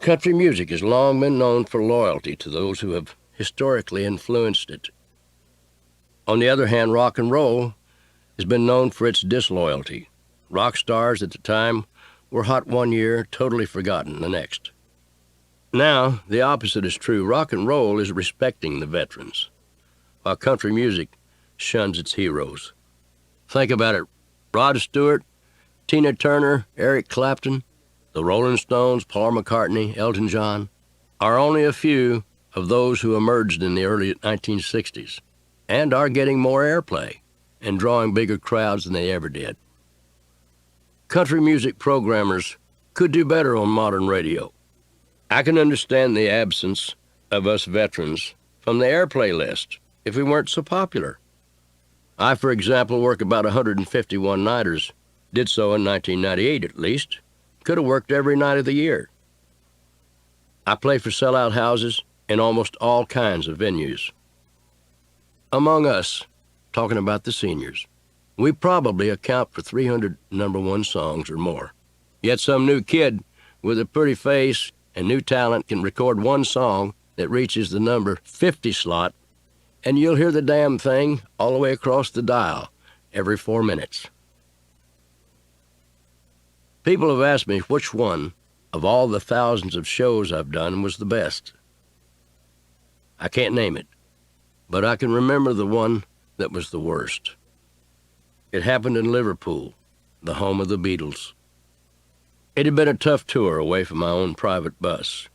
Country music has long been known for loyalty to those who have historically influenced it. On the other hand, rock and roll has been known for its disloyalty. Rock stars at the time were hot one year, totally forgotten the next. Now, the opposite is true. Rock and roll is respecting the veterans, while country music shuns its heroes. Think about it. Rod Stewart, Tina Turner, Eric Clapton, the Rolling Stones, Paul McCartney, Elton John are only a few of those who emerged in the early 1960s and are getting more airplay and drawing bigger crowds than they ever did. Country music programmers could do better on modern radio. I can understand the absence of us veterans from the airplay list if we weren't so popular. I, for example, work about 151 nighters, did so in 1998 at least, could have worked every night of the year. I play for sellout houses in almost all kinds of venues. Among us, talking about the seniors, we probably account for 300 number one songs or more. Yet some new kid with a pretty face and new talent can record one song that reaches the number 50 slot, and you'll hear the damn thing all the way across the dial every 4 minutes. People have asked me which one of all the thousands of shows I've done was the best. I can't name it, but I can remember the one that was the worst. It happened in Liverpool, the home of the Beatles. It had been a tough tour away from my own private bus.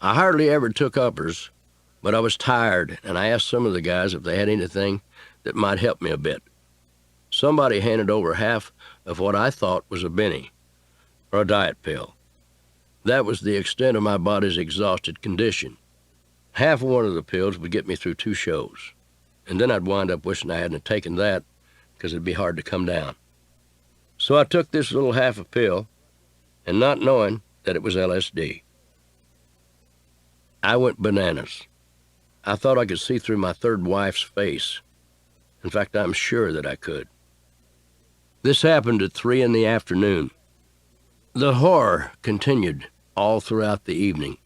I hardly ever took uppers, but I was tired, and I asked some of the guys if they had anything that might help me a bit. Somebody handed over half of what I thought was a Benny, or a diet pill. That was the extent of my body's exhausted condition. Half of one of the pills would get me through 2 shows, and then I'd wind up wishing I hadn't taken that, because it'd be hard to come down. So I took this little half a pill, and not knowing that it was LSD. I went bananas. I thought I could see through my third wife's face. In fact, I'm sure that I could. This happened at 3 in the afternoon. The horror continued all throughout the evening.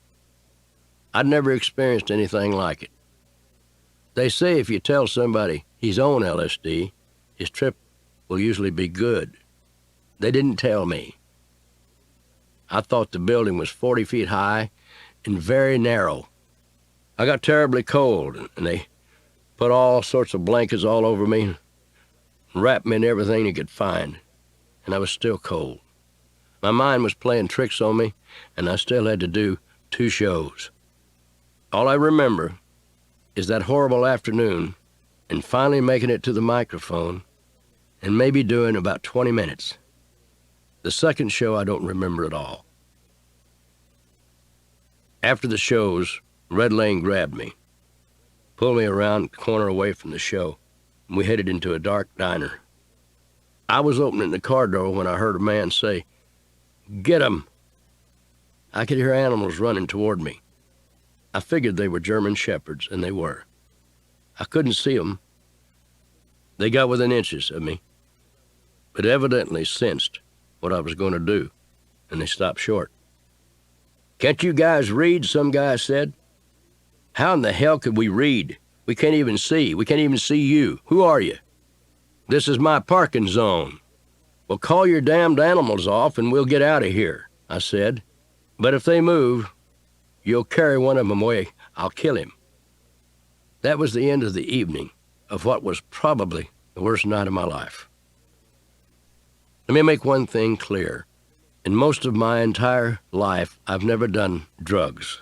I'd never experienced anything like it. They say if you tell somebody he's on LSD, his trip will usually be good. They didn't tell me. I thought the building was 40 feet high and very narrow. I got terribly cold, and they put all sorts of blankets all over me and wrapped me in everything they could find, and I was still cold. My mind was playing tricks on me, and I still had to do 2 shows. All I remember is that horrible afternoon and finally making it to the microphone and maybe doing about 20 minutes. The second show I don't remember at all. After the shows, Red Lane grabbed me, pulled me around the corner away from the show, and we headed into a dark diner. I was opening the car door when I heard a man say, "Get 'em!" I could hear animals running toward me. I figured they were German shepherds, and they were. I couldn't see them. They got within inches of me, but evidently sensed what I was going to do, and they stopped short. "Can't you guys read?" some guy said. "How in the hell could we read? We can't even see. We can't even see you. Who are you?" "This is my parking zone." "Well, call your damned animals off and we'll get out of here," I said. "But if they move, you'll carry one of them away. I'll kill him." That was the end of the evening of what was probably the worst night of my life. Let me make one thing clear. In most of my entire life, I've never done drugs.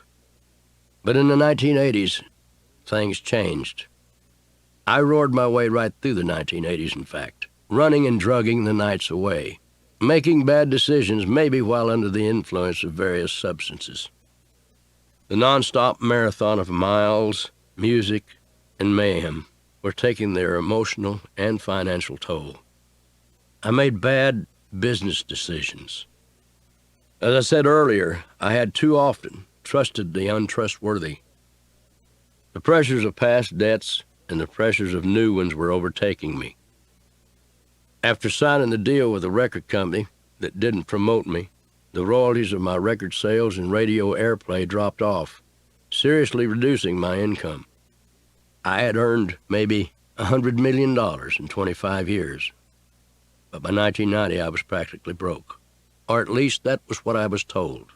But in the 1980s, things changed. I roared my way right through the 1980s, in fact, running and drugging the nights away, making bad decisions maybe while under the influence of various substances. The nonstop marathon of miles, music, and mayhem were taking their emotional and financial toll. I made bad business decisions. As I said earlier, I had too often trusted the untrustworthy. The pressures of past debts and the pressures of new ones were overtaking me. After signing the deal with a record company that didn't promote me, the royalties of my record sales and radio airplay dropped off, seriously reducing my income. I had earned maybe $100 million in 25 years, but by 1990 I was practically broke, or at least that was what I was told.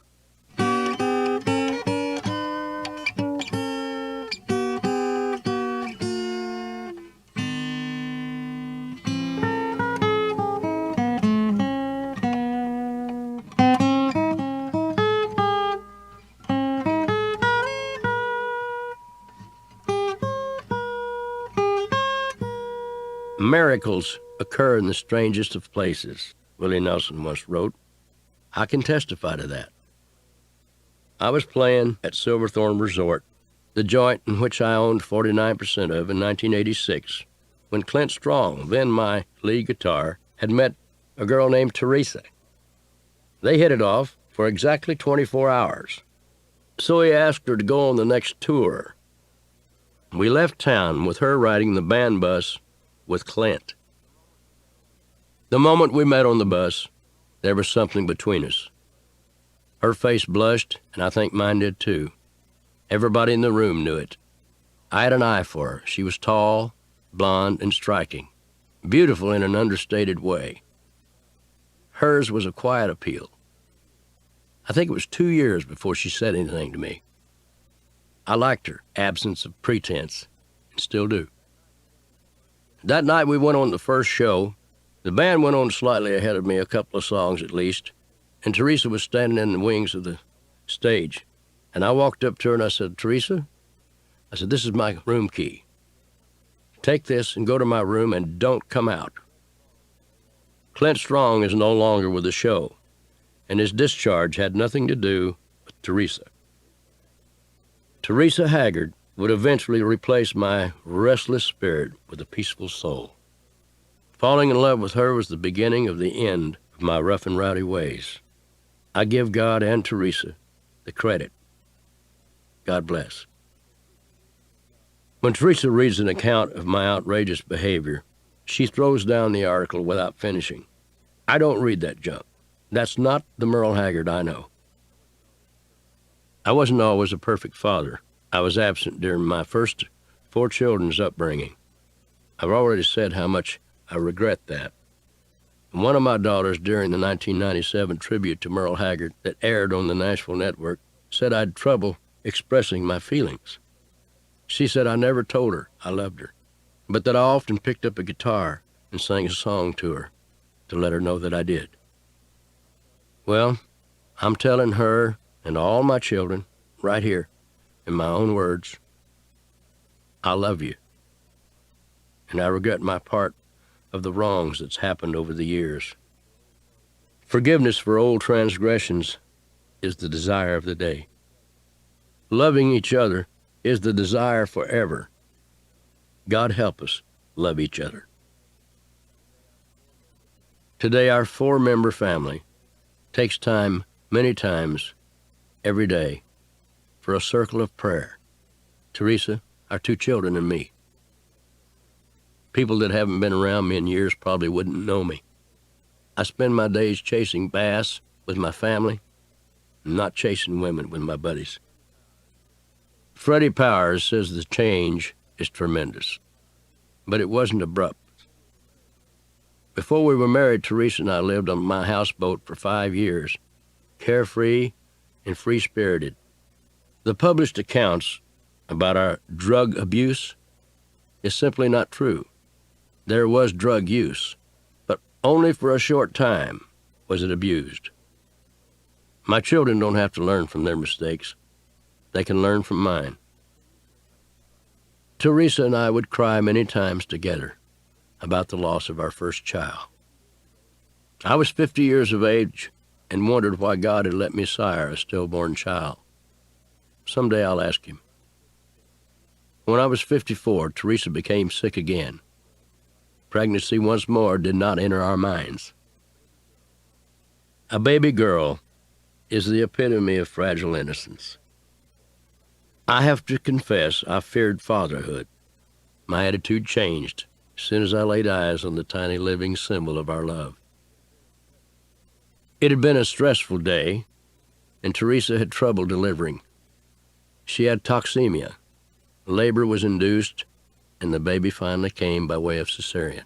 Miracles occur in the strangest of places, Willie Nelson once wrote. I can testify to that. I was playing at Silverthorne Resort, the joint in which I owned 49% of in 1986, when Clint Strong, then my lead guitar, had met a girl named Teresa. They hit it off for exactly 24 hours, so he asked her to go on the next tour. We left town with her riding the band bus with Clint. The moment we met on the bus, there was something between us. Her face blushed, and I think mine did too. Everybody in the room knew it. I had an eye for her. She was tall, blonde, and striking, beautiful in an understated way. Hers was a quiet appeal. I think it was 2 years before she said anything to me. I liked her absence of pretense, and still do. That night we went on the first show. The band went on slightly ahead of me, a couple of songs at least, and Teresa was standing in the wings of the stage. And I walked up to her and I said, "Teresa," I said, "this is my room key. Take this and go to my room and don't come out." Clint Strong is no longer with the show, and his discharge had nothing to do with Teresa. Teresa Haggard would eventually replace my restless spirit with a peaceful soul. Falling in love with her was the beginning of the end of my rough and rowdy ways. I give God and Teresa the credit. God bless. When Teresa reads an account of my outrageous behavior, she throws down the article without finishing. I don't read that junk. That's not the Merle Haggard I know. I wasn't always a perfect father. I was absent during my first 4 children's upbringing. I've already said how much I regret that. And one of my daughters, during the 1997 tribute to Merle Haggard that aired on the Nashville network, said I'd trouble expressing my feelings. She said I never told her I loved her, but that I often picked up a guitar and sang a song to her to let her know that I did. Well, I'm telling her and all my children right here, in my own words, I love you. And I regret my part of the wrongs that's happened over the years. Forgiveness for old transgressions is the desire of the day. Loving each other is the desire forever. God help us love each other. Today, our 4-member family takes time many times every day for a circle of prayer. Teresa, our 2 children, and me. People that haven't been around me in years probably wouldn't know me. I spend my days chasing bass with my family, not chasing women with my buddies. Freddie Powers says the change is tremendous, but it wasn't abrupt. Before we were married, Teresa and I lived on my houseboat for 5 years, carefree and free-spirited. The published accounts about our drug abuse is simply not true. There was drug use, but only for a short time was it abused. My children don't have to learn from their mistakes. They can learn from mine. Teresa and I would cry many times together about the loss of our first child. I was 50 years of age and wondered why God had let me sire a stillborn child. Someday I'll ask him. When I was 54, Teresa became sick again. Pregnancy once more did not enter our minds. A baby girl is the epitome of fragile innocence. I have to confess I feared fatherhood. My attitude changed as soon as I laid eyes on the tiny living symbol of our love. It had been a stressful day, and Teresa had trouble delivering. She had toxemia. Labor was induced, and the baby finally came by way of cesarean.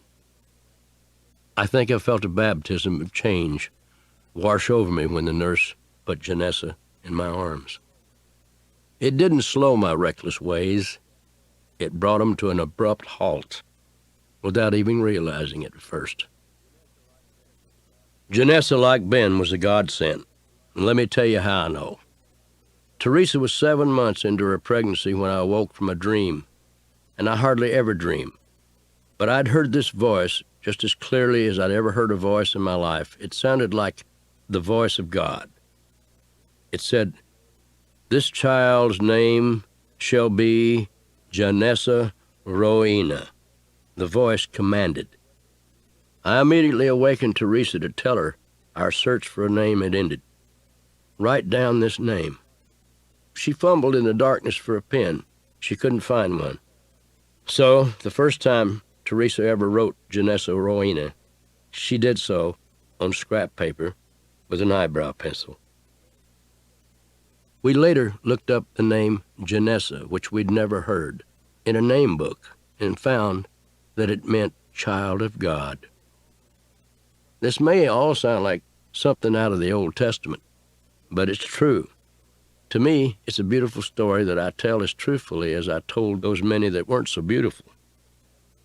I think I felt a baptism of change wash over me when the nurse put Janessa in my arms. It didn't slow my reckless ways. It brought them to an abrupt halt without even realizing it at first. Janessa, like Ben, was a godsend, and let me tell you how I know. Teresa was 7 months into her pregnancy when I awoke from a dream, and I hardly ever dream. But I'd heard this voice just as clearly as I'd ever heard a voice in my life. It sounded like the voice of God. It said, "This child's name shall be Janessa Rowena." The voice commanded. I immediately awakened Teresa to tell her our search for a name had ended. Write down this name. She fumbled in the darkness for a pen. She couldn't find one. So, the first time Teresa ever wrote Janessa Rowena, she did so on scrap paper with an eyebrow pencil. We later looked up the name Janessa, which we'd never heard, in a name book, and found that it meant child of God. This may all sound like something out of the Old Testament, but it's true. To me, it's a beautiful story that I tell as truthfully as I told those many that weren't so beautiful.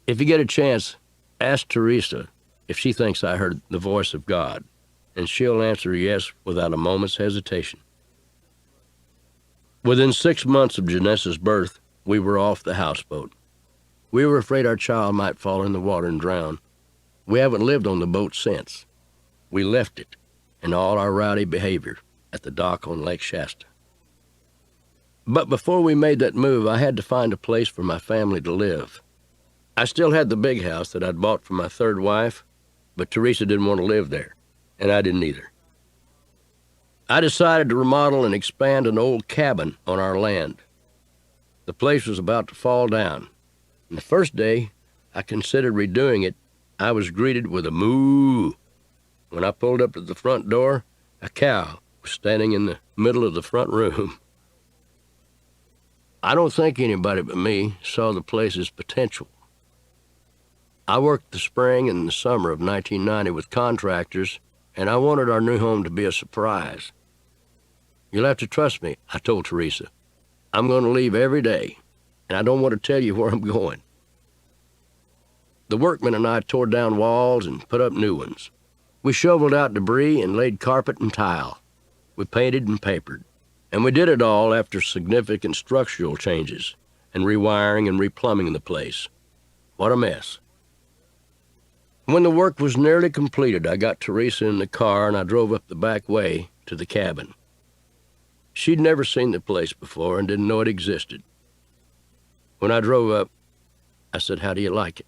If you get a chance, ask Teresa if she thinks I heard the voice of God, and she'll answer yes without a moment's hesitation. Within 6 months of Janessa's birth, we were off the houseboat. We were afraid our child might fall in the water and drown. We haven't lived on the boat since. We left it, and all our rowdy behavior, at the dock on Lake Shasta. But before we made that move, I had to find a place for my family to live. I still had the big house that I'd bought for my third wife, but Teresa didn't want to live there, and I didn't either. I decided to remodel and expand an old cabin on our land. The place was about to fall down, and the first day I considered redoing it, I was greeted with a moo. When I pulled up to the front door, a cow was standing in the middle of the front room. I don't think anybody but me saw the place's potential. I worked the spring and the summer of 1990 with contractors, and I wanted our new home to be a surprise. You'll have to trust me, I told Teresa. I'm going to leave every day, and I don't want to tell you where I'm going. The workmen and I tore down walls and put up new ones. We shoveled out debris and laid carpet and tile. We painted and papered. And we did it all after significant structural changes and rewiring and replumbing the place. What a mess. When the work was nearly completed, I got Teresa in the car and I drove up the back way to the cabin. She'd never seen the place before and didn't know it existed. When I drove up, I said, "How do you like it?"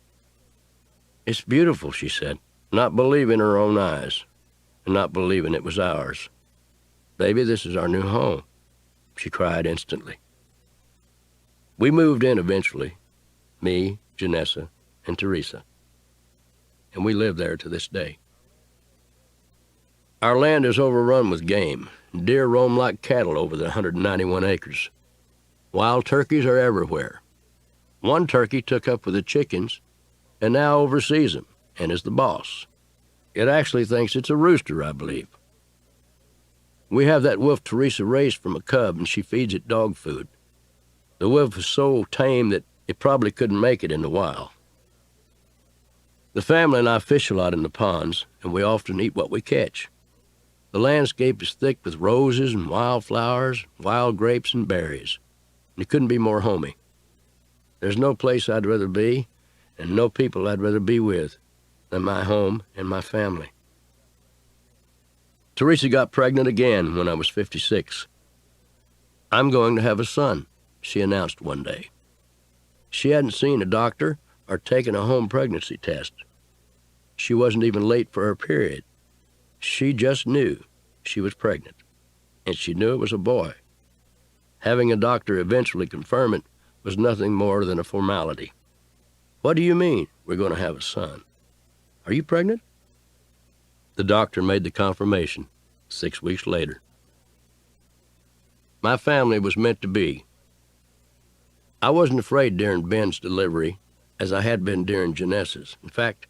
"It's beautiful," she said, not believing her own eyes and not believing it was ours. "Baby, this is our new home," she cried instantly. We moved in eventually, me, Janessa, and Teresa, and we live there to this day. Our land is overrun with game. Deer roam like cattle over the 191 acres. Wild turkeys are everywhere. One turkey took up with the chickens and now oversees them and is the boss. It actually thinks it's a rooster, I believe. We have that wolf Teresa raised from a cub, and she feeds it dog food. The wolf is so tame that it probably couldn't make it in the wild. The family and I fish a lot in the ponds, and we often eat what we catch. The landscape is thick with roses and wildflowers, wild grapes and berries, and it couldn't be more homey. There's no place I'd rather be, and no people I'd rather be with, than my home and my family. Teresa got pregnant again when I was 56. I'm going to have a son, she announced one day. She hadn't seen a doctor or taken a home pregnancy test. She wasn't even late for her period. She just knew she was pregnant, and she knew it was a boy. Having a doctor eventually confirm it was nothing more than a formality. What do you mean we're going to have a son? Are you pregnant? The doctor made the confirmation 6 weeks later. My family was meant to be. I wasn't afraid during Ben's delivery, as I had been during Janessa's. In fact,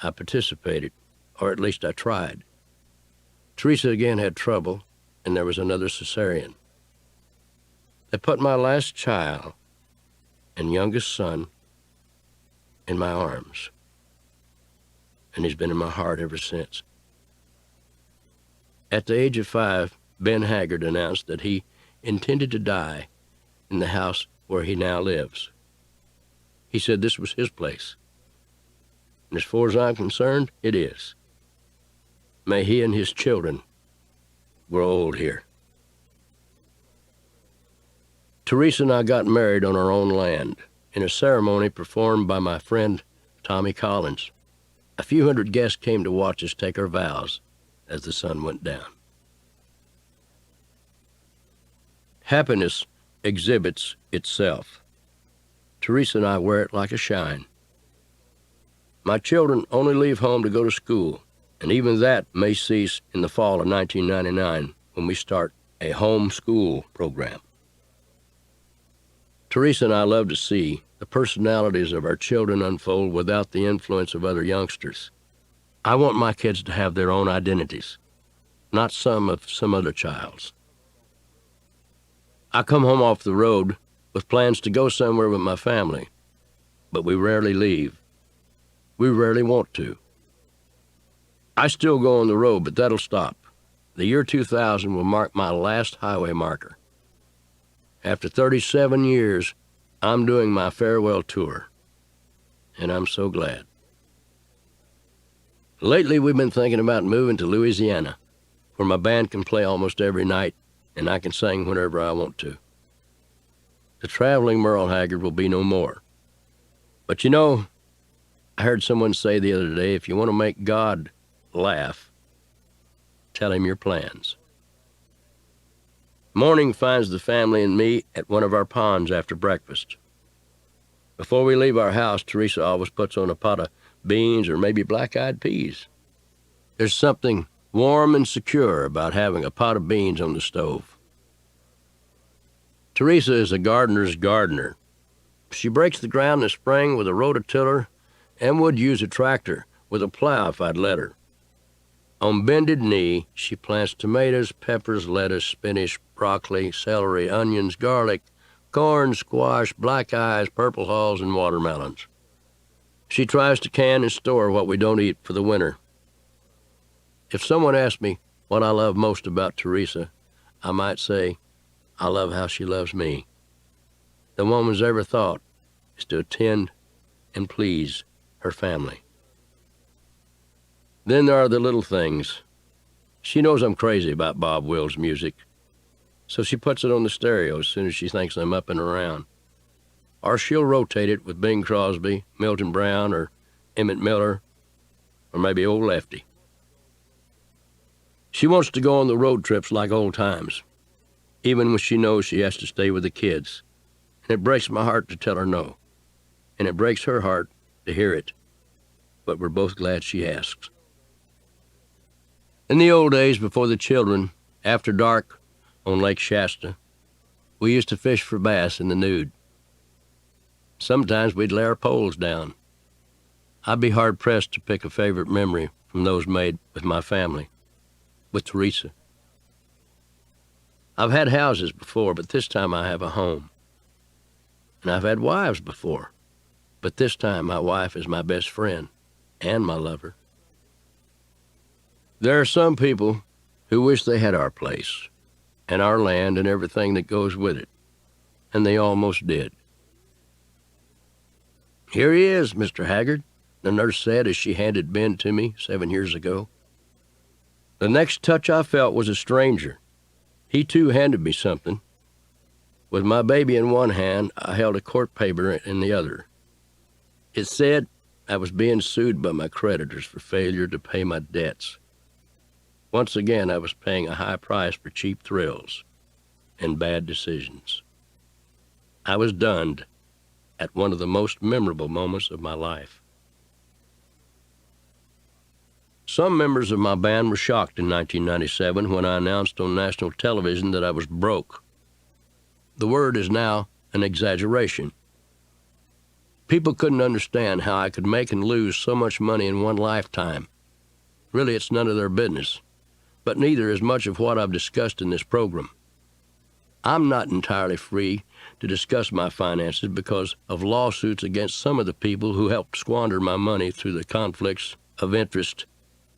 I participated, or at least I tried. Teresa again had trouble, and there was another cesarean. They put my last child and youngest son in my arms, and he's been in my heart ever since. At the age of 5, Ben Haggard announced that he intended to die in the house where he now lives. He said this was his place. And as far as I'm concerned, it is. May he and his children grow old here. Teresa and I got married on our own land in a ceremony performed by my friend Tommy Collins. A few hundred guests came to watch us take our vows as the sun went down. Happiness exhibits itself. Teresa and I wear it like a shine. My children only leave home to go to school, and even that may cease in the fall of 1999 when we start a home school program. Teresa and I love to see the personalities of our children unfold without the influence of other youngsters. I want my kids to have their own identities, not some of some other child's. I come home off the road with plans to go somewhere with my family, but we rarely leave. We rarely want to. I still go on the road, but that'll stop. The year 2000 will mark my last highway marker. After 37 years, I'm doing my farewell tour, and I'm so glad. Lately, we've been thinking about moving to Louisiana, where my band can play almost every night, and I can sing whenever I want to. The traveling Merle Haggard will be no more. But you know, I heard someone say the other day, if you want to make God laugh, tell him your plans. Morning finds the family and me at one of our ponds after breakfast. Before we leave our house, Teresa always puts on a pot of beans or maybe black-eyed peas. There's something warm and secure about having a pot of beans on the stove. Teresa is a gardener's gardener. She breaks the ground in the spring with a rototiller and would use a tractor with a plow if I'd let her. On bended knee, she plants tomatoes, peppers, lettuce, spinach, broccoli, celery, onions, garlic, corn, squash, black eyes, purple hulls, and watermelons. She tries to can and store what we don't eat for the winter. If someone asked me what I love most about Teresa, I might say, I love how she loves me. The woman's ever thought is to attend and please her family. Then there are the little things. She knows I'm crazy about Bob Wills' music, so she puts it on the stereo as soon as she thinks I'm up and around. Or she'll rotate it with Bing Crosby, Milton Brown, or Emmett Miller, or maybe old Lefty. She wants to go on the road trips like old times, even when she knows she has to stay with the kids. And it breaks my heart to tell her no, and it breaks her heart to hear it, but we're both glad she asks. In the old days before the children, after dark on Lake Shasta, we used to fish for bass in the nude. Sometimes we'd lay our poles down. I'd be hard-pressed to pick a favorite memory from those made with my family, with Teresa. I've had houses before, but this time I have a home. And I've had wives before, but this time my wife is my best friend and my lover. There are some people who wish they had our place and our land and everything that goes with it, and they almost did. "Here he is, Mr. Haggard," the nurse said as she handed Ben to me 7 years ago. The next touch I felt was a stranger. He, too, handed me something. With my baby in one hand, I held a court paper in the other. It said I was being sued by my creditors for failure to pay my debts. Once again, I was paying a high price for cheap thrills and bad decisions. I was dunned at one of the most memorable moments of my life. Some members of my band were shocked in 1997 when I announced on national television that I was broke. The word is now an exaggeration. People couldn't understand how I could make and lose so much money in one lifetime. Really, it's none of their business, but neither is much of what I've discussed in this program. I'm not entirely free to discuss my finances because of lawsuits against some of the people who helped squander my money through the conflicts of interest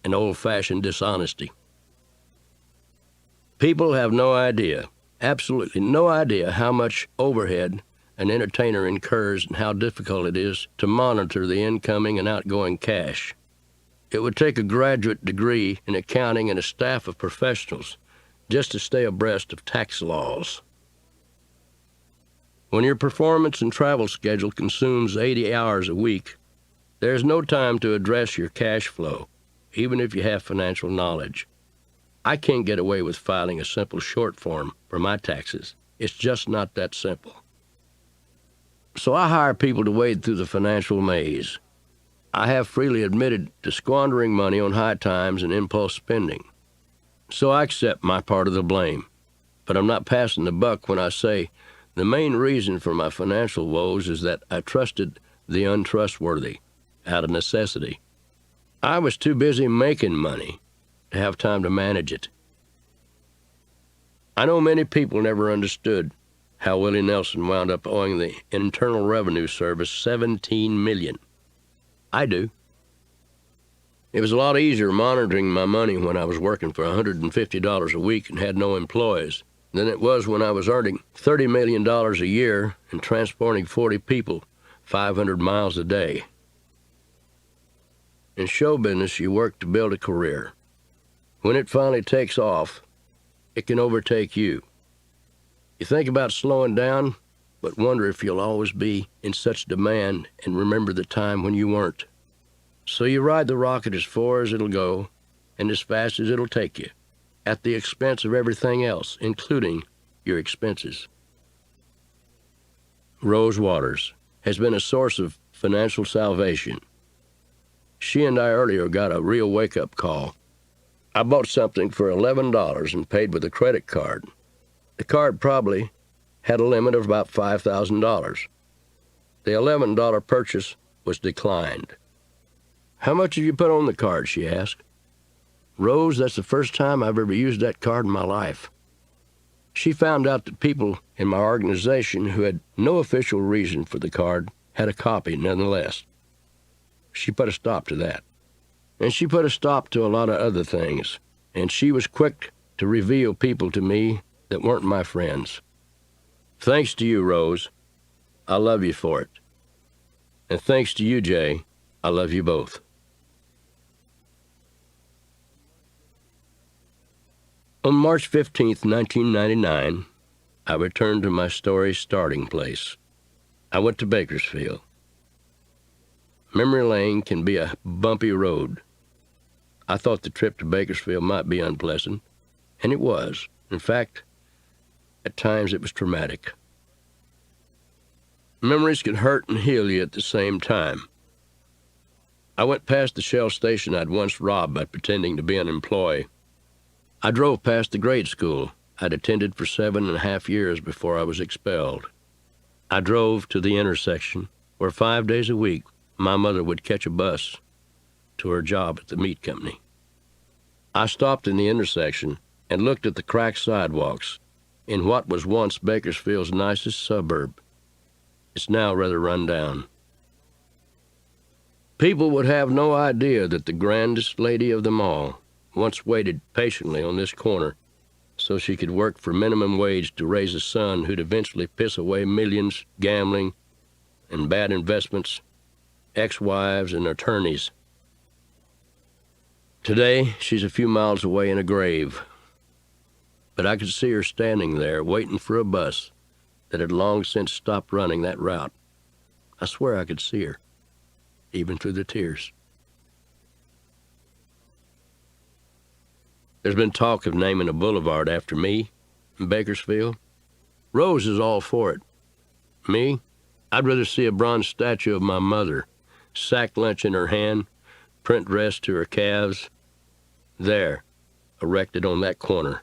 and old-fashioned dishonesty. People have no idea, absolutely no idea, how much overhead an entertainer incurs and how difficult it is to monitor the incoming and outgoing cash. It would take a graduate degree in accounting and a staff of professionals just to stay abreast of tax laws. When your performance and travel schedule consumes 80 hours a week, there's no time to address your cash flow, even if you have financial knowledge. I can't get away with filing a simple short form for my taxes. It's just not that simple. So I hire people to wade through the financial maze. I have freely admitted to squandering money on high times and impulse spending. So I accept my part of the blame. But I'm not passing the buck when I say the main reason for my financial woes is that I trusted the untrustworthy out of necessity. I was too busy making money to have time to manage it. I know many people never understood how Willie Nelson wound up owing the Internal Revenue Service $17 million. I do. It was a lot easier monitoring my money when I was working for $150 a week and had no employees than it was when I was earning $30 million a year and transporting 40 people 500 miles a day. In show business, you work to build a career. When it finally takes off, it can overtake you. You think about slowing down, but wonder if you'll always be in such demand and remember the time when you weren't. So you ride the rocket as far as it'll go and as fast as it'll take you, at the expense of everything else, including your expenses. Rose Waters has been a source of financial salvation. She and I earlier got a real wake-up call. I bought something for $11 and paid with a credit card. The card probably had a limit of about $5,000. The $11 purchase was declined. "How much have you put on the card?" she asked. "Rose, that's the first time I've ever used that card in my life." She found out that people in my organization who had no official reason for the card had a copy nonetheless. She put a stop to that. And she put a stop to a lot of other things. And she was quick to reveal people to me that weren't my friends. Thanks to you, Rose. I love you for it. And thanks to you, Jay. I love you both. On March 15th, 1999, I returned to my story's starting place. I went to Bakersfield. Memory lane can be a bumpy road. I thought the trip to Bakersfield might be unpleasant, and it was. In fact, at times it was traumatic. Memories can hurt and heal you at the same time. I went past the Shell station I'd once robbed by pretending to be an employee. I drove past the grade school I'd attended for 7.5 years before I was expelled. I drove to the intersection where 5 days a week my mother would catch a bus to her job at the meat company. I stopped in the intersection and looked at the cracked sidewalks in what was once Bakersfield's nicest suburb. It's now rather run down. People would have no idea that the grandest lady of them all once waited patiently on this corner so she could work for minimum wage to raise a son who'd eventually piss away millions gambling and bad investments ex-wives, and attorneys. Today, she's a few miles away in a grave, but I could see her standing there waiting for a bus that had long since stopped running that route. I swear I could see her, even through the tears. There's been talk of naming a boulevard after me in Bakersfield. Rose is all for it. Me, I'd rather see a bronze statue of my mother, sack lunch in her hand, print dress to her calves, there, erected on that corner.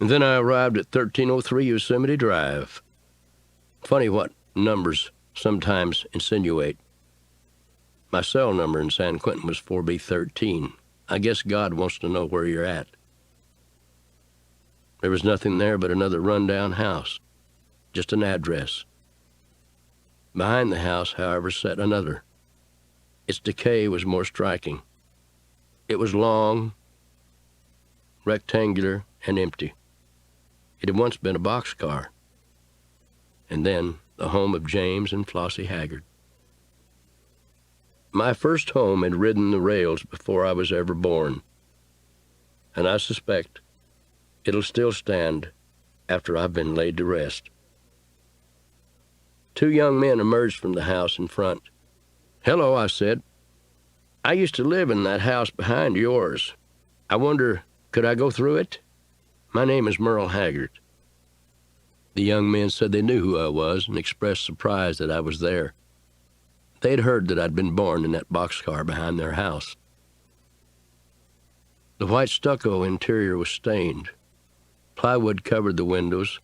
And then I arrived at 1303 Yosemite Drive. Funny what numbers sometimes insinuate. My cell number in San Quentin was 4B13. I guess God wants to know where you're at. There was nothing there but another rundown house, just an address. Behind the house, however, sat another. Its decay was more striking. It was long, rectangular, and empty. It had once been a boxcar, and then the home of James and Flossie Haggard. My first home had ridden the rails before I was ever born, and I suspect it'll still stand after I've been laid to rest. Two young men emerged from the house in front. "Hello," I said. "I used to live in that house behind yours. I wonder, could I go through it? My name is Merle Haggard." The young men said they knew who I was and expressed surprise that I was there. They'd heard that I'd been born in that boxcar behind their house. The white stucco interior was stained. Plywood covered the windows,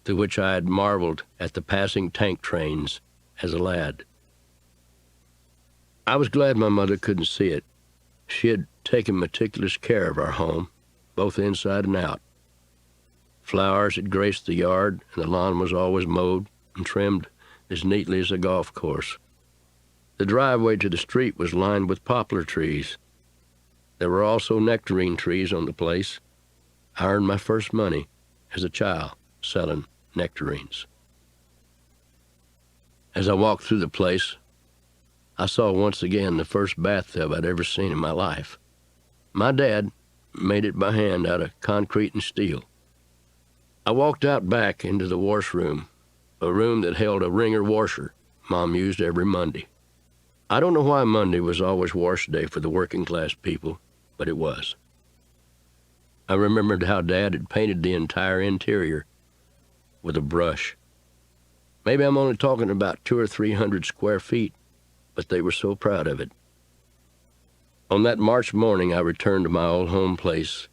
through which I had marveled at the passing tank trains as a lad. I was glad my mother couldn't see it. She had taken meticulous care of our home, both inside and out. Flowers had graced the yard, and the lawn was always mowed and trimmed as neatly as a golf course. The driveway to the street was lined with poplar trees. There were also nectarine trees on the place. I earned my first money as a child selling nectarines. As I walked through the place, I saw once again the first bathtub I'd ever seen in my life. My dad made it by hand out of concrete and steel. I walked out back into the washroom, a room that held a wringer washer Mom used every Monday. I don't know why Monday was always wash day for the working class people, but it was. I remembered how Dad had painted the entire interior with a brush. Maybe I'm only talking about 200 or 300 square feet, but they were so proud of it. On that March morning, I returned to my old home place.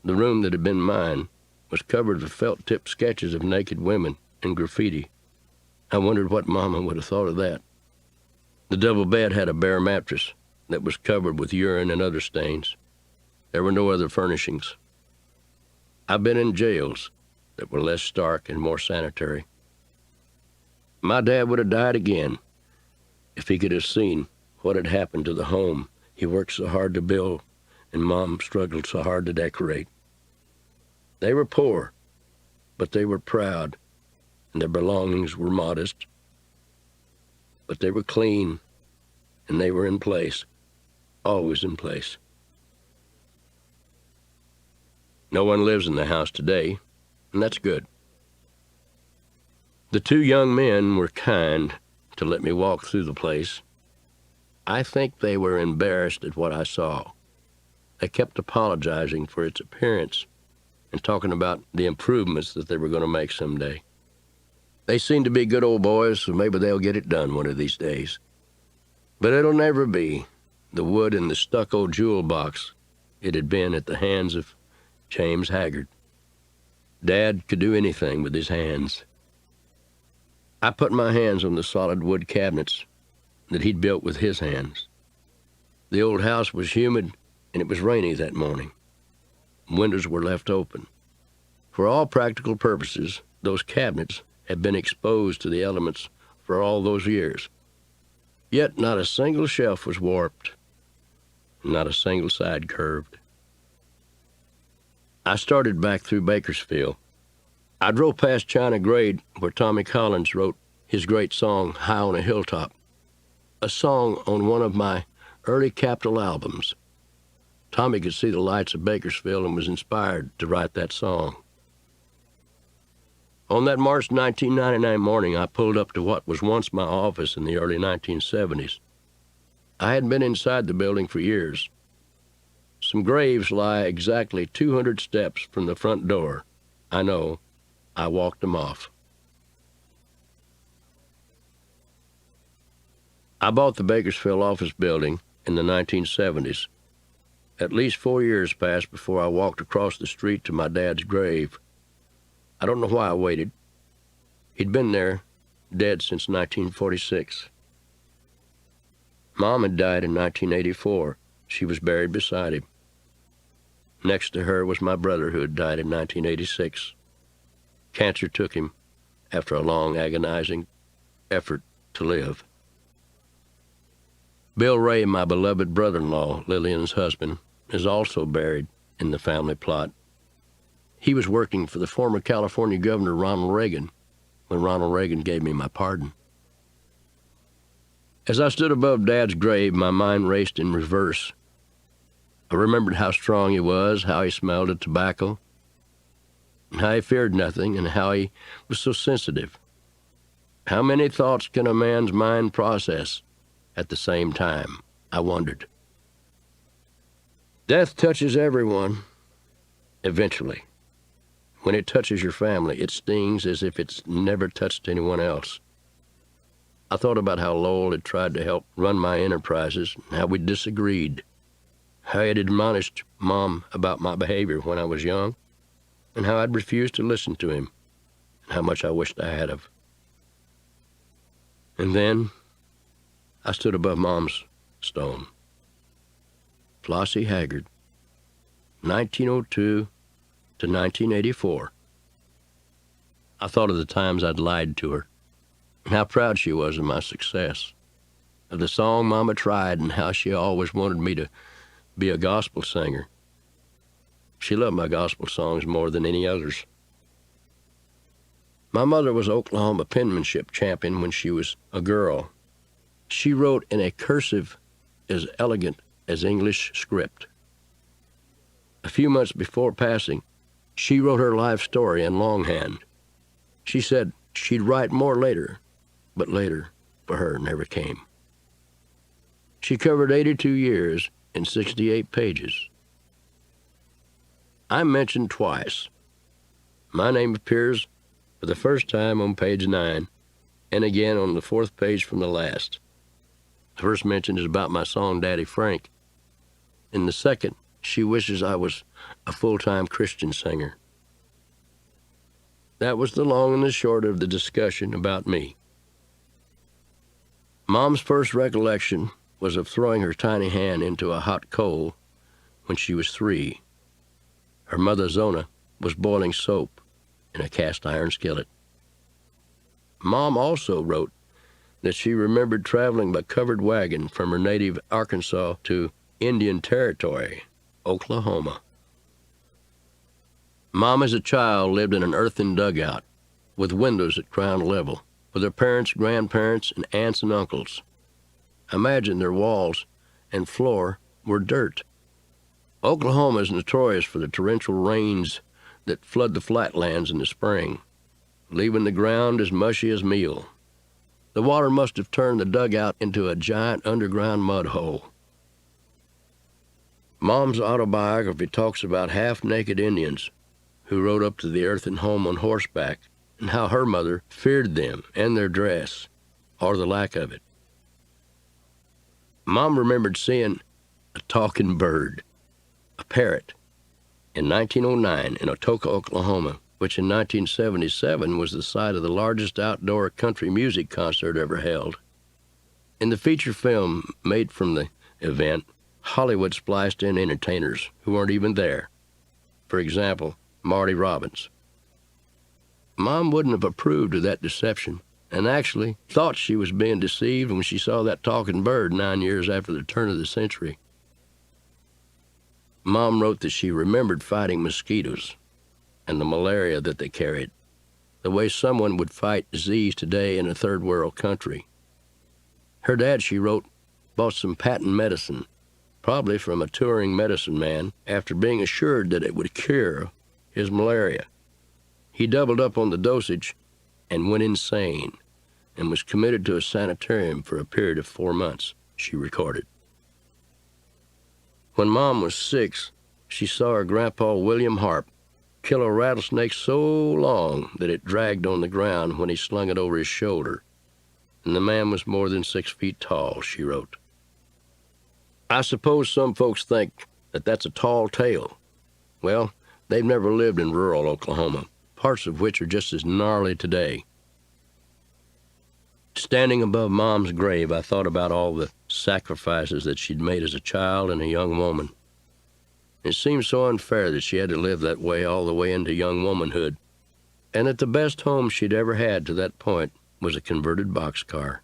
The room that had been mine was covered with felt-tip sketches of naked women and graffiti. I wondered what Mama would have thought of that. The double bed had a bare mattress that was covered with urine and other stains. There were no other furnishings. I've been in jails that were less stark and more sanitary. My dad would have died again if he could have seen what had happened to the home he worked so hard to build and Mom struggled so hard to decorate. They were poor, but they were proud, and their belongings were modest. But they were clean, and they were in place, always in place. No one lives in the house today, and that's good. The two young men were kind to let me walk through the place. I think they were embarrassed at what I saw. They kept apologizing for its appearance and talking about the improvements that they were going to make someday. They seem to be good old boys, so maybe they'll get it done one of these days. But it'll never be the wood in the stucco jewel box it had been at the hands of James Haggard. Dad could do anything with his hands. I put my hands on the solid wood cabinets that he'd built with his hands. The old house was humid, and it was rainy that morning. Windows were left open. For all practical purposes, those cabinets had been exposed to the elements for all those years. Yet not a single shelf was warped, not a single side curved. I started back through Bakersfield. I drove past China Grade, where Tommy Collins wrote his great song, High on a Hilltop. a song on one of my early Capitol albums. Tommy could see the lights of Bakersfield and was inspired to write that song. On that March 1999 morning, I pulled up to what was once my office in the early 1970s. I hadn't been inside the building for years. Some graves lie exactly 200 steps from the front door. I know. I walked them off. I bought the Bakersfield office building in the 1970s. At least 4 years passed before I walked across the street to my dad's grave. I don't know why I waited. He'd been there, dead since 1946. Mom had died in 1984. She was buried beside him. Next to her was my brother, who had died in 1986. Cancer took him after a long, agonizing effort to live. Bill Ray, my beloved brother-in-law, Lillian's husband, is also buried in the family plot. He was working for the former California Governor Ronald Reagan when Ronald Reagan gave me my pardon. As I stood above Dad's grave, my mind raced in reverse. I remembered how strong he was, how he smelled of tobacco, and how he feared nothing, and how he was so sensitive. How many thoughts can a man's mind process at the same time? I wondered. Death touches everyone, eventually. When it touches your family, it stings as if it's never touched anyone else. I thought about how Lowell had tried to help run my enterprises, and how we disagreed, how he had admonished Mom about my behavior when I was young, and how I'd refused to listen to him, and how much I wished I had of. And then I stood above Mom's stone. Flossie Haggard, 1902 to 1984. I thought of the times I'd lied to her, and how proud she was of my success, of the song Mama tried, and how she always wanted me to be a gospel singer. She loved my gospel songs more than any others. My mother was Oklahoma penmanship champion when she was a girl. She wrote in a cursive as elegant as English script. A few months before passing, she wrote her life story in longhand. She said she'd write more later, but later, for her, never came. She covered 82 years in 68 pages. I'm mentioned twice. My name appears for the first time on page 9, and again on the 4th page from the last. The first mention is about my song, Daddy Frank. In the second, she wishes I was a full-time Christian singer. That was the long and the short of the discussion about me. Mom's first recollection was of throwing her tiny hand into a hot coal when she was 3. Her mother, Zona, was boiling soap in a cast-iron skillet. Mom also wrote that she remembered traveling by covered wagon from her native Arkansas to Indian Territory, Oklahoma. Mom, as a child, lived in an earthen dugout with windows at ground level, with her parents, grandparents, and aunts and uncles. Imagine their walls and floor were dirt. Oklahoma is notorious for the torrential rains that flood the flatlands in the spring, leaving the ground as mushy as meal. The water must have turned the dugout into a giant underground mud hole. Mom's autobiography talks about half-naked Indians who rode up to the earthen home on horseback, and how her mother feared them and their dress, or the lack of it. Mom remembered seeing a talking bird, a parrot, in 1909 in Otoka, Oklahoma, which in 1977 was the site of the largest outdoor country music concert ever held. In the feature film made from the event, Hollywood spliced in entertainers who weren't even there. For example, Marty Robbins. Mom wouldn't have approved of that deception, and actually thought she was being deceived when she saw that talking bird 9 years after the turn of the century. Mom wrote that she remembered fighting mosquitoes and the malaria that they carried, the way someone would fight disease today in a third world country. Her dad, she wrote, bought some patent medicine, probably from a touring medicine man, after being assured that it would cure his malaria. He doubled up on the dosage and went insane and was committed to a sanitarium for a period of 4 months, she recorded. When Mom was 6, she saw her grandpa, William Harp, kill a rattlesnake so long that it dragged on the ground when he slung it over his shoulder, and the man was more than 6 feet tall, she wrote. I suppose some folks think that that's a tall tale. Well, they've never lived in rural Oklahoma, parts of which are just as gnarly today. Standing above Mom's grave, I thought about all the sacrifices that she'd made as a child and a young woman. It seemed so unfair that she had to live that way all the way into young womanhood, and that the best home she'd ever had to that point was a converted boxcar.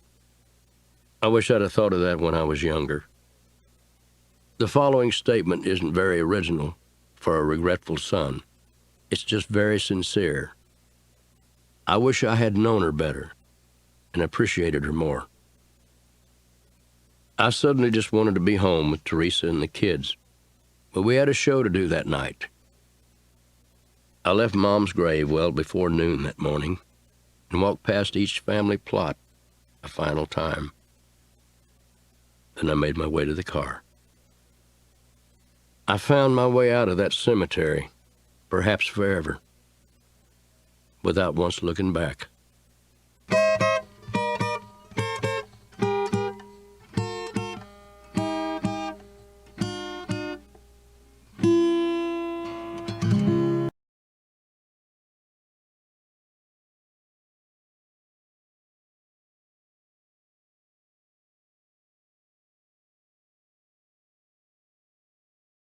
I wish I'd have thought of that when I was younger. The following statement isn't very original for a regretful son. It's just very sincere. I wish I had known her better and appreciated her more. I suddenly just wanted to be home with Teresa and the kids, but we had a show to do that night. I left Mom's grave well before noon that morning and walked past each family plot a final time. Then I made my way to the car. I found my way out of that cemetery, perhaps forever, without once looking back.